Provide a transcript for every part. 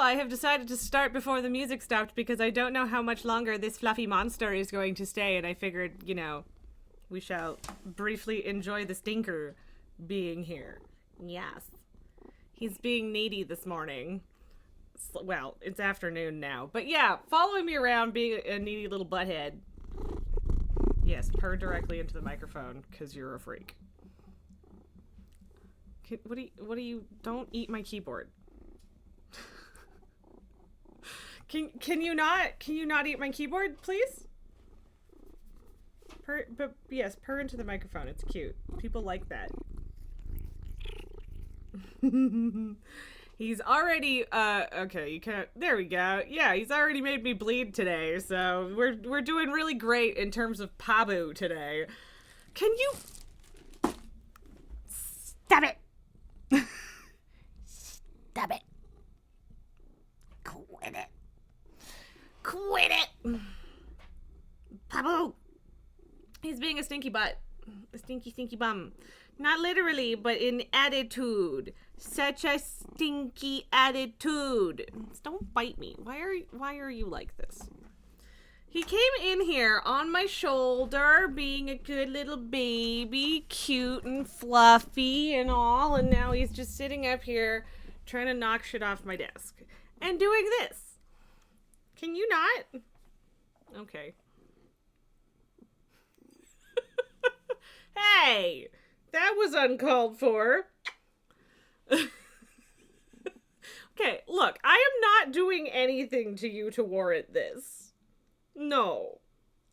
I have decided to start before the music stopped because I don't know how much longer this fluffy monster is going to stay, and I figured, we shall briefly enjoy the stinker being here. Yes. He's being needy this morning. Well, it's afternoon now. But yeah, following me around being a needy little butthead. Yes, purr directly into the microphone, because you're a freak. What do you, don't eat my keyboard. Can you not eat my keyboard, please? Yes, purr into the microphone. It's cute. People like that. He's already, okay, you can't, there we go. Yeah, he's already made me bleed today, so we're doing really great in terms of Pabu today. Can you stop it? Stop it. Quit it. Quit it! Pabu! He's being a stinky butt. A stinky bum. Not literally, but in attitude. Such a stinky attitude. Don't bite me. Why are you like this? He came in here on my shoulder, being a good little baby, cute and fluffy and all, and now he's just sitting up here trying to knock shit off my desk. And doing this. Can you not? Okay. Hey! That was uncalled for. Okay, look, I am not doing anything to you to warrant this. No.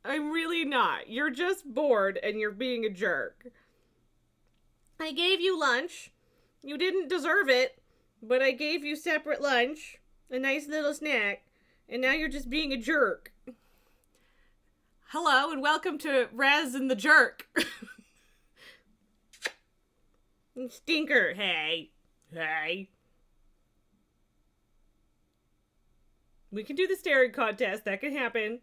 I'm really not. You're just bored and you're being a jerk. I gave you lunch. You didn't deserve it, but I gave you separate lunch, a nice little snack, and now you're just being a jerk. Hello and welcome to Raz and the Jerk. Stinker, hey. We can do the staring contest, that can happen.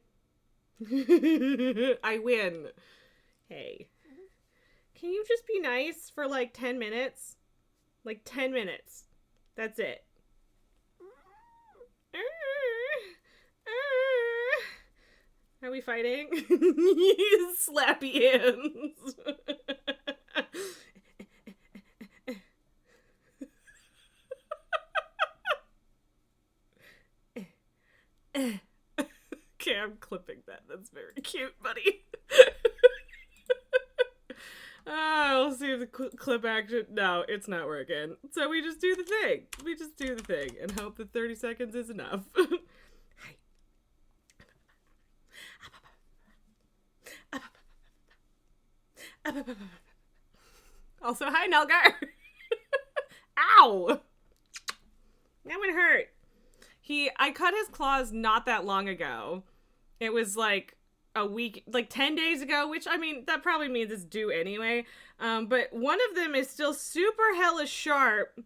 I win. Hey. Can you just be nice for like 10 minutes? Like 10 minutes. That's it. Are we fighting? Slappy hands. Okay, I'm clipping that. That's very cute, buddy. We'll see if the clip action... No, it's not working. So we just do the thing. We just do the thing and hope that 30 seconds is enough. Also, hi, Nelgar. Ow! That one hurt. I cut his claws not that long ago. It was like a week, like 10 days ago, which, I mean, that probably means it's due anyway. But one of them is still super hella sharp.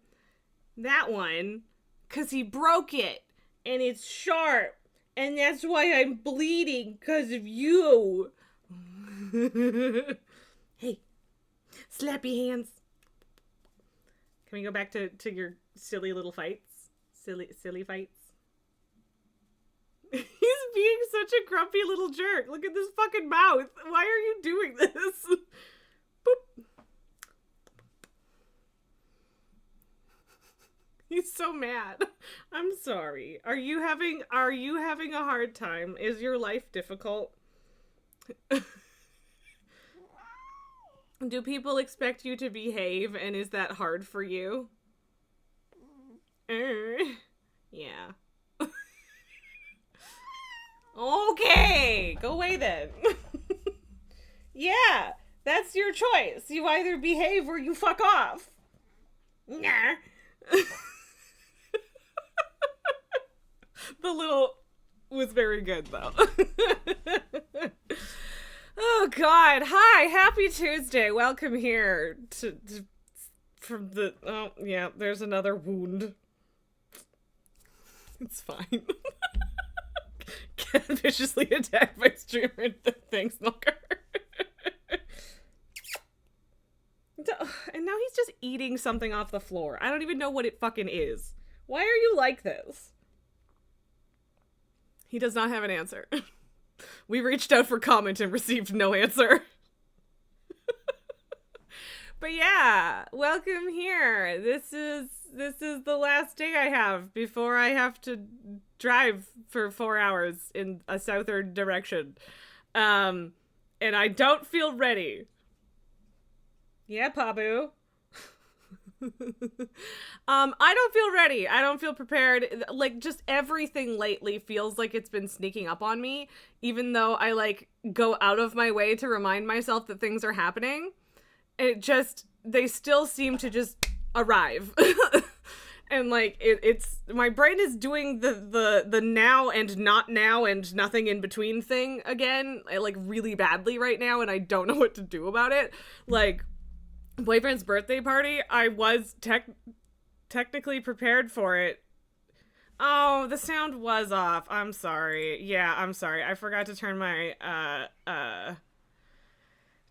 That one. Because he broke it. And it's sharp. And that's why I'm bleeding. Because of you. Hey. Slappy hands. Can we go back to your silly little fights? Silly fights? He's being such a grumpy little jerk. Look at this fucking mouth. Why are you doing this? Boop. He's so mad. I'm sorry. Are you having a hard time? Is your life difficult? Do people expect you to behave, and is that hard for you? Yeah. Okay, go away then. Yeah, that's your choice. You either behave or you fuck off. Nah. The little was very good though. Oh God! Hi, happy Tuesday. Welcome here from the. Oh yeah, there's another wound. It's fine. Get viciously attacked by streamer. Thanks, Milker. And now he's just eating something off the floor. I don't even know what it fucking is. Why are you like this? He does not have an answer. We reached out for comment and received no answer. But yeah, welcome here. This is the last day I have before I have to drive for 4 hours in a southward direction. And I don't feel ready. Yeah, Pabu. I don't feel ready. I don't feel prepared. Like, just everything lately feels like it's been sneaking up on me, even though I, like, go out of my way to remind myself that things are happening. They still seem to just arrive. And, like, it's, my brain is doing the now and not now and nothing in between thing again, like, really badly right now, and I don't know what to do about it. Like, boyfriend's birthday party, I was technically prepared for it. Oh, the sound was off. I'm sorry. Yeah, I'm sorry. I forgot to turn my,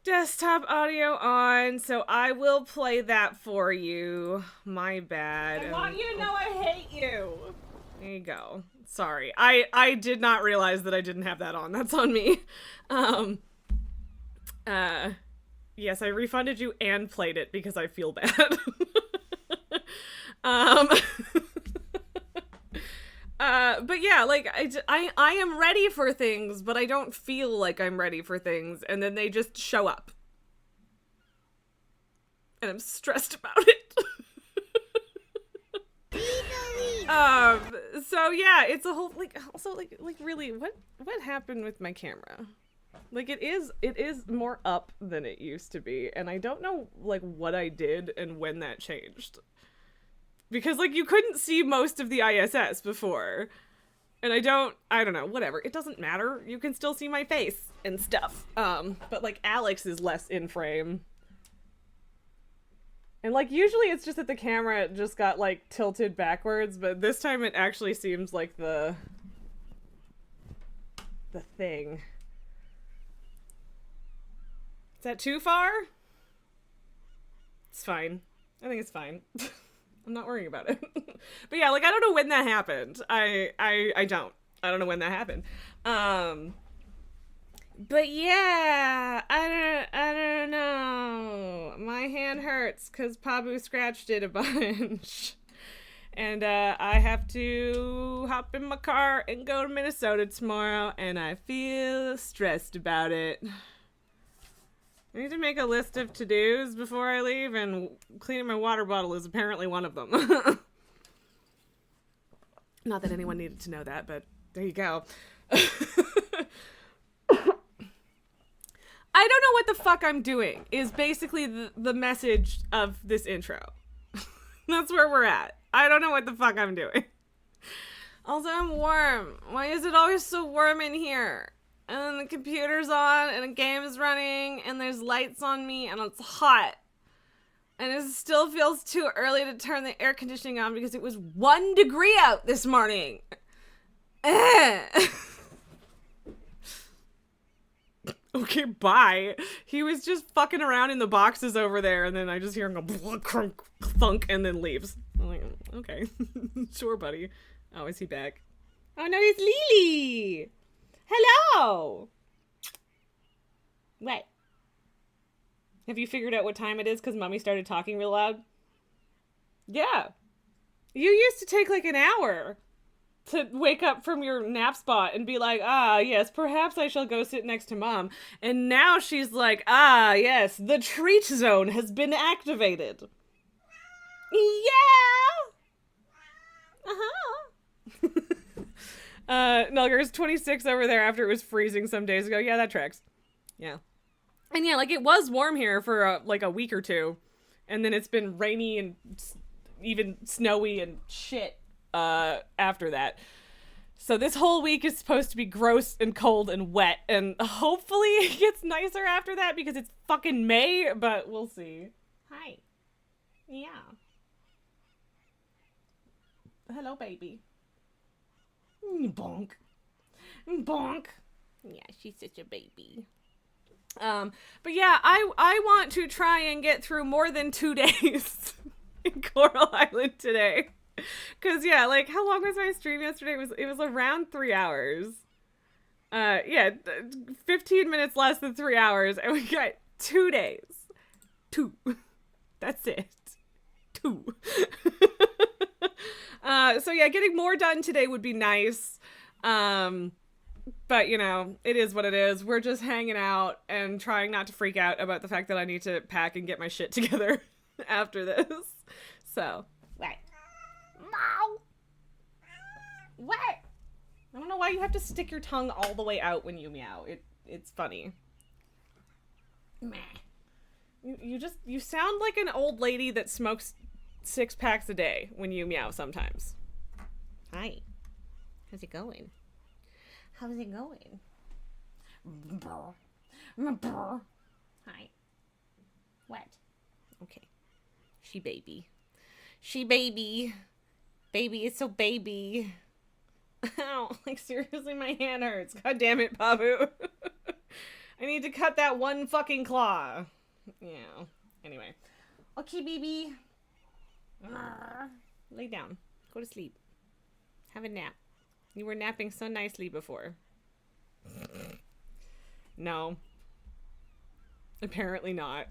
desktop audio on, so I will play that for you. My bad. I want you to know I hate you. There you go. Sorry. I did not realize that I didn't have that on. That's on me. Yes, I refunded you and played it because I feel bad. But yeah, like, I am ready for things, but I don't feel like I'm ready for things, and then they just show up. And I'm stressed about it. So yeah, it's a whole, like, also, like really, what happened with my camera? Like, it is more up than it used to be, and I don't know, like, what I did and when that changed. Because, like, you couldn't see most of the ISS before. And I don't know, whatever. It doesn't matter. You can still see my face and stuff. But, like, Alex is less in frame. And, like, usually it's just that the camera just got, like, tilted backwards, but this time it actually seems like the thing. Is that too far? It's fine. I think it's fine. I'm not worrying about it. But yeah, like, I don't know when that happened. I don't know when that happened. But yeah, I don't know. My hand hurts because Pabu scratched it a bunch. And I have to hop in my car and go to Minnesota tomorrow, and I feel stressed about it. I need to make a list of to-dos before I leave, and cleaning my water bottle is apparently one of them. Not that anyone needed to know that, but there you go. I don't know what the fuck I'm doing, is basically the message of this intro. That's where we're at. I don't know what the fuck I'm doing. Also, I'm warm. Why is it always so warm in here? And then the computer's on, and a game is running, and there's lights on me, and it's hot. And it still feels too early to turn the air conditioning on because it was 1 degree out this morning. Okay, bye. He was just fucking around in the boxes over there, and then I just hear him go crunk, thunk, and then leaves. I'm like, okay. Sure, buddy. Oh, is he back? Oh, no, it's Lily! Hello! What? Have you figured out what time it is because Mommy started talking real loud? Yeah. You used to take like an hour to wake up from your nap spot and be like, ah, yes, perhaps I shall go sit next to Mom. And now she's like, ah, yes, the treat zone has been activated. Yeah! Uh-huh. Nulger's 26 over there after it was freezing some days ago. Yeah, that tracks. Yeah. And yeah, like, it was warm here for like a week or two. And then it's been rainy and even snowy and shit after that. So this whole week is supposed to be gross and cold and wet. And hopefully it gets nicer after that because it's fucking May. But we'll see. Hi. Yeah. Hello, baby. Bonk. Bonk. Yeah, she's such a baby. But yeah, I want to try and get through more than 2 days in Coral Island today. Cause yeah, like how long was my stream yesterday? It was around 3 hours. Yeah, 15 minutes less than 3 hours, and we got 2 days. 2. That's it. 2. So yeah, getting more done today would be nice. But you know, it is what it is. We're just hanging out and trying not to freak out about the fact that I need to pack and get my shit together after this. So, right. No. What? I don't know why you have to stick your tongue all the way out when you meow. It's funny. Meh. You sound like an old lady that smokes 6 packs a day when you meow sometimes. Hi. How's it going? How's it going? Hi. What? Okay. She baby. She baby. Baby is so baby. Ow. Like seriously, my hand hurts. God damn it, Babu. I need to cut that one fucking claw. Yeah. Anyway. Okay, baby. Lay down. Go to sleep. Have a nap. You were napping so nicely before. No. Apparently not.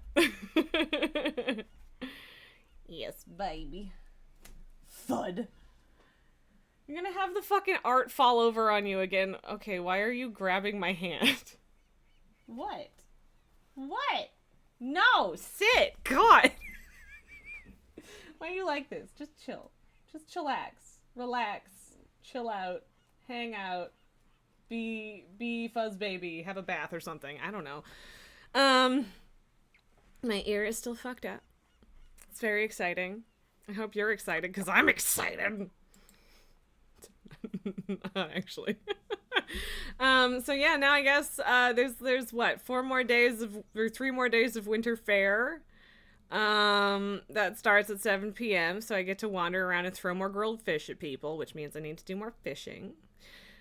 Yes, baby. Thud. You're gonna have the fucking art fall over on you again. Okay, why are you grabbing my hand? What? What? No! Sit! God! Why do you like this? Just chill. Just chillax. Relax. Chill out. Hang out. Be fuzz baby. Have a bath or something. I don't know. My ear is still fucked up. It's very exciting. I hope you're excited, because I'm excited! Actually. So yeah, now I guess there's what, 3 more days of winter fair. That starts at 7 p.m. so I get to wander around and throw more grilled fish at people, which means I need to do more fishing.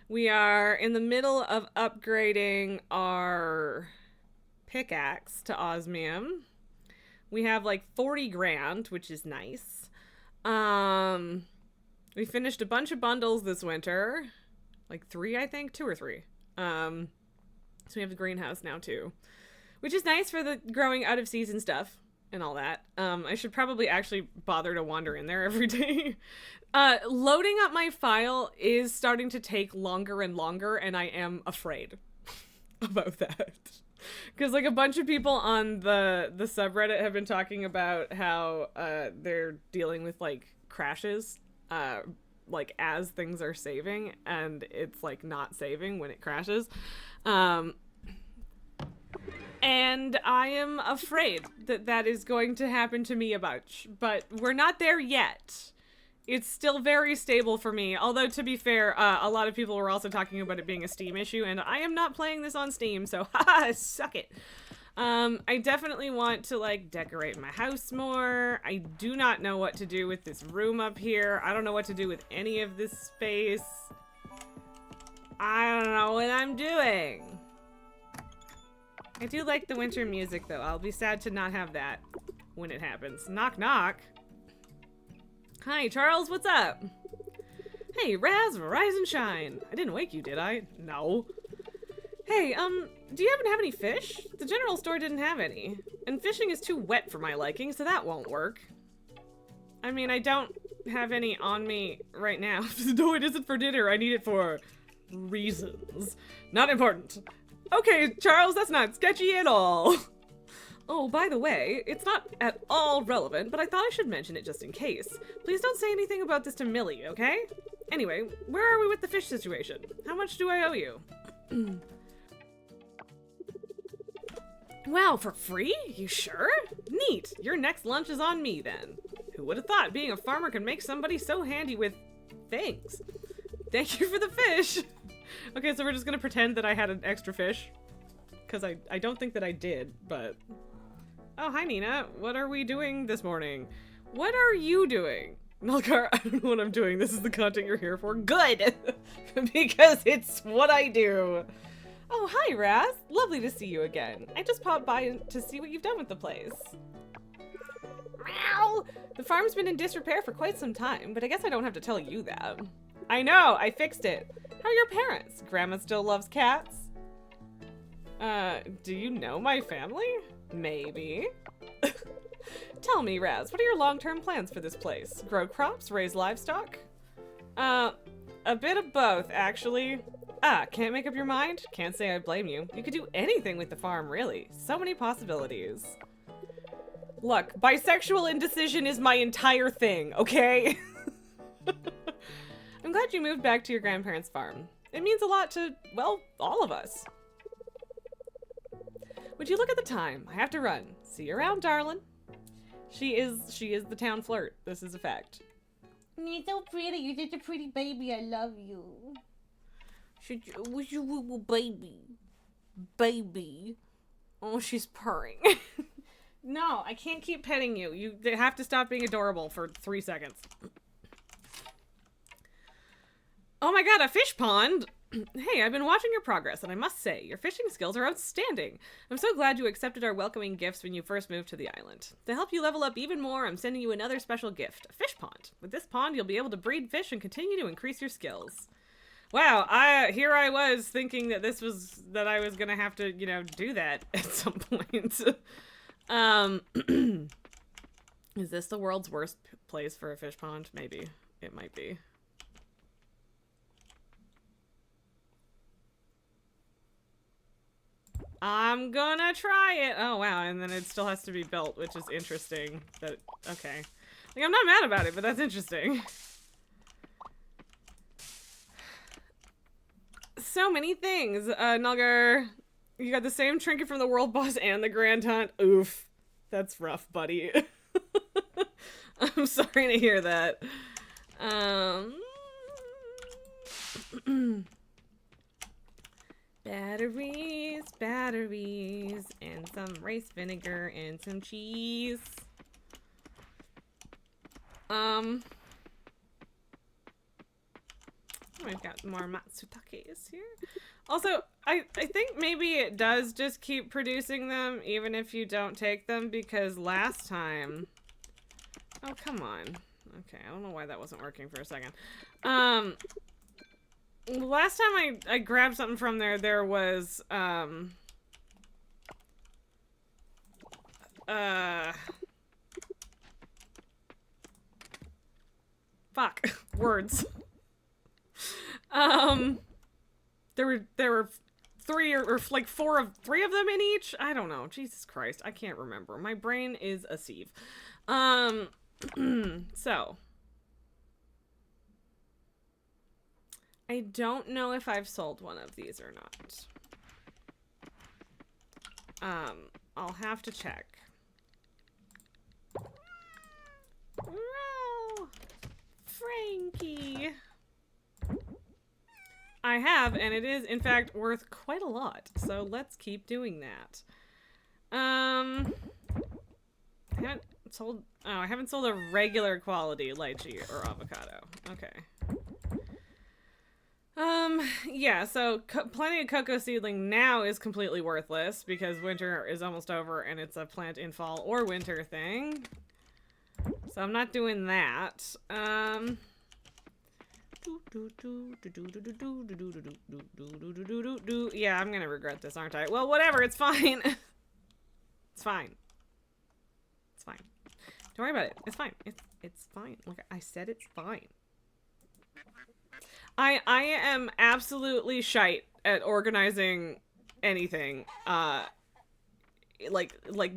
We are in the middle of upgrading our pickaxe to osmium. We have like 40 grand, which is nice. We finished a bunch of bundles this winter. Like 3, I think. 2 or 3. So we have the greenhouse now too. Which is nice for the growing out of season stuff and all that. I should probably actually bother to wander in there every day. Loading up my file is starting to take longer and longer, and I am afraid about that. Because like a bunch of people on the subreddit have been talking about how they're dealing with like crashes like as things are saving, and it's like not saving when it crashes. And I am afraid that that is going to happen to me a bunch, but we're not there yet. It's still very stable for me, although to be fair, a lot of people were also talking about it being a Steam issue, and I am not playing this on Steam, so haha, suck it. I definitely want to, like, decorate my house more. I do not know what to do with this room up here. I don't know what to do with any of this space. I don't know what I'm doing. I do like the winter music, though. I'll be sad to not have that when it happens. Knock, knock. Hi, Charles, what's up? Hey, Raz, rise and shine. I didn't wake you, did I? No. Hey, do you happen to have any fish? The general store didn't have any. And fishing is too wet for my liking, so that won't work. I mean, I don't have any on me right now. No, it isn't for dinner. I need it for reasons. Not important. Okay, Charles, that's not sketchy at all. Oh, by the way, it's not at all relevant, but I thought I should mention it just in case. Please don't say anything about this to Millie, okay? Anyway, where are we with the fish situation? How much do I owe you? Wow, for free? You sure? Neat. Your next lunch is on me, then. Who would have thought being a farmer can make somebody so handy with things? Thank you for the fish. Okay, so we're just gonna pretend that I had an extra fish. Because I don't think that I did, but... Oh, hi, Nina. What are we doing this morning? What are you doing? Nulkar, I don't know what I'm doing. This is the content you're here for. Good! Because it's what I do. Oh, hi, Raz. Lovely to see you again. I just popped by to see what you've done with the place. Meow! Well, the farm's been in disrepair for quite some time, but I guess I don't have to tell you that. I know, I fixed it. How are your parents? Grandma still loves cats? Do you know my family? Maybe. Tell me, Raz, what are your long-term plans for this place? Grow crops, raise livestock? A bit of both, actually. Can't make up your mind? Can't say I blame you. You could do anything with the farm, really. So many possibilities. Look, bisexual indecision is my entire thing, okay? I'm glad you moved back to your grandparents' farm. It means a lot to, well, all of us. Would you look at the time? I have to run. See you around, darling. She is the town flirt. This is a fact. You're so pretty. You're such a pretty baby. I love you. What's your little baby? Baby. Oh, she's purring. No, I can't keep petting you. You have to stop being adorable for 3 seconds. Oh my god, a fish pond! Hey, I've been watching your progress, and I must say, your fishing skills are outstanding. I'm so glad you accepted our welcoming gifts when you first moved to the island. To help you level up even more, I'm sending you another special gift, a fish pond. With this pond, you'll be able to breed fish and continue to increase your skills. Wow, here I was thinking that that I was gonna have to, you know, do that at some point. Is this the world's worst place for a fish pond? Maybe. It might be. I'm gonna try it. Oh, wow. And then it still has to be built, which is interesting. Okay. Like, I'm not mad about it, but that's interesting. So many things. Nulgar, you got the same trinket from the world boss and the grand hunt. Oof. That's rough, buddy. I'm sorry to hear that. Batteries, and some rice vinegar, and some cheese. I've got more matsutakes here. Also, I think maybe it does just keep producing them even if you don't take them, because last time... Oh, come on. Okay, I don't know why that wasn't working for a second. Last time I grabbed something from there was, fuck. Words. There were three or like three of them in each? I don't know. Jesus Christ. I can't remember. My brain is a sieve. So. I don't know if I've sold one of these or not. I'll have to check. No! Frankie! I have, and it is, in fact, worth quite a lot. So let's keep doing that. I haven't sold a regular quality lychee or avocado. Okay. Yeah, so planting a cocoa seedling now is completely worthless because winter is almost over and it's a plant in fall or winter thing. So I'm not doing that. Yeah, I'm gonna regret this, aren't I? Well, whatever, it's fine. It's fine. It's fine. Don't worry about it. It's fine. It's fine. Like I said, it's fine. I am absolutely shite at organizing anything. Like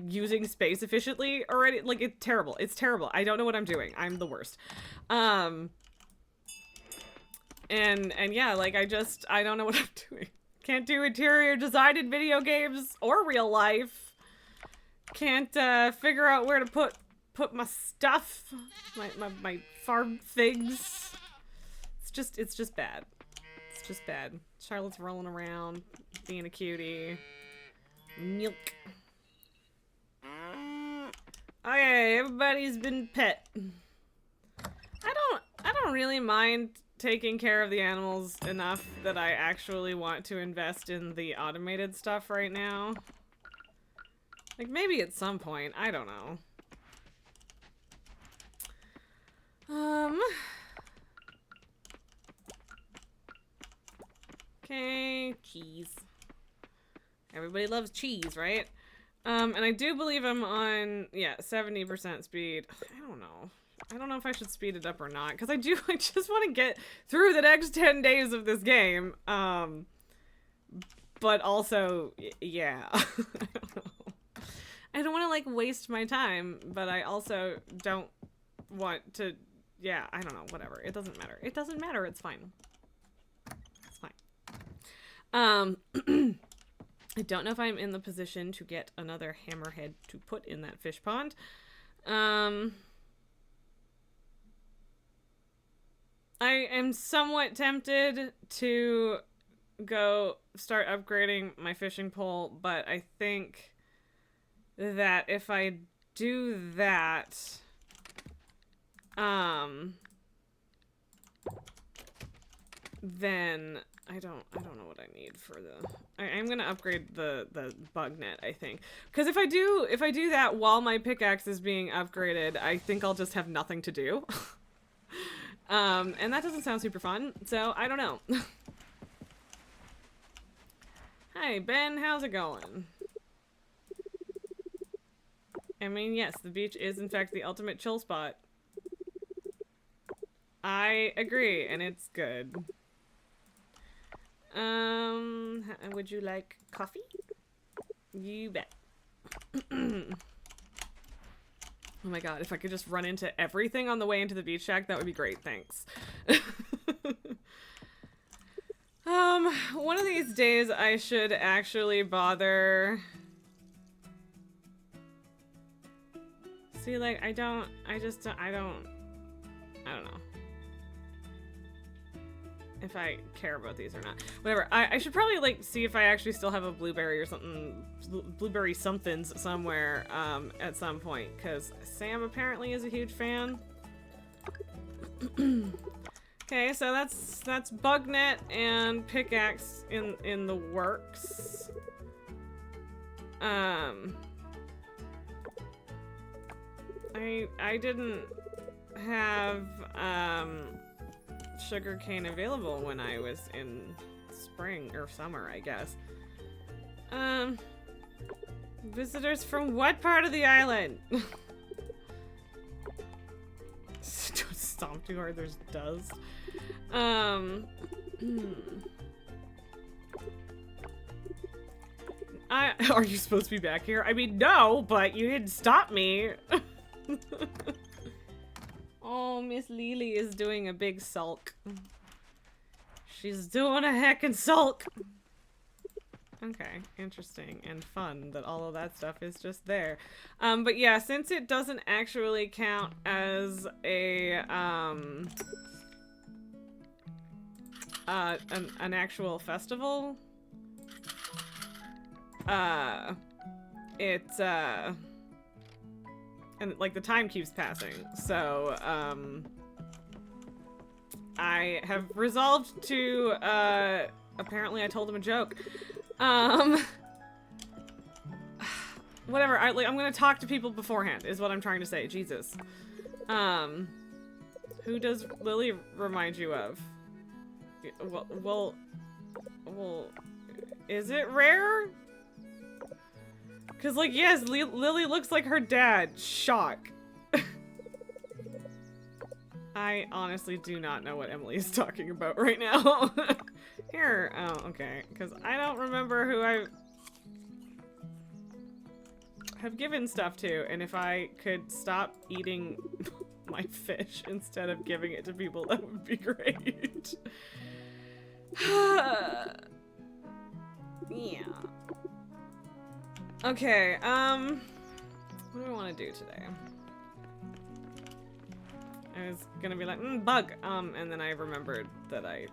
using space efficiently already. Like it's terrible. It's terrible. I don't know what I'm doing. I'm the worst. And yeah, like I don't know what I'm doing. Can't do interior design in video games or real life. Can't figure out where to put my stuff, my farm things. It's just bad. It's just bad. Charlotte's rolling around, being a cutie. Milk. Okay, everybody's been pet. I don't really mind taking care of the animals enough that I actually want to invest in the automated stuff right now. Like maybe at some point, I don't know. Okay, cheese. Everybody loves cheese, right? And I do believe I'm on, yeah, 70% speed. I don't know. I don't know if I should speed it up or not, because I just want to get through the next 10 days of this game. But also, yeah. I don't know. I don't want to, like, waste my time, but I also don't want to, yeah, I don't know, whatever. It doesn't matter. It doesn't matter. It's fine. It's fine. I don't know if I'm in the position to get another hammerhead to put in that fish pond. I am somewhat tempted to go start upgrading my fishing pole, but I think that if I do that, then I don't know what I need for the. I'm gonna upgrade the bug net, I think, because if I do that while my pickaxe is being upgraded, I think I'll just have nothing to do. And that doesn't sound super fun, so I don't know. Hi, Ben, how's it going? I mean, yes, the beach is in fact the ultimate chill spot. I agree, and it's good. Would you like coffee? You bet. Oh my god, if I could just run into everything on the way into the beach shack, that would be great, thanks. One of these days I should actually bother... See, like, I don't know. If I care about these or not. Whatever. I should probably, like, see if I actually still have a blueberry or something, blueberry somethings somewhere, at some point, because Sam apparently is a huge fan. Okay, so that's bug net and pickaxe in the works. I didn't have sugarcane available when I was in spring or summer, I guess. Visitors from what part of the island? Don't stomp too hard, there's dust. Are you supposed to be back here? I mean, no, but you didn't stop me. Oh, Miss Lily is doing a big sulk. She's doing a heckin' sulk. Okay, interesting and fun that all of that stuff is just there. But yeah, since it doesn't actually count as a, an actual festival, it's, and like the time keeps passing, so I have resolved to apparently I told him a joke. Whatever. I'm gonna talk to people beforehand is what I'm trying to say. Jesus. Who does Lily remind you of? Well, is it rare? Cause, like, yes, Lily looks like her dad. Shock. I honestly do not know what Emily is talking about right now. Here. Oh, okay. Cause I don't remember who I have given stuff to, and if I could stop eating my fish instead of giving it to people, that would be great. Yeah. Okay, what do I want to do today? I was gonna be like, bug, and then I remembered that I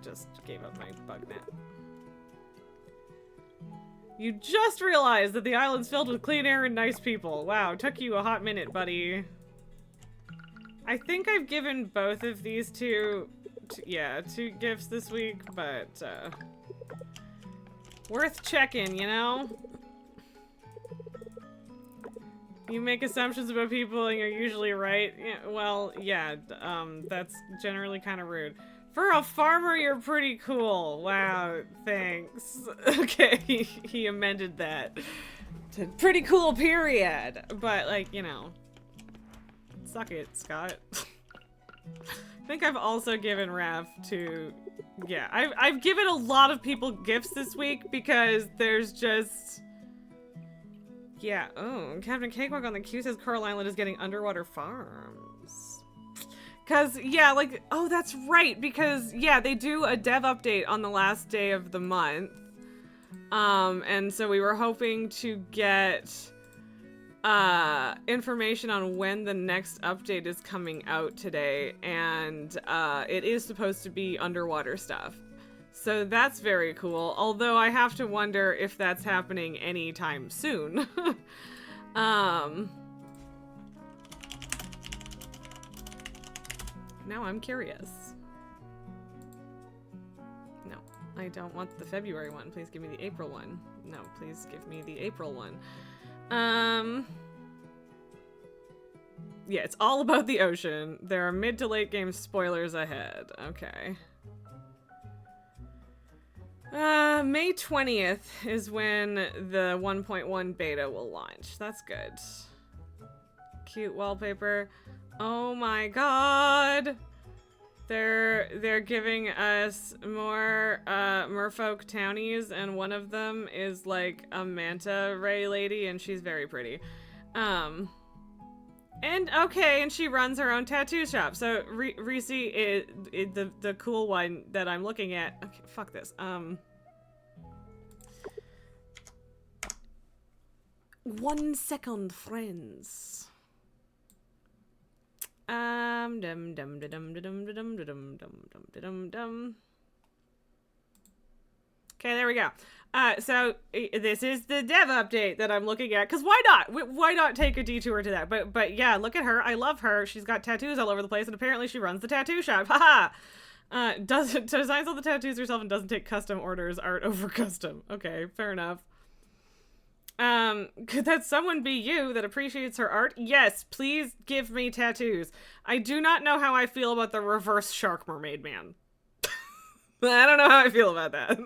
just gave up my bug net. You just realized that the island's filled with clean air and nice people. Wow, took you a hot minute, buddy. I think I've given both of these two gifts this week, but, worth checking, you know? You make assumptions about people and you're usually right. Yeah, well, yeah, that's generally kind of rude. For a farmer, you're pretty cool. Wow, thanks. Okay, he amended that to pretty cool, period. But, like, you know, suck it, Scott. I think I've also given Raph to... Yeah, I've given a lot of people gifts this week because there's just... Yeah, oh, Captain Cakewalk on the queue says Coral Island is getting underwater farms. Cause, yeah, like, oh, that's right, because, yeah, they do a dev update on the last day of the month. And so we were hoping to get, information on when the next update is coming out today, and, it is supposed to be underwater stuff. So that's very cool, although I have to wonder if that's happening anytime soon. Now I'm curious. No, I don't want the February one. Please give me the April one. No, please give me the April one. Yeah, it's all about the ocean. There are mid to late game spoilers ahead. Okay. May 20th is when the 1.1 beta will launch. That's good. Cute wallpaper. Oh my god! They're giving us more, merfolk townies, and one of them is like a manta ray lady, and she's very pretty. And okay, and she runs her own tattoo shop. So Reese is the cool one that I'm looking at. Okay, fuck this. 1 second, friends. Dum dum dum dum dum dum dum dum dum. Okay, there we go. So this is the dev update that I'm looking at, because why not? Why not take a detour to that? But yeah, look at her. I love her. She's got tattoos all over the place, and apparently she runs the tattoo shop. Haha. Designs all the tattoos herself and doesn't take custom orders. Art over custom. Okay, fair enough. Could that someone be you that appreciates her art? Yes, please give me tattoos. I do not know how I feel about the reverse shark mermaid man. I don't know how I feel about that.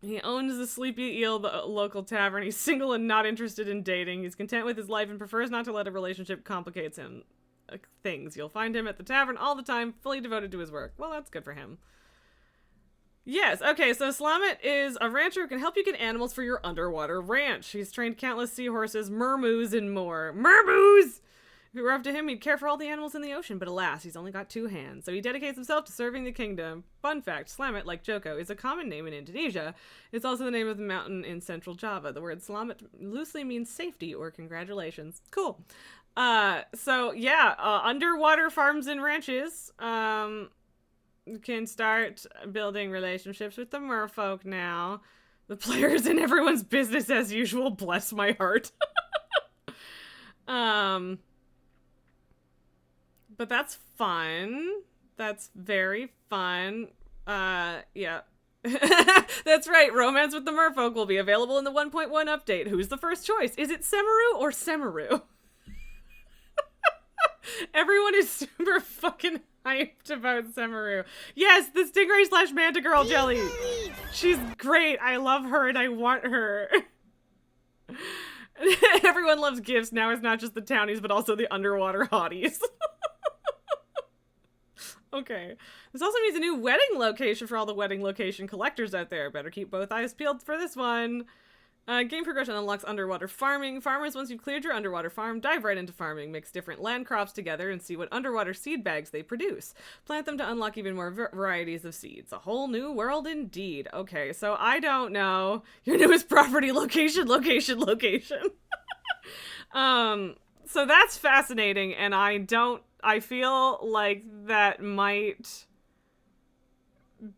He owns the Sleepy Eel, the local tavern. He's single and not interested in dating. He's content with his life and prefers not to let a relationship complicate him. Things. You'll find him at the tavern all the time, fully devoted to his work. Well, that's good for him. Yes, okay, so Slamet is a rancher who can help you get animals for your underwater ranch. He's trained countless seahorses, mermoos, and more. Mermoos! If it were up to him, he'd care for all the animals in the ocean, but alas, he's only got 2 hands, so he dedicates himself to serving the kingdom. Fun fact, Slamet, like Joko, is a common name in Indonesia. It's also the name of the mountain in central Java. The word Slamet loosely means safety or congratulations. Cool. So yeah, underwater farms and ranches, can start building relationships with the merfolk now. The players in everyone's business as usual, bless my heart. But that's fun. That's very fun. Yeah. That's right, Romance with the Merfolk will be available in the 1.1 update. Who's the first choice? Is it Semaru or Semaru? Everyone is super fucking hyped about Semaru. Yes, the Stingray / Manta Girl jelly. She's great. I love her and I want her. Everyone loves gifts. Now it's not just the townies, but also the underwater hotties. Okay. This also means a new wedding location for all the wedding location collectors out there. Better keep both eyes peeled for this one. Game progression unlocks underwater farming. Farmers, once you've cleared your underwater farm, dive right into farming. Mix different land crops together and see what underwater seed bags they produce. Plant them to unlock even more varieties of seeds. A whole new world indeed. Okay, so I don't know. Your newest property location. So that's fascinating, and I feel like that might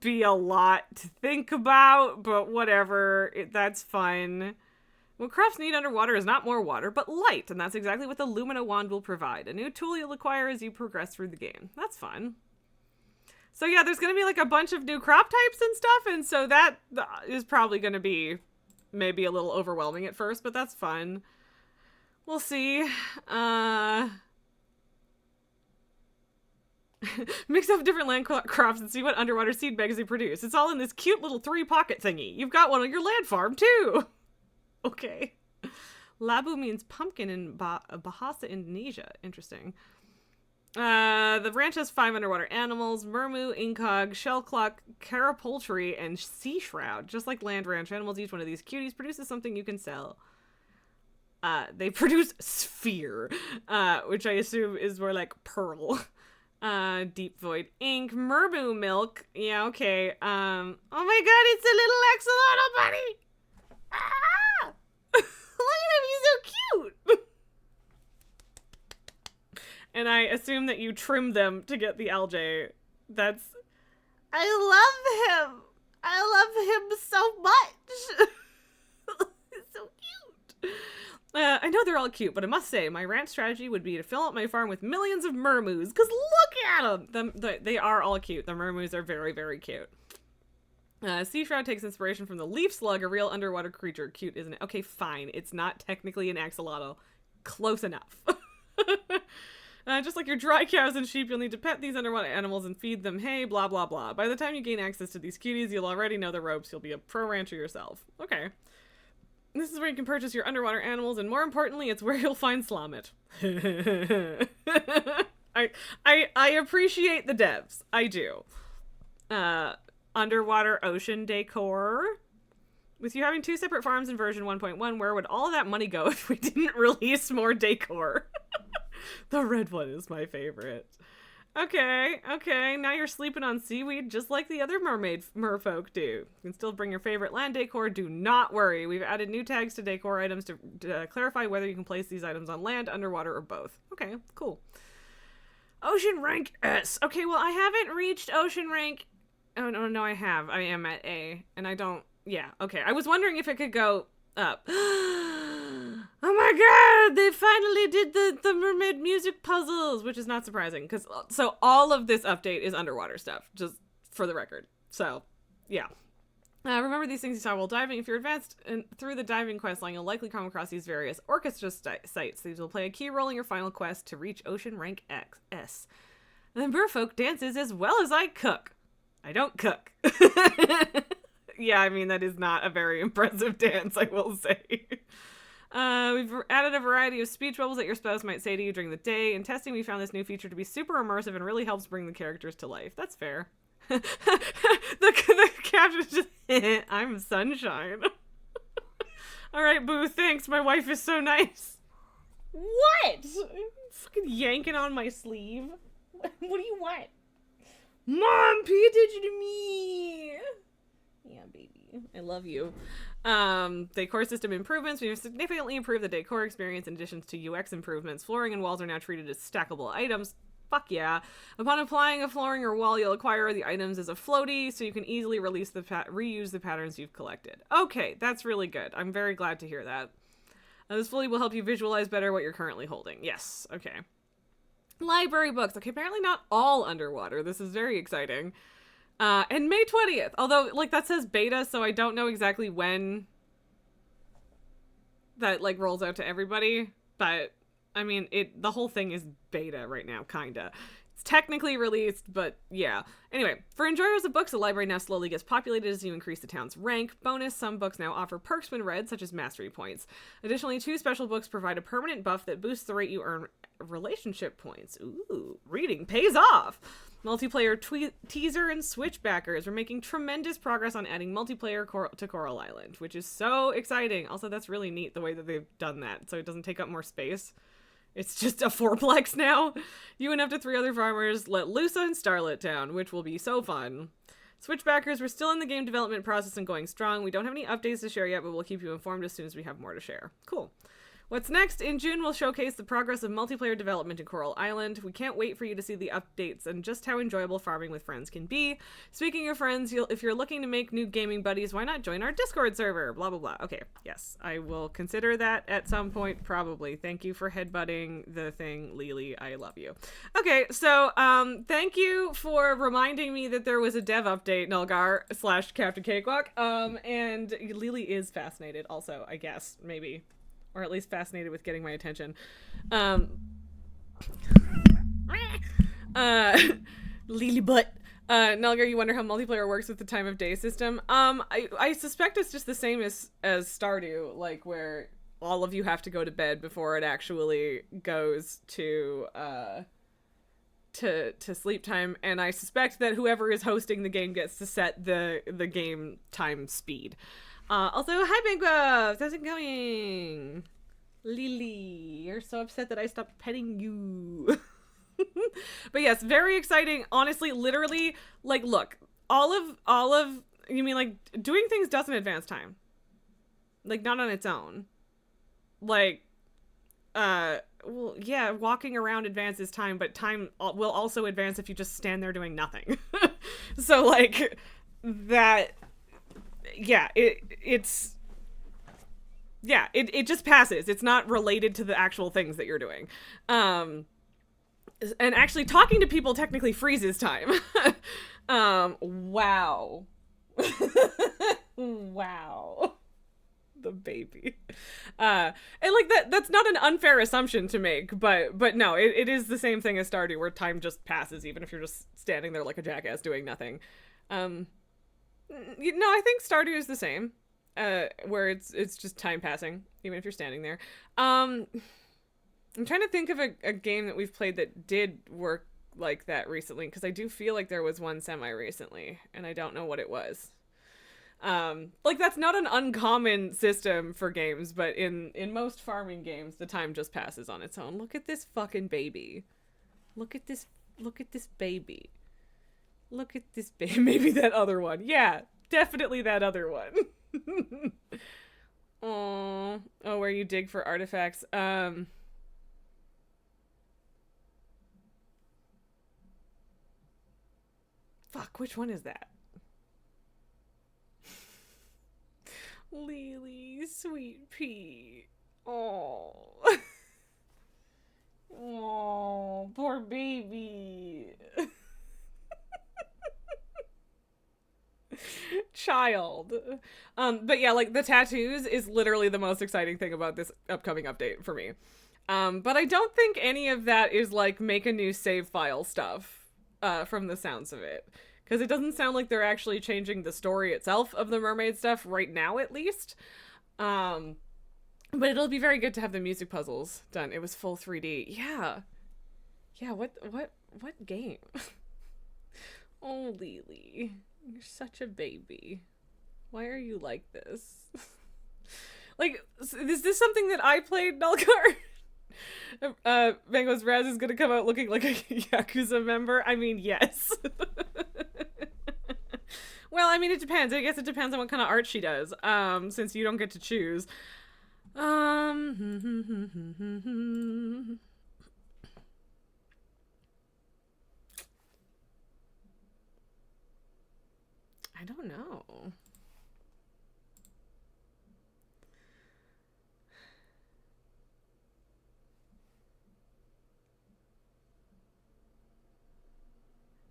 be a lot to think about, but whatever, that's fun. What crops need underwater is not more water, but light, and that's exactly what the Lumina Wand will provide. A new tool you'll acquire as you progress through the game. That's fun. So yeah, there's gonna be like a bunch of new crop types and stuff, and so that is probably gonna be maybe a little overwhelming at first, but that's fun. We'll see. Mix up different land crops and see what underwater seed bags they produce. It's all in this cute little 3-pocket thingy. You've got one on your land farm, too. Okay. Labu means pumpkin in Bahasa, Indonesia. Interesting. The ranch has 5 underwater animals: Mermu, Incog, Shellclock, Carapoultry, and Sea Shroud. Just like land ranch animals, each one of these cuties produces something you can sell. They produce sphere, which I assume is more like pearl. Deep Void Ink, Mermu milk. Yeah, okay. Oh my god, it's a little axolotl bunny! Ah! Look at him, he's so cute! And I assume that you trim them to get the algae. That's... I love him! I love him so much! He's so cute! I know they're all cute, but I must say, my rant strategy would be to fill out my farm with millions of mermoos, because look at them! They are all cute. The mermoos are very, very cute. Sea Shroud takes inspiration from the leaf slug, a real underwater creature. Cute, isn't it? Okay, fine. It's not technically an axolotl. Close enough. Just like your dry cows and sheep, you'll need to pet these underwater animals and feed them hay, blah, blah, blah. By the time you gain access to these cuties, you'll already know the ropes. You'll be a pro rancher yourself. Okay. This is where you can purchase your underwater animals, and more importantly, it's where you'll find Slomit. I appreciate the devs. I do. Underwater ocean decor. With you having 2 separate farms in version 1.1, where would all of that money go if we didn't release more decor? The red one is my favorite. Okay, now you're sleeping on seaweed just like the other merfolk do. You can still bring your favorite land decor, do not worry. We've added new tags to decor items to clarify whether you can place these items on land, underwater, or both. Okay, cool. Ocean rank S. Okay, well, I haven't reached ocean rank... Oh, no, I have. I am at A, and I don't... Yeah, okay. I was wondering if it could go up. Oh my god, they finally did the mermaid music puzzles, which is not surprising, because so all of this update is underwater stuff, just for the record. So, yeah. Remember these things you saw while diving. If you're advanced through the diving quest line, you'll likely come across these various orchestra sites. These will play a key role in your final quest to reach Ocean Rank S. And then merfolk dances as well as I cook. I don't cook. Yeah, I mean, that is not a very impressive dance, I will say. We've added a variety of speech bubbles that your spouse might say to you during the day. In testing, we found this new feature to be super immersive and really helps bring the characters to life. That's fair. the caption is just, I'm sunshine. All right, boo, thanks. My wife is so nice. What? Fucking yanking on my sleeve. What do you want? Mom, pay attention to me. Yeah, baby. I love you. Decor system improvements. We've significantly improved the decor experience in addition to UX improvements. Flooring and walls are now treated as stackable items. Fuck yeah. Upon applying a flooring or wall, you'll acquire the items as a floaty, so you can easily reuse the patterns you've collected. Okay, that's really good. I'm very glad to hear that. This floaty will help you visualize better what you're currently holding. Yes, okay. Library books. Okay, apparently not all underwater. This is very exciting. And May 20th, although, like, that says beta, so I don't know exactly when that, like, rolls out to everybody, but, I mean, the whole thing is beta right now, kinda. It's technically released, but yeah. Anyway, for enjoyers of books, the library now slowly gets populated as you increase the town's rank. Bonus, some books now offer perks when read, such as mastery points. Additionally, 2 special books provide a permanent buff that boosts the rate you earn relationship points. Ooh, reading pays off! Multiplayer teaser and switchbackers. We're making tremendous progress on adding multiplayer to Coral Island, which is so exciting. Also, that's really neat the way that they've done that, so it doesn't take up more space. It's just a 4-plex now. You and up to 3 other farmers let loose on Starlit Town, which will be so fun. Switchbackers, we're still in the game development process and going strong. We don't have any updates to share yet, but we'll keep you informed as soon as we have more to share. Cool. What's next? In June, we'll showcase the progress of multiplayer development in Coral Island. We can't wait for you to see the updates and just how enjoyable farming with friends can be. Speaking of friends, if you're looking to make new gaming buddies, why not join our Discord server? Blah, blah, blah. Okay, yes, I will consider that at some point, probably. Thank you for headbutting the thing, Lily. I love you. Okay, so thank you for reminding me that there was a dev update, Nulgar / Captain Cakewalk. And Lily is fascinated also, I guess, maybe. Or at least fascinated with getting my attention. Lily butt. Nelgar, you wonder how multiplayer works with the time of day system. I suspect it's just the same as Stardew, like where all of you have to go to bed before it actually goes to sleep time, and I suspect that whoever is hosting the game gets to set the game time speed. Also, hi Bankrupt! How's it going? Lily, you're so upset that I stopped petting you. But yes, very exciting. Honestly, literally, like, look, all of, you mean, like, doing things doesn't advance time. Like, not on its own. Like, well, yeah, walking around advances time, but time will also advance if you just stand there doing nothing. So, like, that... Yeah, it just passes. It's not related to the actual things that you're doing. And actually talking to people technically freezes time. Wow. Wow. The baby. And like that's not an unfair assumption to make, but no, it is the same thing as Stardew, where time just passes even if you're just standing there like a jackass doing nothing. No, I think Stardew is the same, where it's just time passing, even if you're standing there. I'm trying to think of a game that we've played that did work like that recently, because I do feel like there was one semi-recently, and I don't know what it was. Like, that's not an uncommon system for games, but in most farming games, the time just passes on its own. Look at this fucking baby. Look at this baby. Look at this baby. Maybe that other one. Yeah, definitely that other one. Oh, where you dig for artifacts. Fuck, which one is that? Lily, sweet pea. Oh. Oh, poor baby. Child. But yeah, like, the tattoos is literally the most exciting thing about this upcoming update for me. But I don't think any of that is like make a new save file stuff, from the sounds of it. Because it doesn't sound like they're actually changing the story itself of the mermaid stuff right now, at least. But it'll be very good to have the music puzzles done. It was full 3D. Yeah. Yeah, what game? Oh, Lily. You're such a baby. Why are you like this? Like, is this something that I played, Nulgar? Mango's Raz is gonna come out looking like a Yakuza member? I mean, yes. Well, I mean, it depends. I guess it depends on what kind of art she does, since you don't get to choose. I don't know.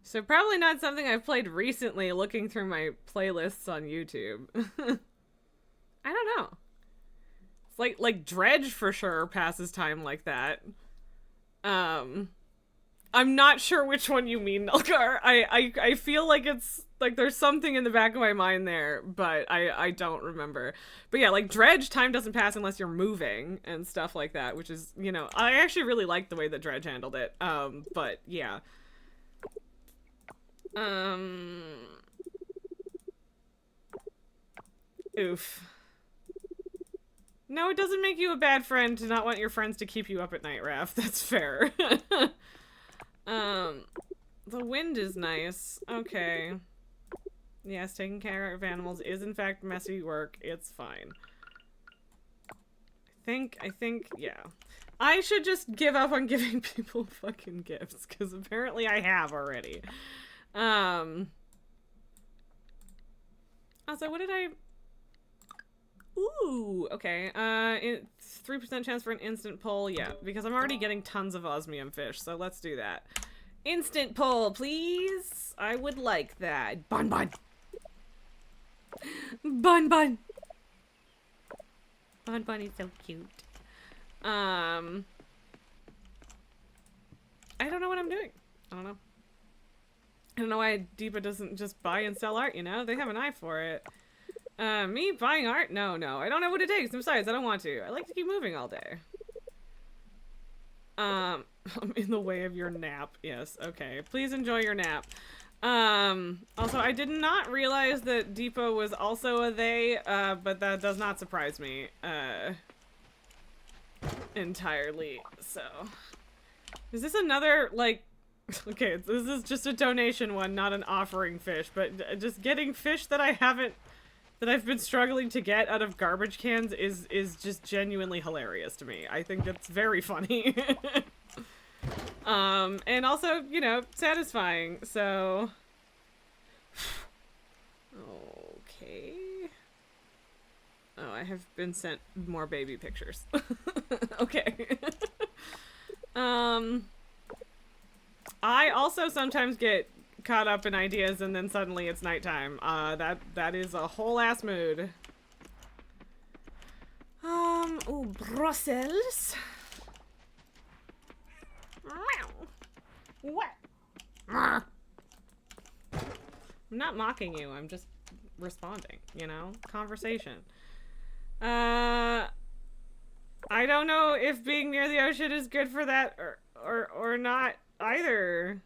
So probably not something I've played recently, looking through my playlists on YouTube. I don't know. It's like Dredge for sure passes time like that. I'm not sure which one you mean, Nulgar. I feel like it's like there's something in the back of my mind there, but I don't remember. But yeah, like Dredge, time doesn't pass unless you're moving and stuff like that, which is, you know, I actually really like the way that Dredge handled it. But yeah. Oof. No, it doesn't make you a bad friend to not want your friends to keep you up at night, Raph. That's fair. The wind is nice. Okay. Yes, taking care of animals is in fact messy work. It's fine. I think, yeah. I should just give up on giving people fucking gifts, because apparently I have already. Also, what did I... Ooh, okay. It's 3% chance for an instant pull. Yeah, because I'm already getting tons of osmium fish, so let's do that. Instant pull, please. I would like that. Bun bun. Bun bun. Bun bun is so cute. I don't know what I'm doing. I don't know. I don't know why Deepa doesn't just buy and sell art, you know? They have an eye for it. Me buying art? No. I don't know what it takes. Besides, I don't want to. I like to keep moving all day. I'm in the way of your nap. Yes, okay. Please enjoy your nap. Also, I did not realize that Deepa was also a they, but that does not surprise me, entirely, so. Is this another, like, okay, this is just a donation one, not an offering fish, but just getting fish that I've been struggling to get out of garbage cans is just genuinely hilarious to me. I think it's very funny. And also, you know, satisfying, so... Okay... Oh, I have been sent more baby pictures. Okay. I also sometimes get caught up in ideas and then suddenly it's nighttime. That is a whole ass mood. Ooh, Brussels. What? I'm not mocking you, I'm just responding, you know? Conversation. I don't know if being near the ocean is good for that or not either.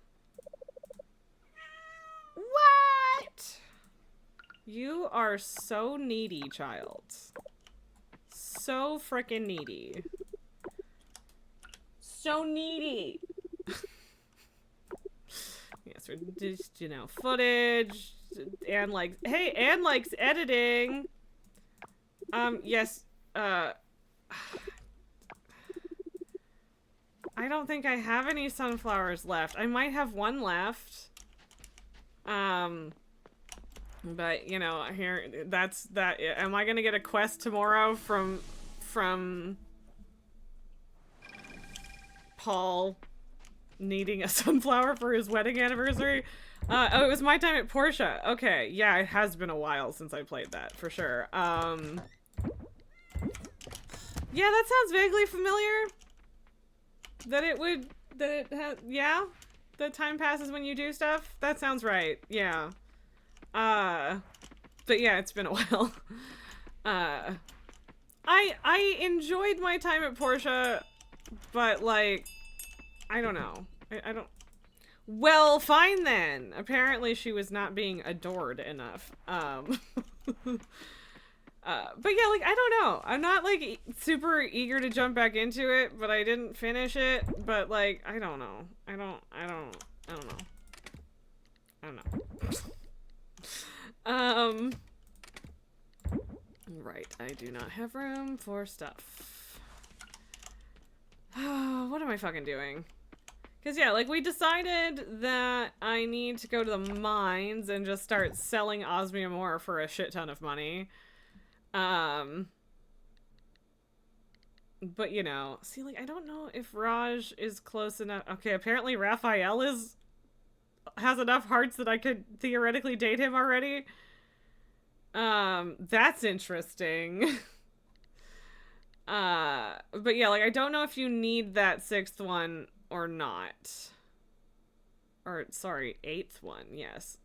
What? You are so needy, child. So frickin' needy. So needy. Yes, we're just, you know, footage. Anne likes, hey, Anne likes editing. Yes, I don't think I have any sunflowers left. I might have one left. But, you know, here, that's that. Am I gonna get a quest tomorrow from Paul needing a sunflower for his wedding anniversary? Oh, it was my time at Portia. Okay, yeah, it has been a while since I played that, for sure. Yeah, that sounds vaguely familiar. Yeah? That time passes when you do stuff? That sounds right, yeah. But yeah, it's been a while. I enjoyed my time at Portia, but like, I don't know. I don't... Well, fine then. Apparently she was not being adored enough. But yeah, like, I don't know. I'm not, like, super eager to jump back into it, but I didn't finish it. But, like, I don't know. I don't know. Right. I do not have room for stuff. What am I fucking doing? Because, yeah, like, we decided that I need to go to the mines and just start selling osmium ore for a shit ton of money. But, you know, see, like, I don't know if Raj is close enough. Okay, apparently Raphael has enough hearts that I could theoretically date him already. That's interesting. But yeah, like, I don't know if you need that 6th one or not. Or, sorry, 8th one, yes.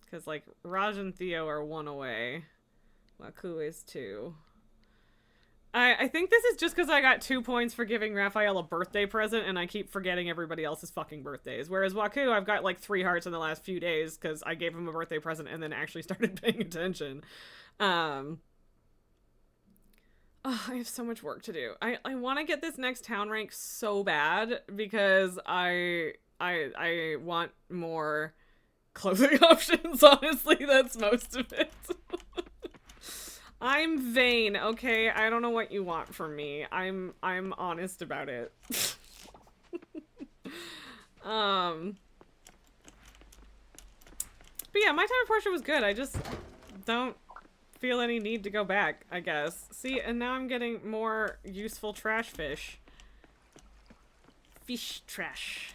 Because, like, Raj and Theo are 1 away. Waku is 2. I think this is just because I got 2 points for giving Raphael a birthday present, and I keep forgetting everybody else's fucking birthdays. Whereas Waku, I've got like 3 hearts in the last few days because I gave him a birthday present and then actually started paying attention. Oh, I have so much work to do. I want to get this next town rank so bad because I want more clothing options, honestly. That's most of it. I'm vain, okay? I don't know what you want from me. I'm honest about it. But yeah, my time of portrait was good. I just don't feel any need to go back, I guess. See, and now I'm getting more useful trash fish. Fish trash.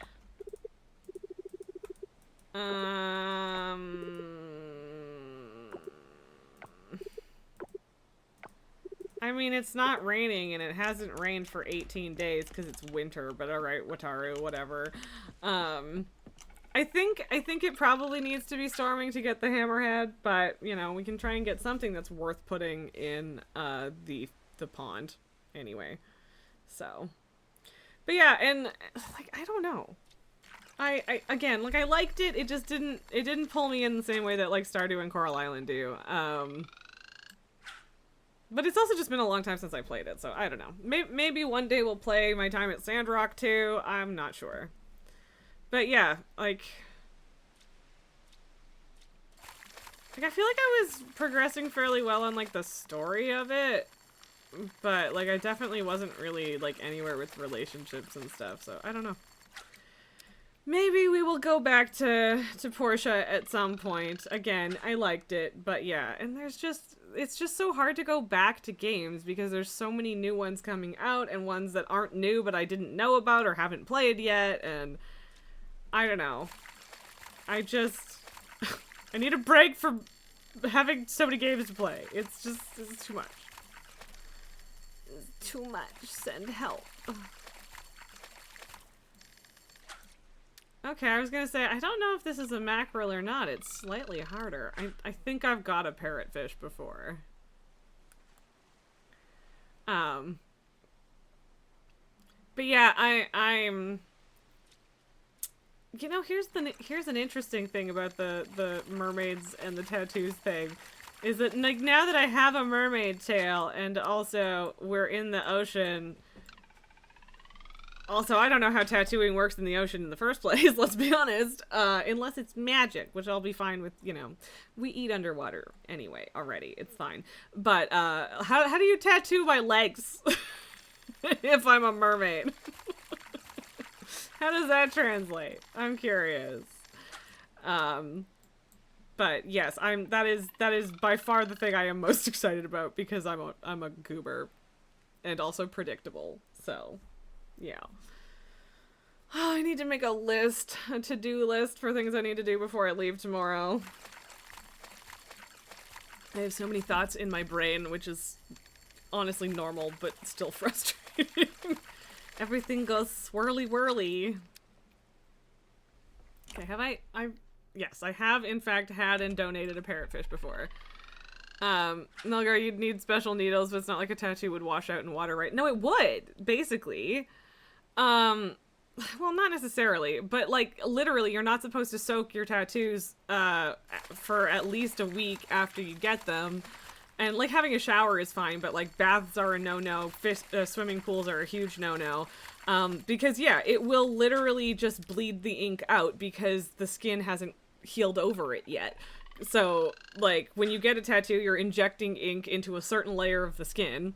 I mean, it's not raining, and it hasn't rained for 18 days because it's winter, but alright, Wataru, whatever. I think it probably needs to be storming to get the hammerhead, but, you know, we can try and get something that's worth putting in, the pond, anyway. So. But yeah, and, like, I don't know. Again, like, I liked it, it just didn't pull me in the same way that, like, Stardew and Coral Island do. But it's also just been a long time since I played it, so I don't know. Maybe one day we'll play my time at Sandrock too. I'm not sure. But yeah, like I feel like I was progressing fairly well on, like, the story of it. But, like, I definitely wasn't really, like, anywhere with relationships and stuff, so I don't know. Maybe we will go back to Portia at some point. Again, I liked it, but yeah, and it's just so hard to go back to games because there's so many new ones coming out and ones that aren't new but I didn't know about or haven't played yet, and I don't know. I need a break from having so many games to play. It's too much. It's too much. Send help. Okay, I was gonna say, I don't know if this is a mackerel or not. It's slightly harder. I think I've got a parrotfish before. But yeah, I'm... You know, here's an interesting thing about the mermaids and the tattoos thing. Is that, like, now that I have a mermaid tail, and also we're in the ocean... Also, I don't know how tattooing works in the ocean in the first place, let's be honest. Unless it's magic, which I'll be fine with, you know. We eat underwater anyway, already. It's fine. But, how do you tattoo my legs? If I'm a mermaid? How does that translate? I'm curious. But yes, that is by far the thing I am most excited about because I'm a goober. And also predictable, so... Yeah. Oh, I need to make a list, a to-do list for things I need to do before I leave tomorrow. I have so many thoughts in my brain, which is honestly normal, but still frustrating. Everything goes swirly-whirly. Okay, have yes, I have in fact had and donated a parrotfish before. Melgar, you'd need special needles, but it's not like a tattoo would wash out in water, right? No, it would, basically. Well, not necessarily, but, like, literally, you're not supposed to soak your tattoos, for at least a week after you get them. And, like, having a shower is fine, but, like, baths are a no-no, swimming pools are a huge no-no. Because, yeah, it will literally just bleed the ink out because the skin hasn't healed over it yet. So, like, when you get a tattoo, you're injecting ink into a certain layer of the skin,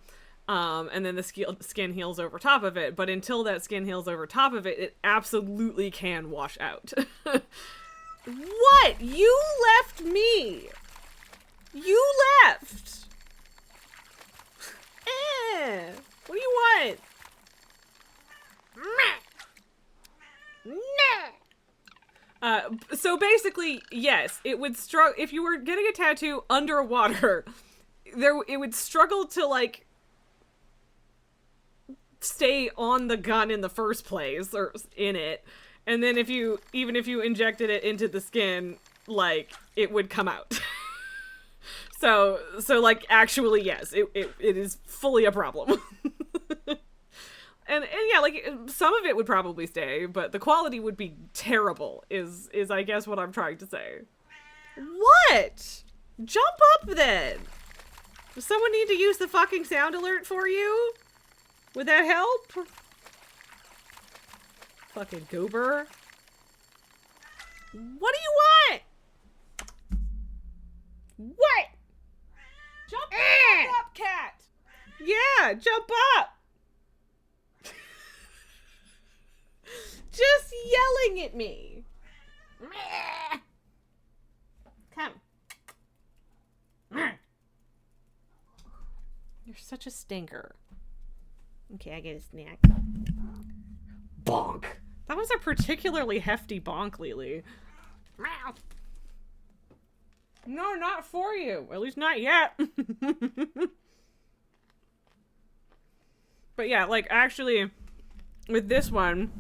and then the skin heals over top of it. But until that skin heals over top of it, it absolutely can wash out. What? You left me! You left! What do you want? So basically, yes, it would struggle if you were getting a tattoo underwater. It would struggle to, like, stay on the gun in the first place or in it, and then even if you injected it into the skin, like, it would come out. so like, actually, yes, it is fully a problem. And yeah, like, some of it would probably stay, but the quality would be terrible, is I guess what I'm trying to say. What? Jump up, then! Does someone need to use the fucking sound alert for you? Would that help? Fucking goober. What do you want? What? Jump Ah! up, cat! Yeah, jump up! Just yelling at me. Come. You're such a stinker. Okay, I get a snack. Bonk. That was a particularly hefty bonk, Lily. Meow. No, not for you. At least not yet. But yeah, like, actually, with this one,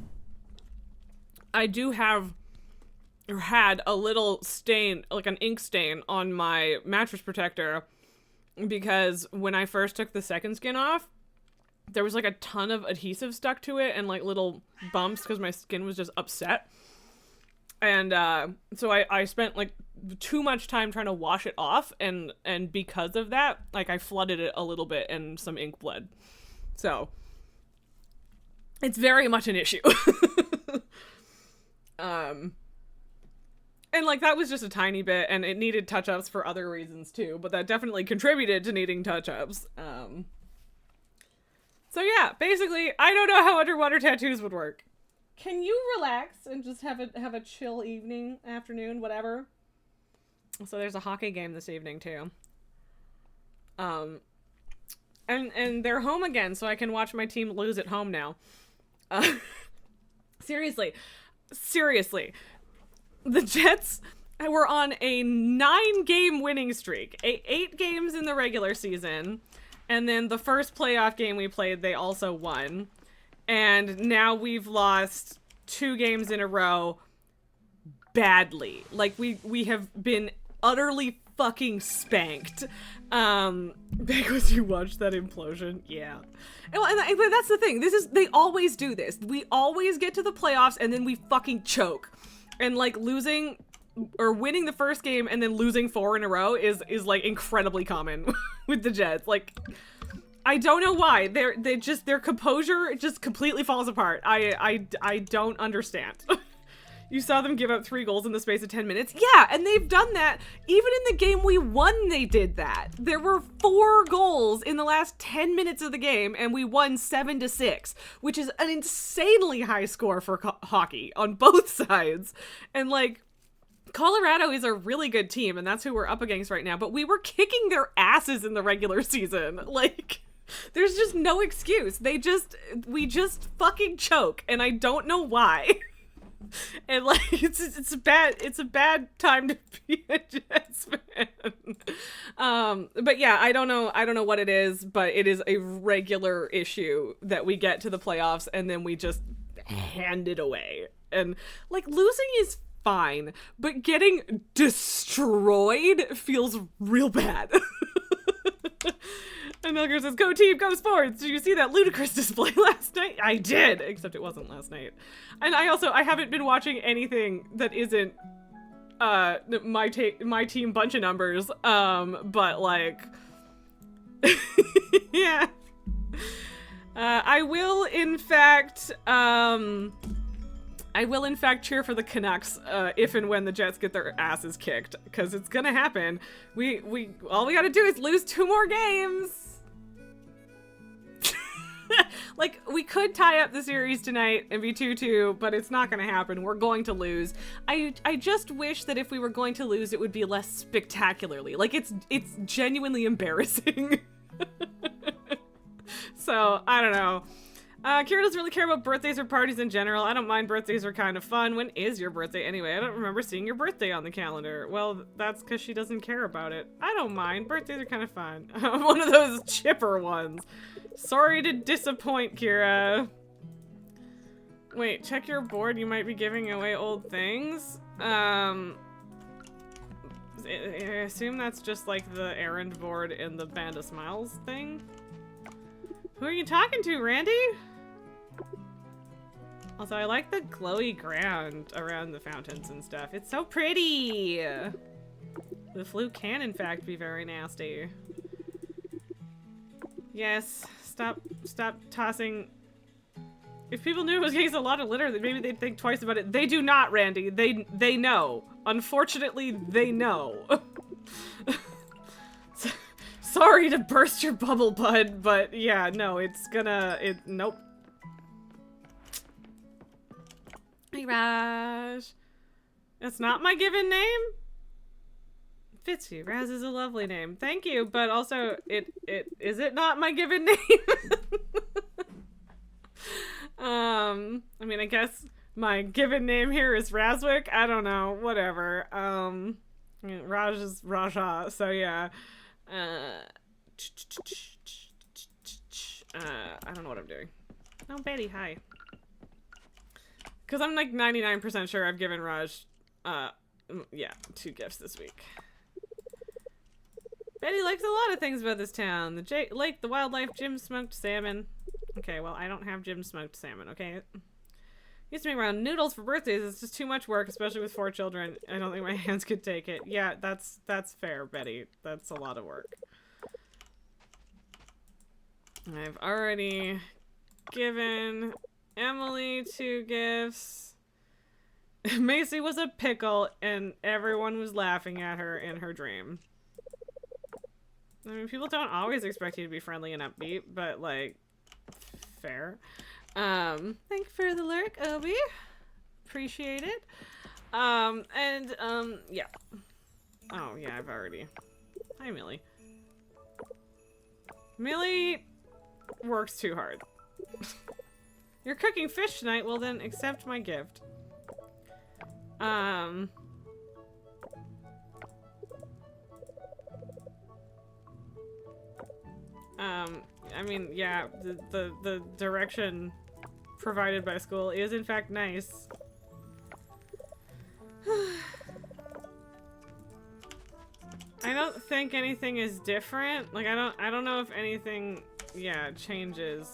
I do have, or had, a little stain, like an ink stain on my mattress protector, because when I first took the second skin off, there was like a ton of adhesive stuck to it and like little bumps because my skin was just upset. And so I spent like too much time trying to wash it off, and because of that, like I flooded it a little bit and some ink bled. So it's very much an issue. And like that was just a tiny bit, and it needed touch-ups for other reasons too, but that definitely contributed to needing touch-ups. So yeah, basically, I don't know how underwater tattoos would work. Can you relax and just have a chill evening, afternoon, whatever? So there's a hockey game this evening too. And they're home again, so I can watch my team lose at home now. Seriously. The Jets were on a 9-game winning streak. 8 games in the regular season. And then the first playoff game we played, they also won. And now we've lost 2 games in a row badly. Like, we have been utterly fucking spanked. Because you watched that implosion. Yeah. But that's the thing. They always do this. We always get to the playoffs and then we fucking choke. And like losing or winning the first game and then losing 4 in a row is like incredibly common with the Jets. Like, I don't know why. Their composure just completely falls apart. I don't understand. You saw them give up 3 goals in the space of 10 minutes. Yeah, and they've done that. Even in the game we won, they did that. There were 4 goals in the last 10 minutes of the game, and we won 7-6, which is an insanely high score for hockey on both sides. And like, Colorado is a really good team, and that's who we're up against right now, but we were kicking their asses in the regular season. Like, there's just no excuse. We just fucking choke, and I don't know why. And like it's a bad time to be a Jets fan. But yeah, I don't know what it is, but it is a regular issue that we get to the playoffs and then we just hand it away. And like losing is fine, but getting destroyed feels real bad. And Milker says, "Go team, go sports." Did you see that ludicrous display last night? I did, except it wasn't last night. And I haven't been watching anything that isn't my team bunch of numbers. But like, yeah. I will in fact cheer for the Canucks if and when the Jets get their asses kicked, because it's gonna happen. All we gotta do is lose 2 more games. Like, we could tie up the series tonight and be 2-2, but it's not gonna happen. We're going to lose. I just wish that if we were going to lose, it would be less spectacularly. Like, it's genuinely embarrassing. So, I don't know. Kira doesn't really care about birthdays or parties in general. I don't mind. Birthdays are kind of fun. When is your birthday anyway? I don't remember seeing your birthday on the calendar. Well, that's because she doesn't care about it. I don't mind. Birthdays are kind of fun. I'm one of those chipper ones. Sorry to disappoint, Kira. Wait, check your board. You might be giving away old things. I assume that's just like the errand board in the Band of Smiles thing. Who are you talking to, Randy? Also, I like the glowy ground around the fountains and stuff. It's so pretty! The flu can, in fact, be very nasty. Yes, stop tossing. If people knew it was getting a lot of litter, then maybe they'd think twice about it. They do not, Randy. They know. Unfortunately, they know. sorry to burst your bubble, bud, but yeah, no, it's gonna, nope. Hey, Raj. That's not my given name? Fits you. Raz is a lovely name. Thank you, but also, is it not my given name? I mean, I guess my given name here is Razwick. I don't know. Whatever. I mean, Raj is Raja, so yeah. I don't know what I'm doing. Oh, Betty, hi. Because I'm like 99% sure I've given Raj, yeah, 2 gifts this week. Betty likes a lot of things about this town. The lake, the wildlife, Jim's smoked salmon. Okay, well, I don't have Jim's smoked salmon, okay? Used to make around noodles for birthdays. It's just too much work, especially with 4 children. I don't think my hands could take it. Yeah, that's fair, Betty. That's a lot of work. I've already given Emily 2 gifts. Macy was a pickle, and everyone was laughing at her in her dream. I mean, people don't always expect you to be friendly and upbeat, but, like, fair. Thank you for the lurk, Obi. Appreciate it. Yeah. Oh, yeah, I've already... Hi, Millie. Millie works too hard. You're cooking fish tonight? Well, then accept my gift. I mean, yeah, the direction provided by school is in fact nice. I don't think anything is different. Like, I don't know if anything, yeah, changes.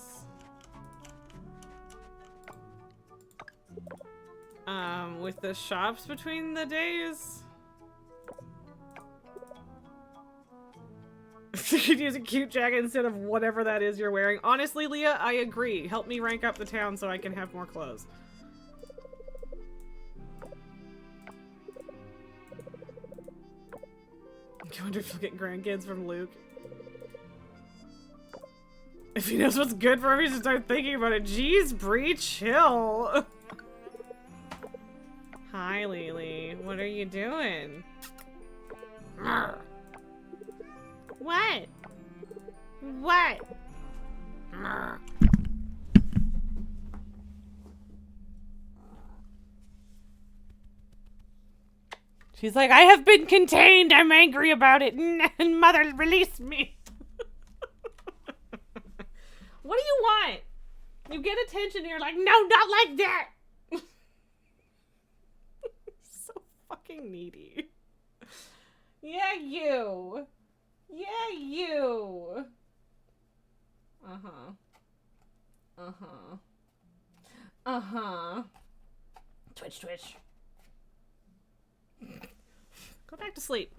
With the shops between the days. You could use a cute jacket instead of whatever that is you're wearing. Honestly, Leah, I agree. Help me rank up the town so I can have more clothes. I wonder if you'll get grandkids from Luke. If he knows what's good for him, he should start thinking about it. Jeez, Bree, chill. Hi, Lily. What are you doing? What? What? She's like, I have been contained. I'm angry about it. And mother, release me. What do you want? You get attention and you're like, no, not like that. So fucking needy. Yeah, you. Yeah, you. Uh-huh. Uh-huh. Uh-huh. Twitch, twitch. Go back to sleep.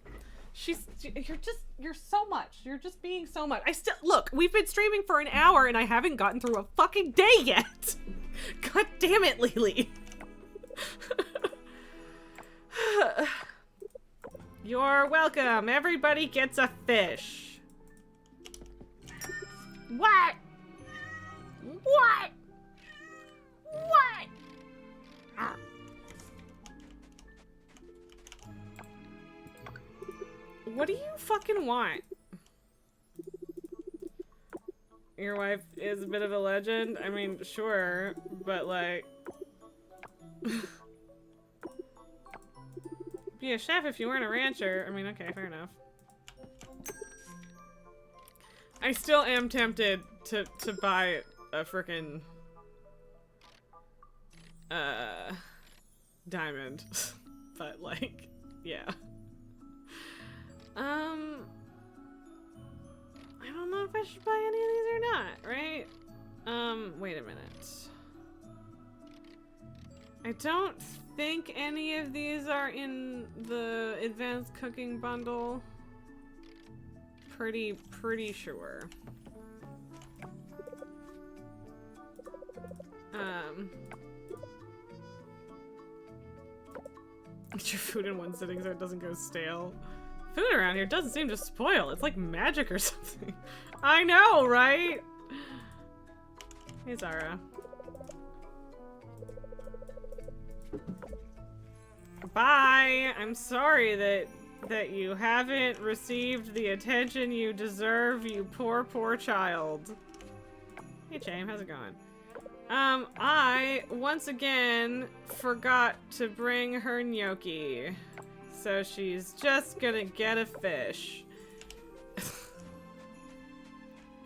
You're so much. You're just being so much. Look, we've been streaming for an hour and I haven't gotten through a fucking day yet. God damn it, Lily. You're welcome. Everybody gets a fish. What? What? What? Ah. What do you fucking want? Your wife is a bit of a legend? I mean, sure, but like... Be a chef if you weren't a rancher. I mean, okay, fair enough. I still am tempted to buy a frickin' diamond. But like, yeah. I don't know if I should buy any of these or not, right? Wait a minute. I don't think any of these are in the advanced cooking bundle. Pretty sure. Get your food in one sitting so it doesn't go stale. food around here doesn't seem to spoil. It's like magic or something. I know, right? Hey, Zara. Bye! I'm sorry that you haven't received the attention you deserve, you poor, poor child. Hey, Chame, how's it going? I, once again, forgot to bring her gnocchi. So she's just gonna get a fish.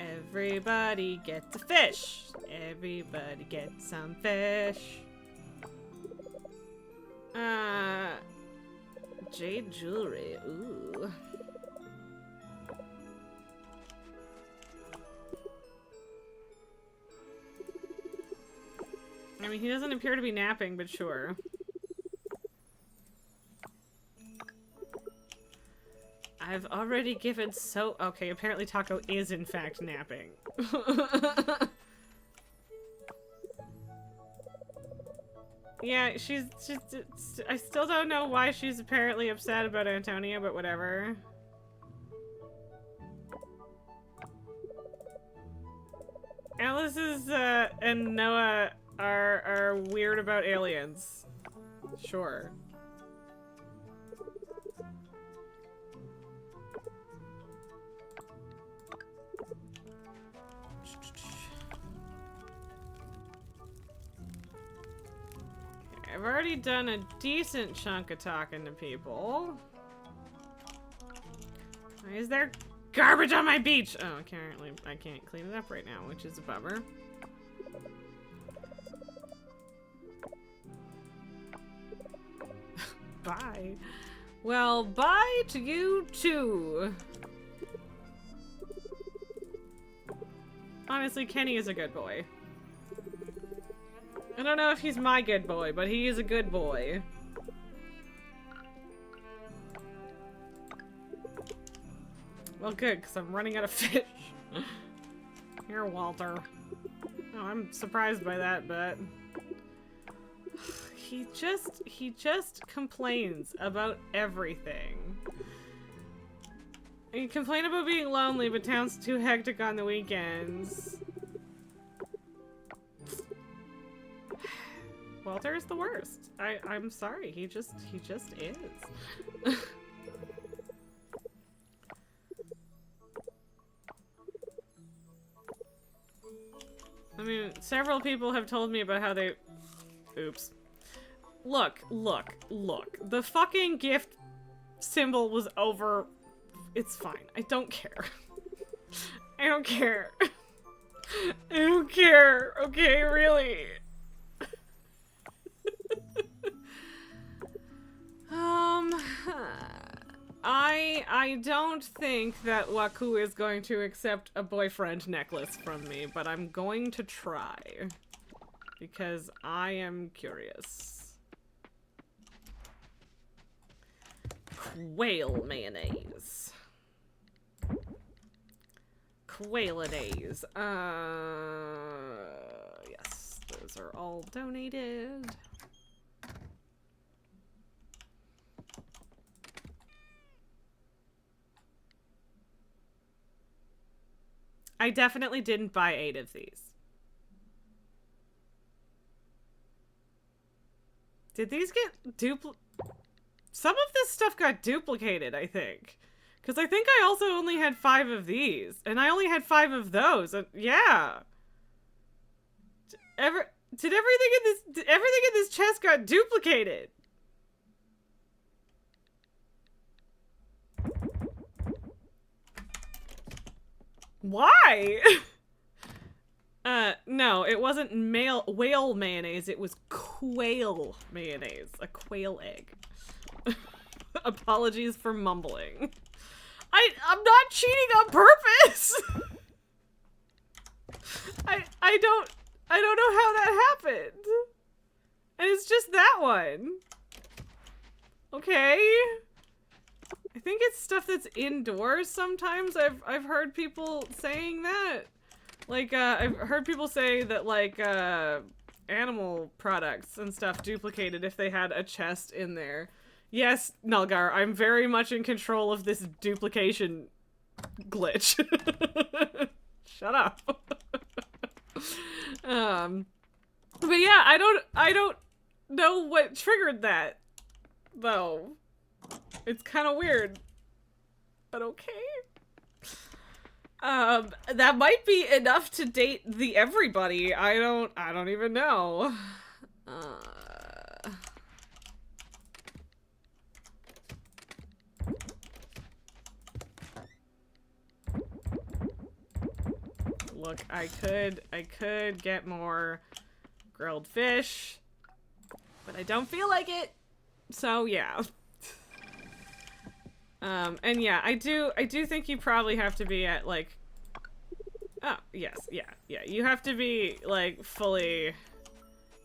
Everybody gets a fish. Everybody gets some fish. Jade jewelry. Ooh. I mean, he doesn't appear to be napping, but sure. I've already given so- okay, apparently Taco is in fact napping. Yeah, she's I still don't know why she's apparently upset about Antonia, but whatever. Alice is, and Noah are weird about aliens. Sure. I've already done a decent chunk of talking to people. Why is there garbage on my beach? Oh, apparently I can't clean it up right now, which is a bummer. Bye. Well, bye to you too. Honestly, Kenny is a good boy. I don't know if he's my good boy, but he is a good boy. Well, good, because I'm running out of fish. Here, Walter. Oh, I'm surprised by that, but... He just complains about everything. You complain about being lonely, but town's too hectic on the weekends. Walter is the worst. I'm sorry. He just is. I mean, several people have told me about how they... Oops. Look. The fucking gift symbol was over. It's fine. I don't care. I don't care. I don't care. Okay, really. I don't think that Waku is going to accept a boyfriend necklace from me, but I'm going to try. Because I am curious. Quail mayonnaise. Quailadays. Yes, those are all donated. I definitely didn't buy 8 of these. Did these get some of this stuff got duplicated, I think. Because I think I also only had 5 of these. And I only had 5 of those. And yeah. Did everything in this chest got duplicated? Why? No, it wasn't whale mayonnaise, it was quail mayonnaise. A quail egg. Apologies for mumbling. I'm not cheating on purpose! I don't know how that happened. And it's just that one. Okay. I think it's stuff that's indoors sometimes. I've heard people saying that. Like, I've heard people say that, like, animal products and stuff duplicated if they had a chest in there. Yes, Nulgar, I'm very much in control of this duplication glitch. Shut up. But yeah, I don't know what triggered that, though. It's kind of weird, but okay. That might be enough to date the everybody. I don't even know. Look, I could get more grilled fish, but I don't feel like it. So yeah. And yeah, I do think you probably have to be at like, oh, yes, yeah, you have to be like fully, you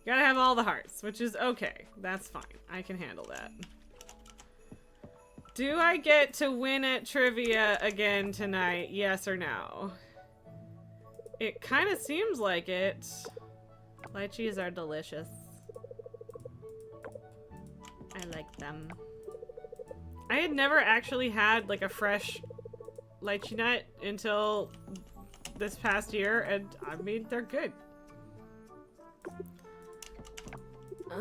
gotta have all the hearts, which is okay. That's fine. I can handle that. Do I get to win at trivia again tonight? Yes or no? It kind of seems like it. Lychees are delicious. I like them. I had never actually had like a fresh lychee nut until this past year, and I mean, they're good. I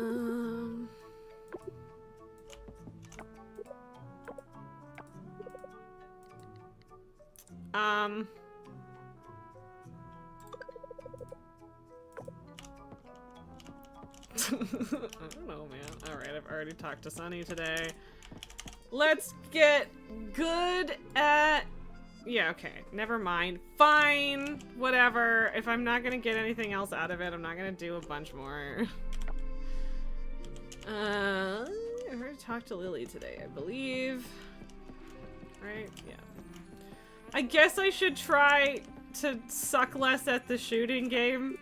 don't know, man. Alright, I've already talked to Sunny today. Let's get good at... Yeah, okay. Never mind. Fine. Whatever. If I'm not gonna get anything else out of it, I'm not gonna do a bunch more. I've already talked to Lily today, I believe. Right? Yeah. I guess I should try to suck less at the shooting game.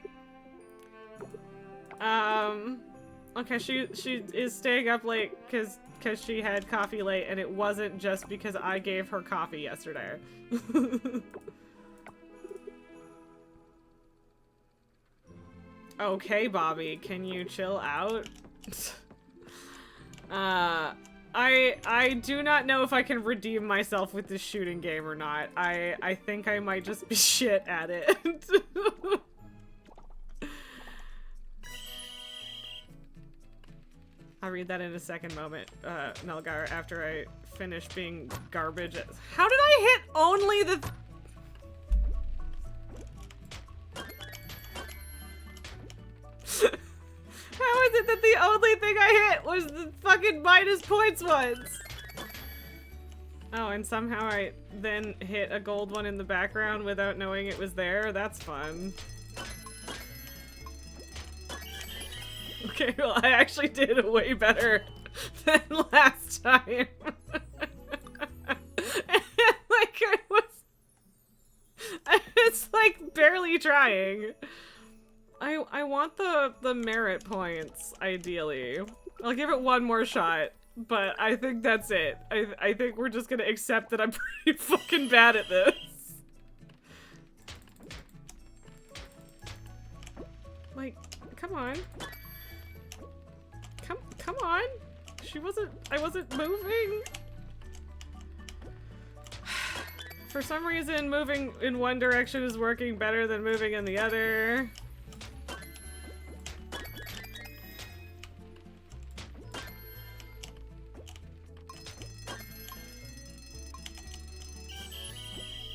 Okay, she is staying up late because she had coffee late, and it wasn't just because I gave her coffee yesterday. Okay, Bobby, can you chill out? I do not know if I can redeem myself with this shooting game or not. I think I might just be shit at it. I'll read that in a second moment, Nelgar, after I finish being garbage at— How did I hit only the— How is it that the only thing I hit was the fucking minus points ones? Oh, and somehow I then hit a gold one in the background without knowing it was there? That's fun. Okay, well, I actually did way better than last time. Like, it's like barely trying. I want the merit points, ideally. I'll give it one more shot, but I think that's it. I think we're just gonna accept that I'm pretty fucking bad at this. Like, come on. Come on. I wasn't moving. For some reason, moving in one direction is working better than moving in the other.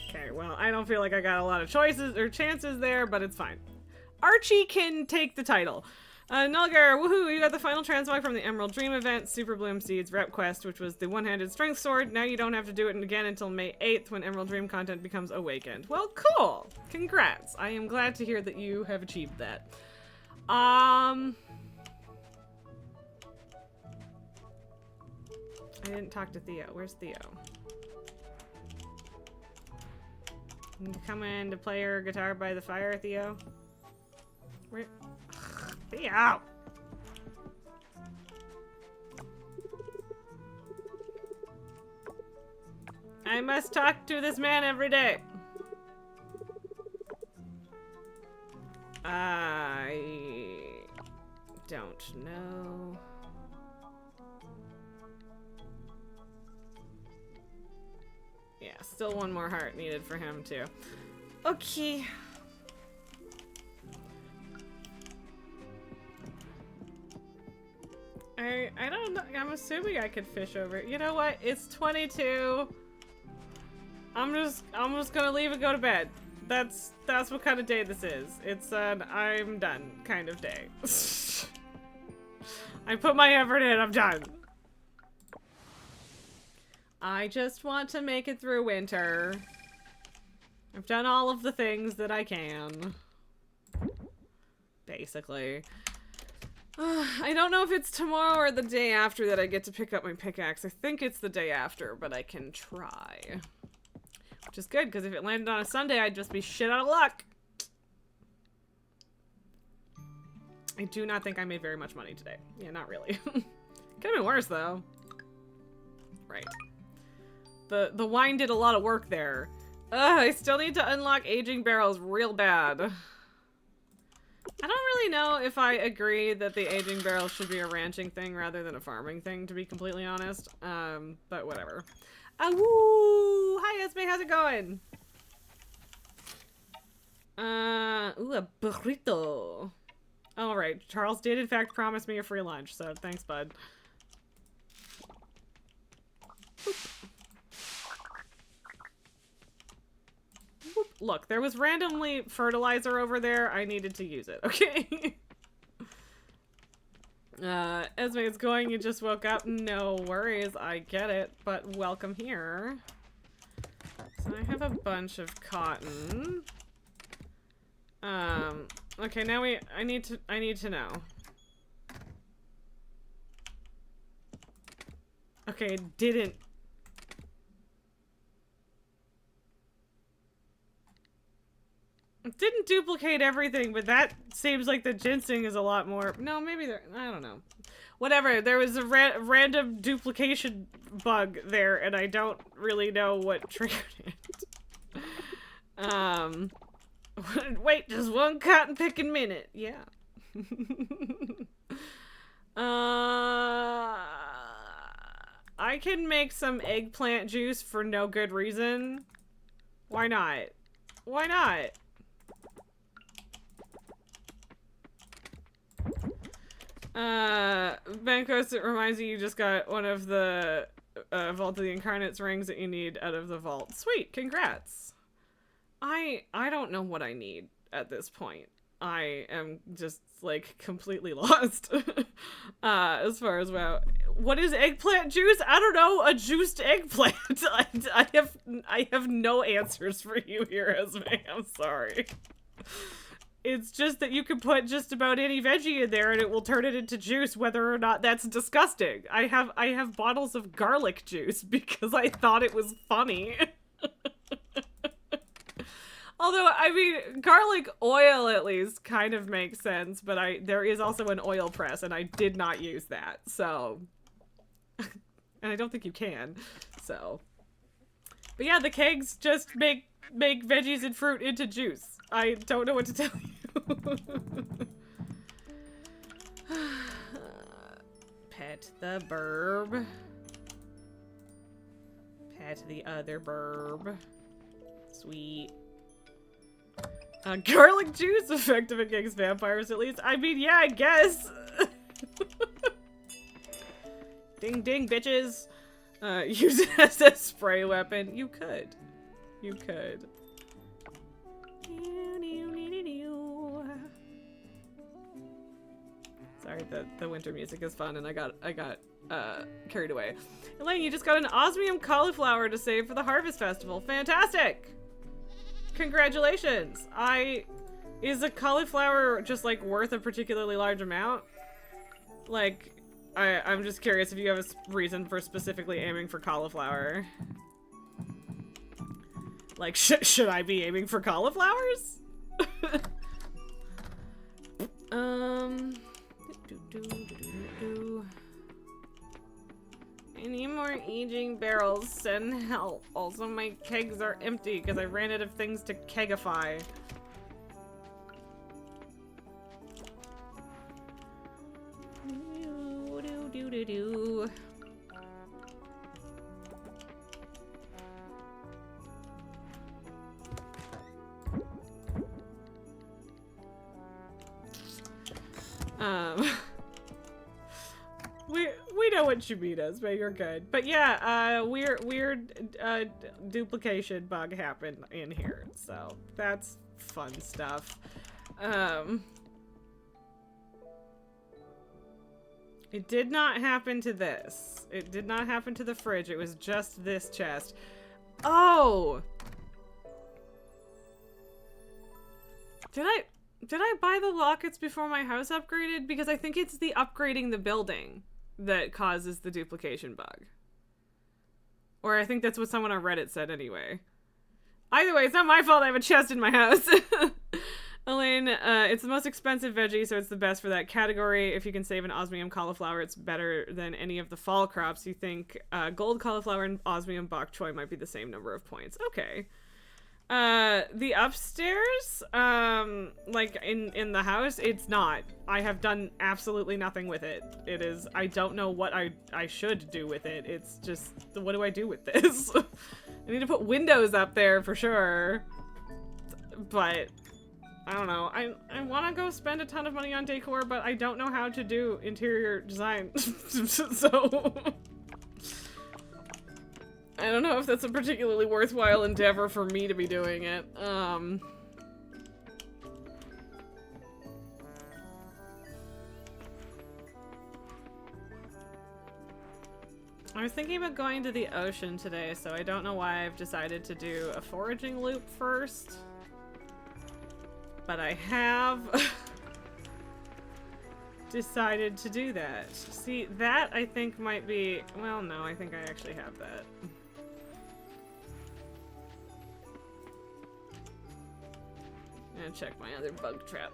Okay, well, I don't feel like I got a lot of choices or chances there, but it's fine. Archie can take the title. Nulgar, woohoo, you got the final transmog from the Emerald Dream event, Super Bloom Seeds Rep Quest, which was the one-handed strength sword. Now you don't have to do it again until May 8th when Emerald Dream content becomes awakened. Well, cool! Congrats! I am glad to hear that you have achieved that. I didn't talk to Theo. Where's Theo? Can you come in to play your guitar by the fire, Theo? Where? Theo! I must talk to this man every day. I don't know. still one more heart needed for him too. Okay. I don't know. I'm assuming I could fish over it. You know what? It's 22. I'm just gonna leave and go to bed. That's what kind of day this is. It's an I'm done kind of day. I put my effort in, I'm done. I just want to make it through winter. I've done all of the things that I can. Basically. I don't know if it's tomorrow or the day after that I get to pick up my pickaxe. I think it's the day after, but I can try. Which is good, because if it landed on a Sunday, I'd just be shit out of luck. I do not think I made very much money today. Yeah, not really. Could have been worse, though. Right. The wine did a lot of work there. I still need to unlock aging barrels real bad. I don't really know if I agree that the aging barrel should be a ranching thing rather than a farming thing, to be completely honest. But whatever. Woo! Hi, Esme, how's it going? Ooh, a burrito. Alright, Charles did in fact promise me a free lunch, so thanks, bud. Look, there was randomly fertilizer over there. I needed to use it, okay? Esme, it's going. You just woke up. No worries, I get it, but welcome here. So I have a bunch of cotton. Okay, now I need to know. Okay, it didn't. It didn't duplicate everything, but that seems like the ginseng is a lot more. No, maybe there. I don't know. Whatever. There was a random duplication bug there, and I don't really know what triggered it. Wait, just one cotton picking minute. Yeah. I can make some eggplant juice for no good reason. Why not? Why not? Bankos, it reminds you just got one of the Vault of the Incarnates rings that you need out of the vault. Sweet, congrats. I don't know what I need at this point. I am just like completely lost. As far as what is eggplant juice? I don't know, a juiced eggplant. I have no answers for you here, Esme. I'm sorry. It's just that you can put just about any veggie in there and it will turn it into juice, whether or not that's disgusting. I have bottles of garlic juice because I thought it was funny. Although, I mean, garlic oil at least kind of makes sense, but there is also an oil press and I did not use that, so. And I don't think you can, so. But yeah, the kegs just make veggies and fruit into juice. I don't know what to tell you. Pet the burb. Pet the other burb. Sweet. Garlic juice effective against vampires at least. I mean, yeah, I guess. Ding ding, bitches. Use it as a spray weapon. You could. You could. Sorry, the winter music is fun and I got carried away. Elaine, you just got an osmium cauliflower to save for the Harvest Festival. Fantastic! Congratulations! Is a cauliflower just like worth a particularly large amount? Like, I'm just curious if you have a reason for specifically aiming for cauliflower. Like, should I be aiming for cauliflowers? I need more aging barrels. Send help. Also, my kegs are empty because I ran out of things to kegify. Um, we know what you mean, Esme. You're good. But yeah, weird duplication bug happened in here, so that's fun stuff. It did not happen to this. It did not happen to the fridge. It was just this chest. Oh! Did I buy the lockets before my house upgraded? Because I think it's the upgrading the building that causes the duplication bug. Or I think that's what someone on Reddit said anyway. Either way, it's not my fault I have a chest in my house. Elaine, it's the most expensive veggie, so it's the best for that category. If you can save an osmium cauliflower, it's better than any of the fall crops. You think gold cauliflower and osmium bok choy might be the same number of points. Okay. The upstairs, like in the house, it's not. I have done absolutely nothing with it. It is, I don't know what I should do with it. It's just, what do I do with this? I need to put windows up there for sure. But I don't know. I want to go spend a ton of money on decor, but I don't know how to do interior design. So I don't know if that's a particularly worthwhile endeavor for me to be doing it. I was thinking about going to the ocean today, so I don't know why I've decided to do a foraging loop first. But I have decided to do that. See, that I think might be... Well, no, I think I actually have that. I'm gonna check my other bug trap.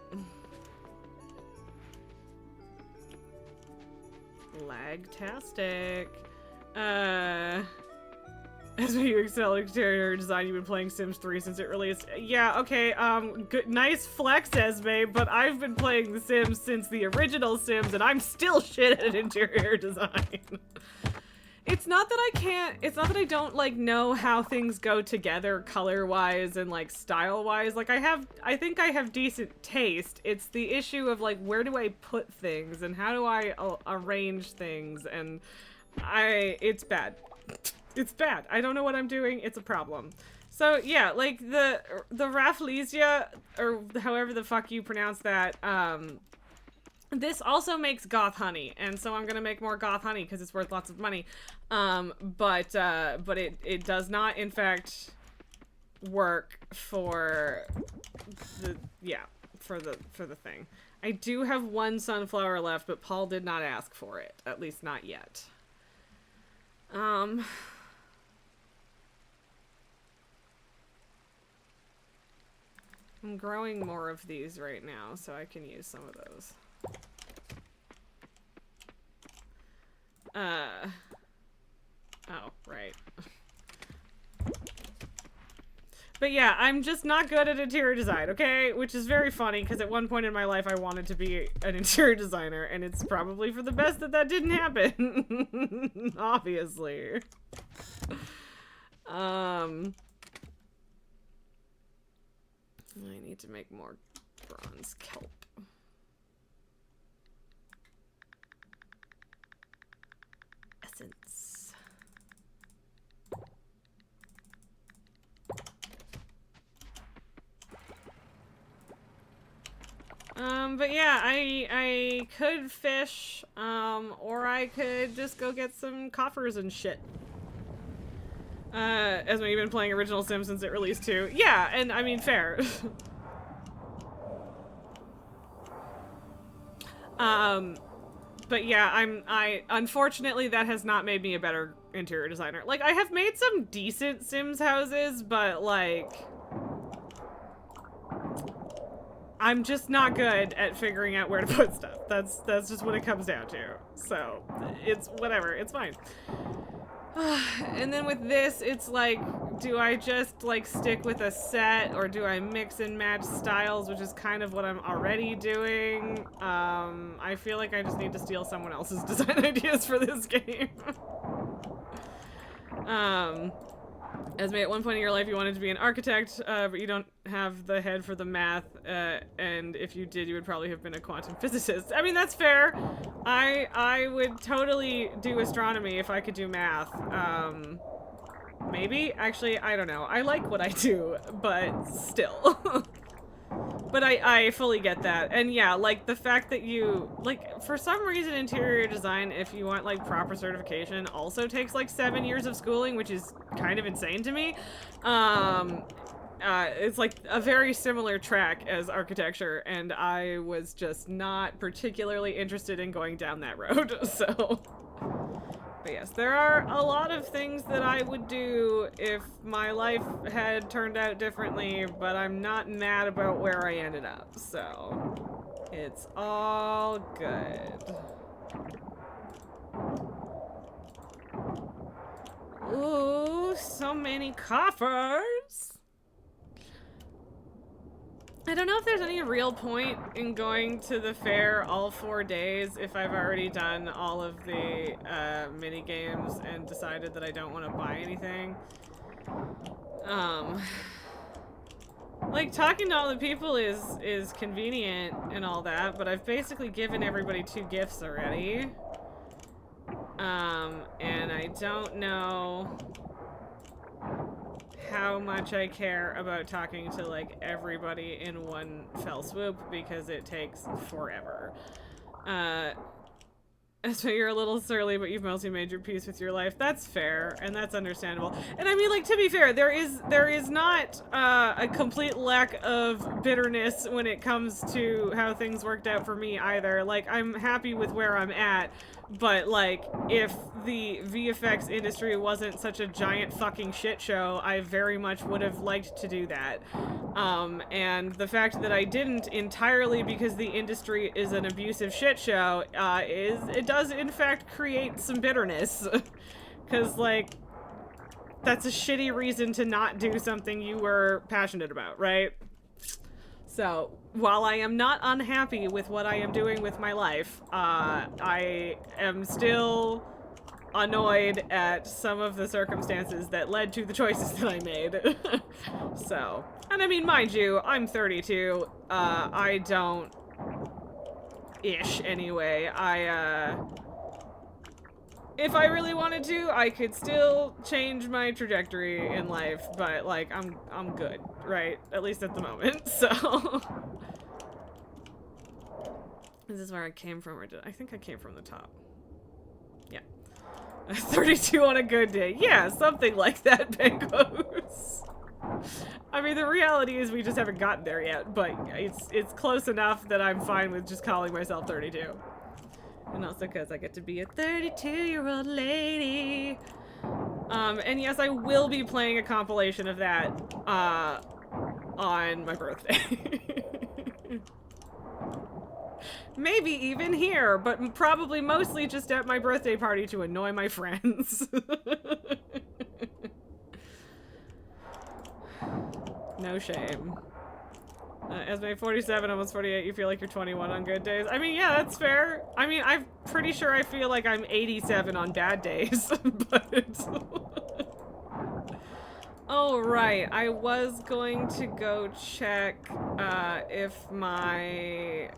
Lagtastic. As you excel in exterior design, you've been playing Sims 3 since it released. Yeah, okay, good, nice flex, Esme, but I've been playing The Sims since the original Sims, and I'm still shit at interior design. It's not that I can't, it's not that I don't, like, know how things go together color-wise and, like, style-wise. Like, I think I have decent taste. It's the issue of, like, where do I put things, and how do I arrange things, and it's bad. It's bad. I don't know what I'm doing. It's a problem. So yeah, like the Rafflesia, or however the fuck you pronounce that, this also makes goth honey, and so I'm gonna make more goth honey because it's worth lots of money. But it does not in fact work for the thing. I do have one sunflower left, but Paul did not ask for it, at least not yet. I'm growing more of these right now, so I can use some of those. Oh, right. But yeah, I'm just not good at interior design, okay? Which is very funny, because at one point in my life I wanted to be an interior designer, and it's probably for the best that that didn't happen. Obviously. I need to make more bronze kelp. Essence. But yeah, I could fish, or I could just go get some coffers and shit. As we've been playing original Sims since it released too. Yeah, and I mean, fair. But yeah, unfortunately that has not made me a better interior designer. Like, I have made some decent Sims houses, but like, I'm just not good at figuring out where to put stuff. That's just what it comes down to. So, it's whatever, it's fine. And then with this, it's like, do I just like stick with a set, or do I mix and match styles, which is kind of what I'm already doing. I feel like I just need to steal someone else's design ideas for this game. Esme, at one point in your life you wanted to be an architect, but you don't have the head for the math, and if you did, you would probably have been a quantum physicist. I mean, that's fair. I would totally do astronomy if I could do math. Maybe? Actually, I don't know. I like what I do, but still. But I fully get that. And yeah, like, the fact that you, like, for some reason, interior design, if you want, like, proper certification, also takes, like, 7 years of schooling, which is kind of insane to me. It's, like, a very similar track as architecture, and I was just not particularly interested in going down that road, so... But yes, there are a lot of things that I would do if my life had turned out differently, but I'm not mad about where I ended up, so it's all good. Ooh, so many coffers! I don't know if there's any real point in going to the fair all 4 days if I've already done all of the mini games and decided that I don't want to buy anything. Like, talking to all the people is convenient and all that, but I've basically given everybody 2 gifts already. And I don't know how much I care about talking to, like, everybody in one fell swoop, because it takes forever. So you're a little surly, but you've mostly made your peace with your life. That's fair, and that's understandable. And I mean, like, to be fair, there is not a complete lack of bitterness when it comes to how things worked out for me either. Like, I'm happy with where I'm at, but, like, if the VFX industry wasn't such a giant fucking shit show, I very much would have liked to do that. And the fact that I didn't entirely because the industry is an abusive shit show, it does in fact create some bitterness. Cause, like, that's a shitty reason to not do something you were passionate about, right? So, while I am not unhappy with what I am doing with my life, I am still annoyed at some of the circumstances that led to the choices that I made. So, and I mean, mind you, I'm 32. I don't... ish, anyway. If I really wanted to, I could still change my trajectory in life, but, like, I'm good, right? At least at the moment, so... Is this where I came from, or I think I came from the top. Yeah. 32 on a good day. Yeah, something like that, Bengos. I mean, the reality is we just haven't gotten there yet, but it's close enough that I'm fine with just calling myself 32. And also because I get to be a 32-year-old lady. And yes, I will be playing a compilation of that, on my birthday. Maybe even here, but probably mostly just at my birthday party to annoy my friends. No shame. As my 47, almost 48, you feel like you're 21 on good days. I mean, yeah, that's fair. I mean, I'm pretty sure I feel like I'm 87 on bad days, but... Oh, right. I was going to go check if my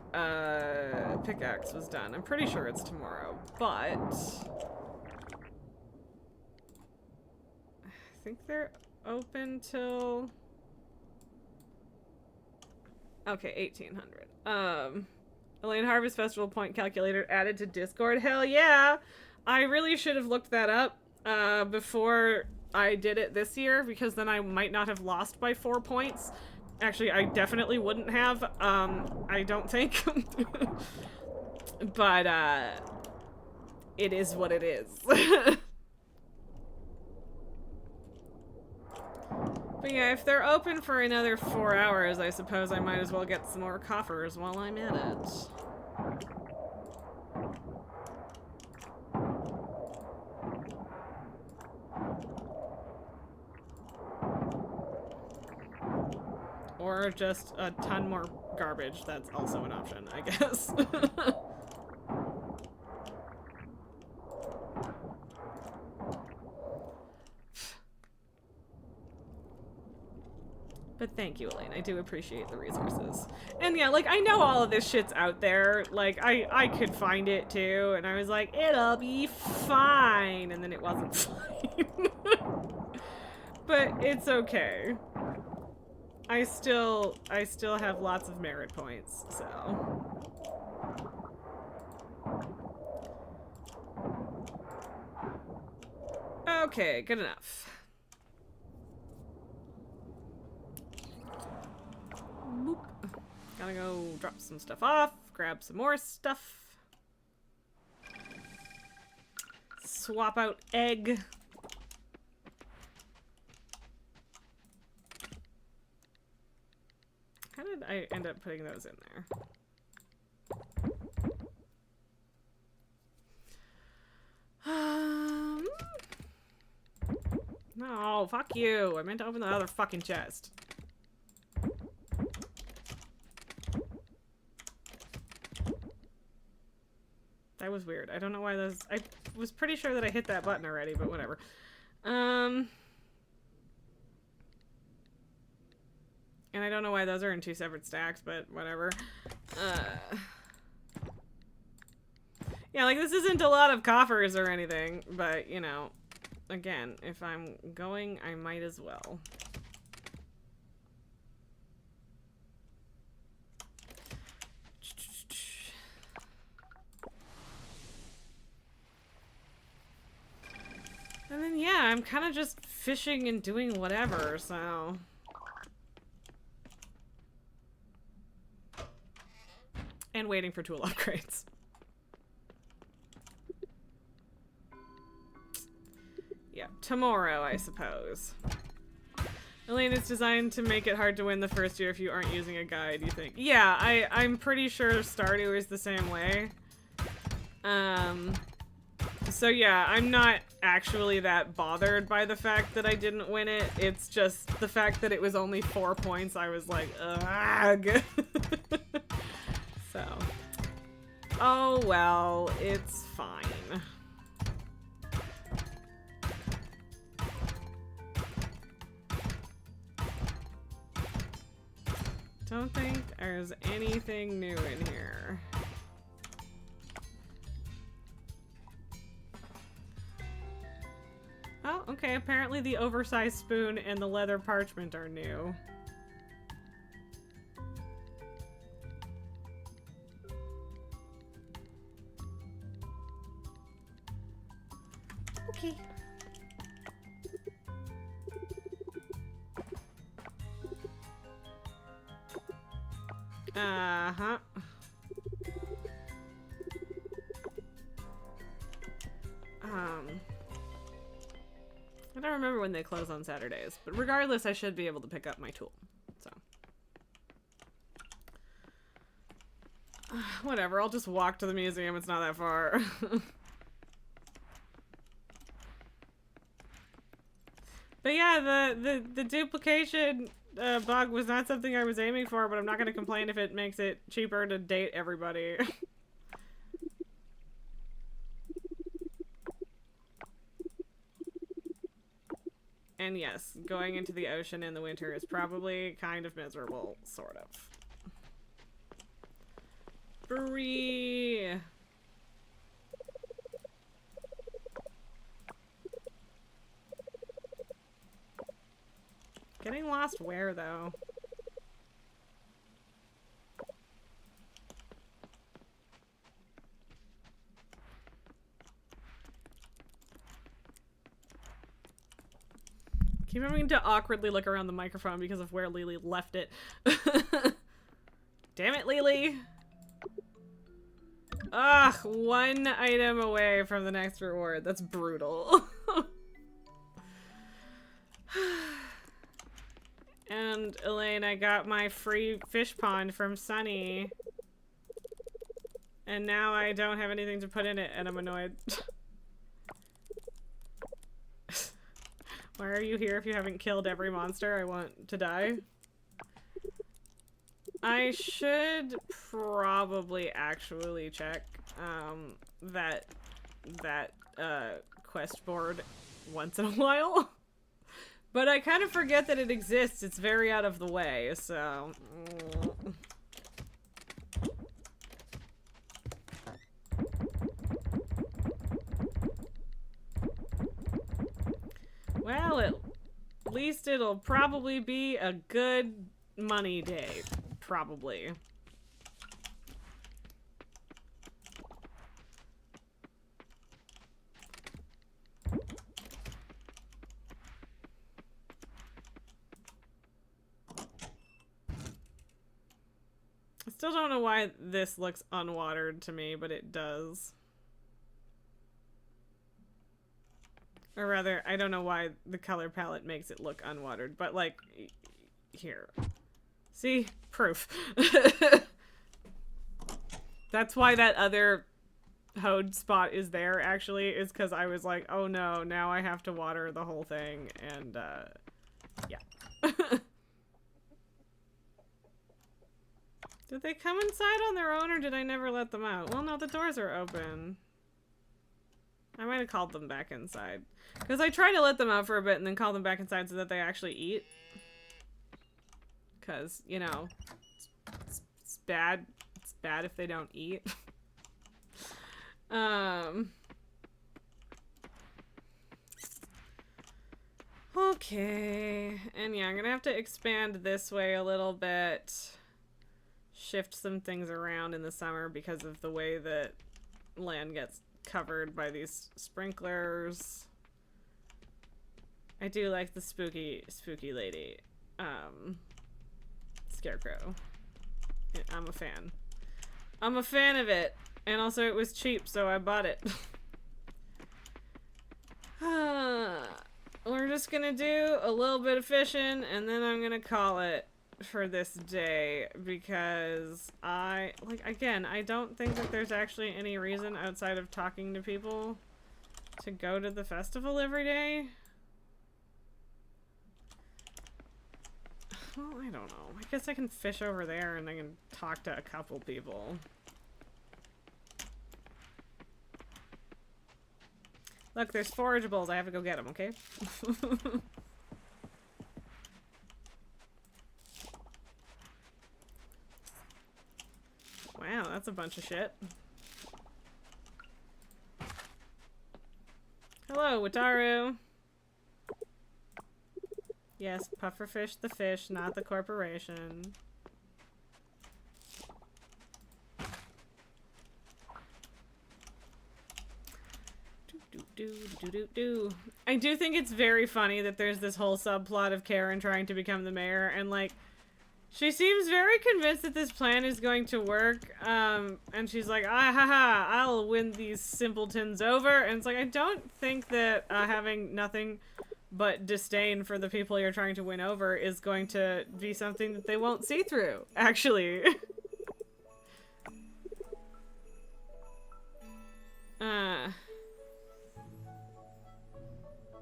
pickaxe was done. I'm pretty sure it's tomorrow, but... I think they're open till... Okay, 1800. Elaine Harvest Festival point calculator added to Discord. Hell yeah! I really should have looked that up before I did it this year, because then I might not have lost by 4 points. Actually, I definitely wouldn't have. I don't think. But it is what it is. But yeah, if they're open for another 4 hours, I suppose I might as well get some more coffers while I'm at it. Or just a ton more garbage. That's also an option, I guess. But thank you, Elaine. I do appreciate the resources. And yeah, like, I know all of this shit's out there. Like, I could find it too. And I was like, it'll be fine. And then it wasn't fine. But it's okay. I still have lots of merit points, so. Okay, good enough. Boop. Gotta go drop some stuff off, grab some more stuff. Swap out egg. How did I end up putting those in there? No, fuck you. I meant to open the other fucking chest. That was weird. I don't know why those... I was pretty sure that I hit that button already, but whatever. And I don't know why those are in two separate stacks, but whatever. Yeah, like, this isn't a lot of coffers or anything, but, you know, again, if I'm going, I might as well. And then, yeah, I'm kind of just fishing and doing whatever, so... And waiting for tool upgrades. Yeah, tomorrow, I suppose. Elaine, it's designed to make it hard to win the first year if you aren't using a guide, you think? Yeah, I'm pretty sure Stardew is the same way. So yeah, I'm not actually that bothered by the fact that I didn't win it. It's just the fact that it was only 4 points. I was like, ugh. So, oh well, it's fine. Don't think there's anything new in here. Oh, okay, apparently the oversized spoon and the leather parchment are new. Okay. Uh-huh. I don't remember when they close on Saturdays, but regardless, I should be able to pick up my tool, so. Whatever, I'll just walk to the museum, it's not that far. But yeah, the duplication bug was not something I was aiming for, but I'm not going to complain if it makes it cheaper to date everybody. And yes, going into the ocean in the winter is probably kind of miserable, sort of. Bree! Getting lost where, though? Keep having to awkwardly look around the microphone because of where Lily left it. Damn it, Lily! Ugh, 1 item away from the next reward. That's brutal. And Elaine, I got my free fish pond from Sunny. And now I don't have anything to put in it, and I'm annoyed. Why are you here if you haven't killed every monster I want to die? I should probably actually check that quest board once in a while. But I kind of forget that it exists. It's very out of the way, so... Well, at least it'll probably be a good money day. Probably. I still don't know why this looks unwatered to me, but it does. Or rather, I don't know why the color palette makes it look unwatered, but like, here. See? Proof. That's why that other hoed spot is there, actually, is because I was like, oh no, now I have to water the whole thing, and, yeah. Did they come inside on their own, or did I never let them out? Well, no, the doors are open. I might have called them back inside. Because I tried to let them out for a bit and then call them back inside so that they actually eat. Because, you know, it's bad. It's bad if they don't eat. Okay. And yeah, I'm gonna have to expand this way a little bit. Shift some things around in the summer because of the way that land gets covered by these sprinklers. I do like the spooky lady. Scarecrow. I'm a fan. I'm a fan of it. And also it was cheap, so I bought it. We're just gonna do a little bit of fishing and then I'm gonna call it for this day because I don't think that there's actually any reason outside of talking to people to go to the festival every day. Well, I don't know. I guess I can fish over there and I can talk to a couple people. Look, there's forageables. I have to go get them, okay? Wow, that's a bunch of shit. Hello, Wataru. Yes, pufferfish the fish, not the corporation. I do think it's very funny that there's this whole subplot of Karen trying to become the mayor, and like, she seems very convinced that this plan is going to work, and she's like, ah, haha, I'll win these simpletons over, and it's like, I don't think that having nothing but disdain for the people you're trying to win over is going to be something that they won't see through, actually.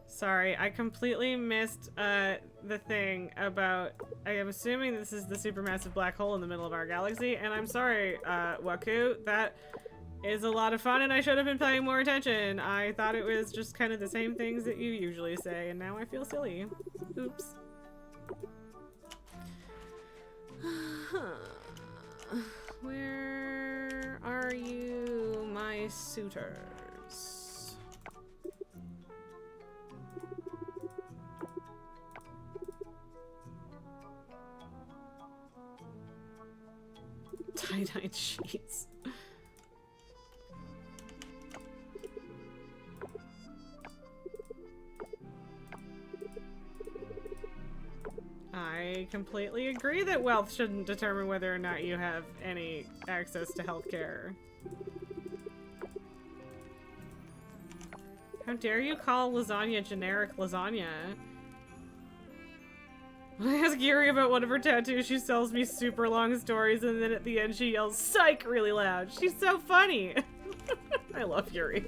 Sorry, I completely missed the thing about... I am assuming this is the supermassive black hole in the middle of our galaxy, and I'm sorry, Waku, that is a lot of fun and I should have been paying more attention. I thought it was just kind of the same things that you usually say, and now I feel silly. Oops. Where are you, my suitors? Tie-dyed sheets. I completely agree that wealth shouldn't determine whether or not you have any access to healthcare. How dare you call lasagna generic lasagna? When I ask Yuri about one of her tattoos, she tells me super long stories, and then at the end she yells "psych" really loud. She's so funny. I love Yuri.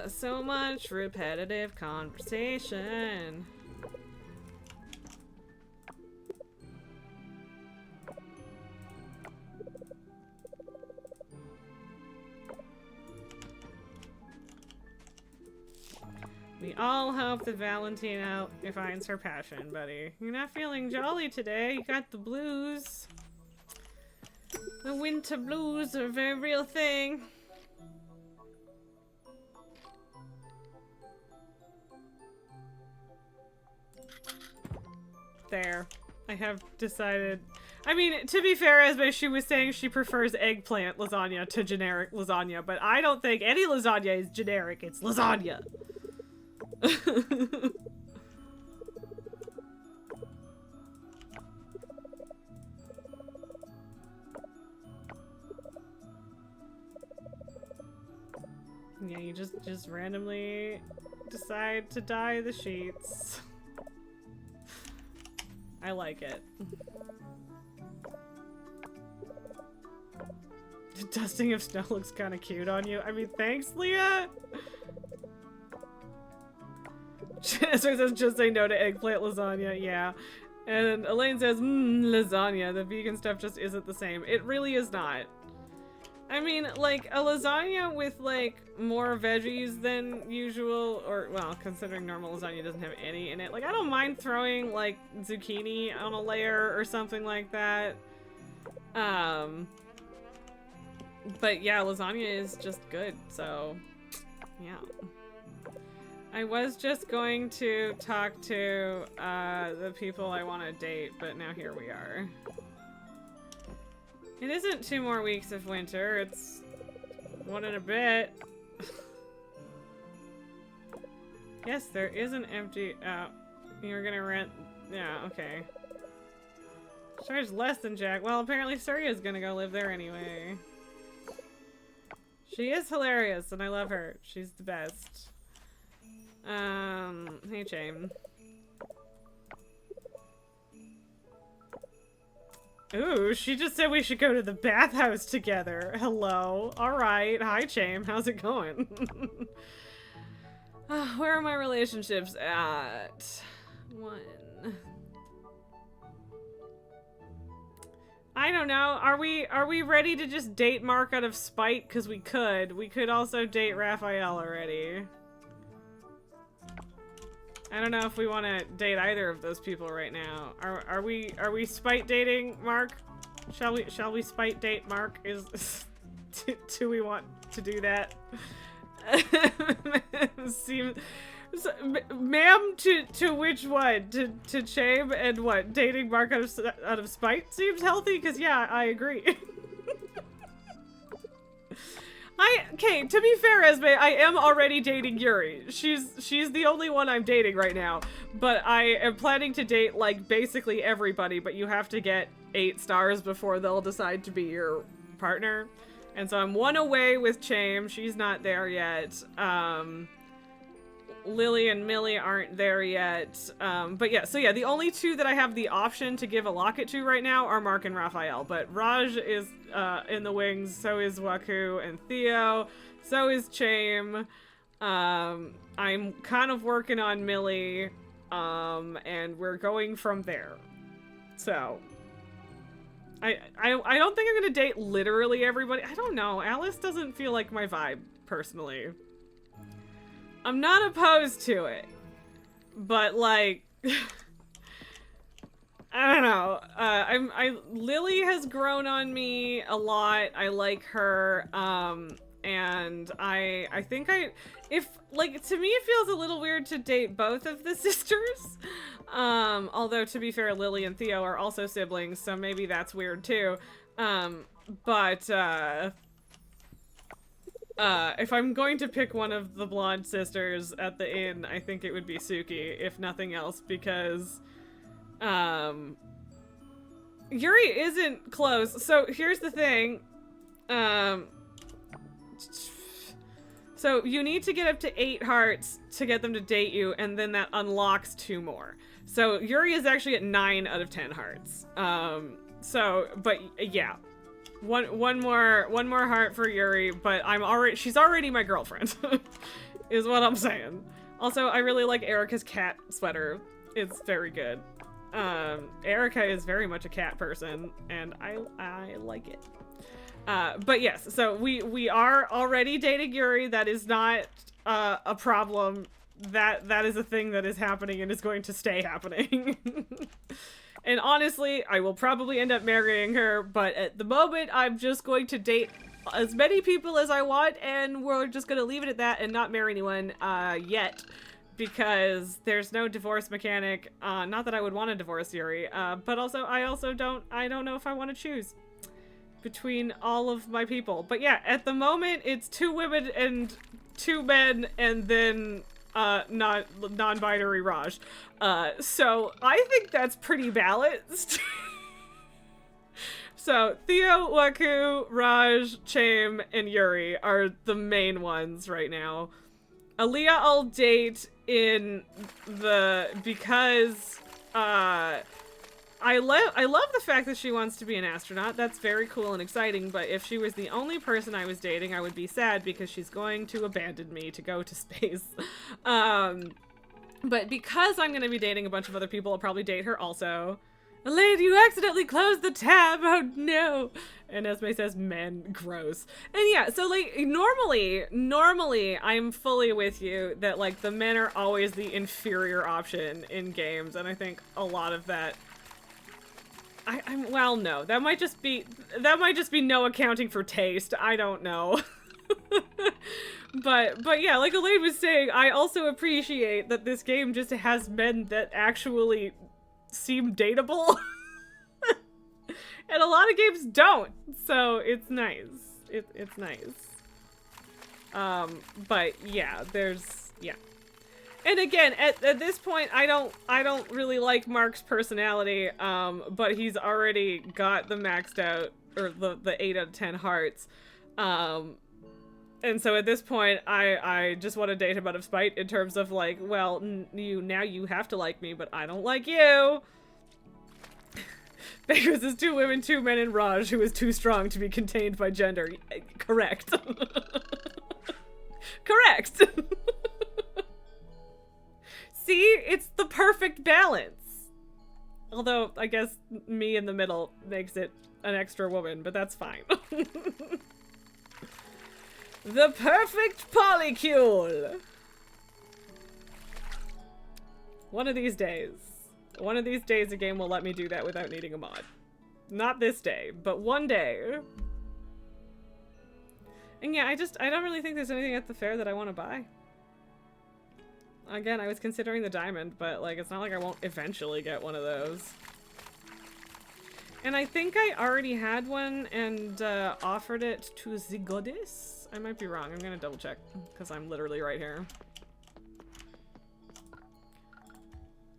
So much repetitive conversation. We all hope that Valentina finds her passion, buddy. You're not feeling jolly today. You got the blues. The winter blues are a very real thing. There. I have decided. I mean, to be fair, Esme, she was saying she prefers eggplant lasagna to generic lasagna, but I don't think any lasagna is generic. It's lasagna. Yeah, you just randomly decide to dye the sheets. I like it. The dusting of snow looks kind of cute on you. I mean, thanks, Leah. So it says just say no to eggplant lasagna. Yeah. And Elaine says, lasagna. The vegan stuff just isn't the same. It really is not. I mean, like, a lasagna with, like, more veggies than usual, or, well, considering normal lasagna doesn't have any in it. Like, I don't mind throwing, like, zucchini on a layer or something like that. But yeah, lasagna is just good, so, yeah. I was just going to talk to, the people I want to date, but now here we are. It isn't 2 more weeks of winter, it's 1 and a bit. Yes, there is an empty, you're gonna rent, yeah, okay. Charge less than Jack. Well, apparently Surya's gonna go live there anyway. She is hilarious, and I love her. She's the best. Hey, Chame. Ooh, she just said we should go to the bathhouse together. Hello. Alright. Hi, Chame. How's it going? Where are my relationships at? 1. I don't know. Are we ready to just date Mark out of spite? Because we could. We could also date Raphael already. I don't know if we want to date either of those people right now. Are we spite dating Mark? Shall we spite date Mark? Do we want to do that? Ma'am, to which one? To Chame and what? Dating Mark out of spite seems healthy? Because yeah, I agree. Okay, to be fair, Esme, I am already dating Yuri. She's the only one I'm dating right now. But I am planning to date, like, basically everybody, but you have to get 8 stars before they'll decide to be your partner. And so I'm 1 away with Chame. She's not there yet. Lily and Millie aren't there yet. But yeah, so yeah, the only 2 that I have the option to give a locket to right now are Mark and Raphael. But Raj is in the wings, so is Waku and Theo, so is Chame. I'm kind of working on Millie, and we're going from there. So I don't think I'm gonna date literally everybody. I don't know. Alice doesn't feel like my vibe, personally. I'm not opposed to it, but like, I don't know. Lily has grown on me a lot. I like her, and I think if like, to me it feels a little weird to date both of the sisters. Although to be fair, Lily and Theo are also siblings, so maybe that's weird too. If I'm going to pick one of the blonde sisters at the inn, I think it would be Suki, if nothing else, because, Yuri isn't close. So here's the thing. So you need to get up to 8 hearts to get them to date you, and then that unlocks 2 more. So Yuri is actually at 9 out of 10 hearts. But yeah. One more heart for Yuri, but she's already my girlfriend, is what I'm saying. Also, I really like Erica's cat sweater. It's very good. Erica is very much a cat person, and I like it. But yes, so we are already dating Yuri. That is not a problem. that is a thing that is happening and is going to stay happening. And honestly, I will probably end up marrying her, but at the moment, I'm just going to date as many people as I want, and we're just gonna leave it at that and not marry anyone, yet. Because there's no divorce mechanic, not that I would want to divorce Yuri, but also, I don't know if I want to choose between all of my people. But yeah, at the moment, it's 2 women and 2 men, and then, non-binary Raj. So I think that's pretty balanced. So Theo, Waku, Raj, Chaim, and Yuri are the main ones right now. Aaliyah I'll date because I love the fact that she wants to be an astronaut. That's very cool and exciting, but if she was the only person I was dating, I would be sad because she's going to abandon me to go to space. But because I'm going to be dating a bunch of other people, I'll probably date her also. Elaine, you accidentally closed the tab! Oh no! And Esme says, men, gross. And yeah, so like, normally, I'm fully with you that like, the men are always the inferior option in games, and I think a lot of that well, no, that might just be no accounting for taste. I don't know. But yeah, like Elaine was saying, I also appreciate that this game just has men that actually seem dateable. And a lot of games don't, so it's nice. It's nice. But yeah, yeah. And again, at this point, I don't really like Mark's personality, but he's already got the maxed out, or the 8 out of 10 hearts. And so at this point, I just want to date him out of spite in terms of like, well, now you have to like me, but I don't like you. Because it's 2 women, 2 men, and Raj, who is too strong to be contained by gender. Correct. Correct. See? It's the perfect balance. Although, I guess me in the middle makes it an extra woman, but that's fine. The perfect polycule! One of these days a game will let me do that without needing a mod. Not this day, but one day. And yeah, I don't really think there's anything at the fair that I want to buy. Again, I was considering the diamond, but like, it's not like I won't eventually get one of those. And I think I already had one and offered it to the goddess. I might be wrong. I'm gonna double check because I'm literally right here.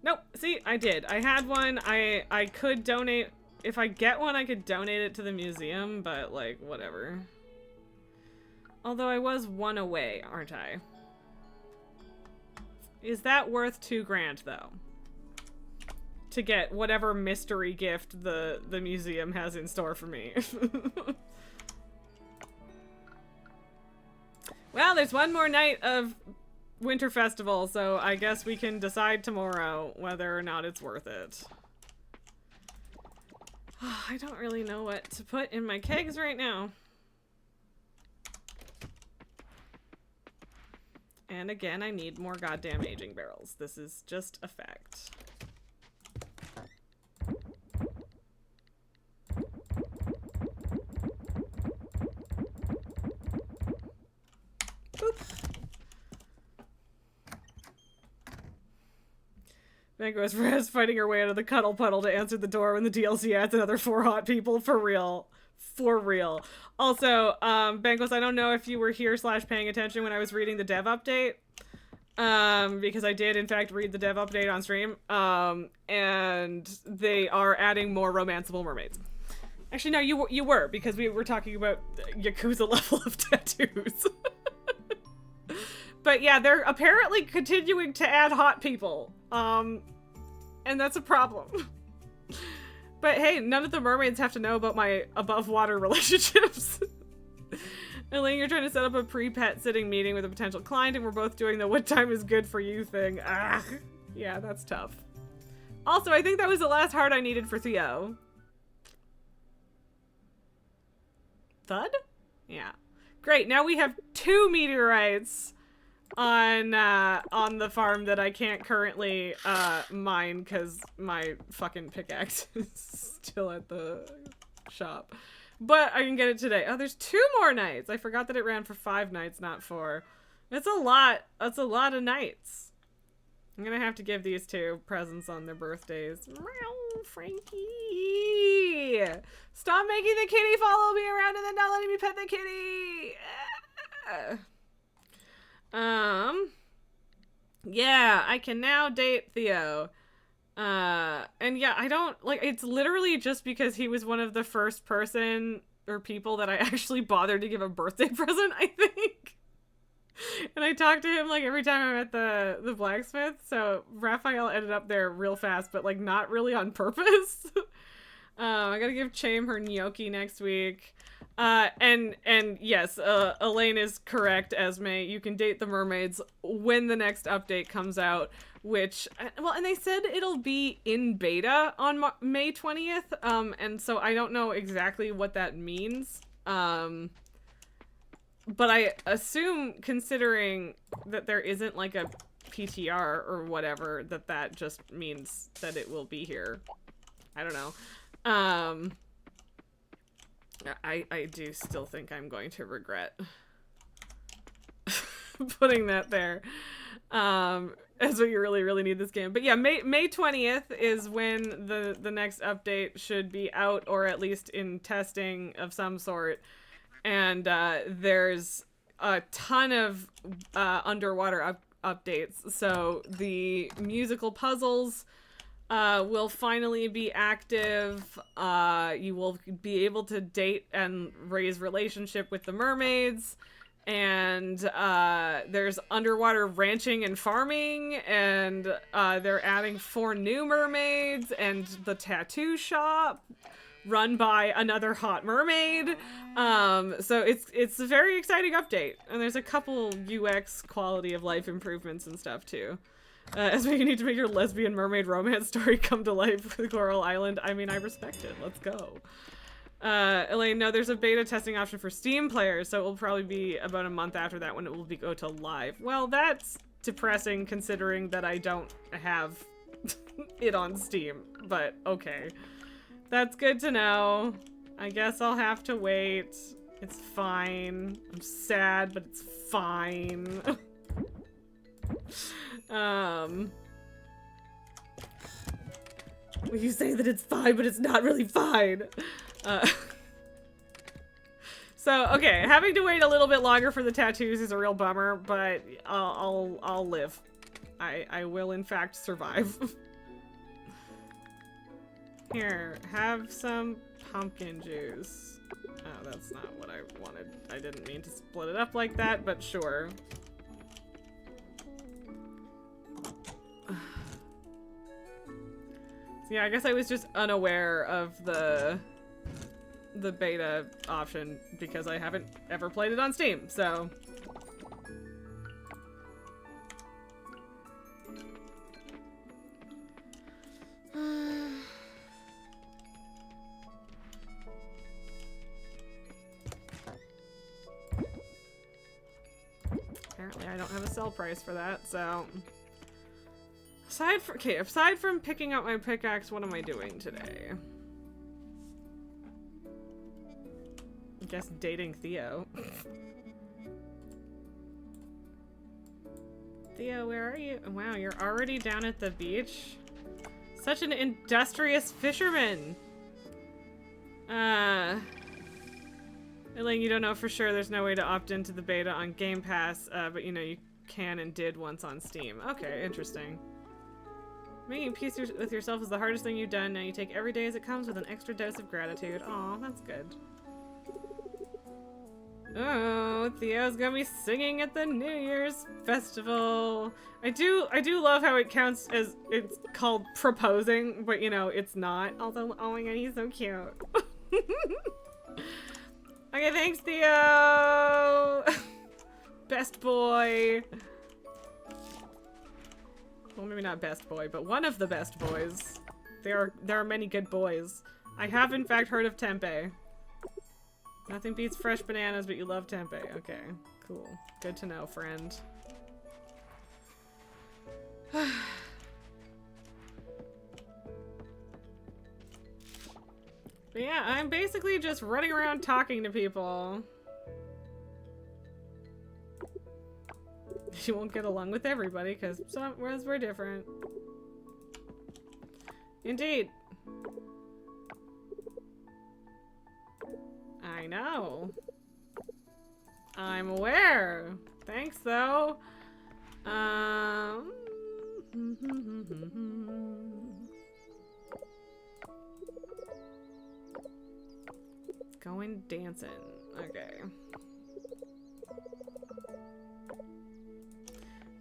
Nope. See, I did. I had one. I could donate. If I get one, I could donate it to the museum, but like, whatever. Although I was 1 away, aren't I? Is that worth $2 grand though? To get whatever mystery gift the museum has in store for me. Well, there's one more night of Winter Festival, so I guess we can decide tomorrow whether or not it's worth it. I don't really know what to put in my kegs right now. And again, I need more goddamn aging barrels. This is just a fact. Boop. Mango is fighting her way out of the cuddle puddle to answer the door when the DLC adds another 4 hot people. For real. For real. Also, Bangos, I don't know if you were here / paying attention when I was reading the dev update. Because I did, in fact, read the dev update on stream. And they are adding more romanceable mermaids. Actually, no, you were, because we were talking about Yakuza level of tattoos. But yeah, they're apparently continuing to add hot people. And that's a problem. But hey, none of the mermaids have to know about my above water relationships. Elaine, you're trying to set up a pre-pet sitting meeting with a potential client, and we're both doing the what time is good for you thing. Ah, yeah, that's tough. Also, I think that was the last heart I needed for Theo. Thud? Yeah. Great, now we have 2 meteorites. on the farm that I can't currently mine because my fucking pickaxe is still at the shop. But I can get it today. Oh, there's 2 more nights. I forgot that it ran for 5 nights, not 4. That's a lot. That's a lot of nights. I'm gonna have to give these 2 presents on their birthdays. Meow, Frankie! Stop making the kitty follow me around and then not letting me pet the kitty! Yeah, I can now date Theo. And yeah, I don't, like, it's literally just because he was one of the first person or people that I actually bothered to give a birthday present, I think. And I talked to him, like, every time I'm at the blacksmith, so Raphael ended up there real fast, but, like, not really on purpose. I gotta give Chame her gnocchi next week. And yes, Elaine is correct, Esme. You can date the mermaids when the next update comes out, which, well, and they said it'll be in beta on May 20th, and so I don't know exactly what that means. But I assume, considering that there isn't, like, a PTR or whatever, that just means that it will be here. I don't know. I do still think I'm going to regret putting that there. As we really need this game. But yeah, May 20th is when the next update should be out, or at least in testing of some sort. And there's a ton of underwater updates. So the musical puzzles will finally be active. You will be able to date and raise relationship with the mermaids. And there's underwater ranching and farming, and they're adding 4 new mermaids, and the tattoo shop run by another hot mermaid. So it's a very exciting update, and there's a couple UX quality of life improvements and stuff too. As we need to make your lesbian mermaid romance story come to life with Coral Island. I mean, I respect it. Let's go. Elaine, no, there's a beta testing option for Steam players, so it will probably be about a month after that when it will go to live. Well, that's depressing considering that I don't have it on Steam, but okay. That's good to know. I guess I'll have to wait. It's fine. I'm sad, but it's fine. You say that it's fine, but it's not really fine. So okay, having to wait a little bit longer for the tattoos is a real bummer, but I'll live. I will in fact survive. Here, have some pumpkin juice. Oh, that's not what I wanted. I didn't mean to split it up like that, but sure. So yeah, I guess I was just unaware of the beta option because I haven't ever played it on Steam, so. Apparently I don't have a sell price for that, so. Aside from picking up my pickaxe, what am I doing today? I guess dating Theo. Theo, where are you? Wow, you're already down at the beach? Such an industrious fisherman! Elaine, you don't know for sure there's no way to opt into the beta on Game Pass, but you know, you can and did once on Steam. Okay, interesting. Making peace with yourself is the hardest thing you've done. Now you take every day as it comes with an extra dose of gratitude. Aw, that's good. Oh, Theo's gonna be singing at the New Year's festival. I do love how it counts as it's called proposing, but you know, it's not. Although, oh my god, he's so cute. Okay, thanks, Theo! Best boy. Well, maybe not best boy, but one of the best boys. There are many good boys. I have, in fact, heard of tempeh. Nothing beats fresh bananas, but you love tempeh. Okay, cool. Good to know, friend. But yeah, I'm basically just running around talking to people. You won't get along with everybody because we're different. Indeed. I know. I'm aware. Thanks, though. Going dancing. Okay.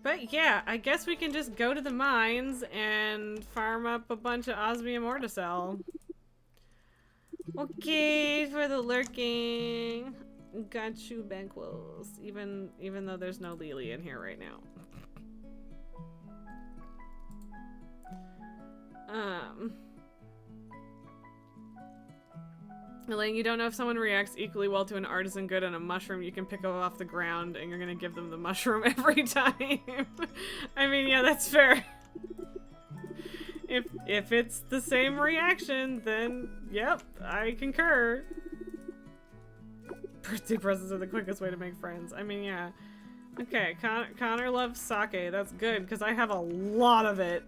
But yeah, I guess we can just go to the mines and farm up a bunch of osmium ore to sell. Okay, for the lurking. Got you, Banquos. Even though there's no Lily in here right now. Elaine, you don't know if someone reacts equally well to an artisan good and a mushroom you can pick up off the ground and you're gonna give them the mushroom every time. I mean, yeah, that's fair. If it's the same reaction, then yep, I concur. Birthday presents are the quickest way to make friends. I mean, yeah. Okay, Connor loves sake. That's good, because I have a lot of it.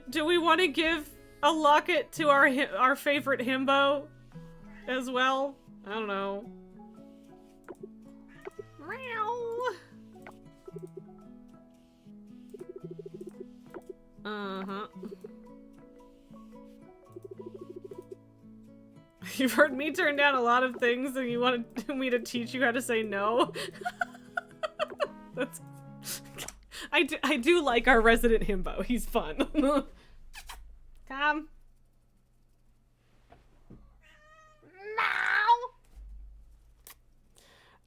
Do we want to give a locket to our favorite himbo as well? I don't know. Meow. Uh-huh. You've heard me turn down a lot of things and you wanted me to teach you how to say no? That's... I do like our resident himbo. He's fun. Come.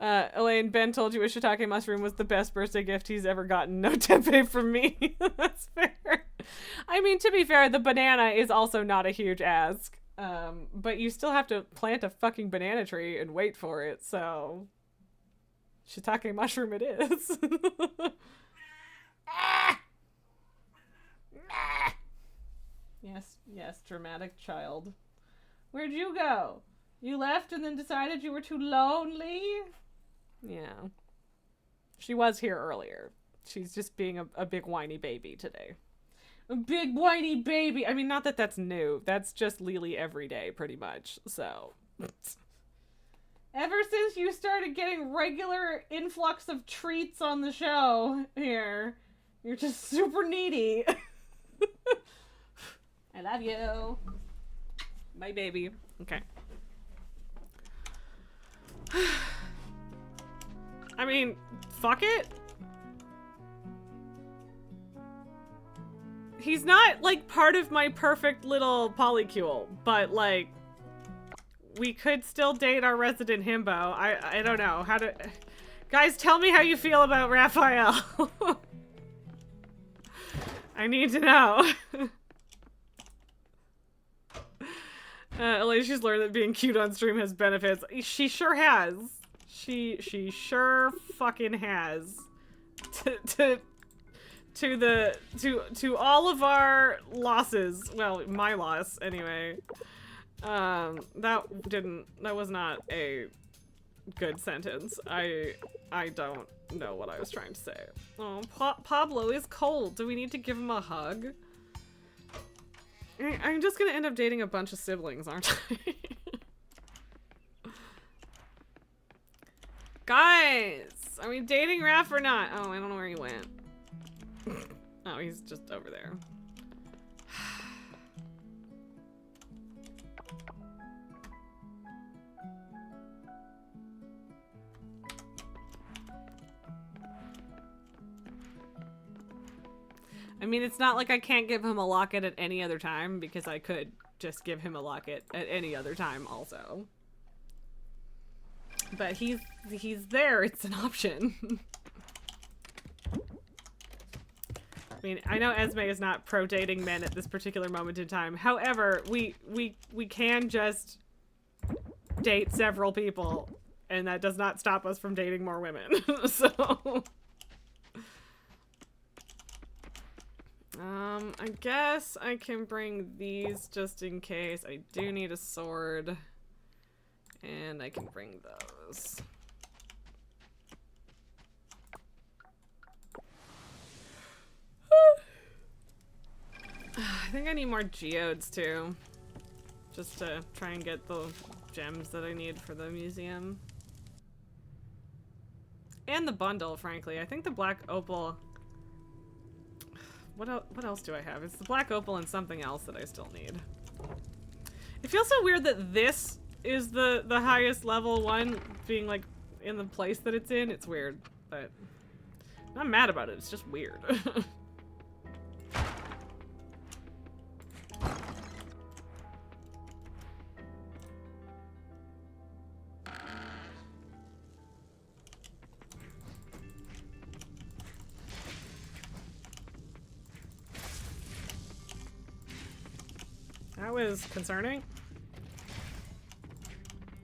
Elaine, Ben told you a shiitake mushroom was the best birthday gift he's ever gotten. No tempeh from me. That's fair. I mean, to be fair, the banana is also not a huge ask. But you still have to plant a fucking banana tree and wait for it, so... Shiitake mushroom it is. Yes, dramatic child. Where'd you go? You left and then decided you were too lonely? Yeah. She was here earlier. She's just being a big whiny baby today. A big whiny baby! I mean, not that that's new. That's just Lily every day, pretty much, so... Ever since you started getting regular influx of treats on the show here, you're just super needy. I love you. My baby. Okay. I mean, fuck it. He's not, like, part of my perfect little polycule, but, like, we could still date our resident himbo. I don't know. How to... Guys, tell me how you feel about Raphael. I need to know. Alicia's learned that being cute on stream has benefits. She sure has. She sure fucking has. To all of our losses. Well, my loss anyway. That was not a good sentence. I don't know what I was trying to say. Oh, Pablo is cold. Do we need to give him a hug? I'm just gonna end up dating a bunch of siblings, aren't I? Guys! Are we dating Raph or not? Oh, I don't know where he went. Oh, he's just over there. I mean, it's not like I can't give him a locket at any other time, because I could just give him a locket at any other time also. But he's there, it's an option. I mean, I know Esme is not pro dating men at this particular moment in time. However, we can just date several people, and that does not stop us from dating more women. So I guess I can bring these just in case. I do need a sword. And I can bring those. I think I need more geodes too. Just to try and get the gems that I need for the museum. And the bundle, frankly. I think the black opal... What else do I have? It's the black opal and something else that I still need. It feels so weird that this is the highest level one, being like in the place that it's in. It's weird, but I'm not mad about it. It's just weird. That was concerning.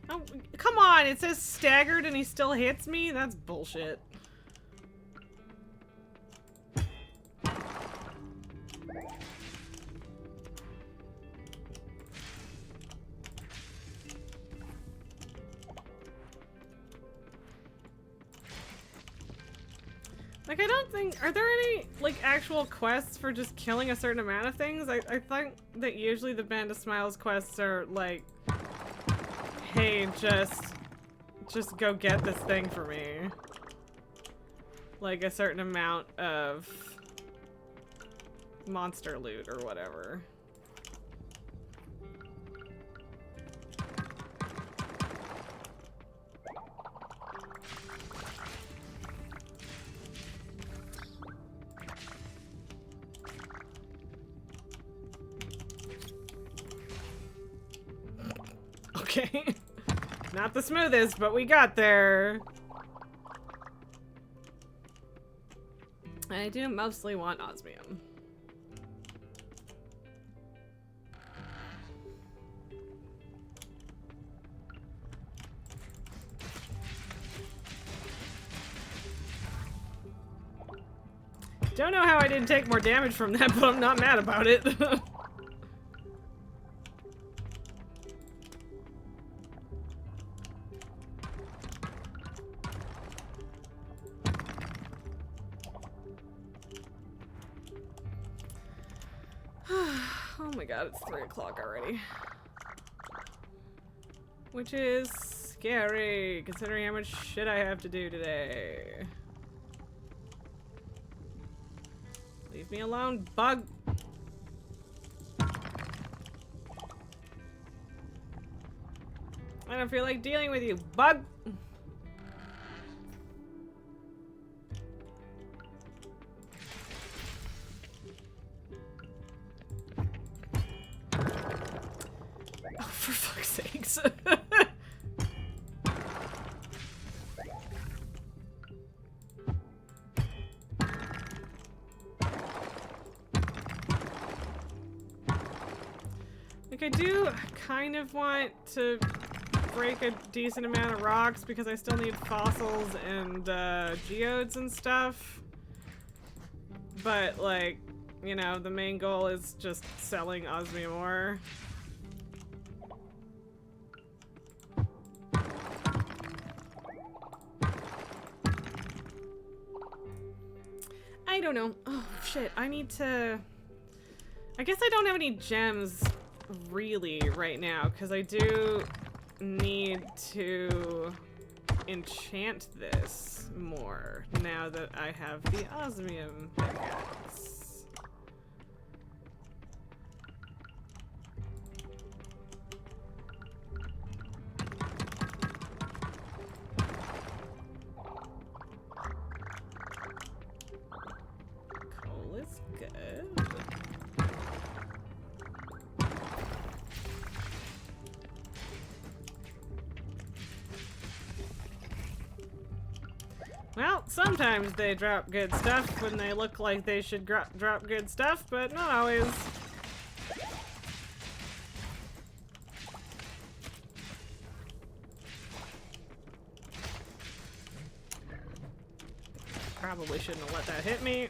Oh, come on! It says staggered and he still hits me? That's bullshit. Like, I don't think... Are there any, like, actual quests for just killing a certain amount of things? I think that usually the Band of Smiles quests are, like... Hey, just go get this thing for me. Like, a certain amount of... monster loot or whatever. Okay. Not the smoothest, but we got there. And I do mostly want osmium. Don't know how I didn't take more damage from that, but I'm not mad about it. Oh my god, it's 3 o'clock already. Which is scary, considering how much shit I have to do today. Leave me alone, bug! I don't feel like dealing with you, bug! Oh, for fuck's sakes. Like, I do kind of want to break a decent amount of rocks because I still need fossils and geodes and stuff. But, like, you know, the main goal is just selling osmium ore. I don't know. Oh, shit. I need to... I guess I don't have any gems really right now, because I do need to enchant this more now that I have the osmium pickaxe. Coal is good. Well, sometimes they drop good stuff when they look like they should drop good stuff, but not always. Probably shouldn't have let that hit me.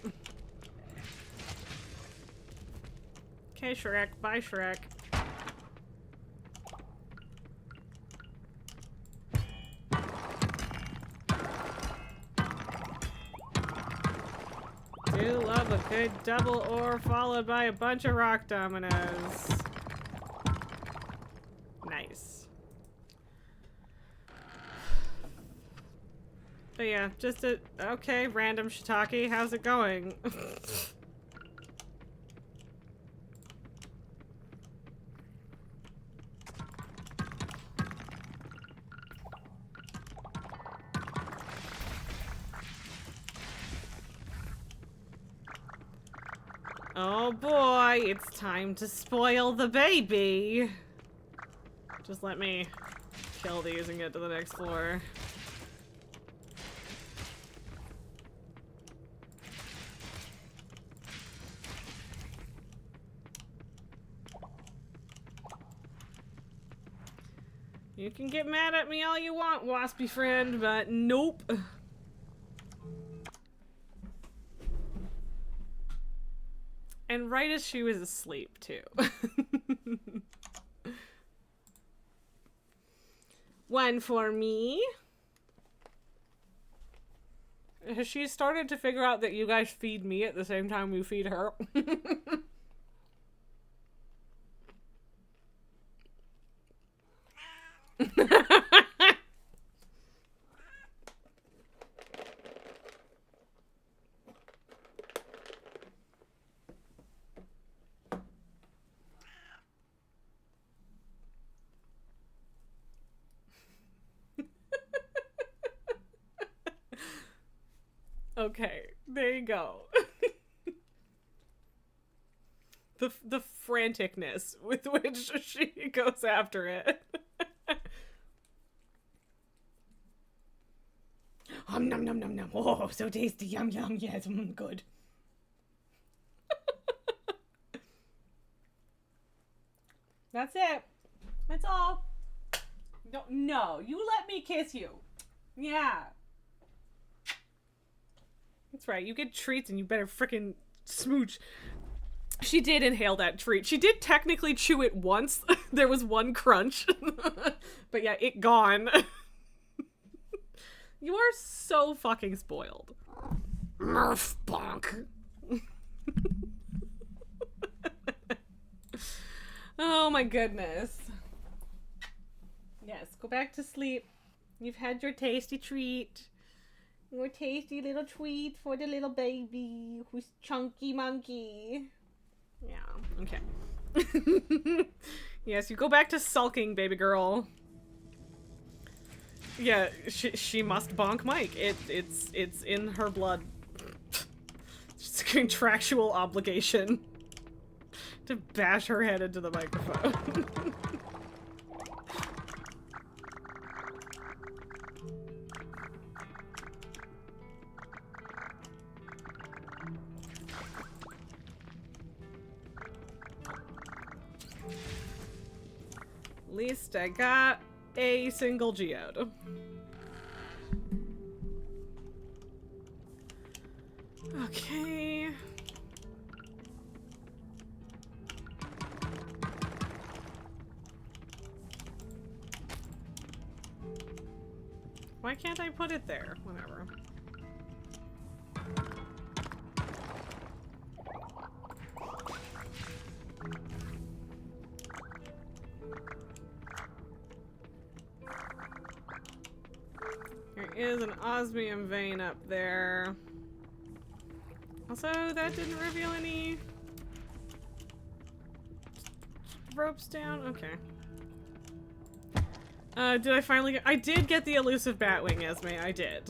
Okay, Shrek. Bye, Shrek. Do love a good double ore followed by a bunch of rock dominoes. Nice. But yeah, just a... Okay, random shiitake. How's it going? Oh boy, it's time to spoil the baby. Just let me kill these and get to the next floor. You can get mad at me all you want, waspy friend, but nope. And right as she was asleep, too. One for me. Has she started to figure out that you guys feed me at the same time you feed her? Okay, there you go. The franticness with which she goes after it. Nom nom nom nom. Oh, so tasty. Yum yum. Yes, good. That's it. That's all. No, you let me kiss you. Yeah. That's right, you get treats and you better frickin' smooch. She did inhale that treat. She did technically chew it once. There was one crunch. But yeah, it gone. You are so fucking spoiled. Murph bonk. Oh my goodness. Yes, go back to sleep. You've had your tasty treat. Your tasty little treat for the little baby who's chunky monkey. Yeah, okay. Yes, you go back to sulking, baby girl. Yeah, she must bonk Mike. It's in her blood. It's a contractual obligation to bash her head into the microphone. At least I got a single geode. Okay. Why can't I put it there? Whatever. There is an osmium vein up there. Also, that didn't reveal any ropes down. Okay. Did I finally get— I did get the elusive batwing, Esme. I did.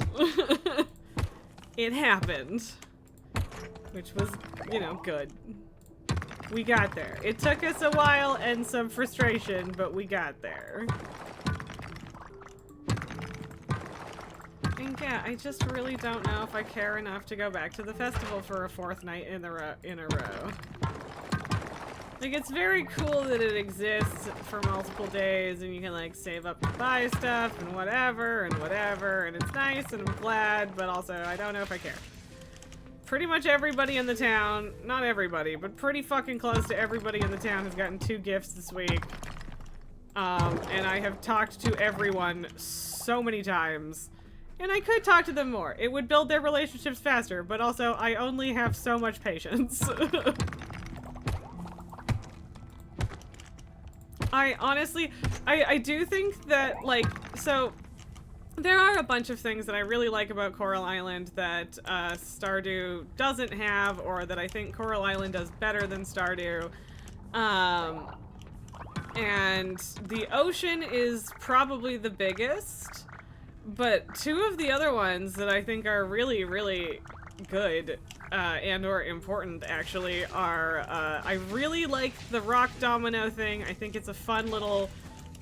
It happened. Which was, you know, good. We got there. It took us a while and some frustration, but we got there. And yeah, I just really don't know if I care enough to go back to the festival for a 4th night in a row. Like, it's very cool that it exists for multiple days and you can, like, save up to buy stuff and whatever, and it's nice and I'm glad, but also I don't know if I care. Pretty much everybody in the town, not everybody, but pretty fucking close to everybody in the town has gotten 2 gifts this week. And I have talked to everyone so many times. And I could talk to them more. It would build their relationships faster, but also I only have so much patience. I honestly, I do think that, like, so there are a bunch of things that I really like about Coral Island that Stardew doesn't have, or that I think Coral Island does better than Stardew. And the ocean is probably the biggest, but 2 of the other ones that I think are really, really good and or important actually are, I really like the rock domino thing. I think it's a fun little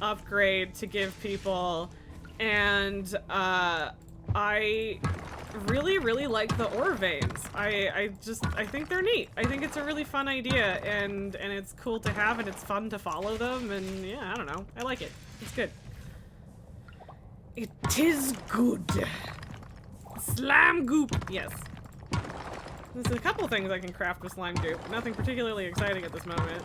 upgrade to give people, and I really, really like the ore veins. I think they're neat. I think it's a really fun idea, and it's cool to have, and it's fun to follow them, and yeah, I don't know. I like it. It's good. It is good. Slime goop. Yes. There's a couple things I can craft with slime goop. Nothing particularly exciting at this moment.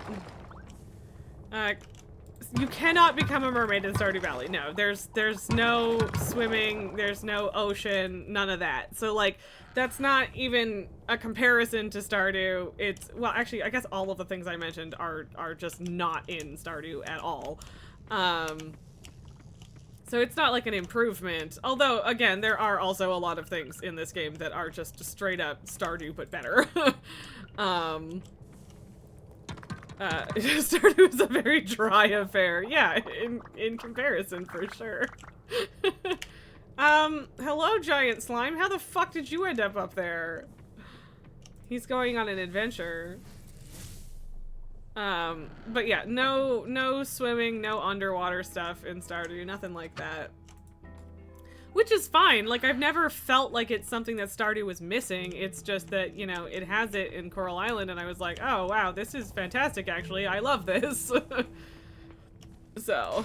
You cannot become a mermaid in Stardew Valley. No, there's no swimming, there's no ocean, none of that. So, like, that's not even a comparison to Stardew. It's, well, actually, I guess all of the things I mentioned are just not in Stardew at all. So it's not like an improvement. Although, again, there are also a lot of things in this game that are just straight up Stardew, but better. Stardew is a very dry affair. Yeah, in comparison, for sure. Hello, giant slime. How the fuck did you end up there? He's going on an adventure. But yeah, no swimming, no underwater stuff in Stardew, nothing like that. Which is fine. Like, I've never felt like it's something that Stardew was missing. It's just that, you know, it has it in Coral Island, and I was like, oh, wow, this is fantastic, actually. I love this. So.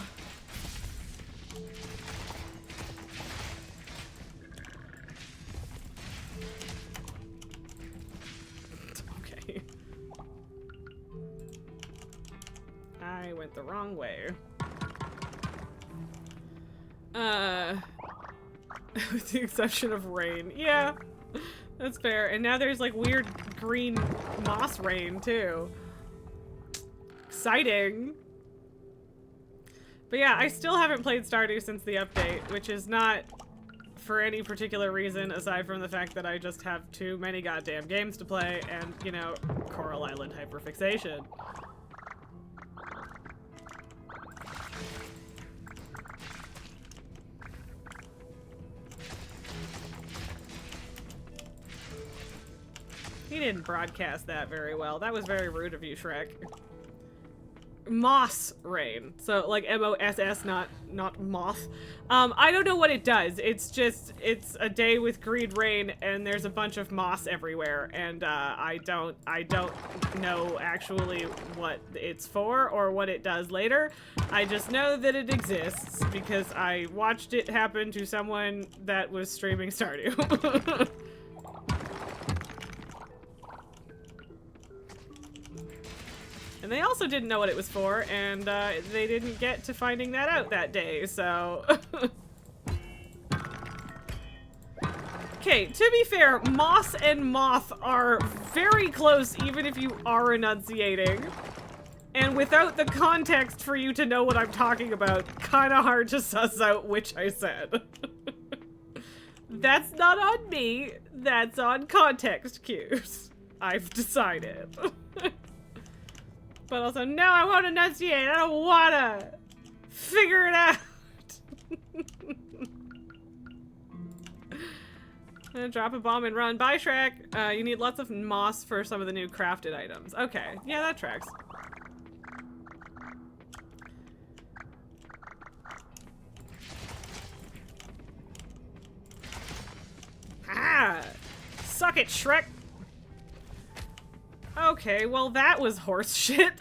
Okay. I went the wrong way. With the exception of rain. Yeah, that's fair. And now there's like weird green moss rain too. Exciting. But yeah, I still haven't played Stardew since the update, which is not for any particular reason aside from the fact that I just have too many goddamn games to play and, you know, Coral Island hyperfixation. He didn't broadcast that very well. That was very rude of you, Shrek. Moss rain. So, like, M-O-S-S, not moth. I don't know what it does. It's just, it's a day with green rain, and there's a bunch of moss everywhere, and, I don't know actually what it's for or what it does later. I just know that it exists, because I watched it happen to someone that was streaming Stardew. And they also didn't know what it was for, and they didn't get to finding that out that day, so... Okay, to be fair, moss and moth are very close even if you are enunciating. And without the context for you to know what I'm talking about, kinda hard to suss out which I said. That's not on me, that's on context cues. I've decided. But also, no, I won't enunciate. I don't wanna figure it out. I'm gonna drop a bomb and run. Bye, Shrek. You need lots of moss for some of the new crafted items. Okay, yeah, that tracks. Ah! Suck it, Shrek! Okay, well that was horse shit.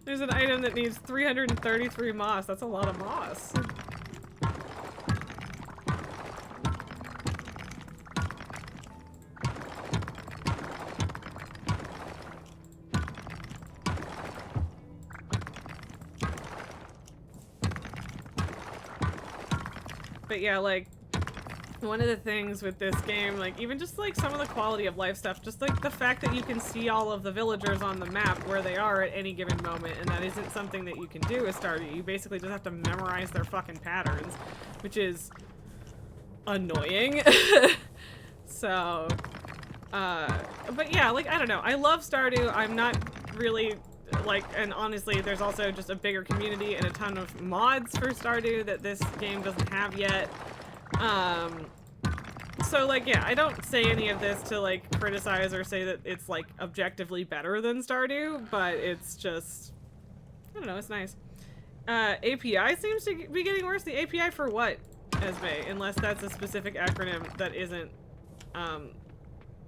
There's an item that needs 333 moss. That's a lot of moss. but yeah, like, one of the things with this game, like, even just, like, some of the quality of life stuff, just, like, the fact that you can see all of the villagers on the map where they are at any given moment, and that isn't something that you can do with Stardew. You basically just have to memorize their fucking patterns, which is annoying. So, but yeah, like, I don't know. I love Stardew. I'm not really, like, and honestly, there's also just a bigger community and a ton of mods for Stardew that this game doesn't have yet. So, like, yeah, I don't say any of this to, like, criticize or say that it's, like, objectively better than Stardew, but it's just, I don't know, it's nice. API seems to be getting worse. The API for what, Esme? Unless that's a specific acronym that isn't,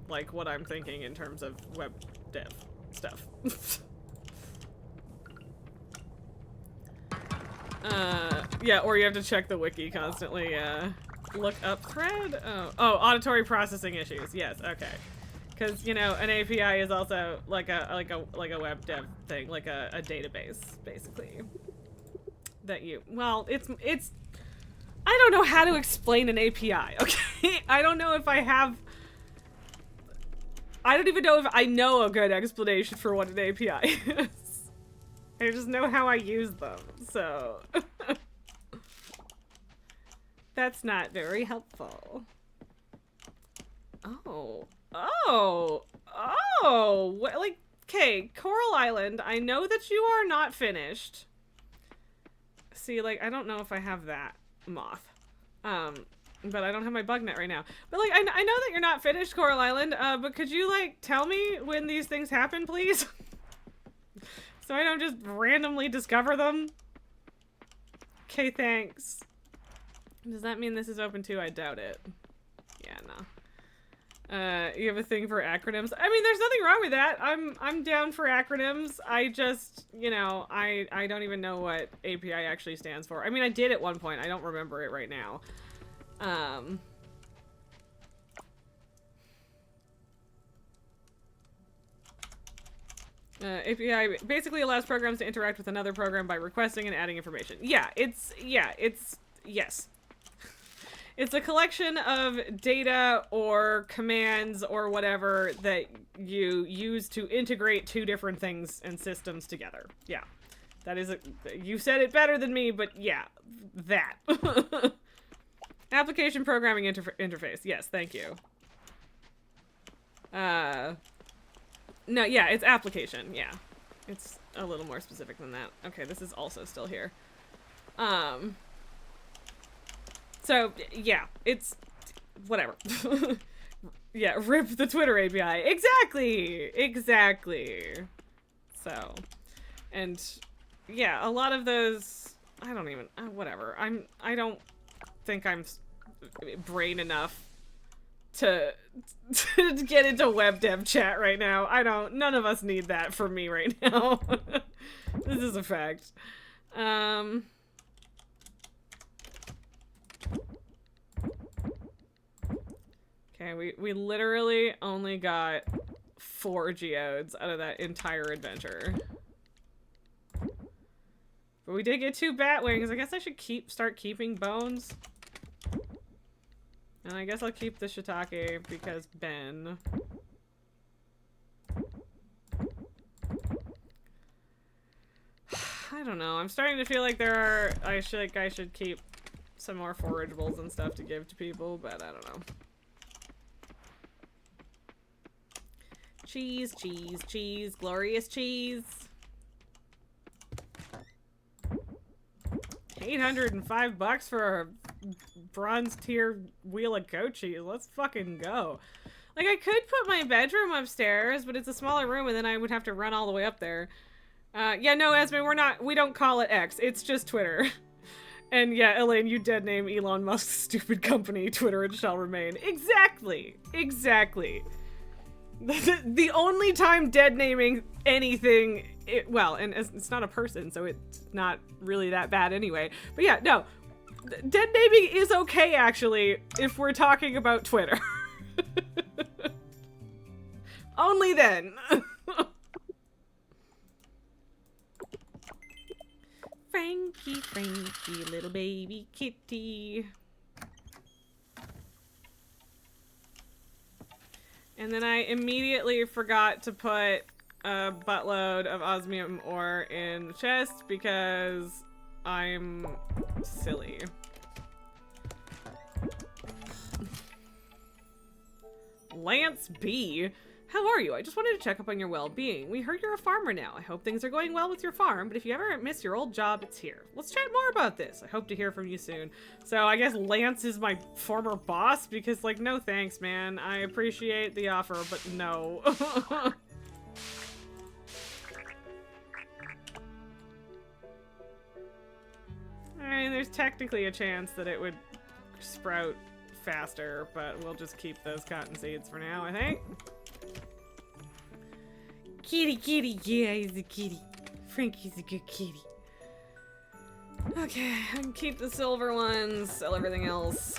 like, what I'm thinking in terms of web dev stuff. Yeah, or you have to check the wiki constantly, look up thread? Oh, auditory processing issues. Yes, okay. Because, you know, an API is also like a web dev thing, like a database, basically. That you, well, it's, I don't know how to explain an API, okay? I don't know if I have, I don't even know if I know a good explanation for what an API is. I just know how I use them, so. That's not very helpful. Like, okay, Coral Island, I know that you are not finished. See, like, I don't know if I have that moth. But I don't have my bug net right now. But, like, I know that you're not finished, Coral Island, but could you, like, tell me when these things happen, please? So I don't just randomly discover them. Okay, thanks. Does that mean this is open too? I doubt it. Yeah, no. You have a thing for acronyms? I mean, there's nothing wrong with that. I'm down for acronyms. I just, you know, I don't even know what API actually stands for. I mean, I did at one point. I don't remember it right now. API basically allows programs to interact with another program by requesting and adding information. Yeah, it's yes. It's a collection of data or commands or whatever that you use to integrate two different things and systems together. Yeah. That is you said it better than me, but yeah, that. Application programming interface. Yes, thank you. No, yeah, it's application, yeah. It's a little more specific than that. Okay, this is also still here. So, yeah, it's whatever. Yeah, rip the Twitter API. Exactly. So, and yeah, a lot of those, I don't even, whatever. I don't think I'm brain enough to get into web dev chat right now. None of us need that from me right now. This is a fact. Okay, we literally only got 4 geodes out of that entire adventure. But we did get 2 bat wings. I guess I should start keeping bones. And I guess I'll keep the shiitake because Ben. I don't know. I'm starting to feel like I should keep some more forageables and stuff to give to people, but I don't know. Cheese, cheese, cheese, glorious cheese. 805 bucks for a bronze tier wheel of goat cheese. Let's fucking go. Like, I could put my bedroom upstairs, but it's a smaller room and then I would have to run all the way up there. Yeah, no, Esme, we don't call it X. It's just Twitter. And yeah, Elaine, you dead name Elon Musk's stupid company. Twitter it shall remain. Exactly. The only time dead naming anything, well, and it's not a person, so it's not really that bad anyway. But yeah, no. Dead naming is okay, actually, if we're talking about Twitter. Only then. Frankie, little baby kitty. And then I immediately forgot to put a buttload of osmium ore in the chest because I'm silly. Lance B. How are you? I just wanted to check up on your well-being. We heard you're a farmer now. I hope things are going well with your farm, but if you ever miss your old job, it's here. Let's chat more about this. I hope to hear from you soon. So I guess Lance is my former boss because, like, no thanks, man. I appreciate the offer, but no. I mean, there's technically a chance that it would sprout faster, but we'll just keep those cotton seeds for now, I think. Kitty, kitty, yeah, he's a kitty. Frankie's a good kitty. Okay, I can keep the silver ones, sell everything else.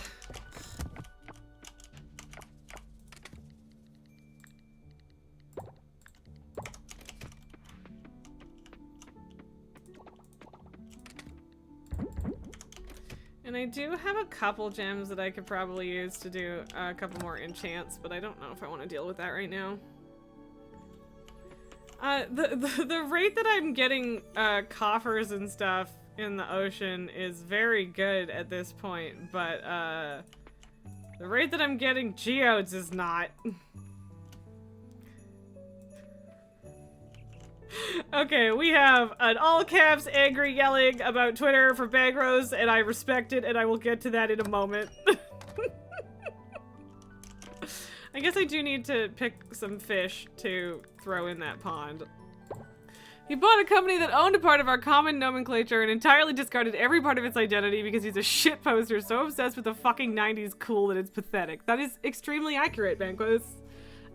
And I do have a couple gems that I could probably use to do a couple more enchants, but I don't know if I want to deal with that right now. The rate that I'm getting coffers and stuff in the ocean is very good at this point, but the rate that I'm getting geodes is not. Okay, we have an all caps angry yelling about Twitter for Bagros, and I respect it, and I will get to that in a moment. I guess I do need to pick some fish to throw in that pond. He bought a company that owned a part of our common nomenclature and entirely discarded every part of its identity because he's a shit poster so obsessed with the fucking 90s cool that it's pathetic. That is extremely accurate, Banquos.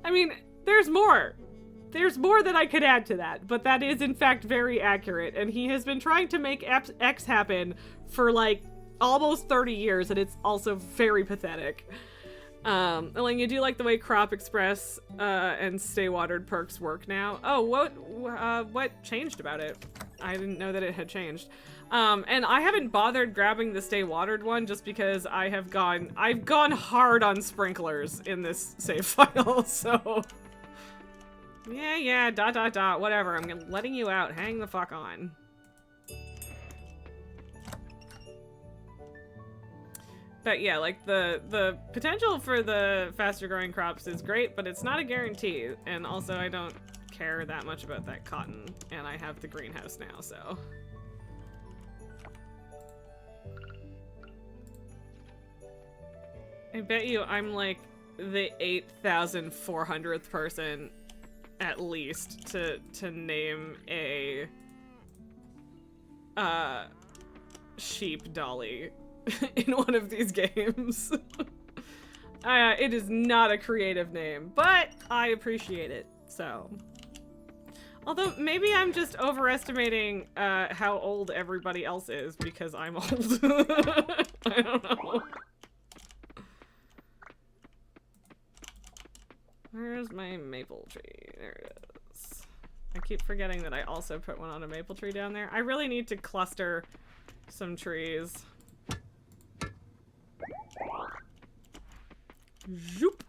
I mean, there's more. There's more that I could add to that, but that is in fact very accurate, and he has been trying to make X happen for like almost 30 years, and it's also very pathetic. Elaine, you do like the way Crop Express and Stay Watered perks work now? Oh, what changed about it? I didn't know that it had changed. And I haven't bothered grabbing the Stay Watered one just because I've gone hard on sprinklers in this save file, so... Yeah, ... whatever. I'm letting you out. Hang the fuck on. But yeah, like the potential for the faster growing crops is great, but it's not a guarantee. And also I don't care that much about that cotton, and I have the greenhouse now, so. I bet you I'm like the 8,400th person at least to name a sheep dolly in one of these games. It is not a creative name, but I appreciate it, so. Although, maybe I'm just overestimating how old everybody else is because I'm old. I don't know. Where's my maple tree? There it is. I keep forgetting that I also put one on a maple tree down there. I really need to cluster some trees. Zoop.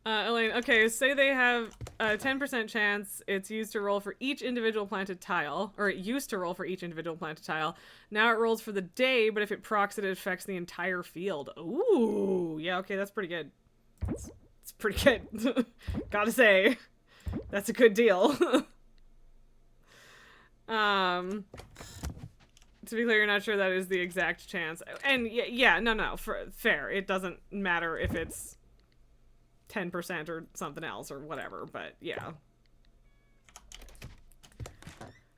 Elaine, okay, say they have a 10% chance it's used to roll for each individual planted tile, or it used to roll for each individual planted tile. Now it rolls for the day, but if it procs it affects the entire field. Ooh, yeah, okay, that's pretty good. It's pretty good. Gotta say, that's a good deal. To be clear, you're not sure that is the exact chance. And yeah, no, fair. It doesn't matter if it's 10% or something else or whatever, but yeah.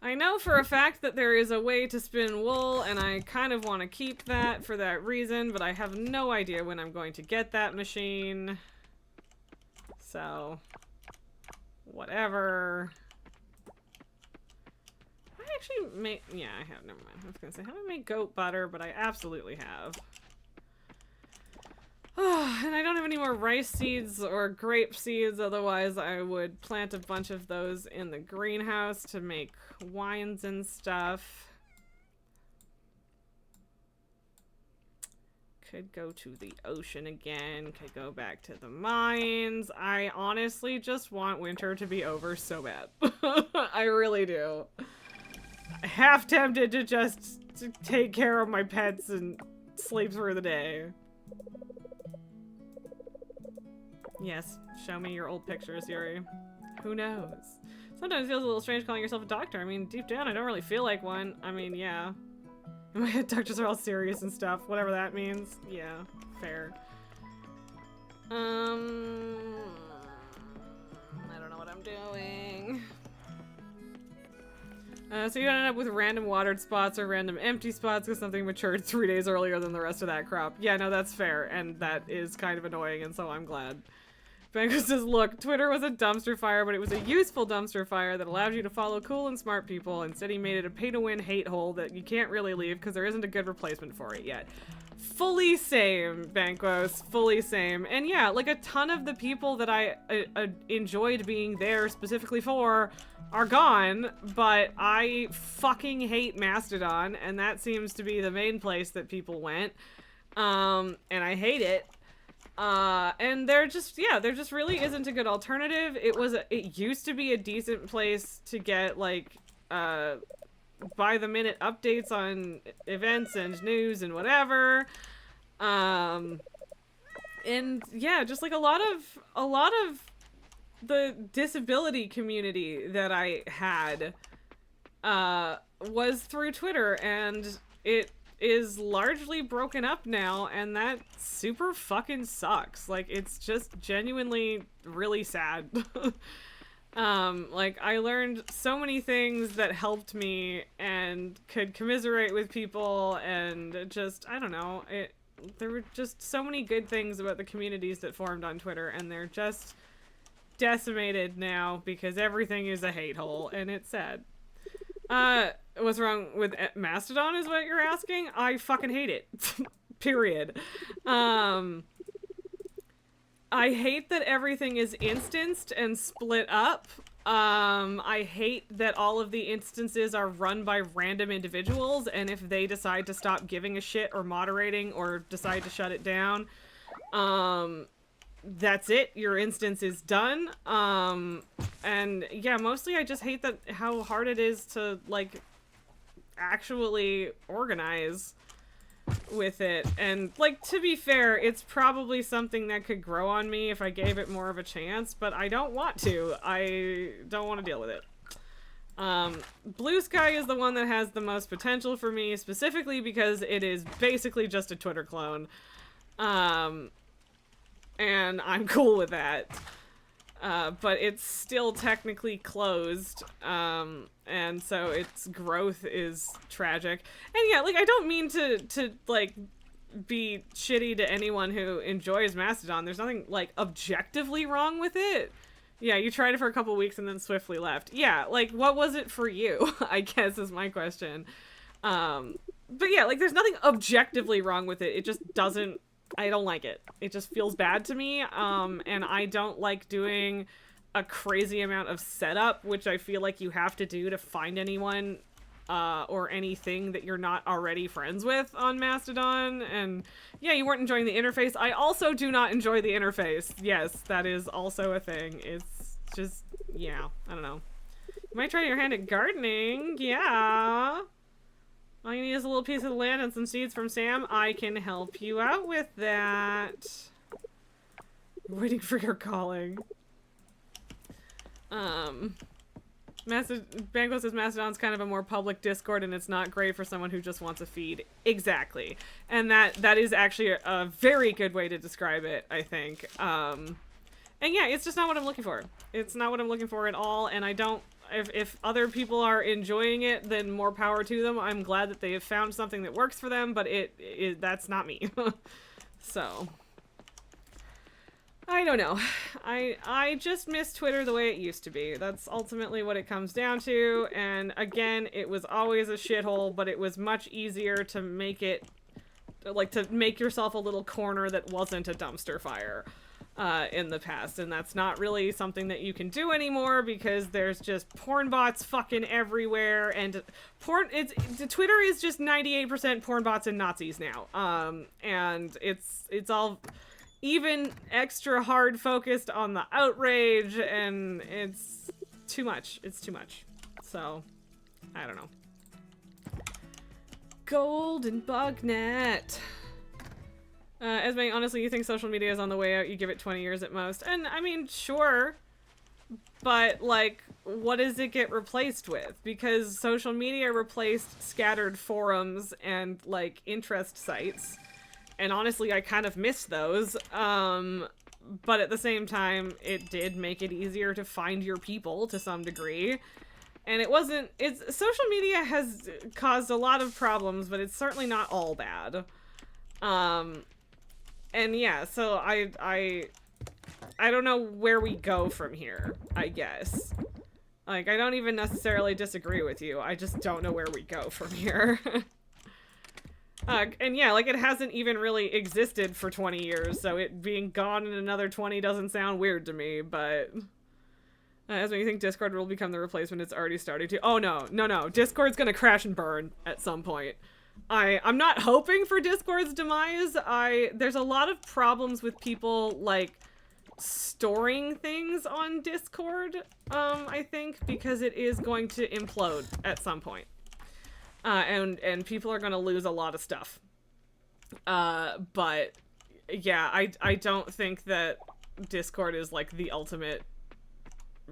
I know for a fact that there is a way to spin wool, and I kind of want to keep that for that reason, but I have no idea when I'm going to get that machine. So, whatever. I actually make, yeah, I have, never mind. I was gonna say, haven't made goat butter, but I absolutely have. Oh, and I don't have any more rice seeds or grape seeds, otherwise I would plant a bunch of those in the greenhouse to make wines and stuff. Could go to the ocean again. Could go back to the mines. I honestly just want winter to be over so bad. I really do. Half tempted to just take care of my pets and sleep through the day. Yes, show me your old pictures, Yuri. Who knows? Sometimes it feels a little strange calling yourself a doctor. I mean, deep down, I don't really feel like one. I mean, yeah. In my head, doctors are all serious and stuff. Whatever that means. Yeah, fair. I don't know what I'm doing. So you end up with random watered spots or random empty spots because something matured 3 days earlier than the rest of that crop. Yeah, no, that's fair, and that is kind of annoying, and so I'm glad. Bango says, look, Twitter was a dumpster fire, but it was a useful dumpster fire that allowed you to follow cool and smart people. Instead, he made it a pay-to-win hate hole that you can't really leave because there isn't a good replacement for it yet. Fully same, Banquos. Fully same. And yeah, like a ton of the people that I enjoyed being there specifically for are gone, but I fucking hate Mastodon, and that seems to be the main place that people went. And I hate it. And there just really isn't a good alternative. It used to be a decent place to get, like, by the minute updates on events and news and whatever. And yeah, just like a lot of the disability community that I had, was through Twitter, and it is largely broken up now, and that super fucking sucks. Like, it's just genuinely really sad. Like, I learned so many things that helped me and could commiserate with people, and just, I don't know, there were just so many good things about the communities that formed on Twitter, and they're just decimated now because everything is a hate hole, and it's sad. What's wrong with Mastodon is what you're asking? I fucking hate it. Period. I hate that everything is instanced and split up. I hate that all of the instances are run by random individuals, and if they decide to stop giving a shit or moderating or decide to shut it down, that's it. Your instance is done. And yeah, mostly I just hate how hard it is to, like, actually organize with it. And, like, to be fair, it's probably something that could grow on me if I gave it more of a chance, but I don't want to. I don't want to deal with it. Blue Sky is the one that has the most potential for me, specifically because it is basically just a Twitter clone. And I'm cool with that. But it's still technically closed, and so its growth is tragic. And yeah, like, I don't mean to like, be shitty to anyone who enjoys Mastodon. There's nothing, like, objectively wrong with it. Yeah, you tried it for a couple weeks and then swiftly left. Yeah, like, what was it for you? I guess is my question. But yeah, like, there's nothing objectively wrong with it. It just doesn't, I don't like it. It just feels bad to me, and I don't like doing a crazy amount of setup, which I feel like you have to do to find anyone, or anything that you're not already friends with on Mastodon. And yeah, you weren't enjoying the interface. I also do not enjoy the interface. Yes, that is also a thing. It's just, yeah, I don't know. You might try your hand at gardening. Yeah. All you need is a little piece of land and some seeds from Sam. I can help you out with that. Waiting for your calling. Bango says Mastodon's kind of a more public Discord, and it's not great for someone who just wants a feed. Exactly. And that is actually a very good way to describe it, I think. And yeah, it's just not what I'm looking for. It's not what I'm looking for at all, and I don't... If other people are enjoying it, then more power to them. I'm glad that they have found something that works for them, but that's not me. So, I don't know. I just miss Twitter the way it used to be. That's ultimately what it comes down to. And again, it was always a shithole, but it was much easier to make it, like, to make yourself a little corner that wasn't a dumpster fire. in the past, and that's not really something that you can do anymore because there's just porn bots fucking everywhere, and Twitter is just 98% porn bots and Nazis now. And it's all even extra hard focused on the outrage, and it's too much. It's too much. So, I don't know. Golden bug net. Esme, honestly, you think social media is on the way out? You give it 20 years at most. And, I mean, sure. But, like, what does it get replaced with? Because social media replaced scattered forums and, like, interest sites. And honestly, I kind of miss those. But at the same time, it did make it easier to find your people to some degree. And social media has caused a lot of problems, but it's certainly not all bad. And yeah, so I don't know where we go from here, I guess. Like, I don't even necessarily disagree with you. I just don't know where we go from here. And yeah, like, it hasn't even really existed for 20 years, so it being gone in another 20 doesn't sound weird to me, but... As when you think Discord will become the replacement, it's already starting to. Oh, no. Discord's gonna crash and burn at some point. I'm not hoping for Discord's demise. There's a lot of problems with people, like, storing things on Discord, I think, because it is going to implode at some point. And people are gonna lose a lot of stuff. But, yeah, I don't think that Discord is, like, the ultimate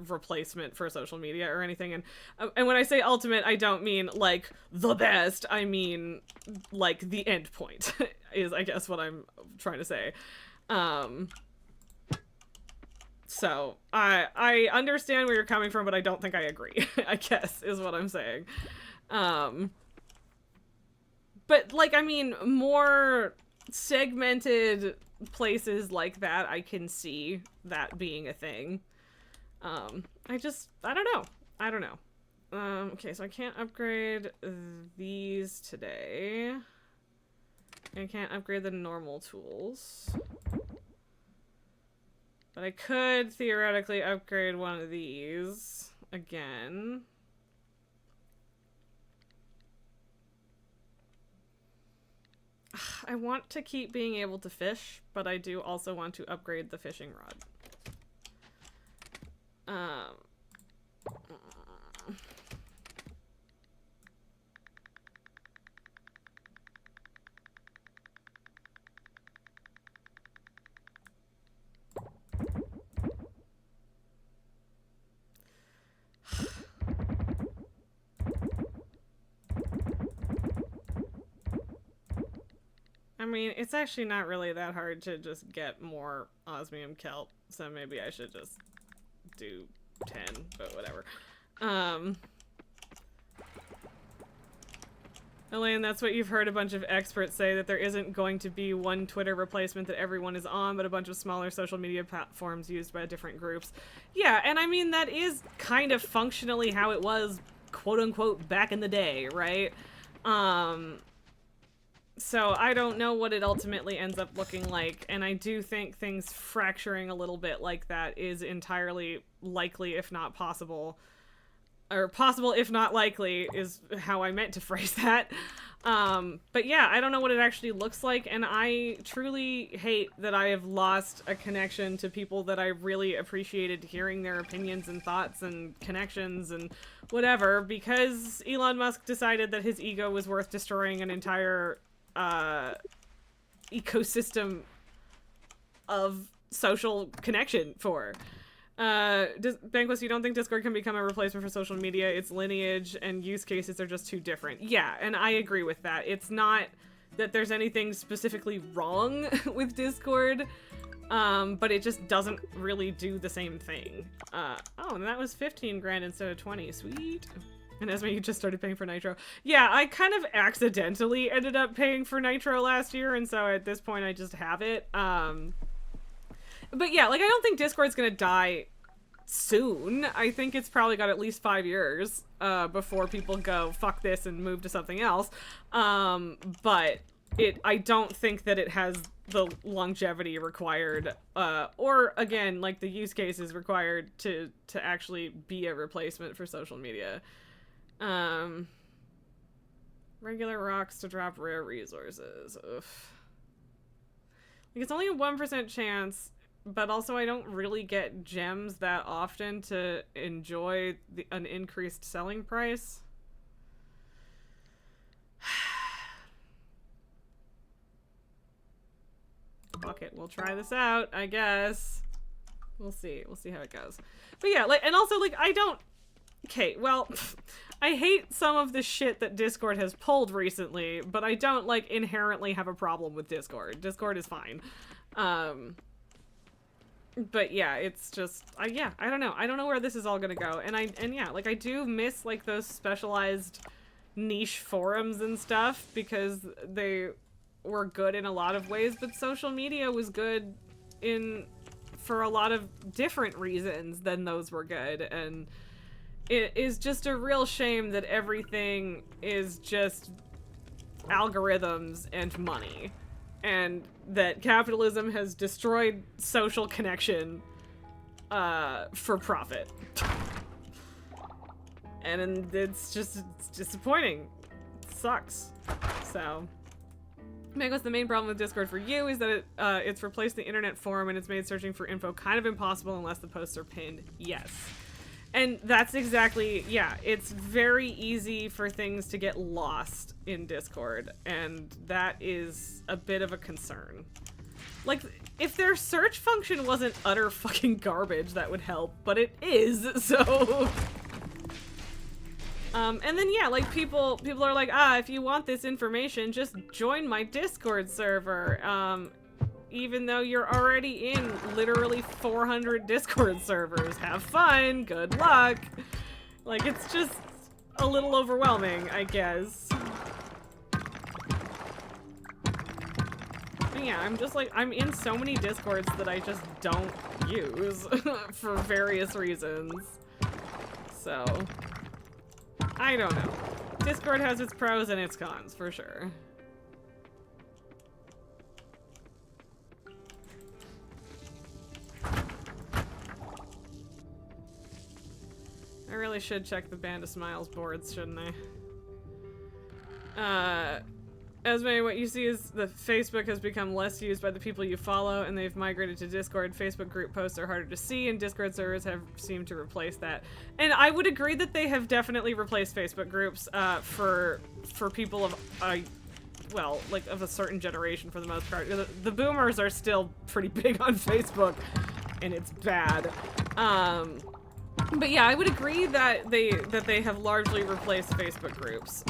replacement for social media or anything, and when I say ultimate, I don't mean like the best, I mean like the end point is, I guess, what I'm trying to say. So I understand where you're coming from, but I don't think I agree. I guess is what I'm saying. But like, I mean, more segmented places like that, I can see that being a thing. I don't know. Okay, so I can't upgrade these today. I can't upgrade the normal tools. But I could theoretically upgrade one of these again. I want to keep being able to fish, but I do also want to upgrade the fishing rod. I mean, it's actually not really that hard to just get more osmium kelp, so maybe I should just do 10, but whatever. Elaine, that's what you've heard a bunch of experts say, that there isn't going to be one Twitter replacement that everyone is on, but a bunch of smaller social media platforms used by different groups. Yeah, and I mean, that is kind of functionally how it was, quote-unquote, back in the day, right? So I don't know what it ultimately ends up looking like, and I do think things fracturing a little bit like that is entirely likely, if not possible. Or possible, if not likely, is how I meant to phrase that. But yeah, I don't know what it actually looks like, and I truly hate that I have lost a connection to people that I really appreciated hearing their opinions and thoughts and connections and whatever, because Elon Musk decided that his ego was worth destroying an entire ecosystem of social connection for. Banquist, you don't think Discord can become a replacement for social media? Its lineage and use cases are just too different. Yeah, and I agree with that. It's not that there's anything specifically wrong with Discord, but it just doesn't really do the same thing. Oh, and that was 15 grand instead of 20. Sweet. And Esme, you just started paying for Nitro. Yeah, I kind of accidentally ended up paying for Nitro last year, and so at this point I just have it. But yeah, like, I don't think Discord's gonna die soon. I think it's probably got at least 5 years before people go, fuck this, and move to something else. But I don't think that it has the longevity required, or again, like the use cases required to actually be a replacement for social media. Regular rocks to drop rare resources. Oof. Like, it's only a 1% chance, but also I don't really get gems that often to enjoy an increased selling price. Fuck it, we'll try this out, I guess. We'll see how it goes. But yeah, like, and also, like, I don't... Okay, well, I hate some of the shit that Discord has pulled recently, but I don't, like, inherently have a problem with Discord. Discord is fine. But yeah, it's just, yeah, I don't know. I don't know where this is all gonna go. And yeah, like, I do miss, like, those specialized niche forums and stuff, because they were good in a lot of ways, but social media was good for a lot of different reasons than those were good, and it is just a real shame that everything is just algorithms and money, and that capitalism has destroyed social connection for profit. And it's disappointing. It sucks. So, Megos, the main problem with Discord for you is that it's replaced the internet forum and it's made searching for info kind of impossible unless the posts are pinned. Yes. And that's exactly, yeah, it's very easy for things to get lost in Discord, and that is a bit of a concern. Like, if their search function wasn't utter fucking garbage, that would help, but it is, so... and then, yeah, like, people are like, if you want this information, just join my Discord server. Even though you're already in literally 400 Discord servers. Have fun, good luck. Like, it's just a little overwhelming, I guess. But yeah, I'm just like, I'm in so many Discords that I just don't use for various reasons. So, I don't know. Discord has its pros and its cons, for sure. I really should check the Band of Smiles boards, shouldn't I? Esme, what you see is that Facebook has become less used by the people you follow, and they've migrated to Discord. Facebook group posts are harder to see, and Discord servers have seemed to replace that. And I would agree that they have definitely replaced Facebook groups for people of, well, like, of a certain generation for the most part. The boomers are still pretty big on Facebook, and it's bad. But yeah, I would agree that they have largely replaced Facebook groups.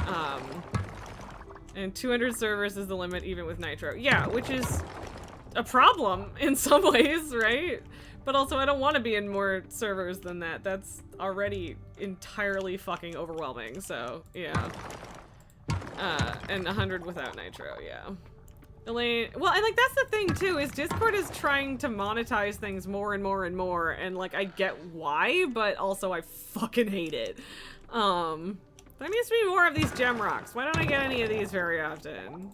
And 200 servers is the limit even with Nitro. Yeah, which is a problem in some ways, right? But also I don't want to be in more servers than that. That's already entirely fucking overwhelming, so yeah. And 100 without Nitro, yeah. Elaine, well, and like that's the thing too, is Discord is trying to monetize things more and more and more, and like I get why, but also I fucking hate it. There needs to be more of these gem rocks. Why don't I get any of these very often?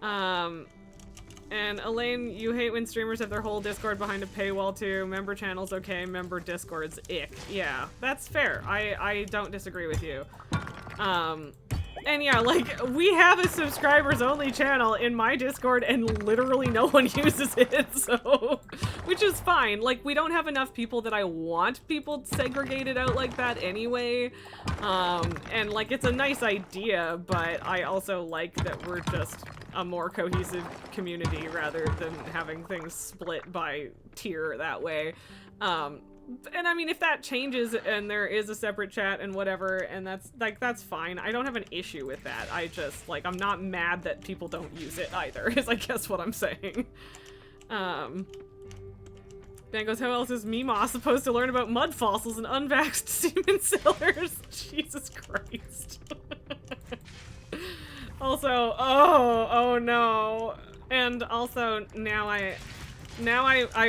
And Elaine, you hate when streamers have their whole Discord behind a paywall too. Member channels okay, member Discords ick. Yeah, that's fair. I don't disagree with you. And yeah, like, we have a subscribers-only channel in my Discord, and literally no one uses it, so... Which is fine. Like, we don't have enough people that I want people segregated out like that anyway. And, like, it's a nice idea, but I also like that we're just a more cohesive community rather than having things split by tier that way. And I mean, if that changes and there is a separate chat and whatever, and that's fine. I don't have an issue with that. I just, like, I'm not mad that people don't use it either, is I guess what I'm saying. Ben goes, how else is Mima supposed to learn about mud fossils and unvaxxed semen sellers? Jesus Christ. Also, oh no. And also, now I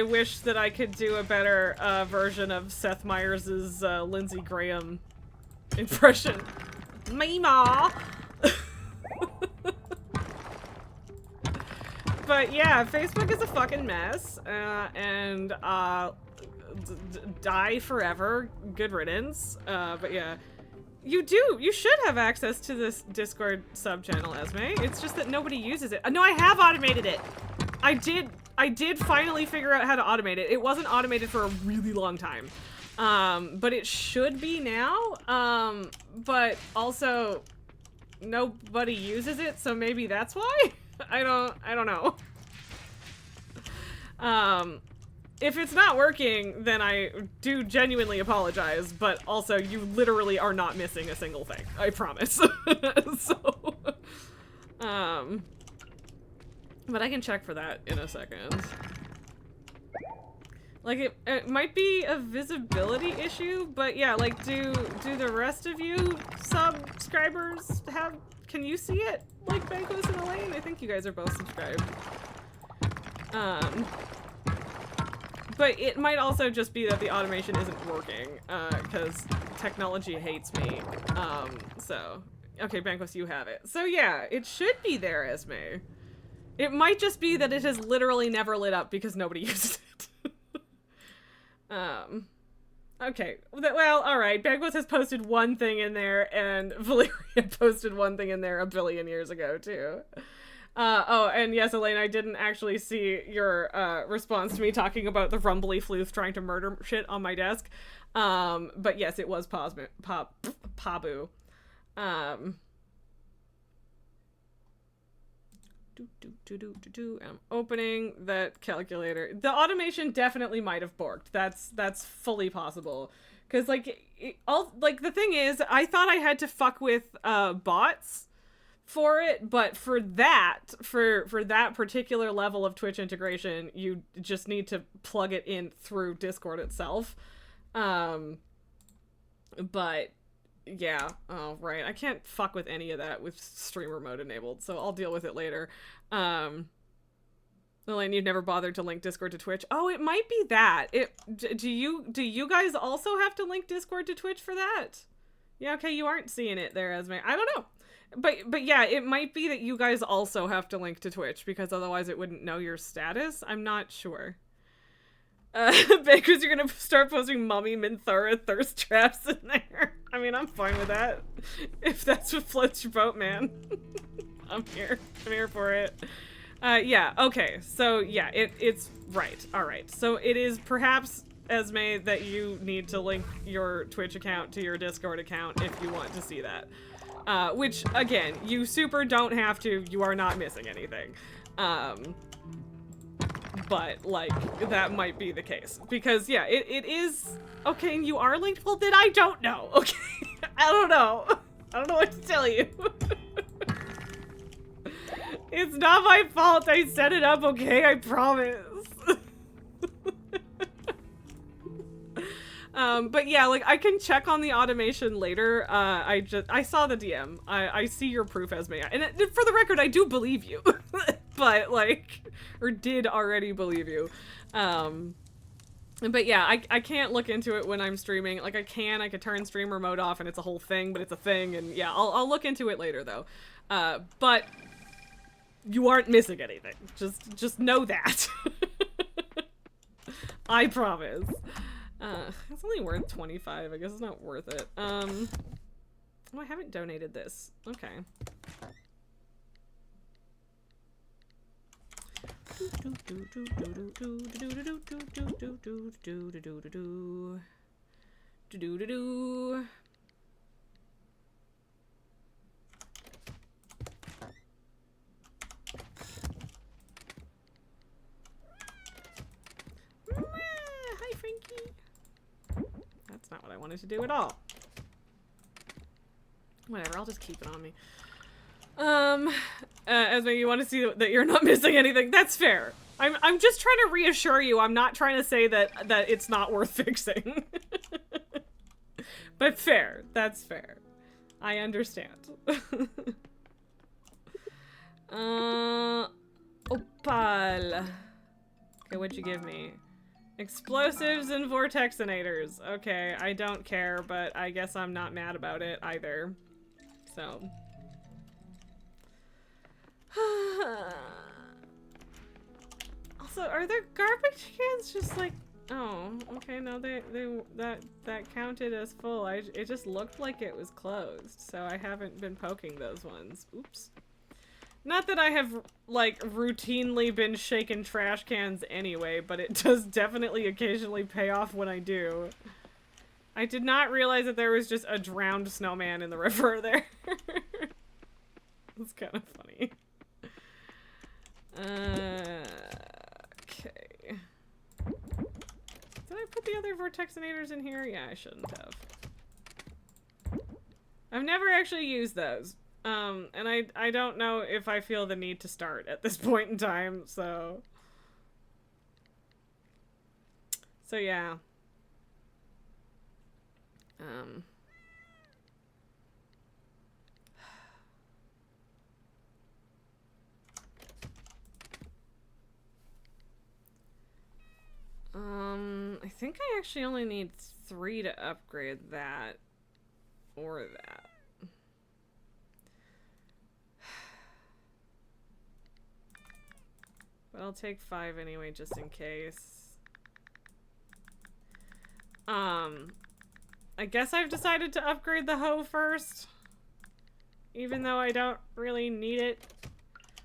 wish that I could do a better version of Seth Meyers' Lindsey Graham impression. Mima! but yeah, Facebook is a fucking mess, and die forever. Good riddance. But yeah, you should have access to this Discord sub channel, Esme. It's just that nobody uses it. No, I have automated it. I did finally figure out how to automate it. It wasn't automated for a really long time. But it should be now. But also nobody uses it, so maybe that's why? I don't know. If it's not working, then I do genuinely apologize, but also you literally are not missing a single thing. I promise. So, but I can check for that in a second. Like, it might be a visibility issue, but yeah, like, do the rest of you subscribers can you see it? Like, Banquos and Elaine? I think you guys are both subscribed. But it might also just be that the automation isn't working, because technology hates me. So, okay, Banquos, you have it. So yeah, it should be there, Esme. It might just be that it has literally never lit up because nobody uses it. Okay. Well, alright. Banquos has posted one thing in there, and Valeria posted one thing in there a billion years ago, too. Oh, and yes, Elaine, I didn't actually see your, response to me talking about the rumbly floof trying to murder shit on my desk. But yes, it was Pabu. I'm opening that calculator. The automation definitely might have borked. That's fully possible. Cause like, the thing is, I thought I had to fuck with, bots for it, but for that particular level of Twitch integration, you just need to plug it in through Discord itself. But yeah, oh right, I can't fuck with any of that with streamer mode enabled, so I'll deal with it later. Elaine, you've never bothered to link Discord to Twitch. Oh, it might be that. Do you guys also have to link Discord to Twitch for that? Yeah, okay, you aren't seeing it there, Esme. I don't know. But yeah, it might be that you guys also have to link to Twitch, because otherwise it wouldn't know your status. I'm not sure. Because you're gonna start posting Mummy Minthara thirst traps in there. I mean, I'm fine with that. If that's what floats your boat, man. I'm here for it. Yeah, okay. So yeah, it's right. Alright. So it is perhaps, Esme, that you need to link your Twitch account to your Discord account if you want to see that. Which, again, you super don't have to. You are not missing anything. But, like, that might be the case. Because, yeah, it is... Okay, and you are linked? Well, then I don't know, okay? I don't know. I don't know what to tell you. It's not my fault I set it up, okay? I promise. But yeah, like, I can check on the automation later. I saw the DM. I see your proof, Esme. And for the record, I do believe you. But, like, or did already believe you. But yeah, I can't look into it when I'm streaming. Like, I could turn streamer mode off and it's a whole thing, but it's a thing. And yeah, I'll look into it later, though. But you aren't missing anything. Just know that. I promise. It's only worth 25. I guess it's not worth it. Oh, I haven't donated this. Okay. Hi, Frankie. That's not what I wanted to do at all. Whatever, I'll just keep it on me. Esme, you want to see that you're not missing anything? That's fair. I'm just trying to reassure you. I'm not trying to say that it's not worth fixing. But fair. That's fair. I understand. Opal. Okay, what'd you give me? Explosives and vortexinators. Okay, I don't care, but I guess I'm not mad about it either. So. Also, are there garbage cans just like... Oh, okay, no, that counted as full. It just looked like it was closed, so I haven't been poking those ones. Oops. Not that I have, like, routinely been shaking trash cans anyway, but it does definitely occasionally pay off when I do. I did not realize that there was just a drowned snowman in the river there. It's kind of funny. Okay. Did I put the other vortexinators in here? Yeah, I shouldn't have. I've never actually used those. And I don't know if I feel the need to start at this point in time, so... So yeah. I think I actually only need 3 to upgrade that. Or that. But I'll take 5 anyway, just in case. I guess I've decided to upgrade the hoe first. Even though I don't really need it.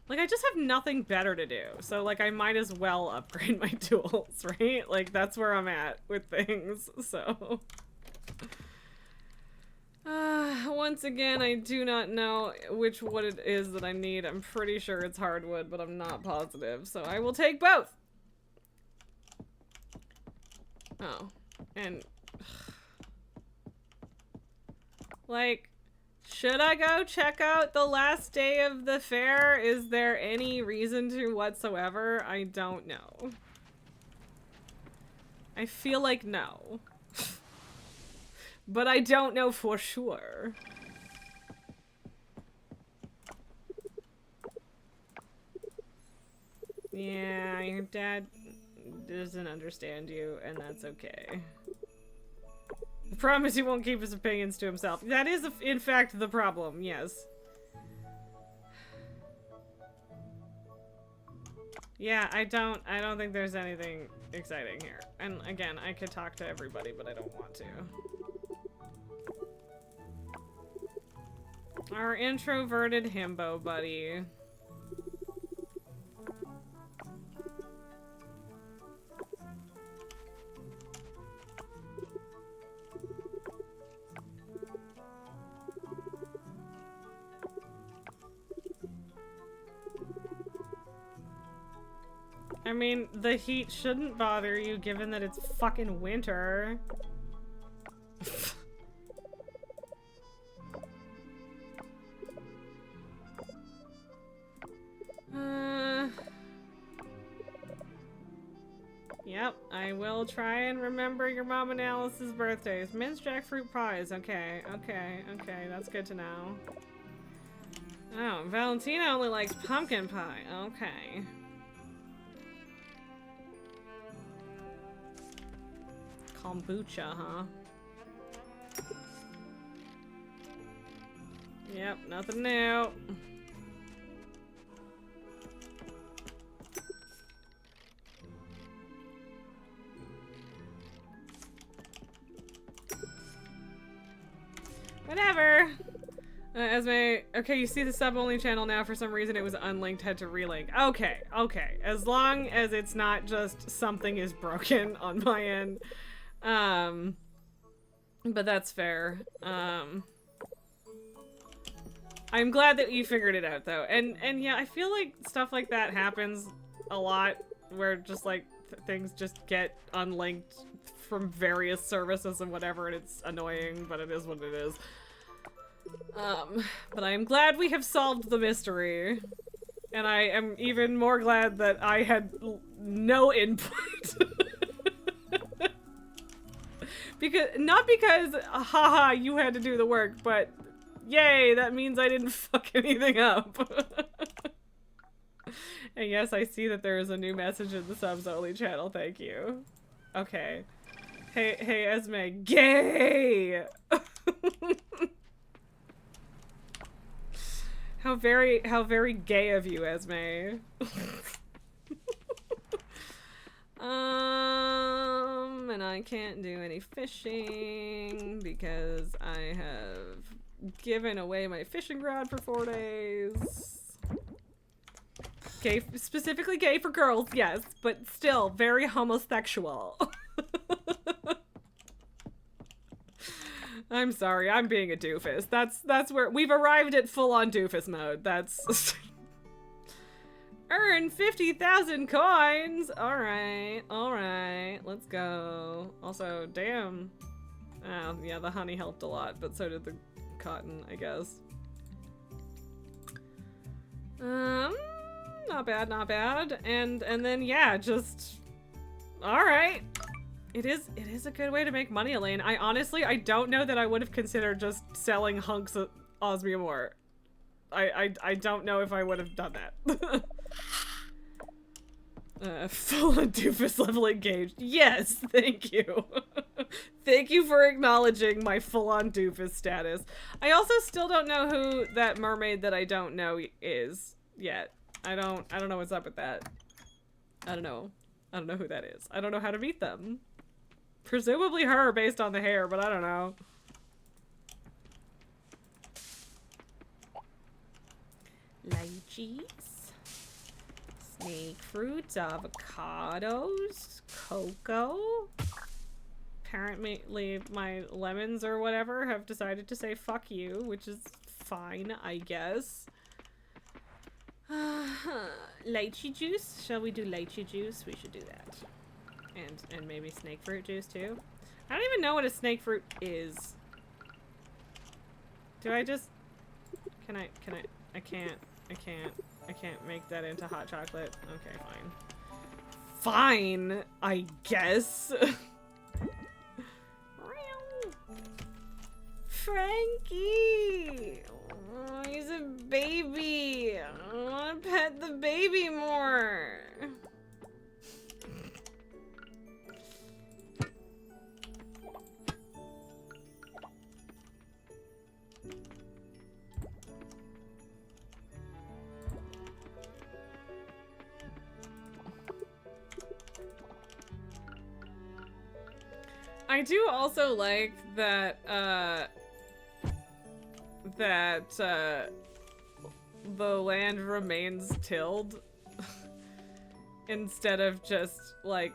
Like, I just have nothing better to do. So, like, I might as well upgrade my tools, right? Like, that's where I'm at with things, so... Once again, I do not know which wood it is that I need. I'm pretty sure it's hardwood, but I'm not positive. So I will take both! Oh. And... like... should I go check out the last day of the fair? Is there any reason to whatsoever? I don't know. I feel like no. But I don't know for sure. Yeah, your dad doesn't understand you, and that's okay. I promise he won't keep his opinions to himself. That is, in fact, the problem, yes. Yeah, I don't think there's anything exciting here. And again, I could talk to everybody, but I don't want to. Our introverted himbo buddy. I mean, the heat shouldn't bother you given that it's fucking winter. Yep, I will try and remember your mom and Alice's birthdays. Minced jackfruit pies. Okay, that's good to know. Oh, Valentina only likes pumpkin pie. Okay. Kombucha, huh? Yep, nothing new. Whatever. Okay, you see the sub-only channel now. For some reason it was unlinked, had to relink. Okay. As long as it's not just something is broken on my end. But that's fair. I'm glad that you figured it out, though. And yeah, I feel like stuff like that happens a lot, where just, like, things just get unlinked from various services and whatever, and it's annoying, but it is what it is. But I am glad we have solved the mystery. And I am even more glad that I had no input. Not because, haha, you had to do the work, but yay, that means I didn't fuck anything up. And yes, I see that there is a new message in the subs only channel, thank you. Okay. Hey, Esme, gay! How very gay of you, Esme. And I can't do any fishing because I have given away my fishing rod for 4 days. Gay, specifically gay for girls, yes, but still very homosexual. I'm sorry, I'm being a doofus. That's where we've arrived at full-on doofus mode. That's earn 50,000 coins. All right, let's go. Also, damn. Oh, yeah, the honey helped a lot, but so did the cotton, I guess. Not bad, not bad. And then yeah, just all right. It is a good way to make money, Elaine. I don't know that I would have considered just selling hunks of osmium ore. I don't know if I would have done that. Full on doofus level engaged. Yes, thank you. Thank you for acknowledging my full-on doofus status. I also still don't know who that mermaid that I don't know is yet. I don't know what's up with that. I don't know who that is. I don't know how to meet them. Presumably her based on the hair, but I don't know. Lychees. Snake fruits, avocados, cocoa. Apparently my lemons or whatever have decided to say fuck you, which is fine, I guess. Lychee juice? Shall we do lychee juice? We should do that. And maybe snake fruit juice too. I don't even know what a snake fruit is. Do I just... I can't make that into hot chocolate. Okay, fine. Fine, I guess. Frankie! Oh, he's a baby. I want to pet the baby more. I do also like that, the land remains tilled instead of just, like,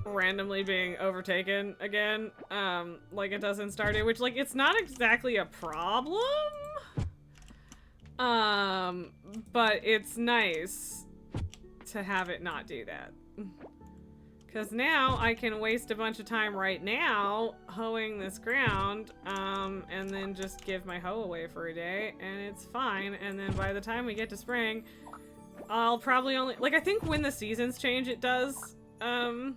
randomly being overtaken again, like it does in Stardew, which, like, it's not exactly a problem, but it's nice to have it not do that. Because now I can waste a bunch of time right now hoeing this ground, and then just give my hoe away for a day, and it's fine. And then by the time we get to spring, I'll probably only, like, I think when the seasons change, it does, undo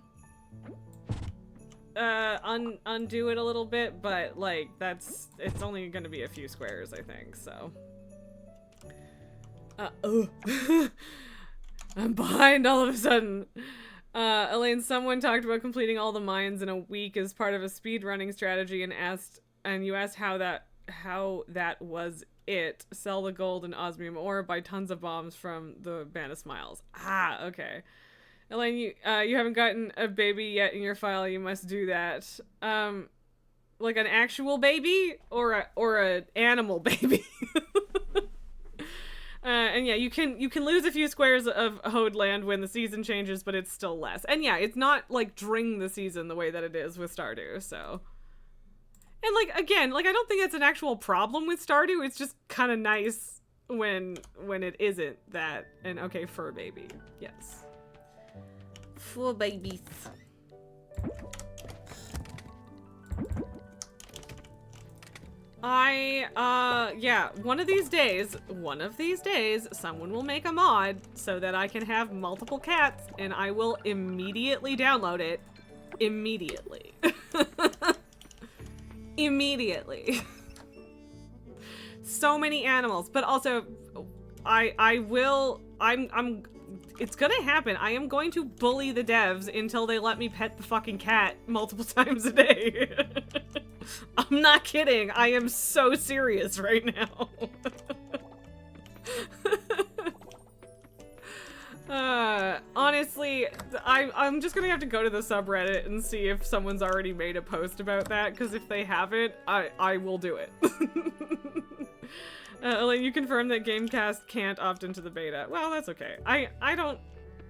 it a little bit, but, like, it's only gonna be a few squares, I think, so. I'm behind all of a sudden. Elaine, someone talked about completing all the mines in a week as part of a speed running strategy and you asked how that was it. Sell the gold and osmium ore, buy tons of bombs from the Band of Smiles. Ah, okay. Elaine, you haven't gotten a baby yet in your file, you must do that. Like an actual baby or a animal baby? And yeah, you can lose a few squares of hoed land when the season changes, but it's still less. And yeah, it's not like during the season the way that it is with Stardew, so. And like, again, like I don't think that's an actual problem with Stardew, it's just kind of nice when it isn't that. And okay, fur baby, yes. Fur babies. Yeah, one of these days, someone will make a mod so that I can have multiple cats, and I will immediately download it. Immediately. Immediately. So many animals, but also, it's gonna happen. I am going to bully the devs until they let me pet the fucking cat multiple times a day. I'm not kidding. I am so serious right now. Honestly, I'm just gonna have to go to the subreddit and see if someone's already made a post about that, because if they haven't, I will do it. Elaine, you confirm that Gamecast can't opt into the beta. Well, that's okay. I don't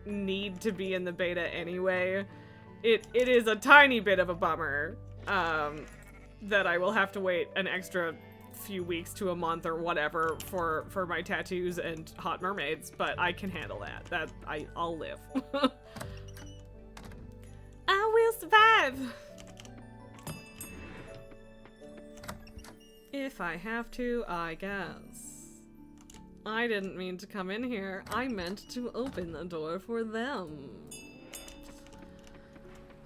need to be in the beta anyway. It is a tiny bit of a bummer, that I will have to wait an extra few weeks to a month or whatever for my tattoos and hot mermaids, but I can handle that. I'll live. I will survive. If I have to, I guess. I didn't mean to come in here. I meant to open the door for them.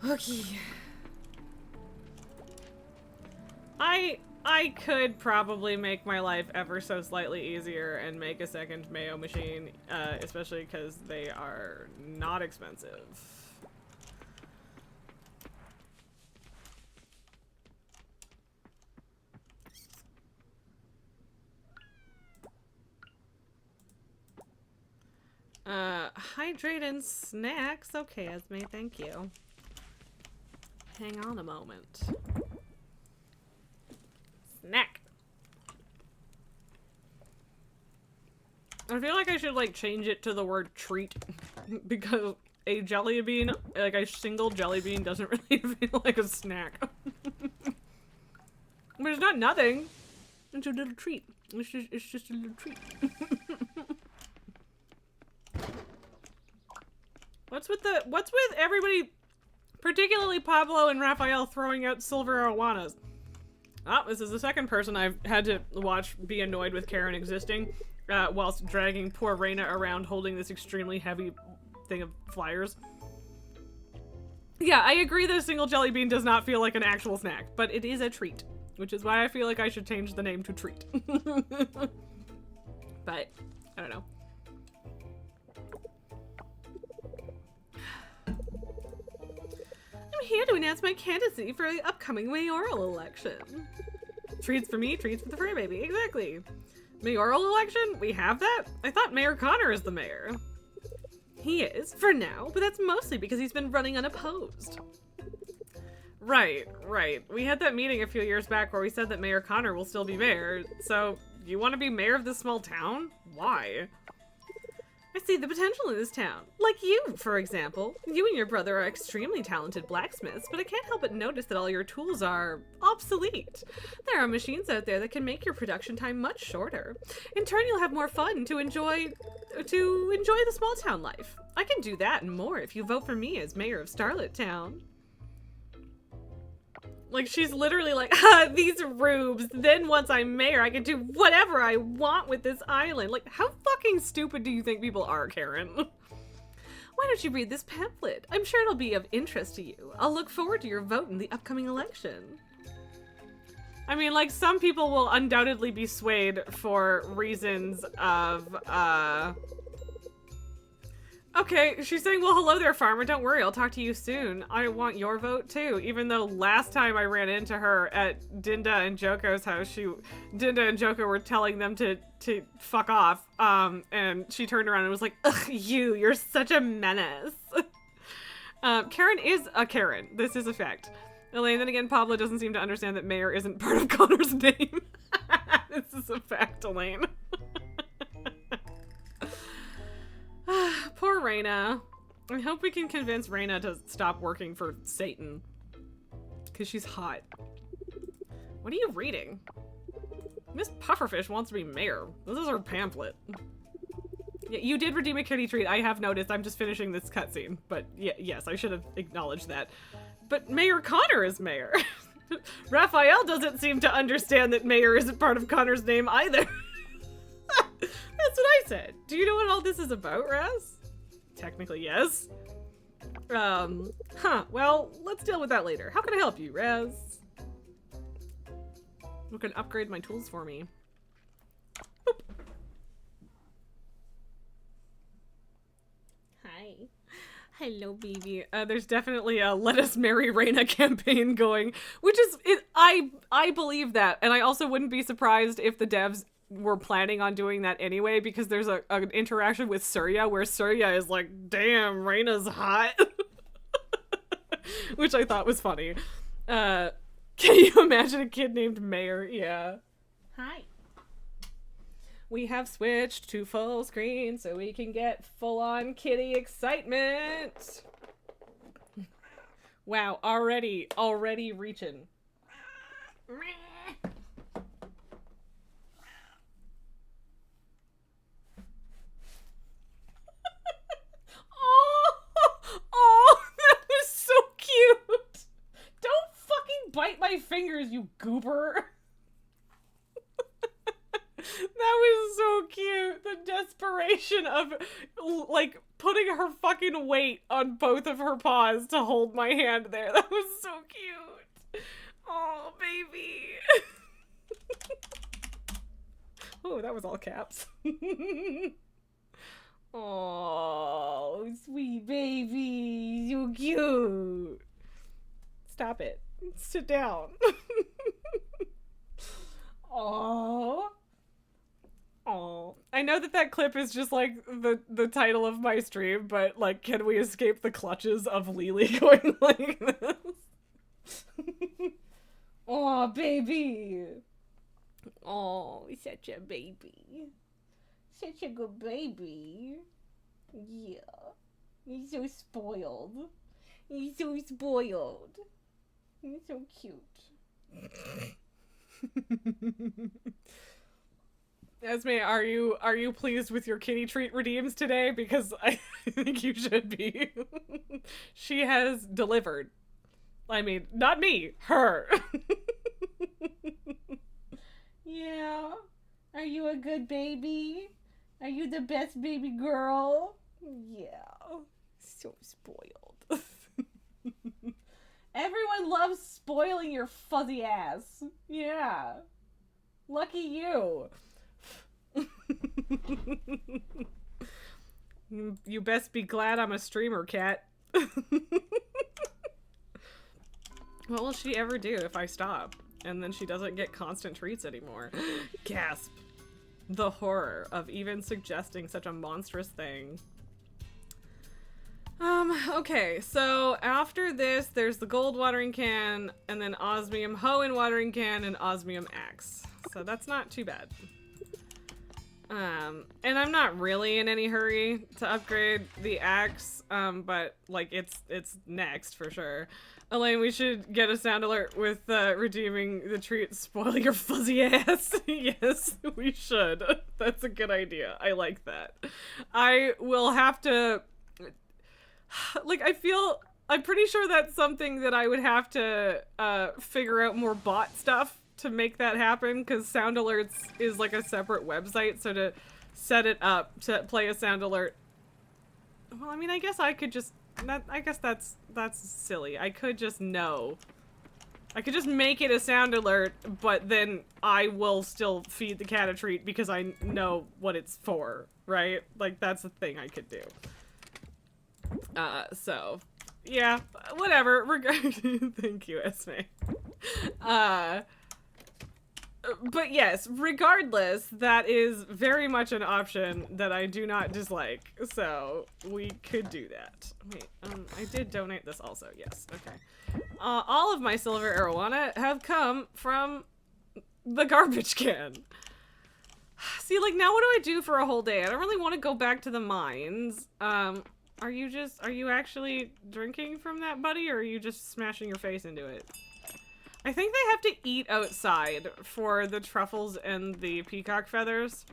Okay. I could probably make my life ever so slightly easier and make a second mayo machine, especially because they are not expensive. Hydrate and snacks? Okay, Esme, thank you. Hang on a moment. Snack. I feel like I should, like, change it to the word treat, because a jelly bean, like a single jelly bean, doesn't really feel like a snack. But it's not nothing. It's a little treat. It's just a little treat. What's with everybody, particularly Pablo and Raphael, throwing out silver arowanas? Oh, this is the second person I've had to watch be annoyed with Karen existing, whilst dragging poor Reina around holding this extremely heavy thing of flyers. Yeah, I agree that a single jelly bean does not feel like an actual snack, but it is a treat, which is why I feel like I should change the name to Treat. But, I don't know. I'm here to announce my candidacy for the upcoming mayoral election. Treats for me, treats for the fur baby. Exactly. Mayoral election? We have that? I thought Mayor Connor is the mayor. He is, for now, but that's mostly because he's been running unopposed. Right. We had that meeting a few years back where we said that Mayor Connor will still be mayor, so you want to be mayor of this small town? Why? I see the potential in this town. Like you, for example. You and your brother are extremely talented blacksmiths, but I can't help but notice that all your tools are obsolete. There are machines out there that can make your production time much shorter. In turn, you'll have more fun to enjoy the small town life. I can do that and more if you vote for me as mayor of Starlit Town. Like, she's literally like, these rubes. Then once I'm mayor, I can do whatever I want with this island. Like, how fucking stupid do you think people are, Karen? Why don't you read this pamphlet? I'm sure it'll be of interest to you. I'll look forward to your vote in the upcoming election. I mean, like, some people will undoubtedly be swayed for reasons of, Okay, she's saying, well, hello there, farmer. Don't worry, I'll talk to you soon. I want your vote, too. Even though last time I ran into her at Dinda and Joko's house, Dinda and Joko were telling them to fuck off. And she turned around and was like, ugh, you're such a menace. Karen is a Karen. This is a fact. Elaine, then again, Pablo doesn't seem to understand that mayor isn't part of Connor's name. This is a fact, Elaine. Poor Reina. I hope we can convince Reina to stop working for Satan. Because she's hot. What are you reading? Miss Pufferfish wants to be mayor. This is her pamphlet. Yeah, you did redeem a kitty treat. I have noticed. I'm just finishing this cutscene. But yeah, yes, I should have acknowledged that. But Mayor Connor is mayor. Raphael doesn't seem to understand that mayor isn't part of Connor's name either. That's what I said. Do you know what all this is about, Raz? Technically, yes. Well, let's deal with that later. How can I help you, Raz? Who can upgrade my tools for me? Boop. Hi. Hello, baby. There's definitely a Let Us Marry Reina campaign going, which is, I believe that, and I also wouldn't be surprised if the devs we're planning on doing that anyway, because there's an interaction with Surya where Surya is like, damn, Reina's hot. Which I thought was funny. Can you imagine a kid named Mayor? Yeah. Hi. We have switched to full screen so we can get full-on kitty excitement. Wow, already reaching. Oh, that was so cute. Don't fucking bite my fingers, you goober. That was so cute. The desperation of, like, putting her fucking weight on both of her paws to hold my hand there. That was so cute. Oh, baby. Oh, that was all caps. Oh, sweet baby. So cute. Stop it. Sit down. Oh. Oh, I know that clip is just like the title of my stream, but like, can we escape the clutches of Lily going like this? Oh, baby. Oh, such a baby. Such a good baby. Yeah. You're so spoiled. You're so spoiled. You're so cute. Esme, are you pleased with your kitty treat redeems today? Because I think you should be. She has delivered. I mean, not me, her. Yeah. Are you a good baby? Are you the best baby girl? Yeah. So spoiled. Everyone loves spoiling your fuzzy ass. Yeah. Lucky you. You best be glad I'm a streamer, cat. What will she ever do if I stop? And then she doesn't get constant treats anymore. Gasp. The horror of even suggesting such a monstrous thing. Okay, so after this, there's the gold watering can, and then osmium Hoenn watering can, and osmium axe. So that's not too bad. And I'm not really in any hurry to upgrade the axe, but like it's next for sure. Elaine, we should get a sound alert with redeeming the treat spoil your fuzzy ass. Yes, we should. That's a good idea. I like that. I will have to, like, I'm pretty sure that's something that I would have to figure out more bot stuff to make that happen, because sound alerts is like a separate website, so to set it up to play a sound alert, well, I mean, I guess I could just, I guess that's silly. I could just know. I could just make it a sound alert, but then I will still feed the cat a treat because I know what it's for, right? Like, that's a thing I could do. So, yeah, whatever. Thank you, Esme. But yes, regardless, that is very much an option that I do not dislike. So we could do that. Wait, I did donate this also. Yes, okay. All of my silver arowana have come from the garbage can. See, like, now what do I do for a whole day? I don't really want to go back to the mines. Are you actually drinking from that, buddy, or are you just smashing your face into it? I think they have to eat outside for the truffles and the peacock feathers,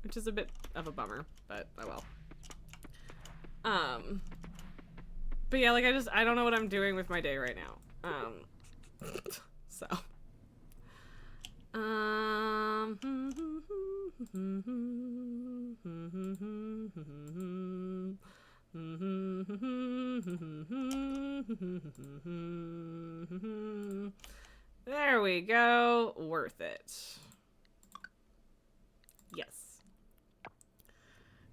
which is a bit of a bummer, but oh well. But yeah, like, I don't know what I'm doing with my day right now. So. There we go. Worth it. Yes.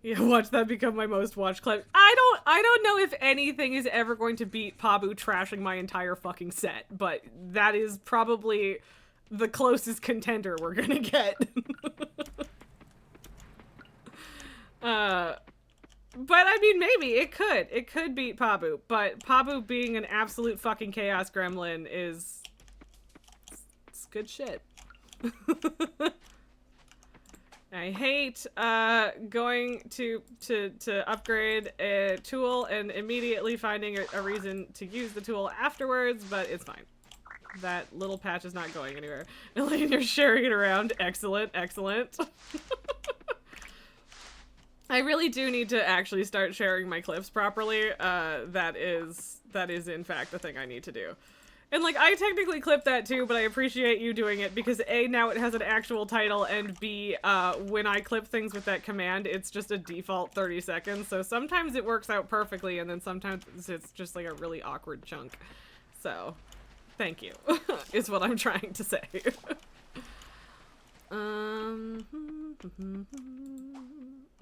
Yeah, watch that become my most watched clip. I don't know if anything is ever going to beat Pabu trashing my entire fucking set, but that is probably the closest contender we're gonna get. But I mean, maybe it could. It could beat Pabu. But Pabu being an absolute fucking chaos gremlin is... It's good shit. I hate going to upgrade a tool and immediately finding a reason to use the tool afterwards, but it's fine. That little patch is not going anywhere. Elaine, you're sharing it around. Excellent, excellent. I really do need to actually start sharing my clips properly. That is in fact the thing I need to do. And like, I technically clipped that too, but I appreciate you doing it because A, now it has an actual title, and B, when I clip things with that command, it's just a default 30 seconds. So sometimes it works out perfectly, and then sometimes it's just like a really awkward chunk. So, thank you, is what I'm trying to say.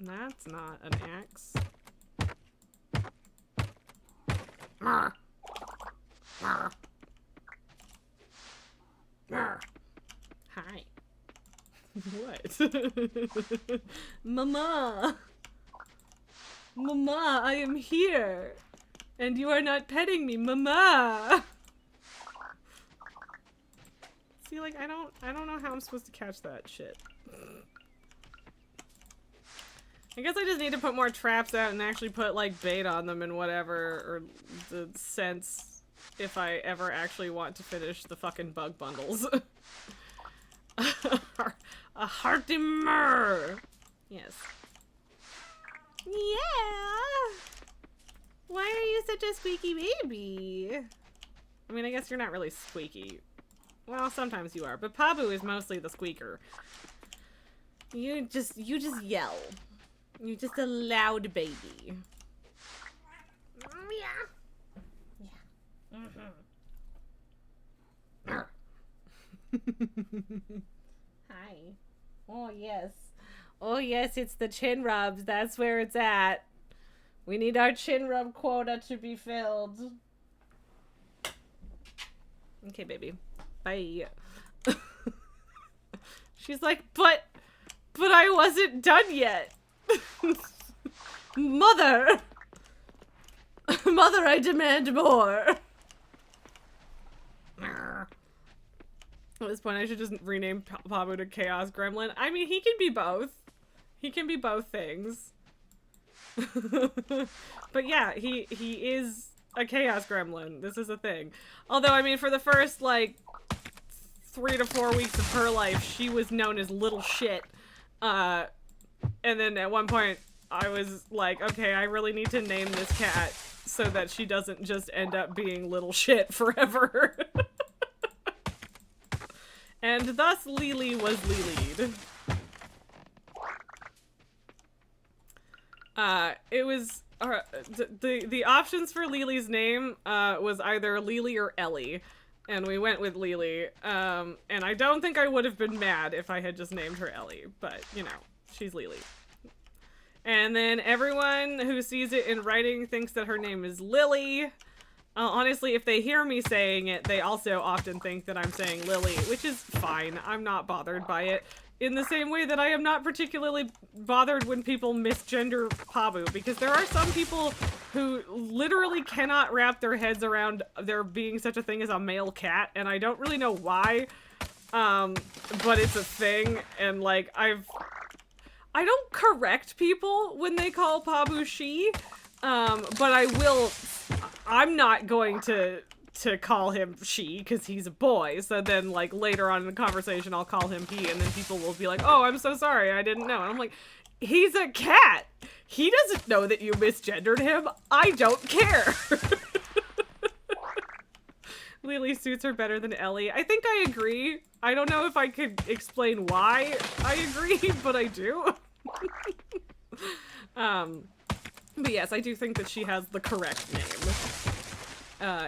That's not an axe. Hi. What? Mama! Mama, I am here! And you are not petting me, Mama! See, like, I don't know how I'm supposed to catch that shit. I guess I just need to put more traps out and actually put, like, bait on them and whatever, or the sense if I ever actually want to finish the fucking bug bundles. A hearty murr! Yes. Yeah! Why are you such a squeaky baby? I mean, I guess you're not really squeaky. Well, sometimes you are, but Pabu is mostly the squeaker. You just yell. You're just a loud baby. Yeah. Hi. Oh, yes. Oh, yes, it's the chin rubs. That's where it's at. We need our chin rub quota to be filled. Okay, baby. Bye. She's like, but I wasn't done yet. Mother! Mother, I demand more! At this point, I should just rename Pabu to Chaos Gremlin. I mean, he can be both. He can be both things. But yeah, he is a Chaos Gremlin. This is a thing. Although, I mean, for the first, like, 3 to 4 weeks of her life, she was known as Little Shit. And then at one point, I was like, okay, I really need to name this cat so that she doesn't just end up being Little Shit forever. And thus, Lily was Lili'd. It was, the options for Lily's name, was either Lily or Ellie. And we went with Lily. And I don't think I would have been mad if I had just named her Ellie. But, you know, she's Lily. And then everyone who sees it in writing thinks that her name is Lily. Honestly, if they hear me saying it, they also often think that I'm saying Lily, which is fine. I'm not bothered by it. In the same way that I am not particularly bothered when people misgender Pabu, because there are some people who literally cannot wrap their heads around there being such a thing as a male cat, and I don't really know why, but it's a thing, and like, I don't correct people when they call Pabu she, but I'm not going to call him she because he's a boy. So then, like, later on in the conversation, I'll call him he, and then people will be like, oh, I'm so sorry, I didn't know. And I'm like, he's a cat. He doesn't know that you misgendered him. I don't care. Lily suits her better than Ellie. I think I agree. I don't know if I could explain why I agree, but I do. But yes, I do think that she has the correct name.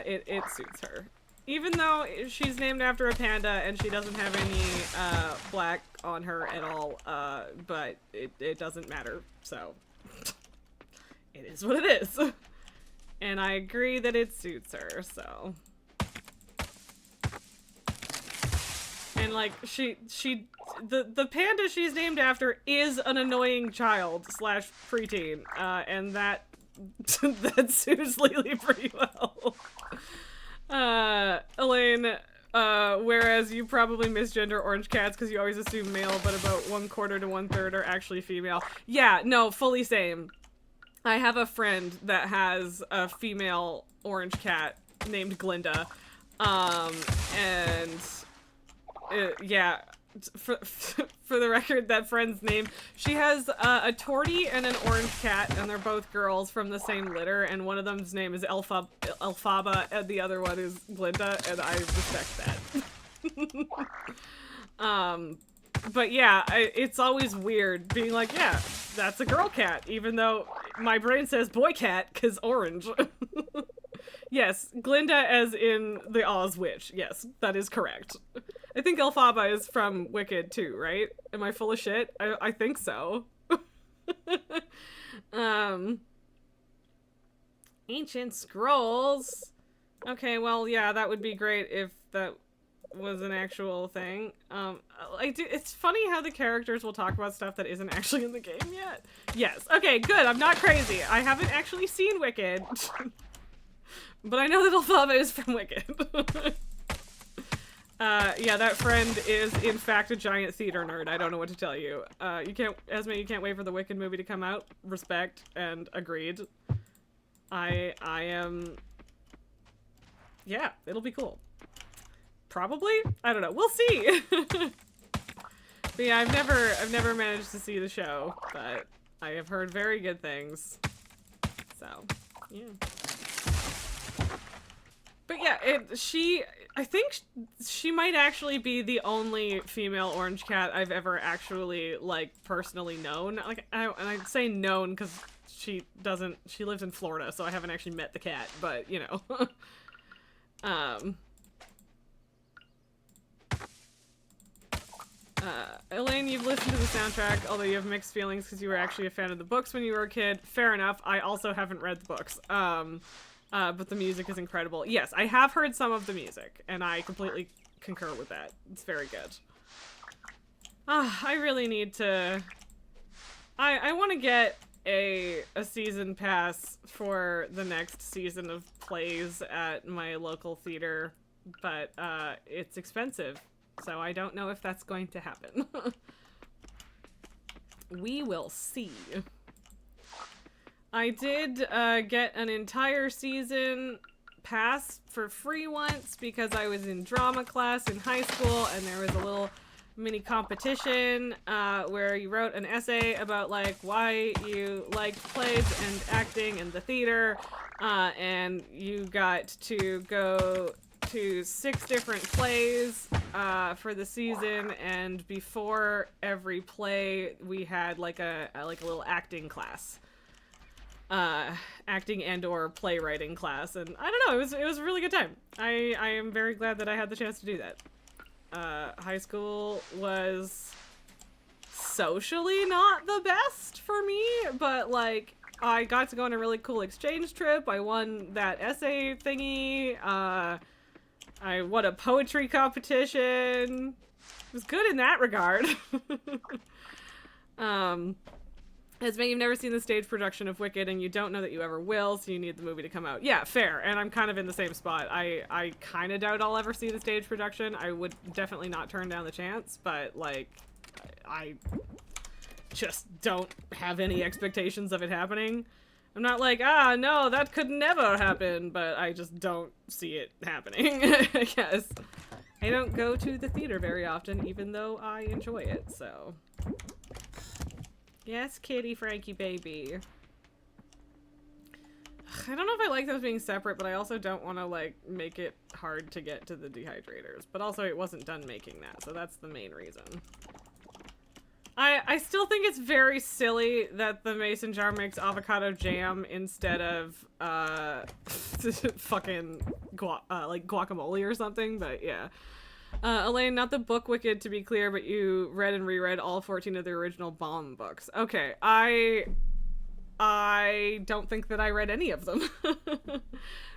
It suits her. Even though she's named after a panda and she doesn't have any black on her at all, but it doesn't matter, so it is what it is. And I agree that it suits her, so. And like, she the panda she's named after is an annoying child / preteen, and that that suits Lily pretty well. Elaine, whereas you probably misgender orange cats because you always assume male, but about 1/4 to 1/3 are actually female. Yeah, no, fully same. I have a friend that has a female orange cat named Glinda, and yeah. For the record, that friend's name, she has a tortie and an orange cat, and they're both girls from the same litter, and one of them's name is Elphaba, and the other one is Glinda, and I respect that. But yeah, it's always weird being like, yeah, that's a girl cat, even though my brain says boy cat, because orange. Yes, Glinda as in the Oz Witch. Yes, that is correct. I think Elphaba is from Wicked too, right? Am I full of shit? I think so. Ancient scrolls. Okay, well, yeah, that would be great if that was an actual thing. It's funny how the characters will talk about stuff that isn't actually in the game yet. Yes. Okay, good. I'm not crazy. I haven't actually seen Wicked. But I know that Elphaba is from Wicked. Yeah, that friend is in fact a giant theater nerd. I don't know what to tell you. Esme, you can't wait for the Wicked movie to come out. Respect and agreed. I am, yeah, it'll be cool. Probably? I don't know. We'll see. But yeah, I've never managed to see the show, but I have heard very good things. So, yeah. But yeah, I think she might actually be the only female orange cat I've ever actually, like, personally known. Like, and I say known because she lives in Florida, so I haven't actually met the cat, but, you know. Elaine, you've listened to the soundtrack, although you have mixed feelings because you were actually a fan of the books when you were a kid. Fair enough. I also haven't read the books. But the music is incredible. Yes, I have heard some of the music, and I completely concur with that. It's very good. I really need to... I want to get a season pass for the next season of plays at my local theater, but it's expensive, so I don't know if that's going to happen. We will see. I did get an entire season pass for free once because I was in drama class in high school, and there was a little mini competition where you wrote an essay about like why you liked plays and acting and the theater, and you got to go to 6 different plays for the season, and before every play we had like a little acting class. Acting and or playwriting class, and I don't know, it was a really good time. I am very glad that I had the chance to do that. High school was socially not the best for me, but like I got to go on a really cool exchange trip. I won that essay thingy. I won a poetry competition. It was good in that regard. Esme, you've never seen the stage production of Wicked, and you don't know that you ever will, so you need the movie to come out. Yeah, fair, and I'm kind of in the same spot. I kind of doubt I'll ever see the stage production. I would definitely not turn down the chance, but, like, I just don't have any expectations of it happening. I'm not like, no, that could never happen, but I just don't see it happening, I guess. I don't go to the theater very often, even though I enjoy it, so... Yes, kitty, Frankie, baby. I don't know if I like those being separate, but I also don't want to, like, make it hard to get to the dehydrators. But also, it wasn't done making that, so that's the main reason. I still think it's very silly that the mason jar makes avocado jam instead of, fucking, like, guacamole or something, but yeah. Elaine, not the book Wicked, to be clear, but you read and reread all 14 of the original Baum books. Okay, I don't think that I read any of them.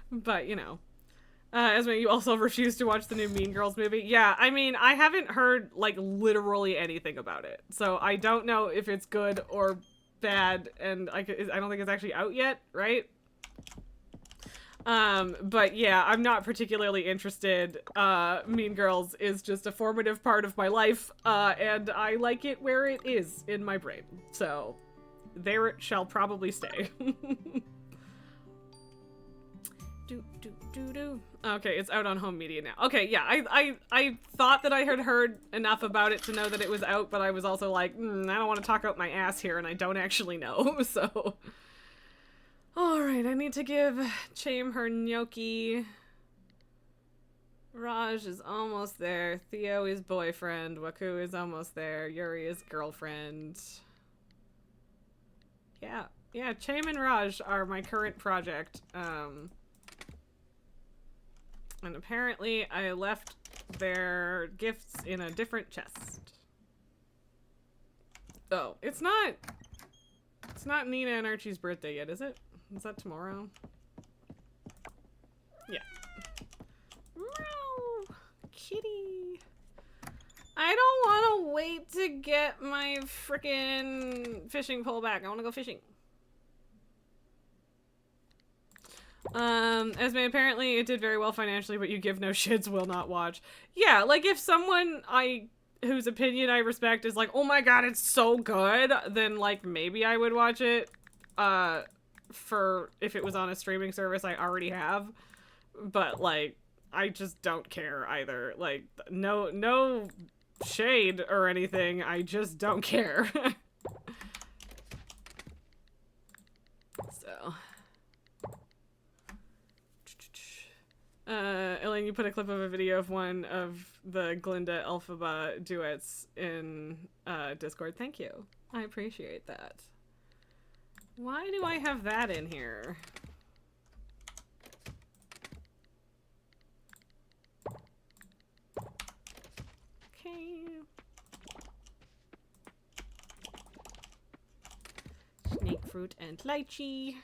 But, you know. Esme, you also refuse to watch the new Mean Girls movie. Yeah, I mean, I haven't heard, like, literally anything about it. So I don't know if it's good or bad, and I don't think it's actually out yet, right? But yeah, I'm not particularly interested. Mean Girls is just a formative part of my life, and I like it where it is in my brain. So, there it shall probably stay. Okay, it's out on home media now. Okay, yeah, I thought that I had heard enough about it to know that it was out, but I was also like, I don't want to talk out my ass here, and I don't actually know, so... Alright, I need to give Chaim her gnocchi. Raj is almost there. Theo is boyfriend. Waku is almost there. Yuri is girlfriend. Yeah, Chaim and Raj are my current project. And apparently I left their gifts in a different chest. Oh, it's not Nina and Archie's birthday yet, is it? Is that tomorrow? Yeah. Meow. Kitty. I don't want to wait to get my frickin' fishing pole back. I want to go fishing. Esme, apparently it did very well financially, but you give no shits, will not watch. Yeah, like if someone whose opinion I respect is like, oh my god, it's so good, then like maybe I would watch it, for if it was on a streaming service I already have. But like, I just don't care either. Like, no shade or anything, I just don't care. So... Elaine, you put a clip of a video of one of the Glinda Elphaba duets in Discord. Thank you. I appreciate that. Why do I have that in here? Okay. Snake fruit and lychee.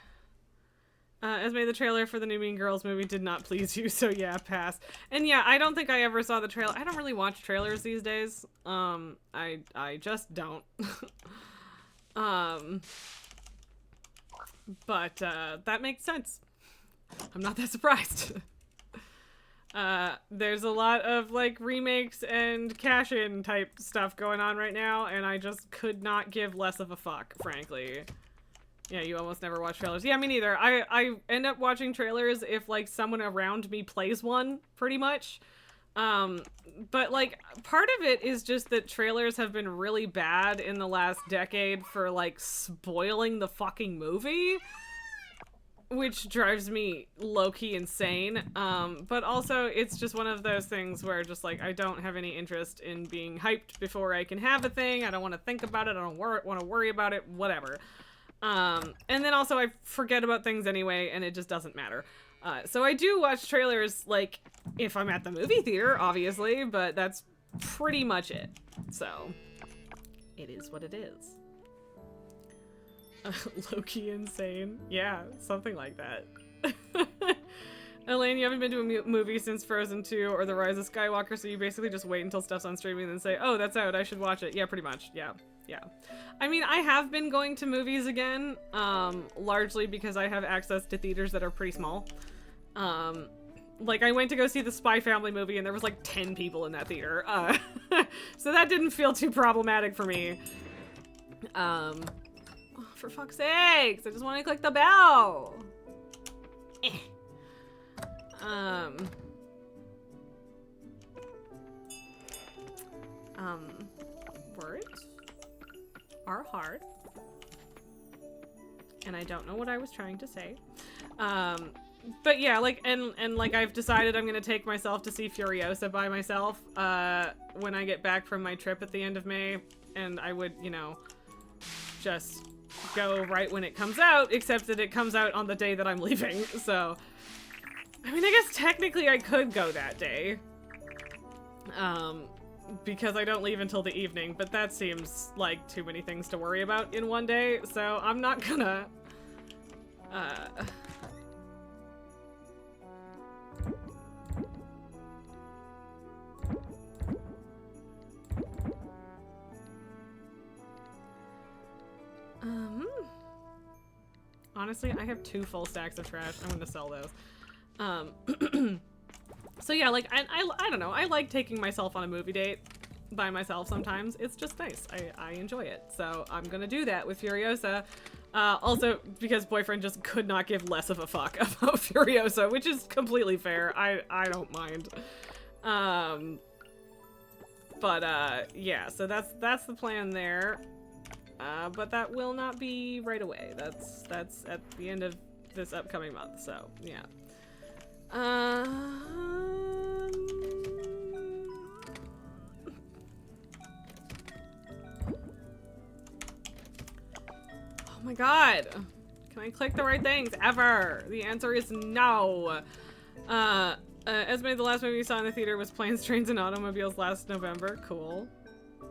Esme, the trailer for the new Mean Girls movie did not please you, so yeah, pass. And yeah, I don't think I ever saw the trailer. I don't really watch trailers these days. I just don't. But that makes sense. I'm not that surprised. There's a lot of like remakes and cash-in type stuff going on right now, and I just could not give less of a fuck, frankly. Yeah, you almost never watch trailers. Yeah, me neither. I end up watching trailers if, like, someone around me plays one, pretty much. But, like, part of it is just that trailers have been really bad in the last decade for, like, spoiling the fucking movie. Which drives me low-key insane. But also, it's just one of those things where just, like, I don't have any interest in being hyped before I can have a thing. I don't want to think about it. I don't want to worry about it. Whatever. And then also I forget about things anyway, and it just doesn't matter. So I do watch trailers, like, if I'm at the movie theater, obviously, but that's pretty much it. So, it is what it is. Low-key insane. Yeah, something like that. Elaine, you haven't been to a movie since Frozen 2 or The Rise of Skywalker, so you basically just wait until stuff's on streaming and then say, oh, that's out, I should watch it. Yeah, pretty much. Yeah. I mean, I have been going to movies again, largely because I have access to theaters that are pretty small. Like, I went to go see the Spy Family movie and there was like 10 people in that theater. So that didn't feel too problematic for me. Oh, for fuck's sakes, I just want to click the bell. Words are hard. And I don't know what I was trying to say. But yeah, like, and like, I've decided I'm gonna take myself to see Furiosa by myself, when I get back from my trip at the end of May. And I would, you know, just go right when it comes out, except that it comes out on the day that I'm leaving, so... I mean, I guess technically I could go that day. Because I don't leave until the evening, but that seems like too many things to worry about in one day, so I'm not gonna... honestly, I have 2 full stacks of trash. I'm gonna sell those. So yeah, like, I don't know. I like taking myself on a movie date by myself sometimes. It's just nice. I enjoy it. So I'm gonna do that with Furiosa. Also, because boyfriend just could not give less of a fuck about Furiosa, which is completely fair. I don't mind. Yeah, so that's the plan there. But that will not be right away. That's at the end of this upcoming month, so yeah. Oh my god. Can I click the right things ever? The answer is no. Esme, the last movie you saw in the theater was Planes, Trains, and Automobiles last November. Cool.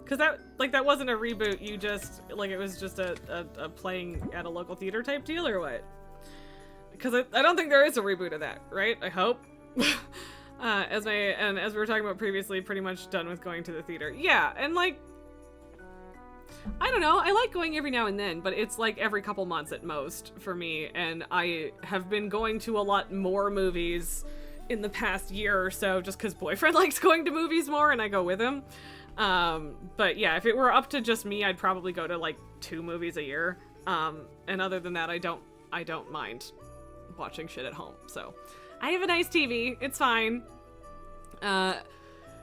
Cause that wasn't a reboot, you just, like, it was just a playing at a local theater type deal, or what? Because I don't think there is a reboot of that, right? I hope. As we were talking about previously, pretty much done with going to the theater. Yeah, and like, I don't know, I like going every now and then, but it's like every couple months at most for me, and I have been going to a lot more movies in the past year or so, just because boyfriend likes going to movies more, and I go with him. But yeah, if it were up to just me, I'd probably go to like 2 movies a year. And other than that, I don't mind watching shit at home. So I have a nice TV. It's fine.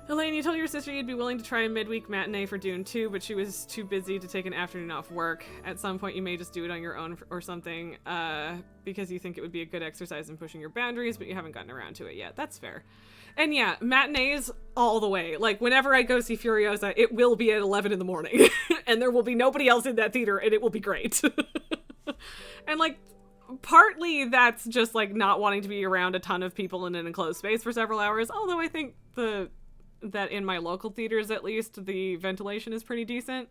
Elaine, you told your sister you'd be willing to try a midweek matinee for Dune 2, but she was too busy to take an afternoon off work. At some point, you may just do it on your own or something, because you think it would be a good exercise in pushing your boundaries, but you haven't gotten around to it yet. That's fair. And yeah, matinees all the way. Like, whenever I go see Furiosa, it will be at 11 in the morning. And there will be nobody else in that theater, and it will be great. And, like, partly that's just, like, not wanting to be around a ton of people in an enclosed space for several hours. Although I think that in my local theaters, at least, the ventilation is pretty decent.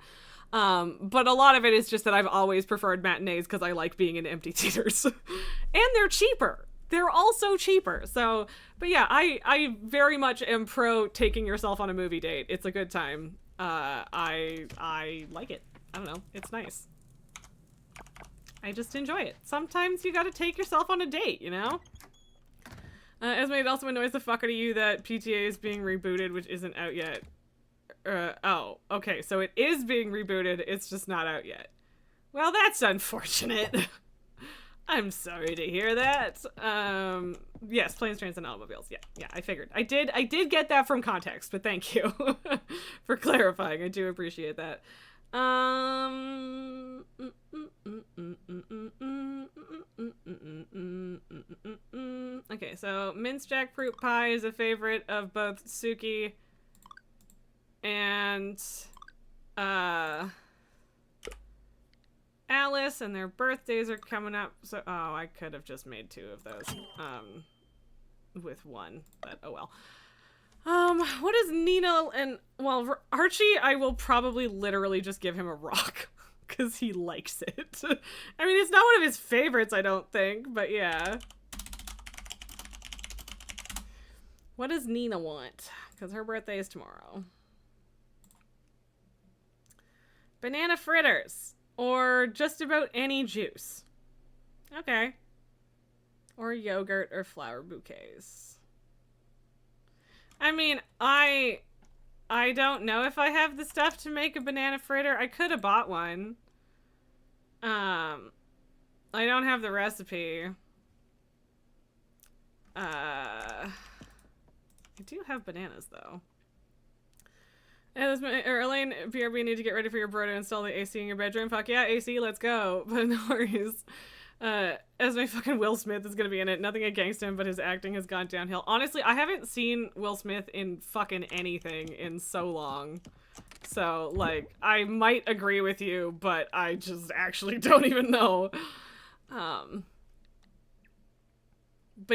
But a lot of it is just that I've always preferred matinees because I like being in empty theaters. And they're cheaper. They're also cheaper. So, but yeah, I very much am pro taking yourself on a movie date. It's a good time. I like it. I don't know. It's nice. I just enjoy it. Sometimes you gotta take yourself on a date, you know? Esme, it also annoys the fuck out of you that PTA is being rebooted, which isn't out yet. Oh, okay, so it is being rebooted, it's just not out yet. Well, that's unfortunate. I'm sorry to hear that. Yes, Planes, Trains, and Automobiles. Yeah, I figured. I did get that from context, but thank you for clarifying. I do appreciate that. Okay, so minced jackfruit pie is a favorite of both Suki and Alice, and their birthdays are coming up, so I could have just made 2 of those with one, but oh well. What is Nina and, well, Archie, I will probably literally just give him a rock because he likes it. I mean, it's not one of his favorites, I don't think, but yeah. What does Nina want? Because her birthday is tomorrow. Banana fritters. Or just about any juice. Okay. Or yogurt or flower bouquets. I mean, I don't know if I have the stuff to make a banana fritter. I could have bought one. I don't have the recipe. I do have bananas, though. Elaine, BRB, need to get ready for your bro to install the AC in your bedroom. Fuck yeah, AC, let's go. But no worries. As my fucking Will Smith is gonna be in it. Nothing against him, but his acting has gone downhill. Honestly, I haven't seen Will Smith in fucking anything in so long. So, like, I might agree with you, but I just actually don't even know. But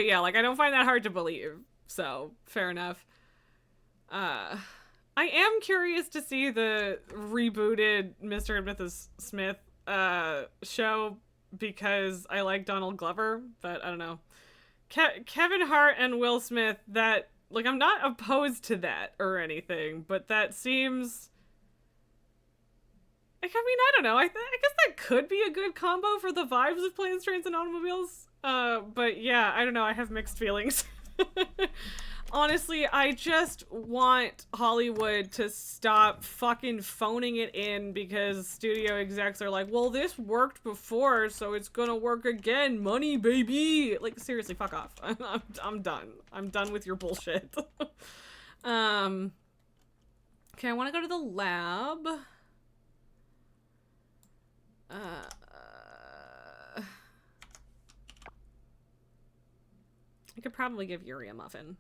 yeah, like, I don't find that hard to believe. So, fair enough. I am curious to see the rebooted Mr. and Mrs. Smith show because I like Donald Glover, but I don't know. Kevin Hart and Will Smith, that, like, I'm not opposed to that or anything, but that seems... Like, I mean, I don't know. I guess that could be a good combo for the vibes of Planes, Trains, and Automobiles. But yeah, I don't know. I have mixed feelings. Honestly, I just want Hollywood to stop fucking phoning it in because studio execs are like, well, this worked before, so it's gonna work again. Money, baby. Like, seriously, fuck off. I'm done. I'm done with your bullshit. Okay, I want to go to the lab. I could probably give Yuri a muffin.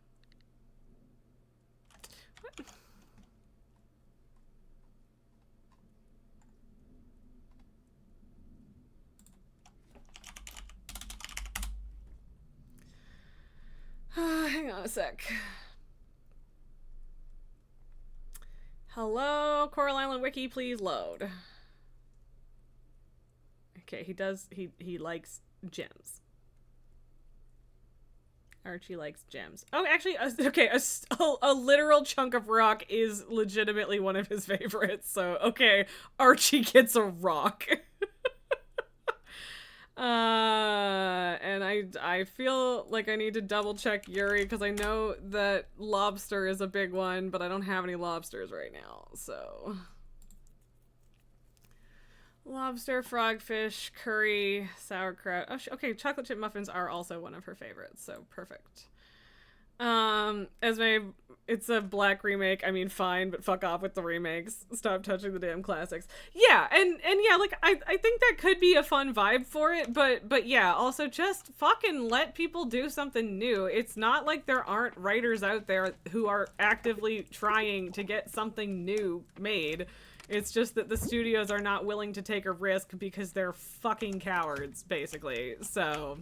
Hang on a sec. Hello, Coral Island Wiki, please load. Okay, he likes gems. Archie likes gems. Oh, actually, okay, a literal chunk of rock is legitimately one of his favorites. So, okay, Archie gets a rock. And I feel like I need to double check Yuri because I know that lobster is a big one, but I don't have any lobsters right now, so... Lobster, frogfish, curry, sauerkraut. Oh, okay, chocolate chip muffins are also one of her favorites, so perfect. Esme, it's a black remake. I mean, fine, but fuck off with the remakes. Stop touching the damn classics. Yeah, and yeah, like, I think that could be a fun vibe for it, but yeah, also just fucking let people do something new. It's not like there aren't writers out there who are actively trying to get something new made. It's just that the studios are not willing to take a risk because they're fucking cowards, basically. So,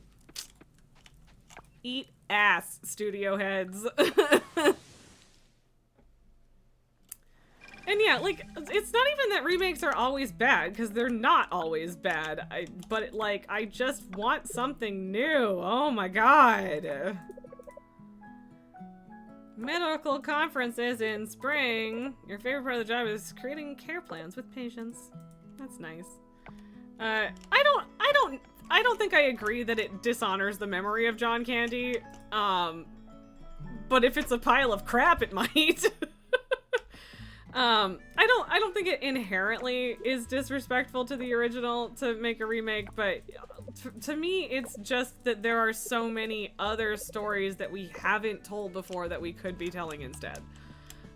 eat ass, studio heads. And yeah, like, it's not even that remakes are always bad, because they're not always bad. But, like, I just want something new. Oh my god. Medical conferences in spring. Your favorite part of the job is creating care plans with patients. That's nice. I don't think I agree that it dishonors the memory of John Candy. But if it's a pile of crap, it might. I don't think it inherently is disrespectful to the original to make a remake, but to me, it's just that there are so many other stories that we haven't told before that we could be telling instead.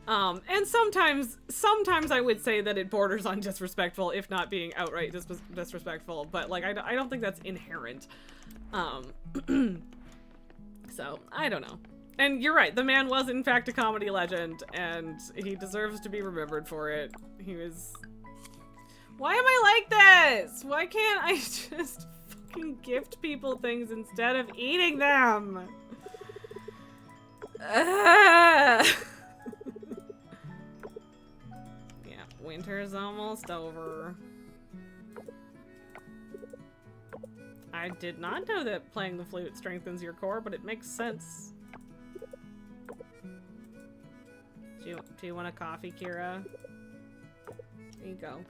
And sometimes I would say that it borders on disrespectful, if not being outright disrespectful, but like, I don't think that's inherent. So, I don't know. And you're right, the man was in fact a comedy legend, and he deserves to be remembered for it. He was... Why am I like this? Why can't I just fucking gift people things instead of eating them? Yeah, winter's almost over. I did not know that playing the flute strengthens your core, but it makes sense. Do you want a coffee, Kira? There you go.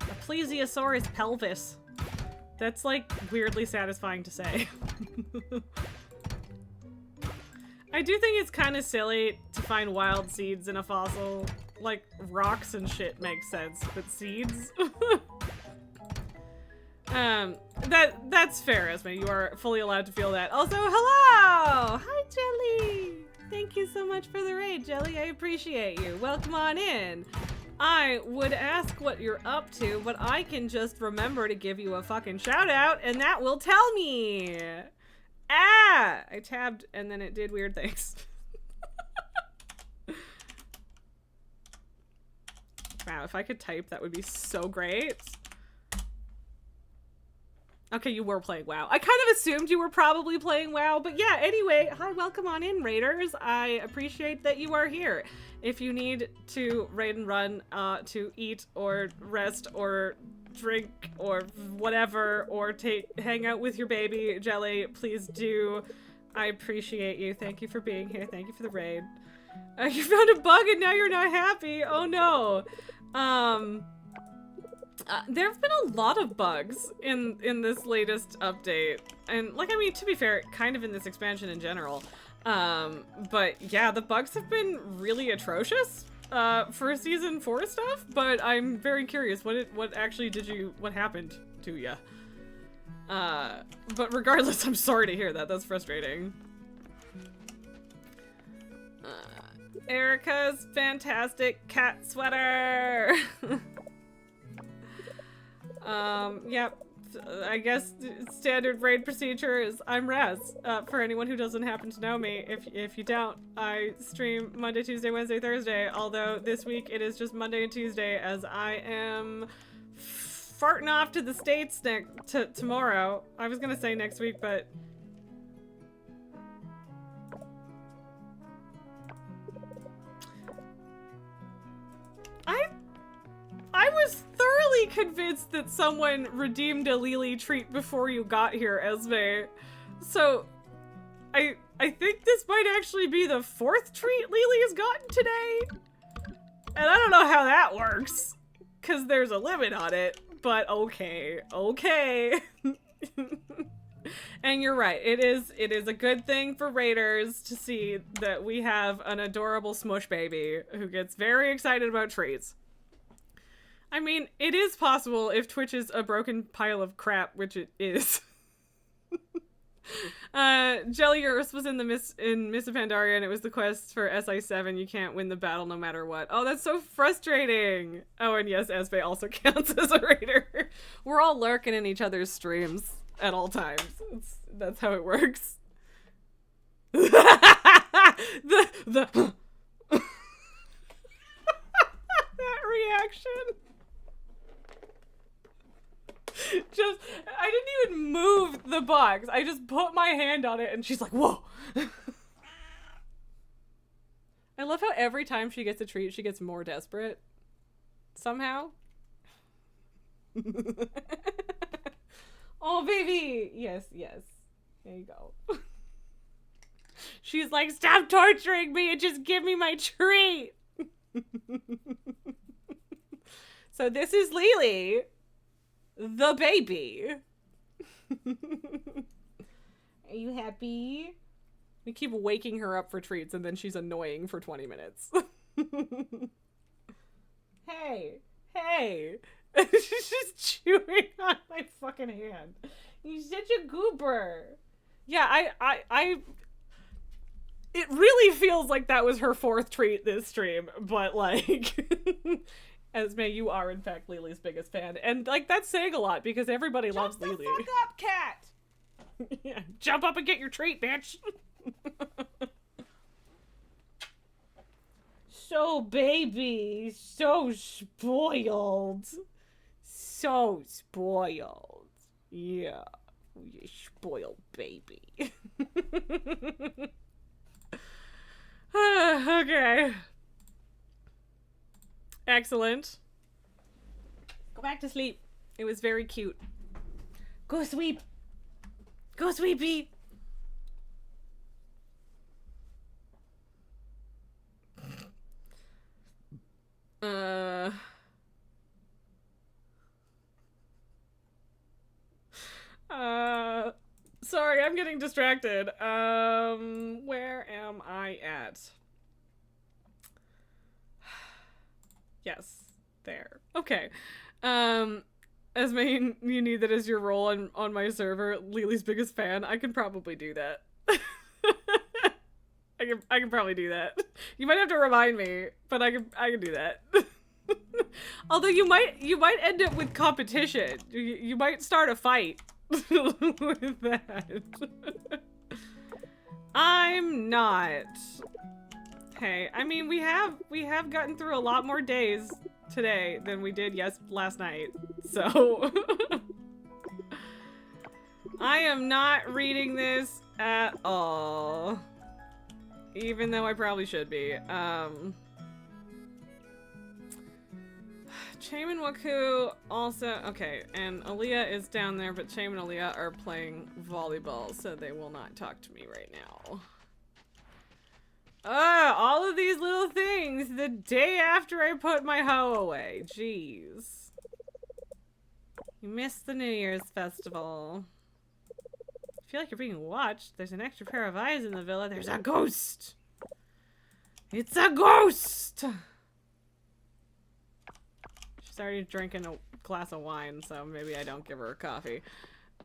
A plesiosaurus pelvis. That's like weirdly satisfying to say. I do think it's kind of silly to find wild seeds in a fossil. Like, rocks and shit makes sense, but seeds? That's fair, Esme. You are fully allowed to feel that. Also, hello! Hi, Jelly! Thank you so much for the raid, Jelly. I appreciate you. Welcome on in. I would ask what you're up to, but I can just remember to give you a fucking shout out, and that will tell me. Ah! I tabbed and then it did weird things. Wow, if I could type, that would be so great. Okay, you were playing WoW. I kind of assumed you were probably playing WoW, but yeah, anyway, hi, welcome on in, Raiders. I appreciate that you are here. If you need to raid and run, to eat or rest or drink or whatever, or hang out with your baby, Jelly, please do. I appreciate you. Thank you for being here. Thank you for the raid. You found a bug and now you're not happy. Oh no. There have been a lot of bugs in this latest update. And, like, I mean, to be fair, kind of in this expansion in general. But yeah, the bugs have been really atrocious, for Season 4 stuff, but I'm very curious, what happened to ya? But regardless, I'm sorry to hear that. That's frustrating. Erica's fantastic cat sweater! Yep. I guess standard raid procedure is I'm Raz. For anyone who doesn't happen to know me, if you don't, I stream Monday, Tuesday, Wednesday, Thursday, although this week it is just Monday and Tuesday as I am farting off to the States tomorrow. I was gonna say next week, but I was thoroughly convinced that someone redeemed a Lily treat before you got here, Esme. So, I think this might actually be the 4th treat Lily has gotten today. And I don't know how that works, because there's a limit on it, but okay. And you're right, it is a good thing for Raiders to see that we have an adorable smush baby who gets very excited about treats. I mean, it is possible if Twitch is a broken pile of crap, which it is. Jelly Earth was in Miss of Pandaria, and it was the quest for SI7. You can't win the battle no matter what. Oh, that's so frustrating. Oh, and yes, Espe also counts as a raider. We're all lurking in each other's streams at all times. That's how it works. That reaction. I didn't even move the box. I just put my hand on it and she's like, whoa. I love how every time she gets a treat, she gets more desperate. Somehow. Oh, baby. Yes. There you go. She's like, stop torturing me and just give me my treat. So this is Lily. The baby. Are you happy? We keep waking her up for treats and then she's annoying for 20 minutes. Hey. She's just chewing on my fucking hand. You're such a goober. Yeah, it really feels like that was her 4th treat this stream, but like... Esme, you are in fact Lily's biggest fan, and like that's saying a lot because everybody loves Lily. Jump the fuck up, cat! Yeah, jump up and get your treat, bitch. So baby, so spoiled. Yeah, you spoiled baby. Okay. Excellent. Go back to sleep. It was very cute. Go sleep. Go sleepy. Sorry, I'm getting distracted. Where am I at? Yes, there. Okay. Esme, you need that as your role on my server, Lily's biggest fan. I can probably do that. I can probably do that. You might have to remind me, but I can do that. Although you might end up with competition. You might start a fight with that. I'm not. Hey, I mean, we have gotten through a lot more days today than we did last night. So I am not reading this at all. Even though I probably should be. Chaim and Waku also... Okay, and Aaliyah is down there, but Chaim and Aaliyah are playing volleyball, so they will not talk to me right now. All of these little things the day after I put my hoe away. Jeez. You missed the New Year's festival. I feel like you're being watched. There's an extra pair of eyes in the villa. There's a ghost! It's a ghost! She's already drinking a glass of wine, so maybe I don't give her a coffee.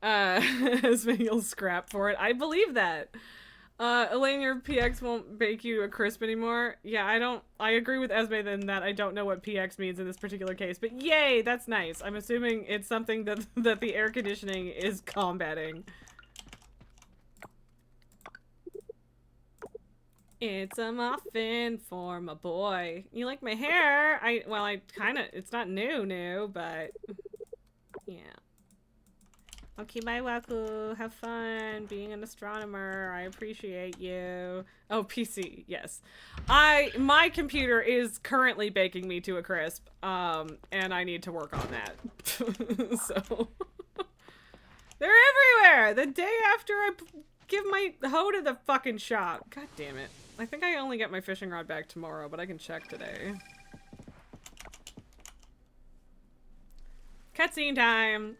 Esme, you'll scrap for it. I believe that. Elaine, your PX won't bake you a crisp anymore. Yeah, I agree with Esme then that I don't know what PX means in this particular case, but yay, that's nice. I'm assuming it's something that the air conditioning is combating. It's a muffin for my boy. You like my hair? It's not new, but yeah. Okay, bye, Waku. Have fun being an astronomer. I appreciate you. Oh, PC, yes. My computer is currently baking me to a crisp, and I need to work on that. So, they're everywhere! The day after I give my hoe to the fucking shop. God damn it. I think I only get my fishing rod back tomorrow, but I can check today. Cutscene time!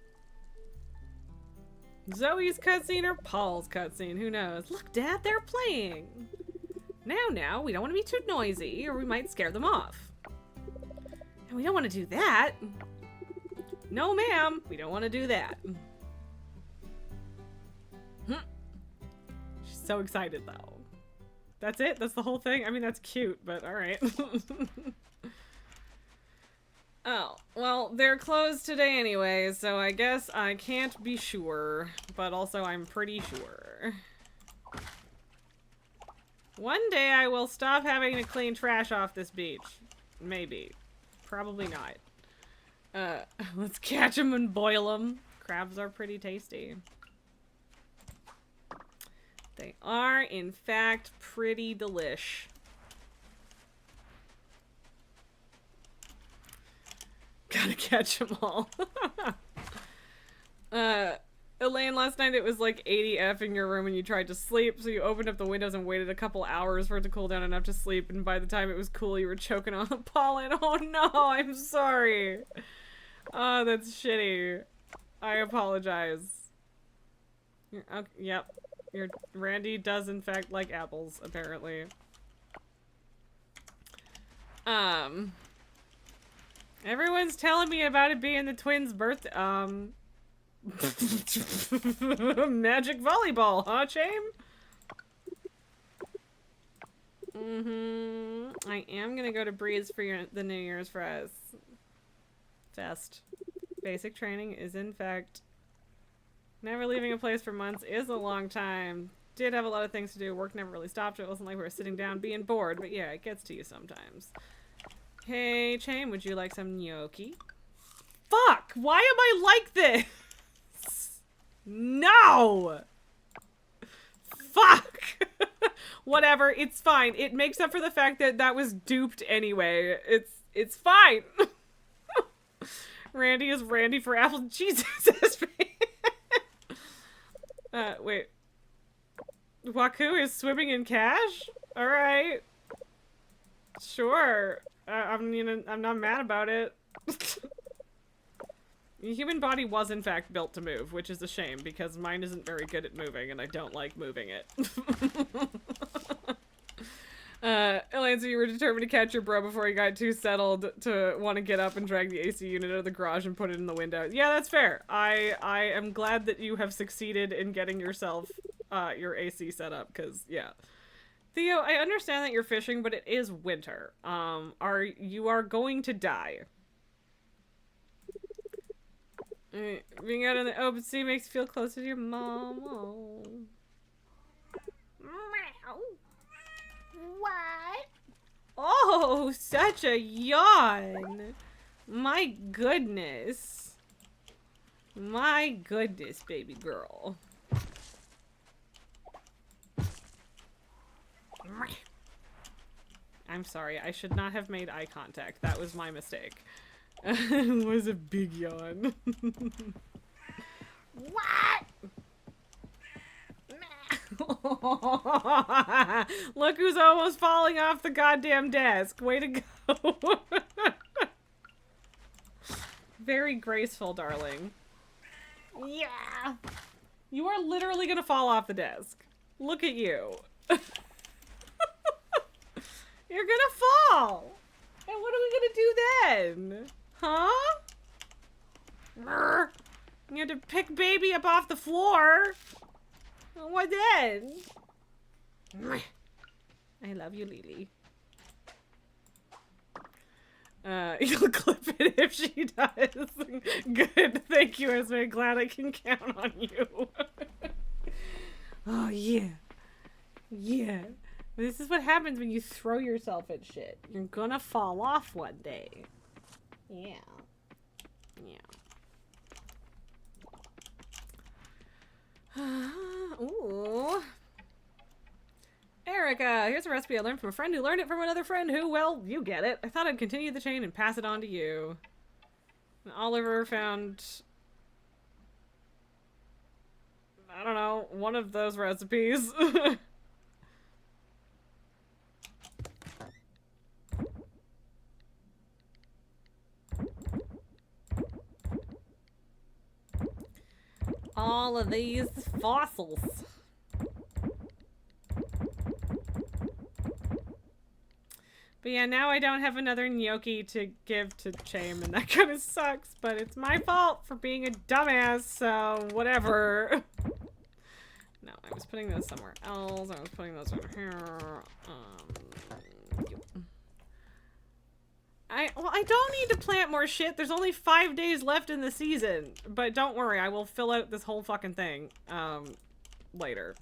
Zoe's cutscene or Paul's cutscene, who knows? Look, Dad, they're playing! Now, we don't want to be too noisy, or we might scare them off. And we don't want to do that. No, ma'am, we don't want to do that. She's so excited, though. That's it? That's the whole thing? I mean, that's cute, but alright. Oh, well, they're closed today anyway, so I guess I can't be sure, but also I'm pretty sure. One day I will stop having to clean trash off this beach. Maybe. Probably not. Let's catch them and boil them. Crabs are pretty tasty. They are, in fact, pretty delish. Gotta catch them all. Elaine, last night it was like 80 F in your room and you tried to sleep, so you opened up the windows and waited a couple hours for it to cool down enough to sleep, and by the time it was cool you were choking on the pollen. Oh no, I'm sorry. Oh, that's shitty. I apologize. Okay, yep. Randy does in fact like apples, apparently. Everyone's telling me about it being the twins' birthday. Magic volleyball, huh, Chaim? I am gonna go to Breeze for the New Year's fest. Basic training is in fact never leaving a place for months is a long time. Did have a lot of things to do. Work never really stopped. It wasn't like we were sitting down being bored, but yeah, it gets to you sometimes. Hey, Chaim, would you like some gnocchi? Fuck! Why am I like this? No! Fuck! Whatever, it's fine. It makes up for the fact that that was duped anyway. It's fine. Randy is Randy for Apple. Jesus, wait. Waku is swimming in cash? Alright. Sure. I'm not mad about it. The human body was in fact built to move, which is a shame because mine isn't very good at moving and I don't like moving it. Elaine, so you were determined to catch your bro before he got too settled to want to get up and drag the AC unit out of the garage and put it in the window. Yeah, that's fair. I am glad that you have succeeded in getting yourself your AC set up, because, yeah. Theo, I understand that you're fishing, but it is winter. You are going to die. Being out in the open sea makes you feel closer to your mom. Oh. What? Oh, such a yawn. My goodness. My goodness, baby girl. I'm sorry, I should not have made eye contact. That was my mistake. It was a big yawn. What? Look who's almost falling off the goddamn desk. Way to go. Very graceful, darling. Yeah. You are literally gonna fall off the desk. Look at you. You're gonna fall. And what are we gonna do then? Huh? You had to pick baby up off the floor. What then? I love you, Lily. You'll clip it if she does. Good. Thank you, Esme. Glad I can count on you. Oh, yeah. Yeah. This is what happens when you throw yourself at shit. You're gonna fall off one day. Yeah. Yeah. Ooh. Erica, here's a recipe I learned from a friend who learned it from another friend who, well, you get it. I thought I'd continue the chain and pass it on to you. And Oliver found, I don't know, one of those recipes. All of these fossils. But yeah, now I don't have another gnocchi to give to Chame, and that kind of sucks, but it's my fault for being a dumbass, so whatever. No, I was putting those somewhere else. I was putting those over here. I don't need to plant more shit. There's only 5 days left in the season. But don't worry, I will fill out this whole fucking thing later.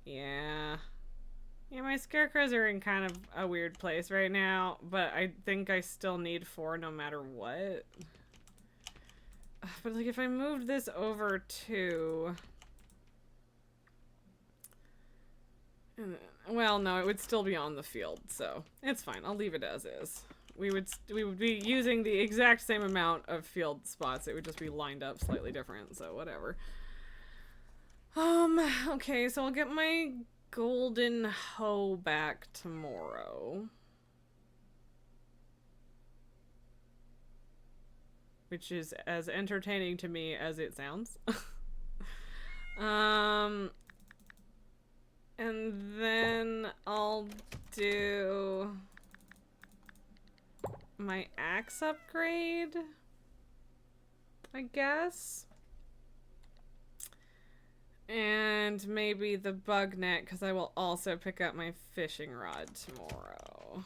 Yeah. Yeah, my scarecrows are in kind of a weird place right now, but I think I still need 4 no matter what. But like if I moved this over to... Well, no, it would still be on the field, so it's fine. I'll leave it as is. We would be using the exact same amount of field spots. It would just be lined up slightly different, so whatever. Okay, so I'll get my golden hoe back tomorrow. Which is as entertaining to me as it sounds. And then I'll do my axe upgrade, I guess. And maybe the bug net, because I will also pick up my fishing rod tomorrow.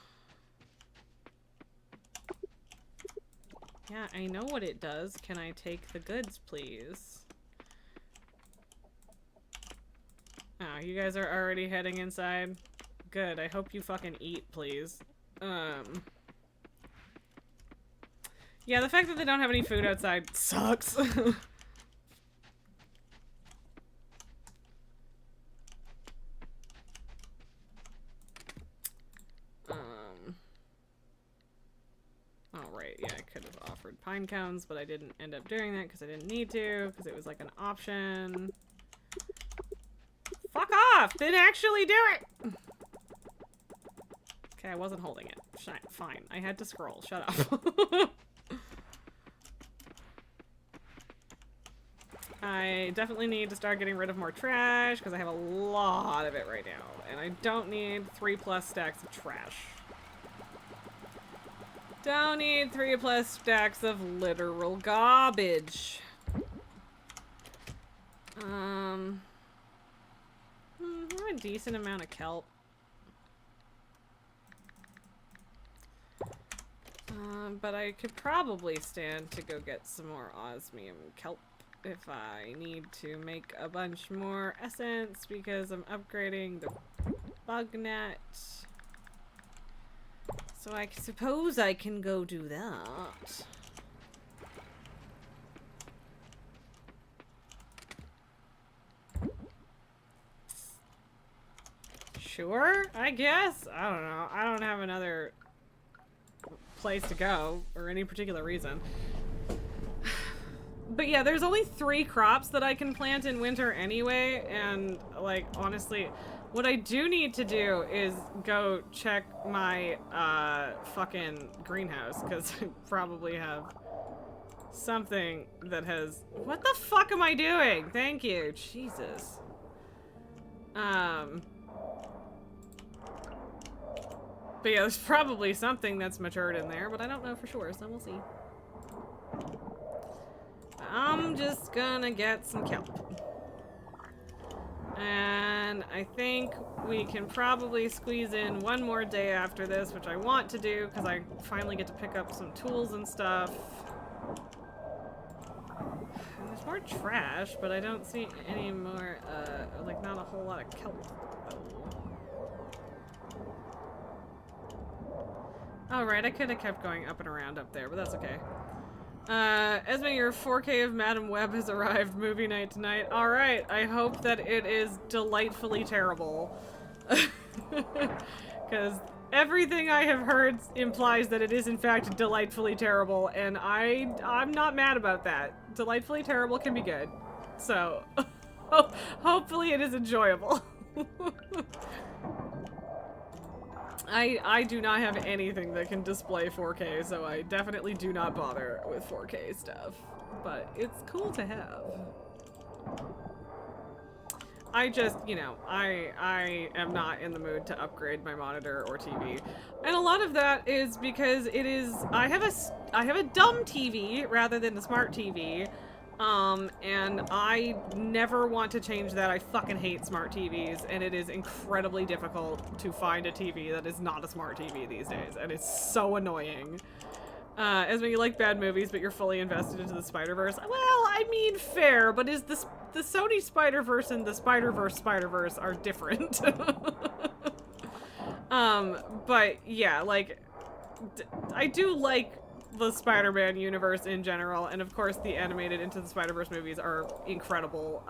Yeah, I know what it does. Can I take the goods, please? Oh, you guys are already heading inside? Good, I hope you fucking eat, please. Yeah, the fact that they don't have any food outside sucks. Oh, right, yeah, I could have offered pine cones, but I didn't end up doing that because I didn't need to, because it was like an option. Fuck off! Didn't actually do it! Okay, I wasn't holding it. Fine. I had to scroll. Shut up. I definitely need to start getting rid of more trash, because I have a lot of it right now. And I don't need 3+ stacks of trash. Don't need 3+ stacks of literal garbage. A decent amount of kelp. But I could probably stand to go get some more osmium kelp if I need to make a bunch more essence because I'm upgrading the bug net. So I suppose I can go do that. Sure, I guess. I don't know. I don't have another place to go or any particular reason. But yeah, there's only 3 crops that I can plant in winter anyway, and like honestly, what I do need to do is go check my fucking greenhouse, because I probably have something that has... What the fuck am I doing? Thank you. Jesus. But yeah, there's probably something that's matured in there, but I don't know for sure, so we'll see. I'm just gonna get some kelp. And I think we can probably squeeze in one more day after this, which I want to do, because I finally get to pick up some tools and stuff. And there's more trash, but I don't see any more, like, not a whole lot of kelp. Oh, right, I could have kept going up and around up there, but that's okay. Esme, your 4K of Madam Web has arrived. Movie night tonight. Alright, I hope that it is delightfully terrible. Because everything I have heard implies that it is in fact delightfully terrible, and I'm not mad about that. Delightfully terrible can be good. So, hopefully it is enjoyable. I do not have anything that can display 4K, so I definitely do not bother with 4K stuff. But it's cool to have. I just, you know, I am not in the mood to upgrade my monitor or TV. And a lot of that is because it is, I have a dumb TV rather than a smart TV. And I never want to change that. I fucking hate smart TVs, and it is incredibly difficult to find a TV that is not a smart TV these days, and it's so annoying. Esme, you like bad movies, but you're fully invested into the Spider-Verse. Well, I mean, fair, but is the Sony Spider-Verse and the Spider-Verse are different. But yeah, like, I do like the Spider-Man universe in general, and of course the animated Into the Spider-Verse movies are incredible.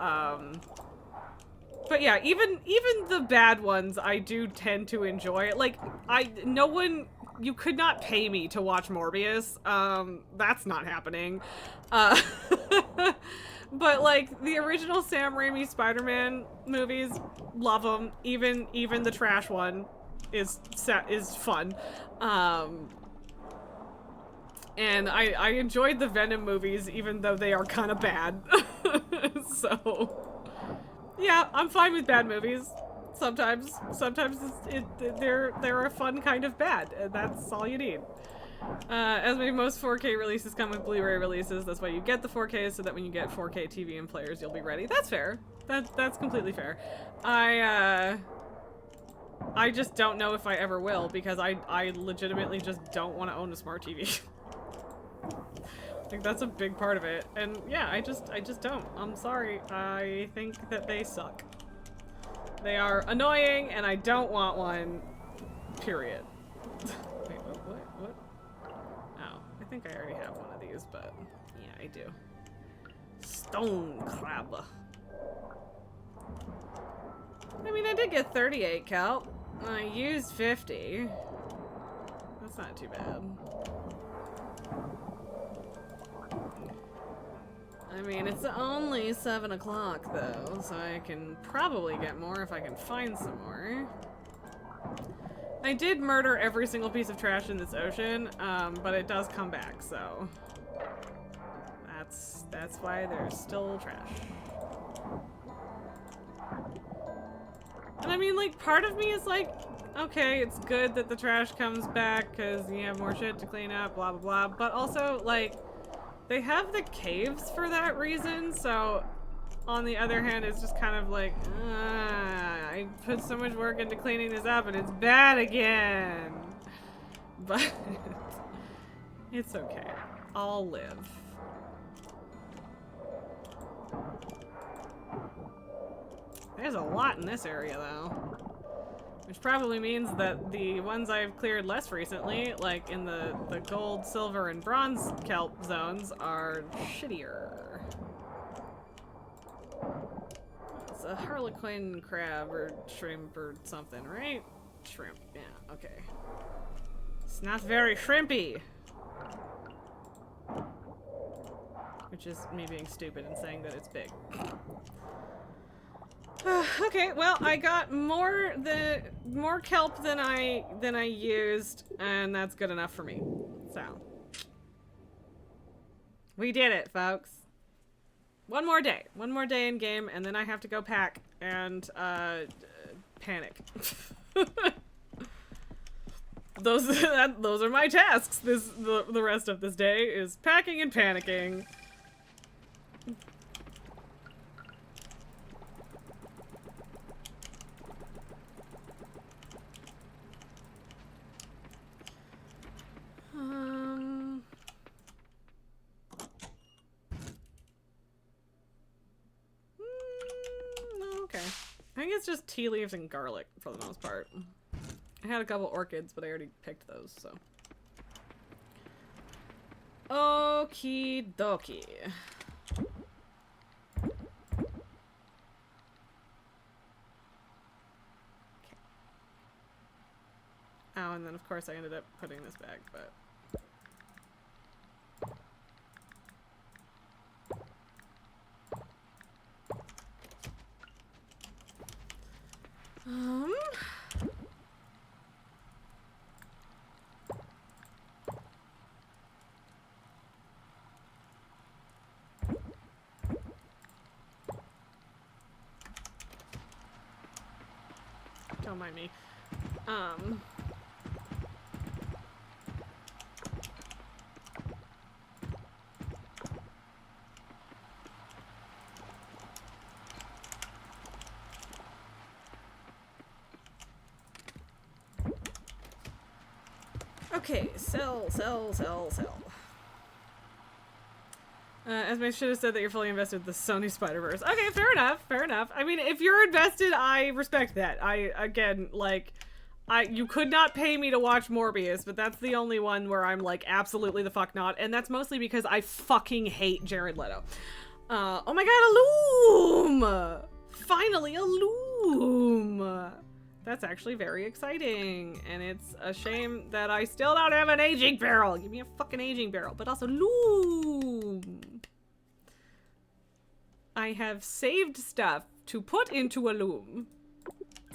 But yeah, even the bad ones I do tend to enjoy. Like, you could not pay me to watch Morbius. That's not happening. But like the original Sam Raimi Spider-Man movies, love them. Even the trash one is fun. And I enjoyed the Venom movies, even though they are kind of bad. So, yeah, I'm fine with bad movies. Sometimes they're a fun kind of bad, and that's all you need. As most 4K releases come with Blu-ray releases, that's why you get the 4K, so that when you get 4K TV and players, you'll be ready. That's fair. That's completely fair. I just don't know if I ever will, because I legitimately just don't want to own a smart TV. I think that's a big part of it. And yeah, I just don't. I'm sorry. I think that they suck. They are annoying, and I don't want one. Period. Wait, what? Oh, I think I already have one of these, but yeah, I do. Stone crab. I mean, I did get 38 kelp. I used 50. That's not too bad. I mean, it's only 7 o'clock, though, so I can probably get more if I can find some more. I did murder every single piece of trash in this ocean, but it does come back, so... That's why there's still trash. And I mean, like, part of me is like, okay, it's good that the trash comes back, because you have more shit to clean up, blah, blah, blah, but also, like... They have the caves for that reason, so on the other hand, it's just kind of like, I put so much work into cleaning this up and it's bad again. But it's okay. I'll live. There's a lot in this area, though. Which probably means that the ones I've cleared less recently, like in the gold, silver, and bronze kelp zones, are shittier. So a harlequin crab or shrimp or something, right? Shrimp, yeah, okay. It's not very shrimpy. Which is me being stupid and saying that it's big. Okay, well, I got more kelp than I used, and that's good enough for me. So we did it, folks. One more day in game, and then I have to go pack and panic. Those are my tasks. The rest of this day is packing and panicking. Okay. I think it's just tea leaves and garlic for the most part. I had a couple orchids, but I already picked those, so. Okie dokie. Oh, and then of course I ended up putting this back, but. Don't mind me. Okay, sell. Esme should have said that you're fully invested in the Sony Spider-Verse. Okay, fair enough. I mean, if you're invested, I respect that. You could not pay me to watch Morbius, but that's the only one where I'm like, absolutely the fuck not. And that's mostly because I fucking hate Jared Leto. Oh my god, a loom! Finally, a loom! That's actually very exciting, and it's a shame that I still don't have an aging barrel. Give me a fucking aging barrel, but also loom. I have saved stuff to put into a loom,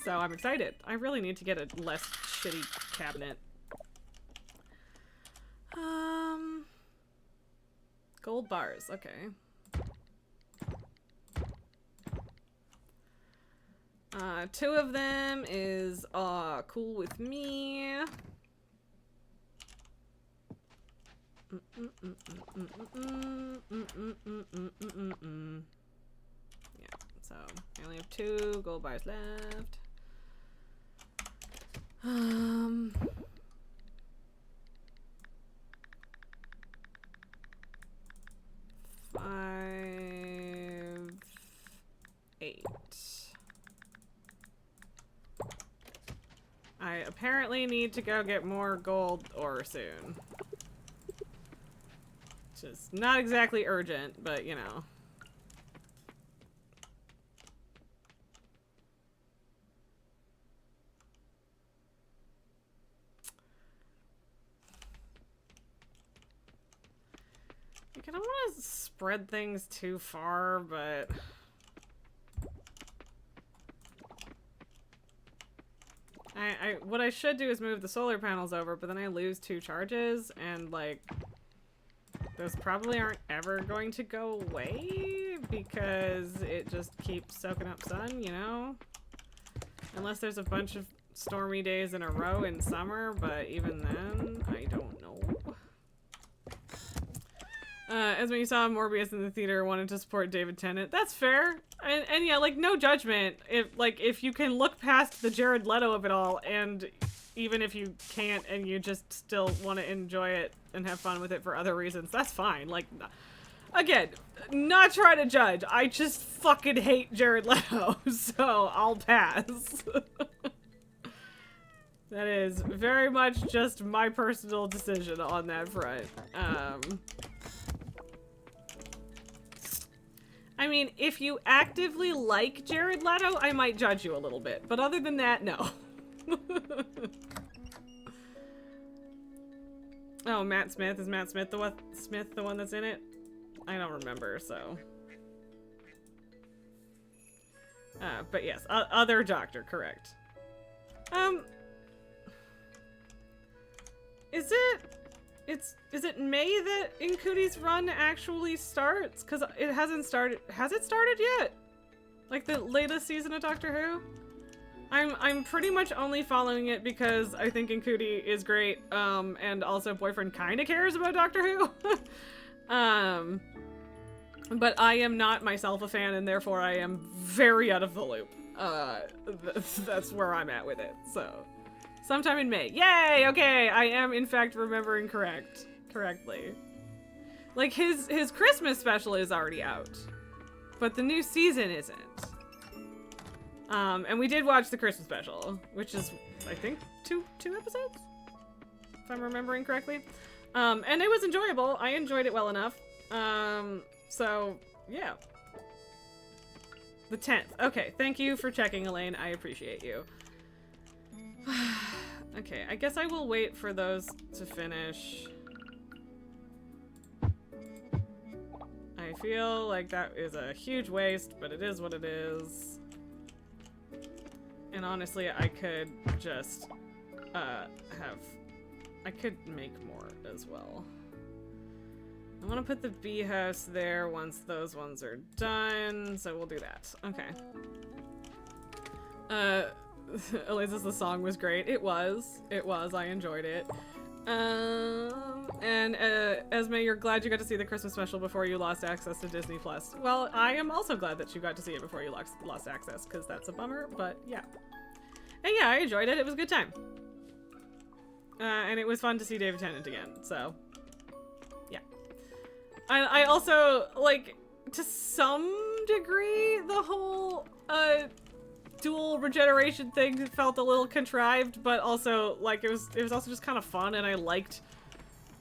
so I'm excited. I really need to get a less shitty cabinet. Gold bars, okay. Two of them is cool with me. Yeah, so I only have 2 gold bars left. 5, 8. I apparently need to go get more gold ore soon. Which is not exactly urgent, but you know. Like, I don't want to spread things too far, but... what I should do is move the solar panels over, but then I lose 2 charges, and like, those probably aren't ever going to go away because it just keeps soaking up sun, you know? Unless there's a bunch of stormy days in a row in summer, but even then, I don't know. As when you saw Morbius in the theater, wanted to support David Tennant. That's fair. And yeah, like, no judgment. If you can look past the Jared Leto of it all, and even if you can't and you just still want to enjoy it and have fun with it for other reasons, that's fine. Like, again, not trying to judge. I just fucking hate Jared Leto, so I'll pass. That is very much just my personal decision on that front. I mean, if you actively like Jared Leto, I might judge you a little bit. But other than that, no. Oh, Matt Smith. Is Matt Smith the one that's in it? I don't remember, so. But yes, other doctor, correct. Is it May that Nkuti's run actually starts? Because it hasn't started. Has it started yet? Like the latest season of Doctor Who? I'm pretty much only following it because I think Nkuti is great, and also boyfriend kind of cares about Doctor Who. But I am not myself a fan, and therefore I am very out of the loop. That's where I'm at with it, so. Sometime in May. Yay! Okay, I am in fact remembering correctly. Like his Christmas special is already out, but the new season isn't. And we did watch the Christmas special, which is I think two episodes, if I'm remembering correctly. And it was enjoyable. I enjoyed it well enough. So yeah. The 10th. Okay, thank you for checking, Elaine. I appreciate you. Okay, I guess I will wait for those to finish. I feel like that is a huge waste, but it is what it is. And honestly, I could just I could make more as well. I want to put the bee house there once those ones are done, so we'll do that. Okay. Eliza, the song was great. It was. I enjoyed it. And Esme, you're glad you got to see the Christmas special before you lost access to Disney Plus. Well, I am also glad that you got to see it before you lost access, because that's a bummer, but yeah. And yeah, I enjoyed it. It was a good time. And it was fun to see David Tennant again, so yeah. I also, like, to some degree, the whole, dual regeneration thing felt a little contrived, but also, like, it was also just kind of fun, and I liked,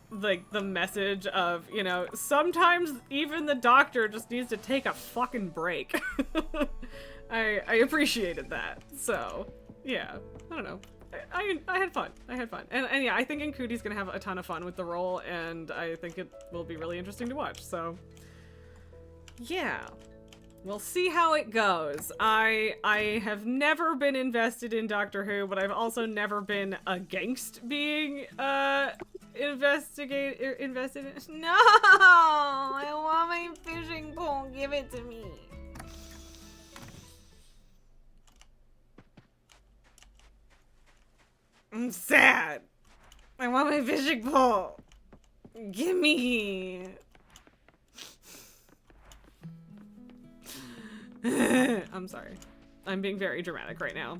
like, the message of, you know, sometimes even the Doctor just needs to take a fucking break. I appreciated that, so, yeah, I don't know. I had fun. And yeah, I think Nkuti's gonna have a ton of fun with the role, and I think it will be really interesting to watch, so, yeah. We'll see how it goes. I have never been invested in Doctor Who, but I've also never been against being invested in. No! I want my fishing pole. Give it to me. I'm sad. I want my fishing pole. Gimme. I'm sorry. I'm being very dramatic right now.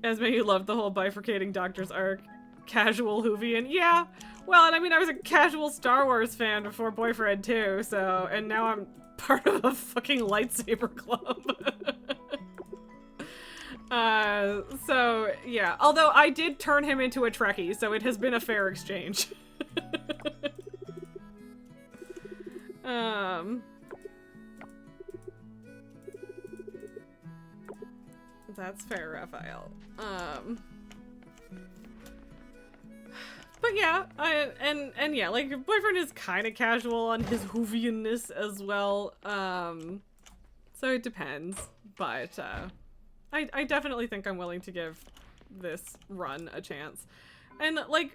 Esme, you loved the whole bifurcating Doctor's arc. Casual Whovian. Yeah. Well, and I mean, I was a casual Star Wars fan before Boyfriend too, so, and now I'm part of a fucking lightsaber club. So, yeah. Although I did turn him into a Trekkie, so it has been a fair exchange. That's fair, Raphael. But yeah, and yeah, like, Boyfriend is kind of casual on his Whovianness as well. So it depends, but, I definitely think I'm willing to give this run a chance. And, like,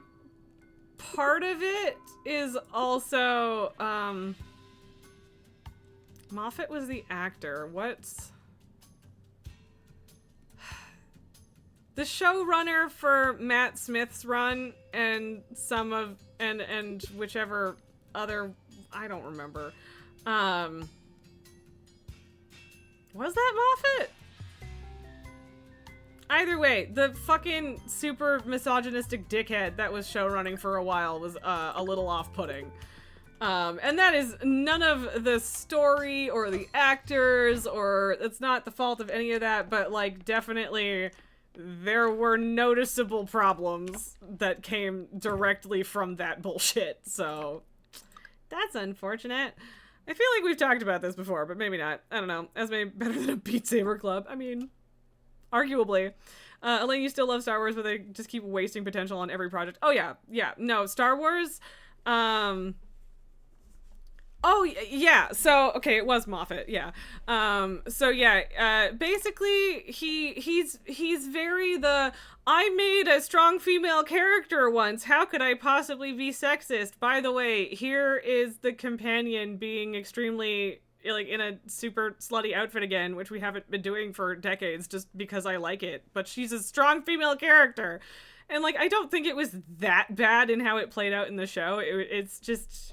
part of it is also, Moffat was the actor. What's... The showrunner for Matt Smith's run and some of, and whichever other, I don't remember. Was that Moffat? Either way, the fucking super misogynistic dickhead that was showrunning for a while was a little off-putting. And that is none of the story or the actors, or it's not the fault of any of that, but, like, definitely there were noticeable problems that came directly from that bullshit, so that's unfortunate. I feel like we've talked about this before, but maybe not. I don't know. Esme better than a Beat Saber club. I mean, arguably. Elaine, you still love Star Wars, but they just keep wasting potential on every project. Oh yeah, yeah. No, Star Wars. Oh yeah. So okay, it was Moffat. Yeah. So yeah. Basically, he's very the I made a strong female character once. How could I possibly be sexist? By the way, here is the companion being extremely like in a super slutty outfit again, which we haven't been doing for decades just because I like it. But she's a strong female character. And like I don't think it was that bad in how it played out in the show. It's just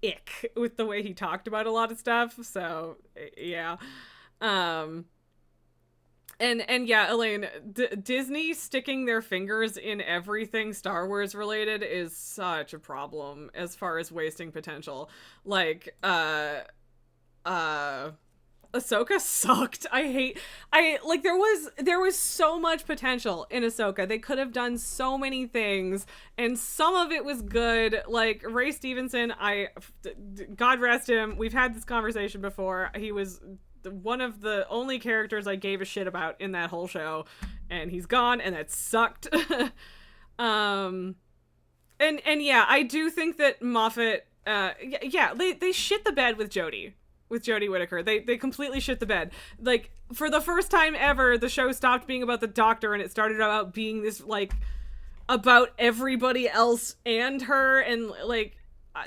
ick with the way he talked about a lot of stuff. So yeah. And yeah, Elaine, Disney sticking their fingers in everything Star Wars related is such a problem as far as wasting potential. Like Ahsoka sucked. There was so much potential in Ahsoka. They could have done so many things, and some of it was good. Like Ray Stevenson, God rest him. We've had this conversation before. He was one of the only characters I gave a shit about in that whole show, and he's gone, and that sucked. And yeah, I do think that Moffat, they shit the bed with Jodie. With Jodie Whittaker. They completely shit the bed. Like, for the first time ever, the show stopped being about the Doctor and it started about being this, like, about everybody else and her, and, like,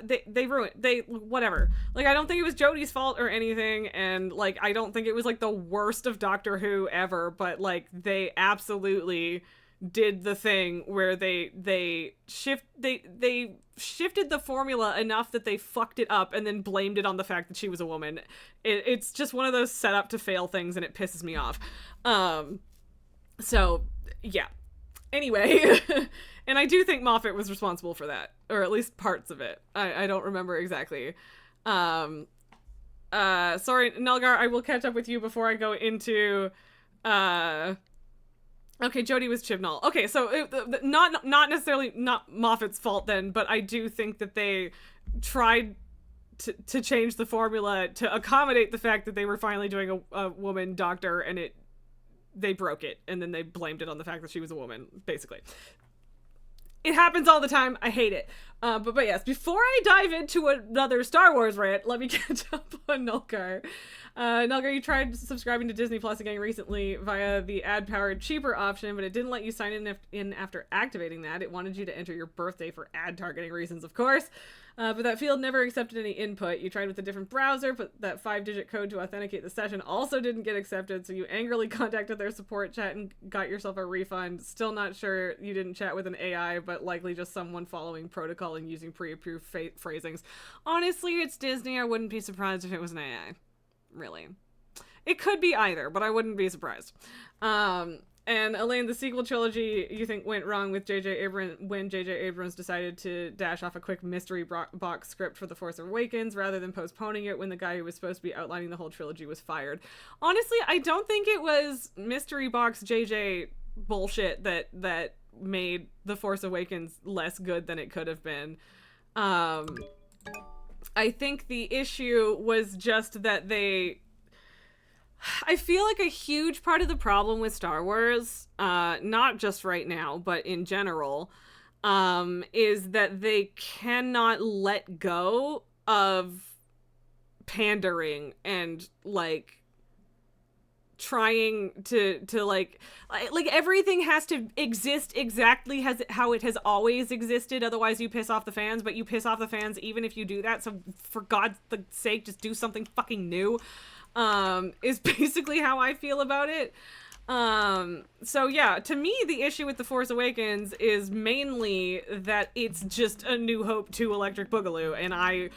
they ruined, whatever. Like, I don't think it was Jodie's fault or anything, and, like, I don't think it was, like, the worst of Doctor Who ever, but, like, they absolutely did the thing where they shifted the formula enough that they fucked it up and then blamed it on the fact that she was a woman. It's just one of those set up to fail things, and it pisses me off. So yeah. Anyway, and I do think Moffat was responsible for that, or at least parts of it. I don't remember exactly. Sorry, Nelgar, I will catch up with you before I go into okay, Jodie was Chibnall. Okay, so not necessarily not Moffat's fault then, but I do think that they tried to change the formula to accommodate the fact that they were finally doing a woman doctor, and they broke it, and then they blamed it on the fact that she was a woman, basically. It happens all the time. I hate it. But yes, before I dive into another Star Wars rant, let me catch up on Nulgar. Nulgar, you tried subscribing to Disney Plus again recently via the ad-powered cheaper option, but it didn't let you sign in after activating that. It wanted you to enter your birthday for ad targeting reasons, of course. But that field never accepted any input. You tried with a different browser, but that 5-digit code to authenticate the session also didn't get accepted, so you angrily contacted their support chat and got yourself a refund. Still not sure you didn't chat with an AI, but likely just someone following protocol and using pre-approved phrasings. Honestly, it's Disney. I wouldn't be surprised if it was an AI. Really. It could be either, but I wouldn't be surprised. And Elaine, the sequel trilogy you think went wrong with when J.J. Abrams decided to dash off a quick mystery box script for The Force Awakens rather than postponing it when the guy who was supposed to be outlining the whole trilogy was fired. Honestly, I don't think it was mystery box J.J. bullshit that made The Force Awakens less good than it could have been. I think the issue was just that I feel like a huge part of the problem with Star Wars, not just right now, but in general, is that they cannot let go of pandering and, like, trying to like everything has to exist exactly how it has always existed, otherwise you piss off the fans, but you piss off the fans even if you do that, so for God's sake, just do something fucking new. Is basically how I feel about it. So yeah, to me, the issue with The Force Awakens is mainly that it's just a New Hope 2 Electric Boogaloo, and I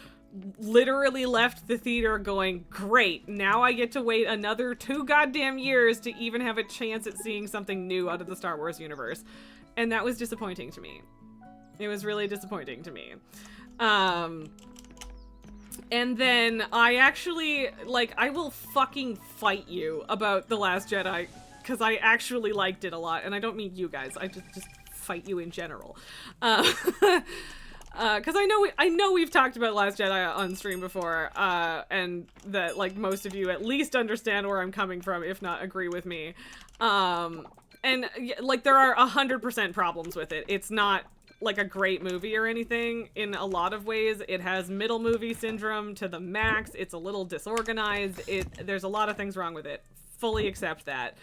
literally left the theater going, great, now I get to wait another 2 goddamn years to even have a chance at seeing something new out of the Star Wars universe. And that was disappointing to me. It was really disappointing to me. And then I actually, like, I will fucking fight you about The Last Jedi, because I actually liked it a lot, and I don't mean you guys, I just fight you in general. Because I know we've talked about Last Jedi on stream before, and that like most of you at least understand where I'm coming from, if not agree with me. And like there are 100% problems with it. It's not like a great movie or anything in a lot of ways. It has middle movie syndrome to the max. It's a little disorganized. There's a lot of things wrong with it. Fully accept that.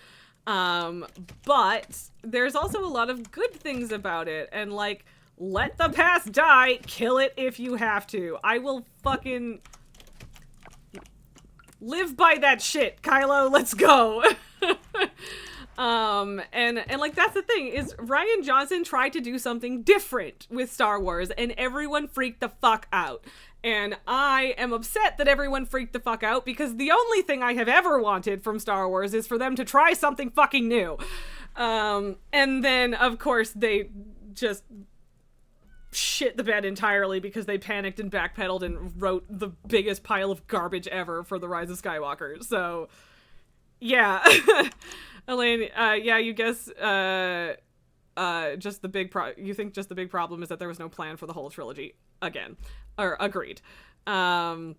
But there's also a lot of good things about it, and like, let the past die, kill it if you have to. I will fucking live by that shit, Kylo, let's go. And like, that's the thing, is Rian Johnson tried to do something different with Star Wars, and everyone freaked the fuck out. And I am upset that everyone freaked the fuck out, because the only thing I have ever wanted from Star Wars is for them to try something fucking new. And then, of course, they just shit the bed entirely because they panicked and backpedaled and wrote the biggest pile of garbage ever for The Rise of Skywalker. So, yeah. Elaine, yeah, you guess, just the big you think just the big problem is that there was no plan for the whole trilogy. Again. Or, agreed. Esme,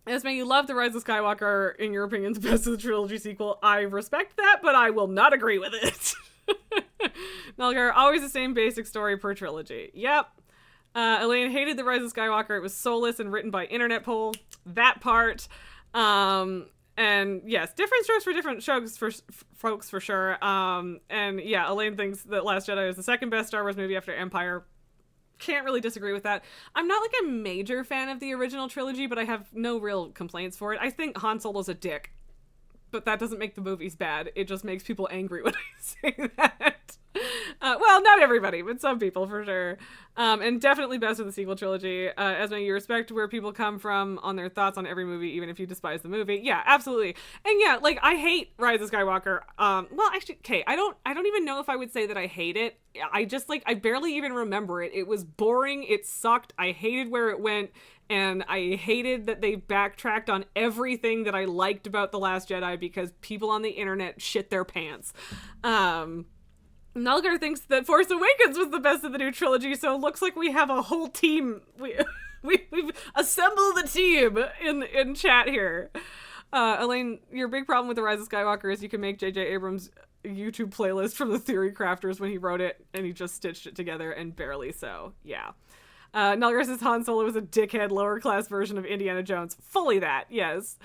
you love The Rise of Skywalker, in your opinion, the best of the trilogy sequel. I respect that, but I will not agree with it. Nalgar, always the same basic story per trilogy. Yep. Elaine hated The Rise of Skywalker. It was soulless and written by internet poll. That part. And yes, different strokes for different strokes for folks for sure. And yeah, Elaine thinks that Last Jedi is the second best Star Wars movie after Empire. Can't really disagree with that. I'm not like a major fan of the original trilogy, but I have no real complaints for it. I think Han Solo's a dick, but that doesn't make the movies bad. It just makes people angry when I say that. Well, not everybody, but some people for sure. And definitely best of the sequel trilogy. Esme, you respect where people come from on their thoughts on every movie, even if you despise the movie. Yeah, absolutely. And yeah, like, I hate Rise of Skywalker. Well, actually, okay, I don't even know if I would say that I hate it. I just, like, I barely even remember it. It was boring. It sucked. I hated where it went. And I hated that they backtracked on everything that I liked about The Last Jedi because people on the internet shit their pants. Nulgar thinks that Force Awakens was the best of the new trilogy, so it looks like we have a whole team. We've assembled the team in chat here. Elaine, your big problem with The Rise of Skywalker is you can make J.J. Abrams' YouTube playlist from the Theory Crafters when he wrote it, and he just stitched it together, and barely so. Yeah. Nulgar says Han Solo was a dickhead lower class version of Indiana Jones. Fully that, yes.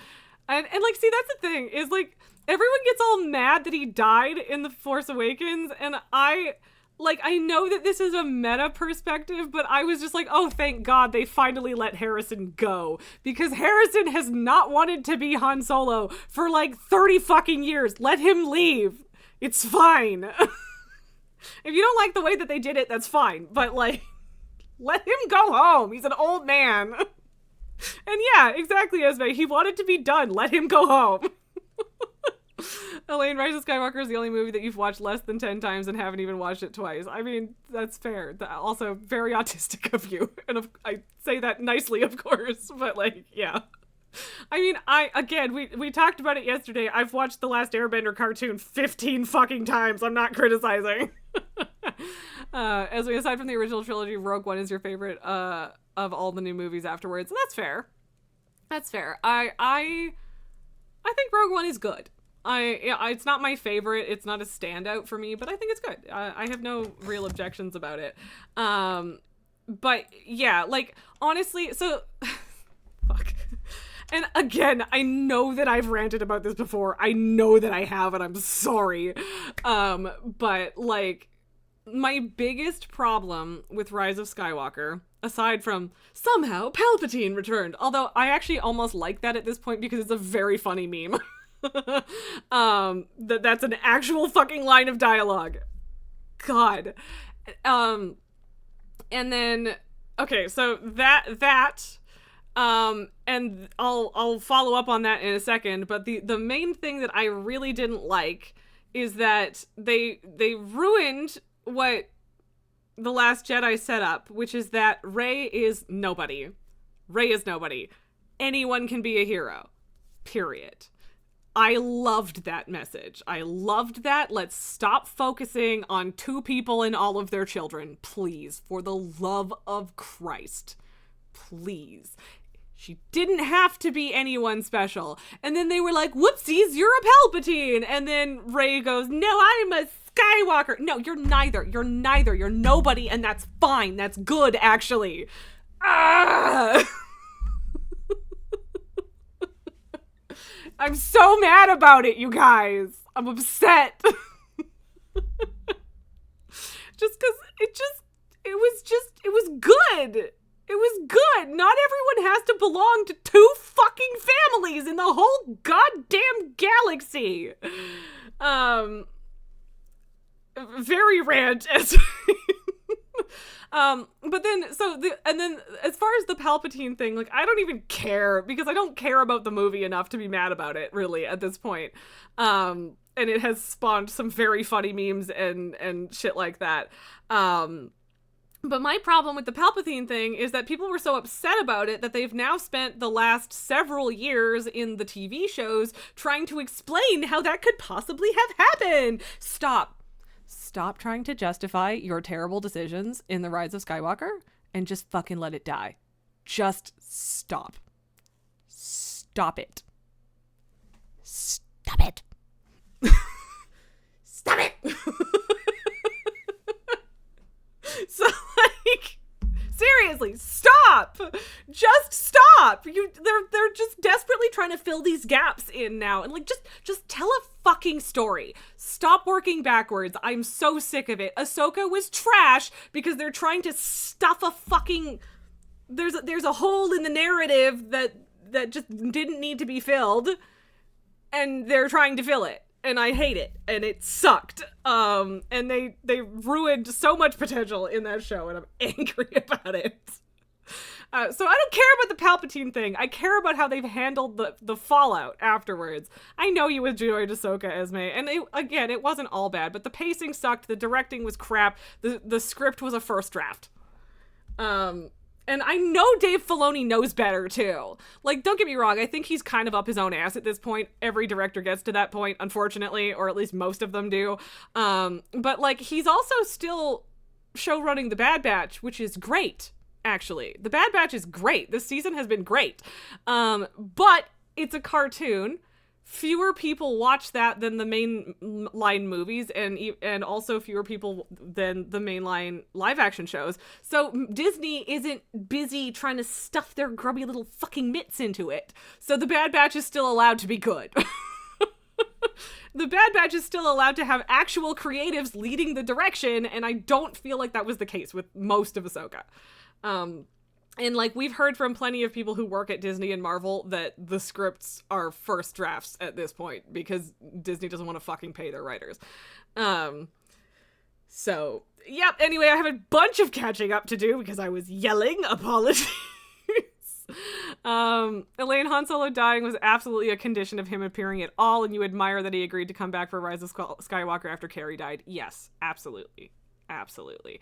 And like, see, that's the thing, is like, everyone gets all mad that he died in The Force Awakens, and I know that this is a meta perspective, but I was just like, oh, thank God they finally let Harrison go, because Harrison has not wanted to be Han Solo for like 30 fucking years. Let him leave. It's fine. If you don't like the way that they did it, that's fine, but like, let him go home. He's an old man. And yeah, exactly, Esme. He wanted to be done. Let him go home. Elaine, Rise of Skywalker is the only movie that you've watched less than 10 times and haven't even watched it twice. I mean, that's fair. Also, very autistic of you. And I say that nicely, of course. But, like, yeah. I mean, we talked about it yesterday. I've watched The Last Airbender cartoon 15 fucking times. I'm not criticizing. Aside from the original trilogy, Rogue One is your favorite of all the new movies afterwards. That's fair. That's fair. I think Rogue One is good. It's not my favorite. It's not a standout for me, but I think it's good. I have no real objections about it. But yeah, like, honestly, so fuck. And again, I know that I've ranted about this before. I know that I have, and I'm sorry. But like, my biggest problem with Rise of Skywalker, aside from somehow Palpatine returned, although I actually almost like that at this point because it's a very funny meme. That's an actual fucking line of dialogue. God. And then, okay, so that and I'll follow up on that in a second, but the main thing that I really didn't like is that they ruined what The Last Jedi set up, which is that Rey is nobody. Rey is nobody. Anyone can be a hero. Period. I loved that message. I loved that. Let's stop focusing on 2 people and all of their children. Please, for the love of Christ. Please. She didn't have to be anyone special. And then they were like, whoopsies, you're a Palpatine. And then Rey goes, no, I'm a Skywalker. No, you're neither. You're neither. You're nobody, and that's fine. That's good, actually. Ah! I'm so mad about it, you guys. I'm upset. Just because it was good. It was good. Not everyone has to belong to 2 fucking families in the whole goddamn galaxy. Very rant as but then as far as the Palpatine thing, like, I don't even care, because I don't care about the movie enough to be mad about it, really, at this point. And it has spawned some very funny memes and shit like that. But my problem with the Palpatine thing is that people were so upset about it that they've now spent the last several years in the TV shows trying to explain how that could possibly have happened. Stop trying to justify your terrible decisions in The Rise of Skywalker and just fucking let it die. Just stop. Stop it. Stop it. Stop it. So, like, seriously, stop. Just stop. They're just desperately trying to fill these gaps in now, and like, just tell a fucking story. Stop working backwards. I'm so sick of it. Ahsoka was trash because they're trying to stuff a fucking, there's a hole in the narrative that just didn't need to be filled, and they're trying to fill it. And I hate it, and it sucked. And they ruined so much potential in that show, and I'm angry about it. So I don't care about the Palpatine thing. I care about how they've handled the fallout afterwards. I know you enjoyed Ahsoka, Esme, and it wasn't all bad, but the pacing sucked, the directing was crap, the script was a first draft. And I know Dave Filoni knows better, too. Like, don't get me wrong, I think he's kind of up his own ass at this point. Every director gets to that point, unfortunately, or at least most of them do. But, like, he's also still showrunning The Bad Batch, which is great, actually. The Bad Batch is great. This season has been great. But it's a cartoon. Fewer people watch that than the mainline movies, and also fewer people than the mainline live-action shows. So Disney isn't busy trying to stuff their grubby little fucking mitts into it. So The Bad Batch is still allowed to be good. The Bad Batch is still allowed to have actual creatives leading the direction, and I don't feel like that was the case with most of Ahsoka. And, like, we've heard from plenty of people who work at Disney and Marvel that the scripts are first drafts at this point because Disney doesn't want to fucking pay their writers. So, yep. Anyway, I have a bunch of catching up to do because I was yelling. Apologies. Elaine, Han Solo dying was absolutely a condition of him appearing at all, and you admire that he agreed to come back for Rise of Skywalker after Carrie died. Yes, absolutely. Absolutely.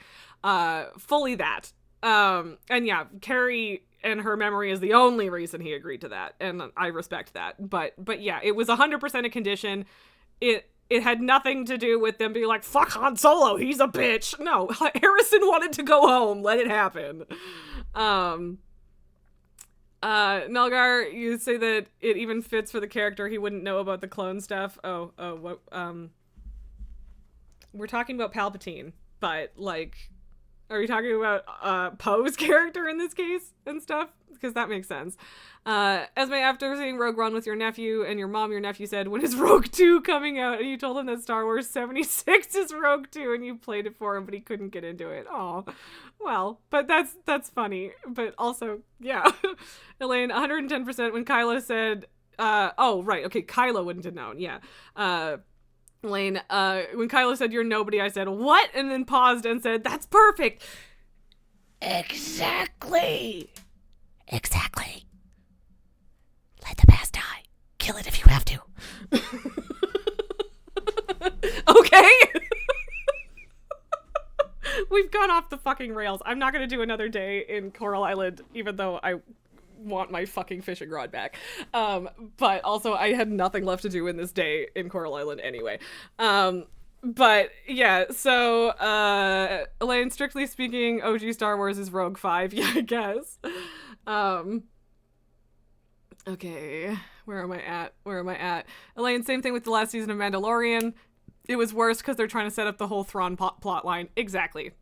Fully that. And yeah, Carrie and her memory is the only reason he agreed to that, and I respect that. But yeah, it was 100% a condition. It had nothing to do with them being like, fuck Han Solo, he's a bitch. No, Harrison wanted to go home. Let it happen. Melgar, you say that it even fits for the character. He wouldn't know about the clone stuff. What? We're talking about Palpatine, but like, are you talking about Poe's character in this case and stuff? Because that makes sense. Esme, after seeing Rogue One with your nephew and your nephew said, when is Rogue 2 coming out? And you told him that Star Wars 76 is Rogue 2 and you played it for him, but he couldn't get into it. Oh, well, but that's funny. But also, yeah. Elaine, 110% when Kylo said, oh, right. Okay, Kylo wouldn't have known. Yeah. Elaine, when Kylo said, you're nobody, I said, what? And then paused and said, that's perfect. Exactly. Let the past die. Kill it if you have to. Okay. We've gone off the fucking rails. I'm not going to do another day in Coral Island, even though I want my fucking fishing rod back. But also I had nothing left to do in this day in Coral Island anyway. But yeah, so Elaine, strictly speaking, OG Star Wars is Rogue 5, yeah, I guess. Okay, where am I at? Elaine, same thing with the last season of Mandalorian. It was worse because they're trying to set up the whole Thrawn plot line. Exactly.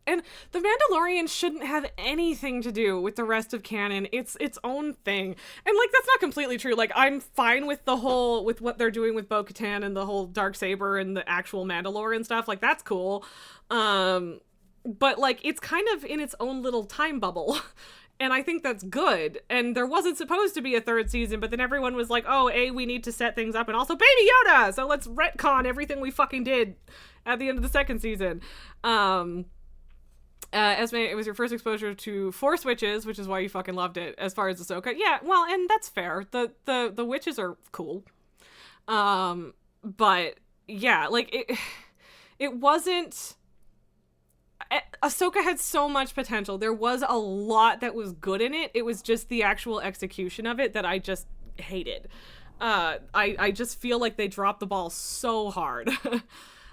And The Mandalorian shouldn't have anything to do with the rest of canon. It's its own thing. And, like, that's not completely true. Like, I'm fine with with what they're doing with Bo-Katan and the whole Darksaber and the actual Mandalorian stuff. Like, that's cool. But, like, it's kind of in its own little time bubble. And I think that's good. And there wasn't supposed to be a third season, but then everyone was like, oh, we need to set things up. And also, Baby Yoda! So let's retcon everything we fucking did at the end of the second season. Esme, it was your first exposure to Force Witches, which is why you fucking loved it, as far as Ahsoka. Yeah, well, and that's fair. The witches are cool. But, yeah, like, it wasn't... Ahsoka had so much potential. There was a lot that was good in it. It was just the actual execution of it that I just hated. I just feel like they dropped the ball so hard.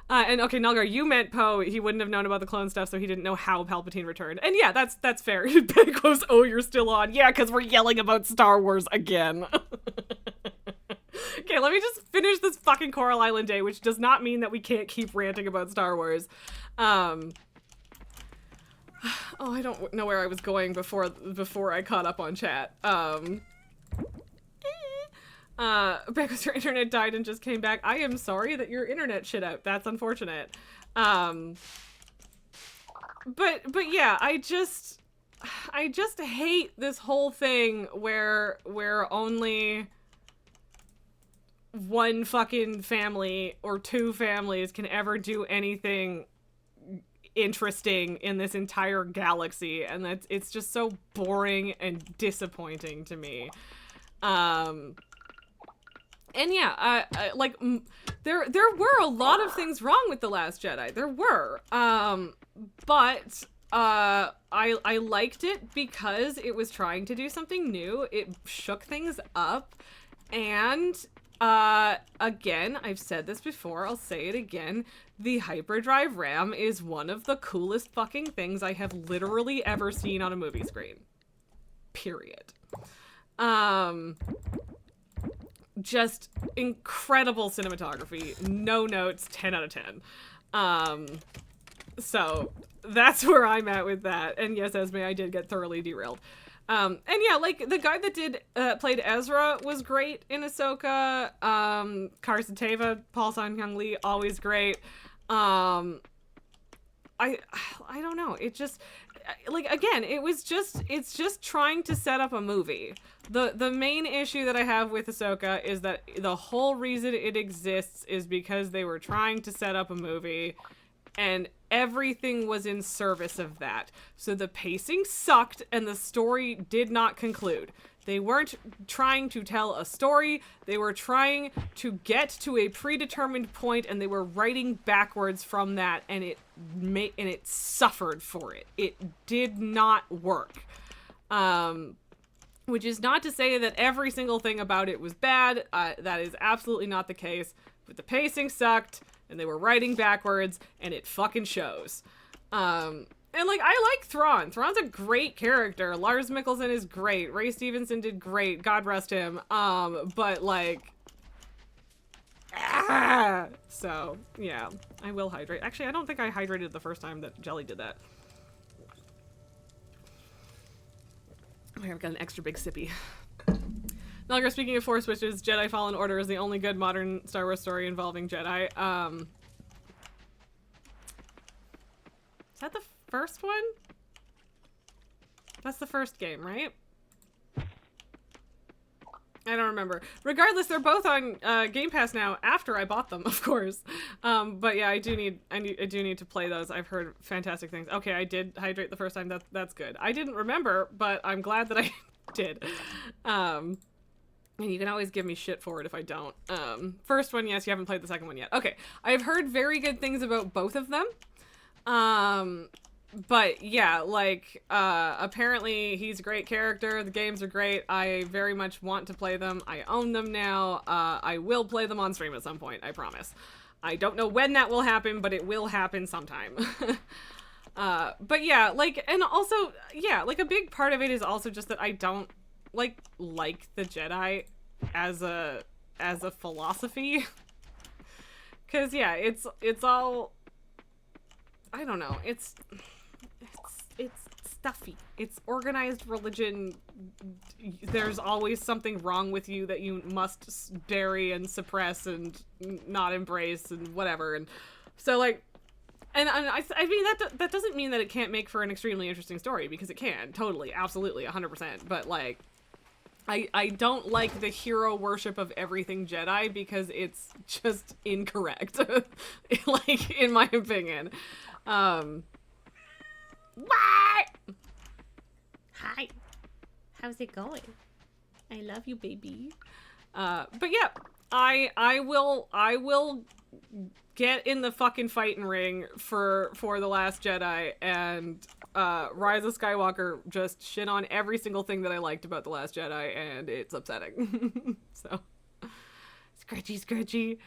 And okay, Nelgar, you meant Poe. He wouldn't have known about the clone stuff, so he didn't know how Palpatine returned. And yeah, that's fair. Ben goes, oh, you're still on. Yeah, because we're yelling about Star Wars again. Okay, let me just finish this fucking Coral Island day, which does not mean that we can't keep ranting about Star Wars. Oh, I don't know where I was going before I caught up on chat. Because your internet died and just came back. I am sorry that your internet shit out. That's unfortunate. But yeah, I just hate this whole thing where only one fucking family or two families can ever do anything interesting in this entire galaxy, and it's just so boring and disappointing to me. And yeah, there were a lot of things wrong with The Last Jedi. There were, but I liked it because it was trying to do something new. It shook things up, and again, I've said this before, I'll say it again, the hyperdrive RAM is one of the coolest fucking things I have literally ever seen on a movie screen. Period. Just incredible cinematography, no notes, 10 out of 10. So that's where I'm at with that. And yes, Esme, I did get thoroughly derailed. And yeah, like, the guy that played Ezra was great in Ahsoka. Carson Teva, Paul Sun-Hyung Lee, always great. I don't know. It just, like, again, it's just trying to set up a movie. The main issue that I have with Ahsoka is that the whole reason it exists is because they were trying to set up a movie, and everything was in service of that. So the pacing sucked and the story did not conclude. They weren't trying to tell a story. They were trying to get to a predetermined point, and they were writing backwards from that, and it suffered for it. It did not work. Which is not to say that every single thing about it was bad. That is absolutely not the case. But the pacing sucked, and they were writing backwards, and it fucking shows. And, like, I like Thrawn. Thrawn's a great character. Lars Mikkelsen is great. Ray Stevenson did great. God rest him. But, like... So, yeah. I will hydrate. Actually, I don't think I hydrated the first time that Jelly did that. Okay, I've got an extra big sippy. Nalgar, speaking of Force Witches, Jedi Fallen Order is the only good modern Star Wars story involving Jedi. Is that the first one? That's the first game, right? I don't remember. Regardless, they're both on Game Pass now after I bought them, of course. But yeah, I do need to play those. I've heard fantastic things. Okay, I did hydrate the first time. That's good. I didn't remember, but I'm glad that I did. And you can always give me shit for it if I don't. First one, yes, you haven't played the second one yet. Okay, I've heard very good things about both of them. but yeah, like, apparently he's a great character. The games are great. I very much want to play them. I own them now. I will play them on stream at some point, I promise. I don't know when that will happen, but it will happen sometime. But yeah, like, and also, yeah, like, a big part of it is also just that I don't, like the Jedi as a philosophy. Because, yeah, it's all, I don't know, it's stuffy. It's organized religion. There's always something wrong with you that you must bury and suppress and not embrace and whatever. And so, like, and I mean, that doesn't mean that it can't make for an extremely interesting story, because it can, totally, absolutely, 100%. But, like, I don't like the hero worship of everything Jedi, because it's just incorrect, like, in my opinion. What? Hi. How's it going? I love you, baby. But yeah, I will get in the fucking fighting ring for The Last Jedi, and Rise of Skywalker just shit on every single thing that I liked about The Last Jedi, and it's upsetting. So, scratchy.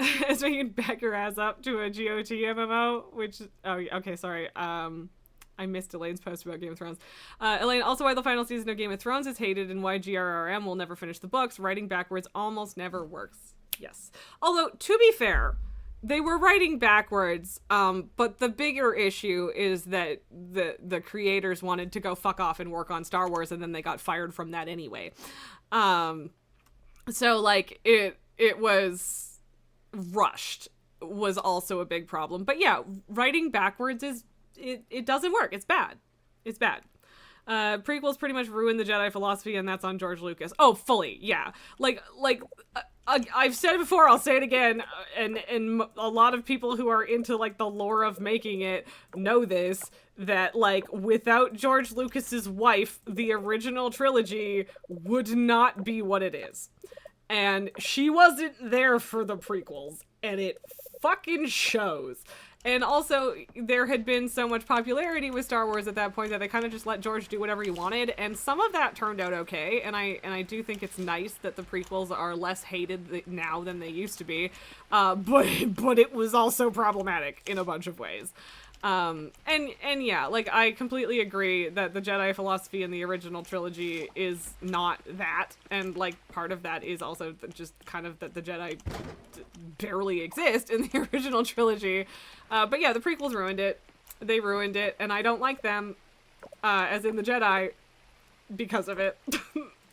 As you can back your ass up to a GOT MMO, which, oh, okay, sorry, I missed Elaine's post about Game of Thrones. Elaine, also why the final season of Game of Thrones is hated and why GRRM will never finish the books. Writing backwards almost never works. Yes. Although, to be fair, they were writing backwards, but the bigger issue is that the creators wanted to go fuck off and work on Star Wars, and then they got fired from that anyway. So, like, it was rushed was also a big problem. But yeah, writing backwards is, it doesn't work. It's bad. It's bad. Prequels pretty much ruined the Jedi philosophy, and that's on George Lucas. Oh, fully, yeah. Like, I've said it before, I'll say it again, and a lot of people who are into, like, the lore of making it know this, that, like, without George Lucas's wife, the original trilogy would not be what it is. And she wasn't there for the prequels, and it fucking shows. And also, there had been so much popularity with Star Wars at that point that they kind of just let George do whatever he wanted, and some of that turned out okay, and I do think it's nice that the prequels are less hated now than they used to be, but it was also problematic in a bunch of ways. And yeah, like, I completely agree that the Jedi philosophy in the original trilogy is not that, and, like, part of that is also just kind of that the Jedi barely exist in the original trilogy. But yeah, the prequels ruined it. They ruined it, and I don't like them, as in the Jedi, because of it.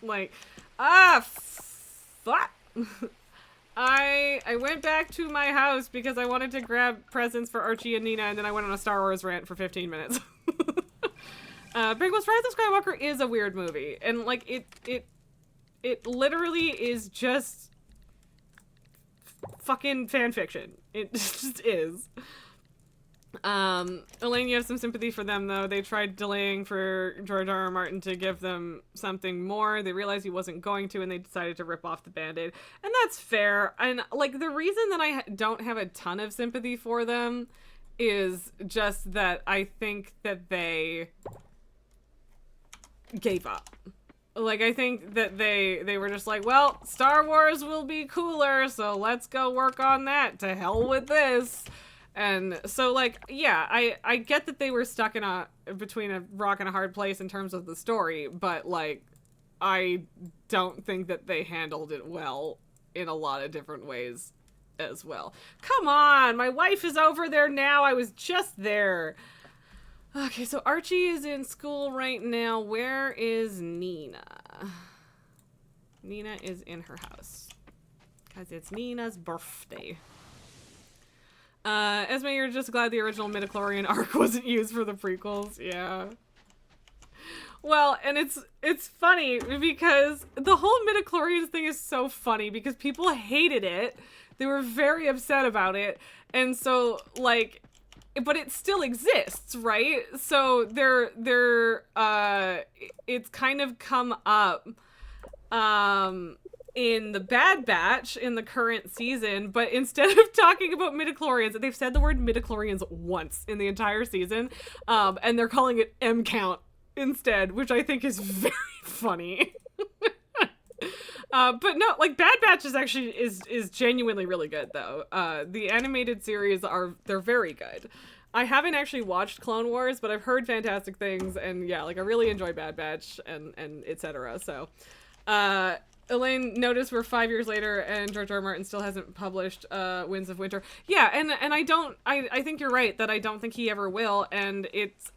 Like, fuck. I went back to my house because I wanted to grab presents for Archie and Nina, and then I went on a Star Wars rant for 15 minutes. Prequels: Rise of Skywalker is a weird movie, and, like, it literally is just fucking fan fiction. It just is. Elaine, you have some sympathy for them, though. They tried delaying for George R.R. Martin to give them something more. They realized he wasn't going to, and they decided to rip off the Band-Aid. And that's fair. And, like, the reason that I don't have a ton of sympathy for them is just that I think that they gave up. Like, I think that they were just like, well, Star Wars will be cooler, so let's go work on that. To hell with this. And so, like, yeah, I get that they were stuck between a rock and a hard place in terms of the story, but, like, I don't think that they handled it well in a lot of different ways as well. Come on, my wife is over there now. I was just there. Okay, so Archie is in school right now. Where is Nina? Nina is in her house. Because it's Nina's birthday. Esme, you're just glad the original midichlorian arc wasn't used for the prequels. Yeah. Well, and it's funny because the whole midichlorians thing is so funny because people hated it. They were very upset about it. And so, like, but it still exists, right? So it's kind of come up, in the Bad Batch in the current season, but instead of talking about midichlorians, they've said the word midichlorians once in the entire season, and they're calling it M count instead, which I think is very funny. But no, like Bad Batch is actually is genuinely really good though. The animated series they're very good. I haven't actually watched Clone Wars, but I've heard fantastic things, and yeah, like I really enjoy Bad Batch and etc. So, Elaine, notice we're 5 years later and George R. R. Martin still hasn't published Winds of Winter. Yeah, and I think you're right that I don't think he ever will, and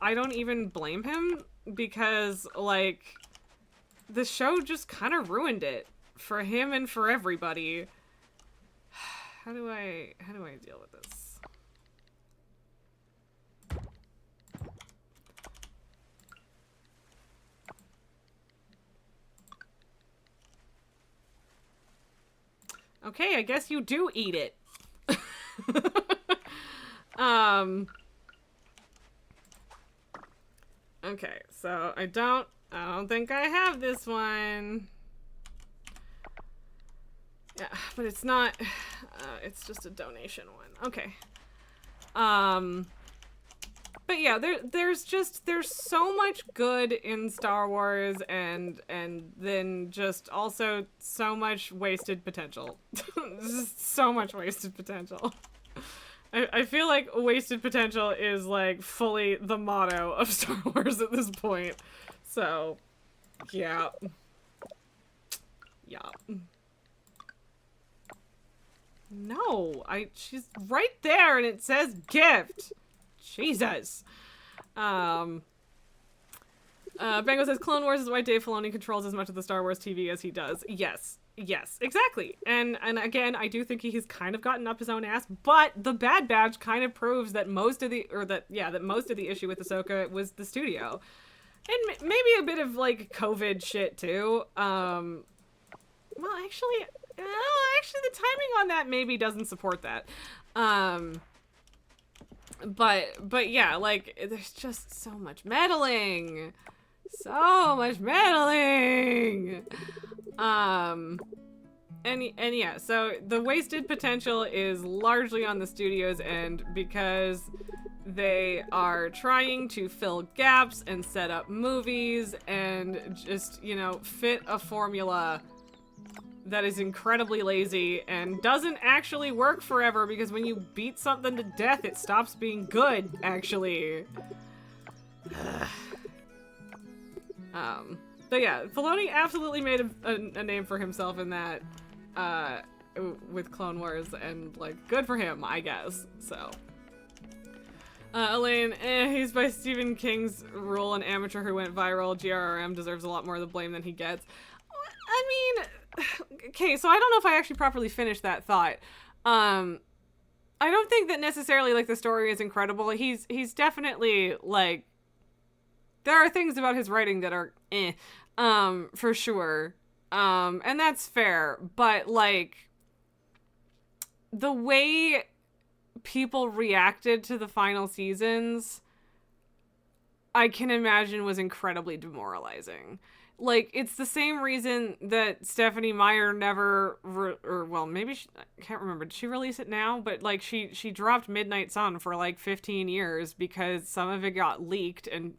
I don't even blame him because like the show just kind of ruined it for him and for everybody. How do I deal with this? Okay, I guess you do eat it. Okay, so I don't think I have this one. Yeah, but it's not, it's just a donation one. Okay. But yeah, there's so much good in Star Wars and then just also so much wasted potential. Just so much wasted potential. I feel like wasted potential is like fully the motto of Star Wars at this point. So, yeah. Yeah. No, she's right there and it says gift. Jesus. Bango says Clone Wars is why Dave Filoni controls as much of the Star Wars TV as he does. Yes, exactly. And again, I do think he's kind of gotten up his own ass, but the Bad Batch kind of proves that most of the issue with Ahsoka was the studio. And maybe a bit of like COVID shit too. Well, actually the timing on that maybe doesn't support that. But yeah, like there's just so much meddling. And yeah, so the wasted potential is largely on the studio's end because they are trying to fill gaps and set up movies and just, fit a formula that is incredibly lazy and doesn't actually work forever because when you beat something to death, it stops being good, actually. But yeah, Filoni absolutely made a name for himself in that, with Clone Wars, and, like, good for him, I guess, so. Elaine, he's by Stephen King's rule, an amateur who went viral. GRRM deserves a lot more of the blame than he gets. I mean, okay, so I don't know if I actually properly finished that thought. I don't think that necessarily, like, the story is incredible. He's definitely, like, there are things about his writing that are for sure. And that's fair, but, like, the way people reacted to the final seasons, I can imagine was incredibly demoralizing. Like, it's the same reason that Stephenie Meyer never, maybe I can't remember. Did she release it now? But, like, she dropped Midnight Sun for, like, 15 years because some of it got leaked and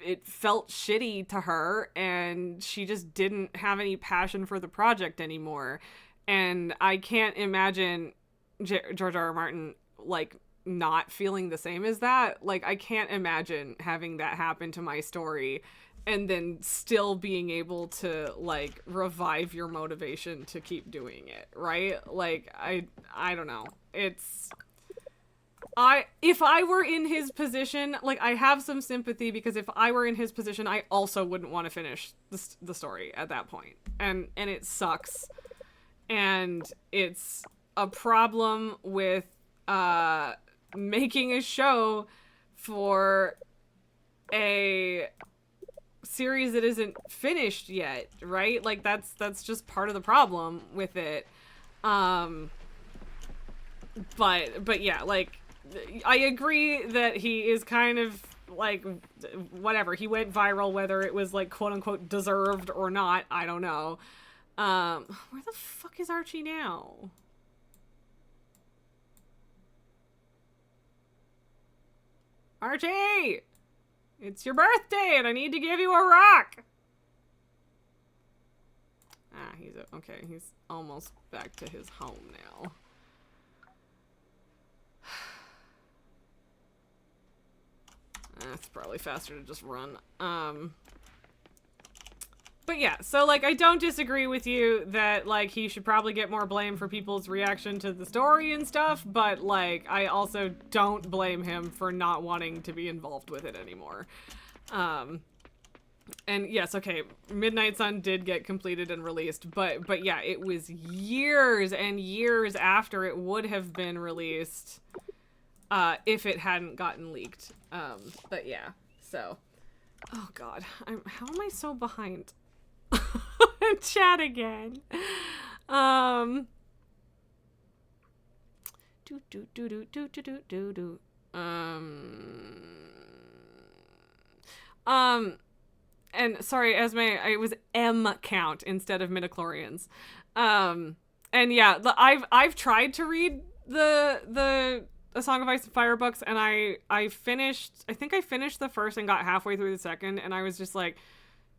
it felt shitty to her and she just didn't have any passion for the project anymore. And I can't imagine George R. R. Martin, like, not feeling the same as that. Like, I can't imagine having that happen to my story and then still being able to, like, revive your motivation to keep doing it, right? Like, I don't know. If I were in his position, like, I have some sympathy because if I were in his position, I also wouldn't want to finish the story at that point. And it sucks. And it's a problem with, making a show for a series that isn't finished yet, right? Like, that's just part of the problem with it. But yeah, like, I agree that he is kind of, like, whatever, he went viral, whether it was, like, quote unquote deserved or not, I don't know. Where the fuck is Archie now? Archie! It's your birthday and I need to give you a rock! Ah, okay, he's almost back to his home now. That's probably faster to just run. But yeah, so, like, I don't disagree with you that, like, he should probably get more blame for people's reaction to the story and stuff, but, like, I also don't blame him for not wanting to be involved with it anymore. And yes, okay, Midnight Sun did get completed and released, but yeah, it was years and years after it would have been released, if it hadn't gotten leaked. But yeah, so, oh god, how am I so behind? Chat again. And sorry, Esme, it was M count instead of midichlorians. And yeah, I've tried to read the A Song of Ice and Fire books, and I think I finished the first and got halfway through the second, and I was just like,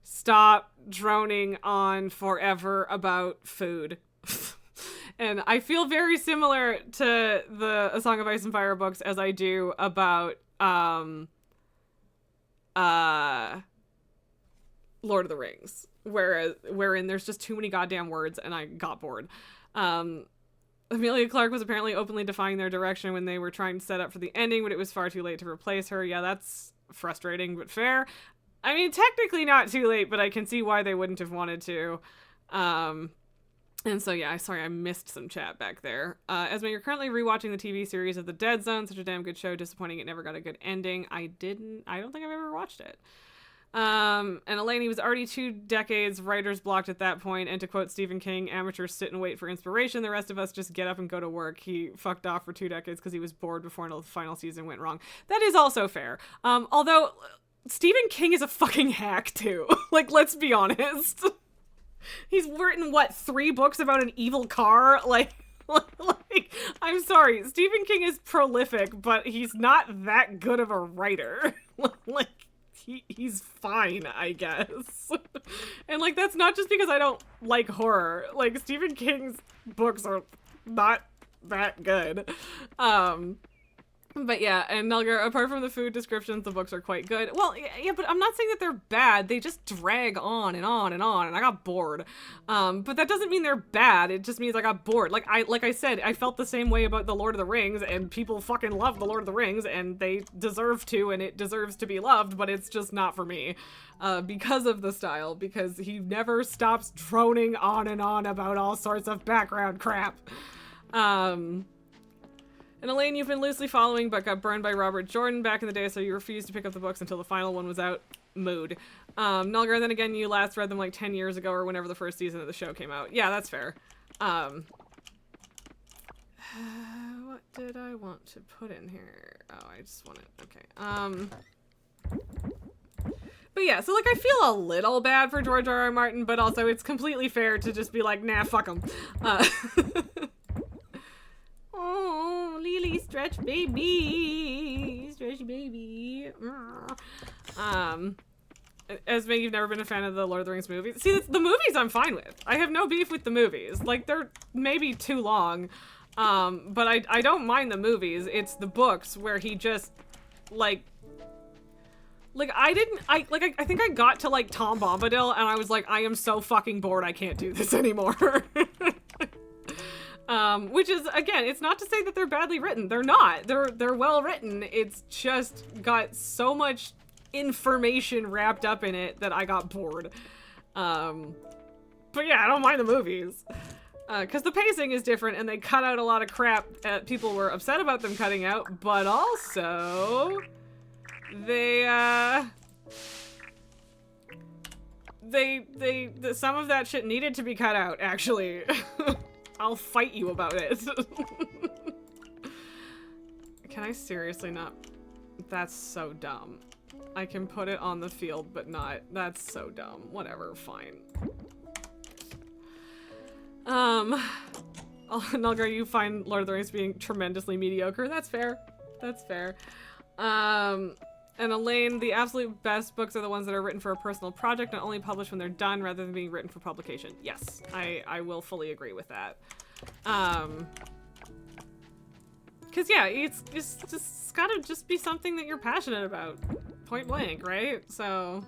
stop droning on forever about food. And I feel very similar to the A Song of Ice and Fire books as I do about Lord of the Rings, wherein there's just too many goddamn words and I got bored. Emilia Clarke was apparently openly defying their direction when they were trying to set up for the ending, but it was far too late to replace her. Yeah, that's frustrating, but fair. I mean, technically not too late, but I can see why they wouldn't have wanted to. And so, yeah, sorry, I missed some chat back there. Esme, you're currently rewatching the TV series of The Dead Zone. Such a damn good show. Disappointing it never got a good ending. I don't think I've ever watched it. And Elaine, he was already 2 decades writer's blocked at that point, and to quote Stephen King, amateurs sit and wait for inspiration, the rest of us just get up and go to work. He fucked off for 2 decades because he was bored before the final season went wrong. That is also fair. Although Stephen King is a fucking hack too. Like, let's be honest. He's written, what, 3 books about an evil car? Like, I'm sorry, Stephen King is prolific, but he's not that good of a writer. Like, he's fine, I guess. And, like, that's not just because I don't like horror. Like, Stephen King's books are not that good. But yeah, and Nelgar, apart from the food descriptions, the books are quite good. Well, yeah, but I'm not saying that they're bad. They just drag on and on and on, and I got bored. But that doesn't mean they're bad. It just means I got bored. Like I said, I felt the same way about The Lord of the Rings, and people fucking love The Lord of the Rings, and they deserve to, and it deserves to be loved, but it's just not for me. Because of the style, because he never stops droning on and on about all sorts of background crap. And Elaine, you've been loosely following, but got burned by Robert Jordan back in the day, so you refused to pick up the books until the final one was out. Mood. Nulgar, then again, you last read them like 10 years ago or whenever the first season of the show came out. Yeah, that's fair. What did I want to put in here? Oh, I just wanted... Okay. But yeah, so, like, I feel a little bad for George R.R. Martin, but also it's completely fair to just be like, nah, fuck him. Oh, Lily, stretch baby. Stretch baby. Esme, you've never been a fan of the Lord of the Rings movies? See, the movies I'm fine with. I have no beef with the movies. Like, they're maybe too long, but I don't mind the movies. It's the books where he just, I think I got to, like, Tom Bombadil, and I was like, I am so fucking bored, I can't do this anymore. Which is, again, it's not to say that they're badly written. They're not. They're well written. It's just got so much information wrapped up in it that I got bored. But yeah, I don't mind the movies. Because the pacing is different and they cut out a lot of crap that people were upset about them cutting out, but also some of that shit needed to be cut out, actually. I'll fight you about it. Can I seriously not? That's so dumb. I can put it on the field, but not. That's so dumb. Whatever, fine. Nulgar, you find Lord of the Rings being tremendously mediocre. That's fair. That's fair. And Elaine, the absolute best books are the ones that are written for a personal project and only published when they're done rather than being written for publication. Yes, I will fully agree with that. Because yeah, it's just gotta just be something that you're passionate about. Point blank, right? So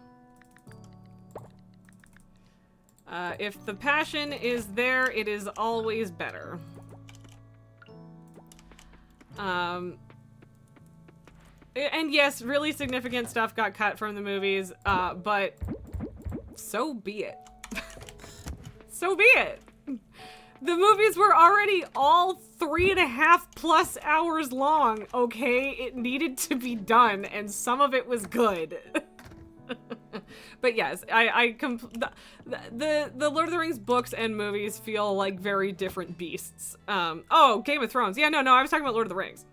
if the passion is there, it is always better. And yes, really significant stuff got cut from the movies, but so be it. So be it. The movies were already all 3.5+ hours long, okay? It needed to be done, and some of it was good. But yes, the Lord of the Rings books and movies feel like very different beasts. Oh, Game of Thrones. Yeah, no, I was talking about Lord of the Rings.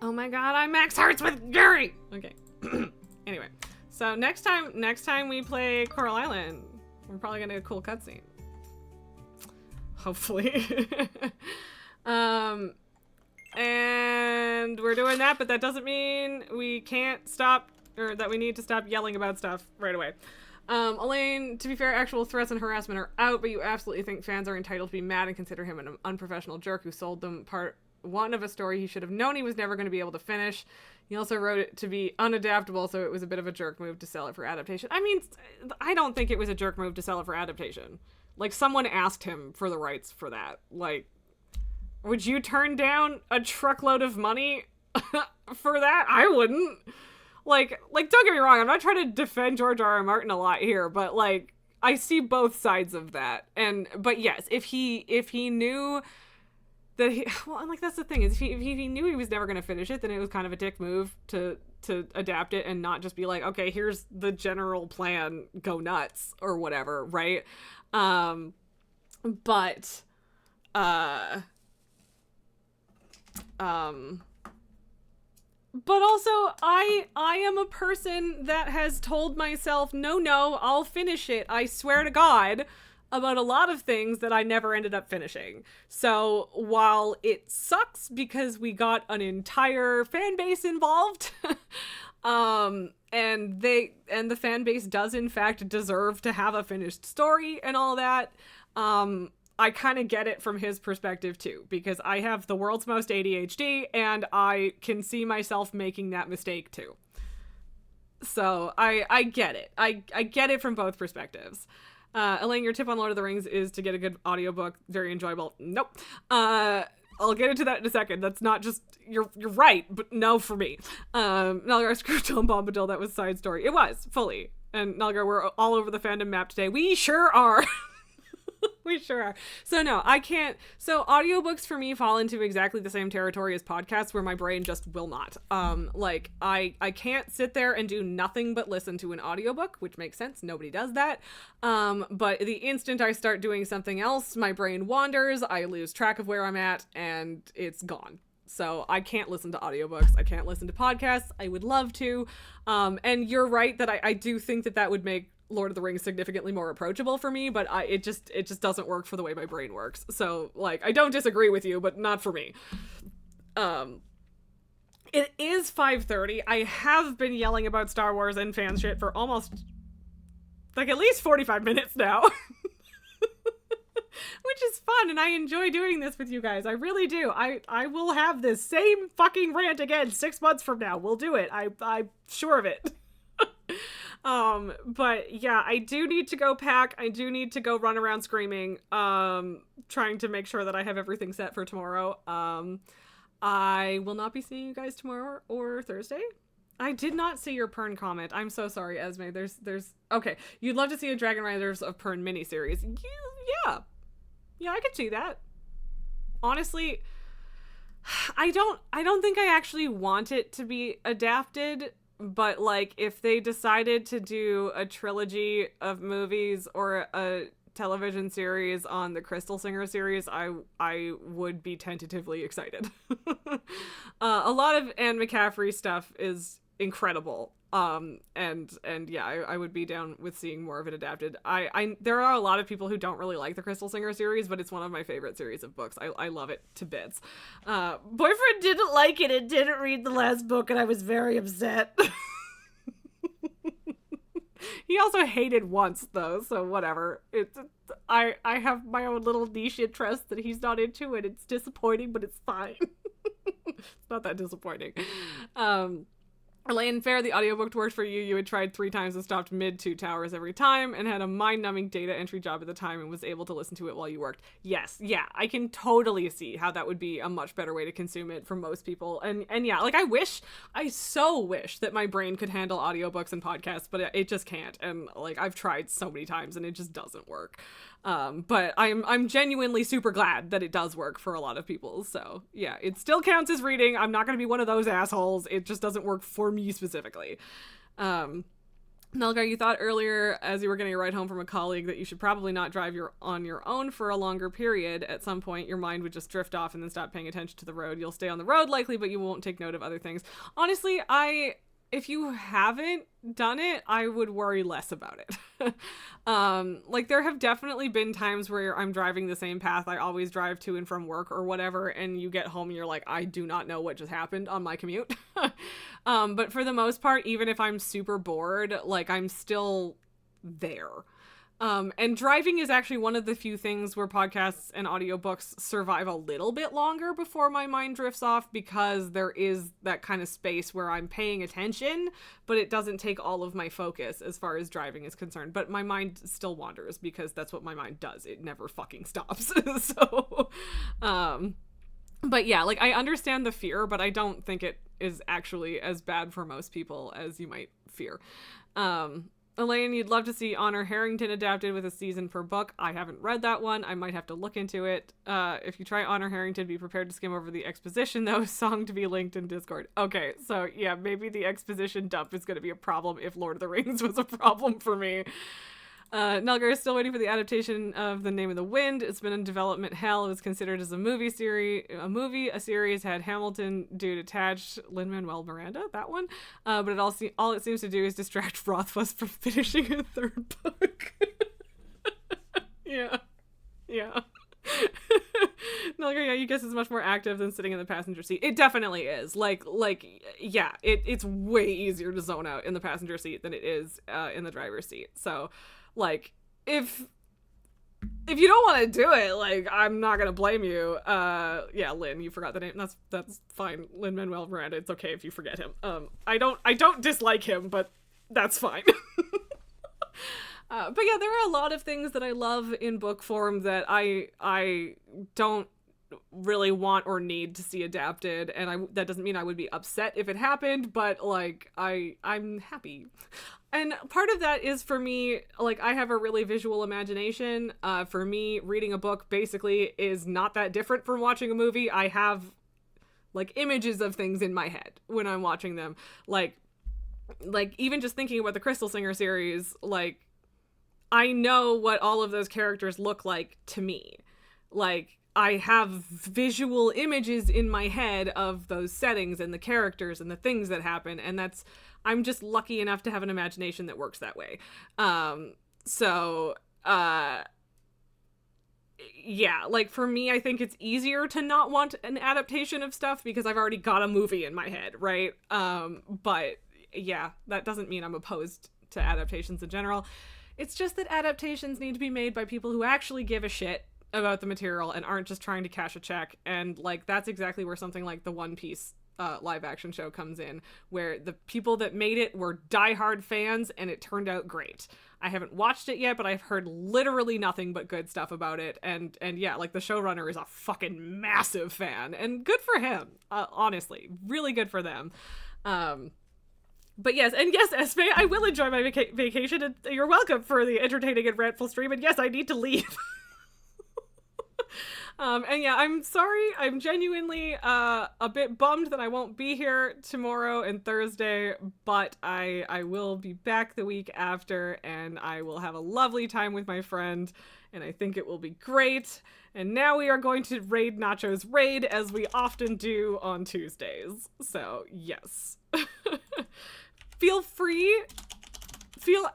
Oh my god, I'm Max Hearts with Gary! Okay. Anyway, so next time we play Coral Island, we're probably gonna get a cool cutscene. Hopefully. And we're doing that, but that doesn't mean we can't stop, or that we need to stop yelling about stuff right away. Elaine, to be fair, actual threats and harassment are out, but you absolutely think fans are entitled to be mad and consider him an unprofessional jerk who sold them part one of a story he should have known he was never going to be able to finish. He also wrote it to be unadaptable, so it was a bit of a jerk move to sell it for adaptation. I mean, I don't think it was a jerk move to sell it for adaptation. Like, someone asked him for the rights for that. Like, would you turn down a truckload of money for that? I wouldn't. Like, don't get me wrong, I'm not trying to defend George R.R. Martin a lot here, but, like, I see both sides of that. But yes, if he knew that well, like, that's the thing, is if he knew he was never going to finish it, then it was kind of a dick move to adapt it and not just be like, okay, here's the general plan, go nuts, or whatever, right? But also, I am a person that has told myself, no, I'll finish it, I swear to God, about a lot of things that I never ended up finishing. So while it sucks because we got an entire fan base involved, and the fan base does in fact deserve to have a finished story and all that, I kind of get it from his perspective too, because I have the world's most ADHD and I can see myself making that mistake too. So I get it. I get it from both perspectives. Elaine, your tip on Lord of the Rings is to get a good audiobook. Very enjoyable. Nope. I'll get into that in a second. That's not just, you're right, but no for me. Nalgar screwed John Bombadil, that was side story. It was, fully. And Nalgar, we're all over the fandom map today. We sure are. We sure are. So no, I can't. So audiobooks for me fall into exactly the same territory as podcasts where my brain just will not. Like I can't sit there and do nothing but listen to an audiobook, which makes sense. Nobody does that. But the instant I start doing something else, my brain wanders, I lose track of where I'm at, and it's gone. So I can't listen to audiobooks. I can't listen to podcasts. I would love to. And you're right that I do think that would make Lord of the Rings significantly more approachable for me, but it just doesn't work for the way my brain works. So, like, I don't disagree with you, but not for me. It is 5:30. I have been yelling about Star Wars and fan shit for almost, like, at least 45 minutes now. Which is fun, and I enjoy doing this with you guys. I really do. I will have this same fucking rant again 6 months from now. We'll do it. I'm sure of it. But yeah, I do need to go pack. I do need to go run around screaming, trying to make sure that I have everything set for tomorrow. I will not be seeing you guys tomorrow or Thursday. I did not see your Pern comment. I'm so sorry, Esme. There's okay. You'd love to see a Dragon Riders of Pern miniseries. Yeah, I could see that. Honestly, I don't think I actually want it to be adapted. But, like, if they decided to do a trilogy of movies or a television series on the Crystal Singer series, I would be tentatively excited. A lot of Anne McCaffrey stuff is incredible. And yeah, I would be down with seeing more of it adapted. I there are a lot of people who don't really like the Crystal Singer series, but it's one of my favorite series of books. I love it to bits. Boyfriend didn't like it and didn't read the last book, and I was very upset. He also hated once though, so whatever. I have my own little niche interest that he's not into, and it's disappointing, but it's fine. It's not that disappointing. Elaine Fair, the audiobook worked for you. You had tried 3 times and stopped mid 2 towers every time and had a mind-numbing data entry job at the time and was able to listen to it while you worked. Yes, yeah, I can totally see how that would be a much better way to consume it for most people. And yeah, like I so wish that my brain could handle audiobooks and podcasts, but it just can't. And like I've tried so many times and it just doesn't work. But I'm genuinely super glad that it does work for a lot of people. So yeah, it still counts as reading. I'm not going to be one of those assholes. It just doesn't work for me specifically. Nelgar, you thought earlier as you were getting a ride home from a colleague that you should probably not drive on your own for a longer period. At some point, your mind would just drift off and then stop paying attention to the road. You'll stay on the road likely, but you won't take note of other things. Honestly, if you haven't done it, I would worry less about it. Like there have definitely been times where I'm driving the same path I always drive to and from work or whatever, and you get home and you're like, I do not know what just happened on my commute. But for the most part, even if I'm super bored, like I'm still there. And driving is actually one of the few things where podcasts and audiobooks survive a little bit longer before my mind drifts off, because there is that kind of space where I'm paying attention, but it doesn't take all of my focus as far as driving is concerned. But my mind still wanders because that's what my mind does. It never fucking stops. So, but yeah, like I understand the fear, but I don't think it is actually as bad for most people as you might fear. Elaine, you'd love to see Honor Harrington adapted with a season per book. I haven't read that one. I might have to look into it. If you try Honor Harrington, be prepared to skim over the exposition, though. Song to be linked in Discord. Okay, so yeah, maybe the exposition dump is going to be a problem if Lord of the Rings was a problem for me. Nelgar is still waiting for the adaptation of The Name of the Wind. It's been in development hell. It was considered as a series, had Hamilton do detached Lin-Manuel Miranda, that one. But all it seems to do is distract Rothfuss from finishing a 3rd book. Yeah. Nelgar, yeah, you guess it's much more active than sitting in the passenger seat. It definitely is. Yeah, it's way easier to zone out in the passenger seat than it is in the driver's seat. So, like, if you don't want to do it, like, I'm not gonna blame you. Yeah, Lynn, you forgot the name. That's fine. Lin-Manuel Miranda. It's okay if you forget him. I don't dislike him, but that's fine. But yeah, there are a lot of things that I love in book form that I don't really want or need to see adapted, and that doesn't mean I would be upset if it happened, but like I'm happy. And part of that is for me, like I have a really visual imagination. For me, reading a book basically is not that different from watching a movie. I have like images of things in my head when I'm watching them. Like even just thinking about the Crystal Singer series, like I know what all of those characters look like to me. Like I have visual images in my head of those settings and the characters and the things that happen, and I'm just lucky enough to have an imagination that works that way. Yeah, like for me, I think it's easier to not want an adaptation of stuff because I've already got a movie in my head, right? But yeah, that doesn't mean I'm opposed to adaptations in general. It's just that adaptations need to be made by people who actually give a shit about the material and aren't just trying to cash a check. And like that's exactly where something like the One Piece live action show comes in, where the people that made it were diehard fans and it turned out great. I haven't watched it yet, but I've heard literally nothing but good stuff about it. And yeah, like the showrunner is a fucking massive fan, and good for him. Honestly, really good for them. But yes, Esme, I will enjoy my vacation, and you're welcome for the entertaining and rantful stream. And yes, I need to leave. And yeah, I'm sorry. I'm genuinely a bit bummed that I won't be here tomorrow and Thursday, but I will be back the week after, and I will have a lovely time with my friend, and I think it will be great. And now we are going to raid Nacho's raid, as we often do on Tuesdays. So, yes. feel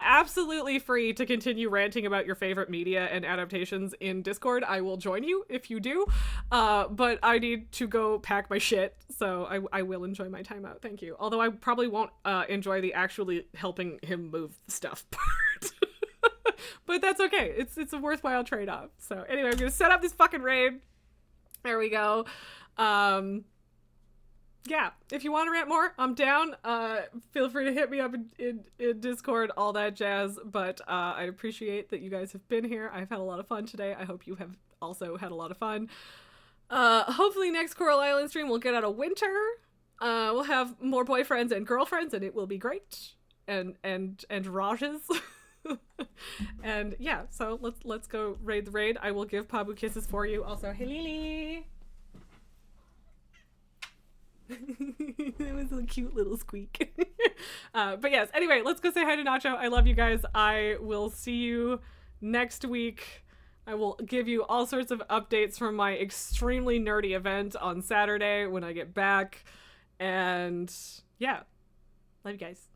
absolutely free to continue ranting about your favorite media and adaptations in Discord. I will join you if you do. But I need to go pack my shit, so I will enjoy my time out. Thank you. Although I probably won't enjoy the actually helping him move stuff part. But that's okay. It's a worthwhile trade-off. So anyway, I'm gonna set up this fucking raid. There we go. Yeah, if you want to rant more, I'm down. Feel free to hit me up in Discord, all that jazz. But I appreciate that you guys have been here. I've had a lot of fun today. I hope you have also had a lot of fun. Hopefully next Coral Island stream we'll get out of winter. We'll have more boyfriends and girlfriends, and it will be great. And Rajas. And yeah, so let's go raid the raid. I will give Pabu kisses for you. Also, hey Lily. That was a cute little squeak. But yes, anyway, let's go say hi to Nacho. I love you guys. I will see you next week. I will give you all sorts of updates from my extremely nerdy event on Saturday when I get back. And yeah, love you guys.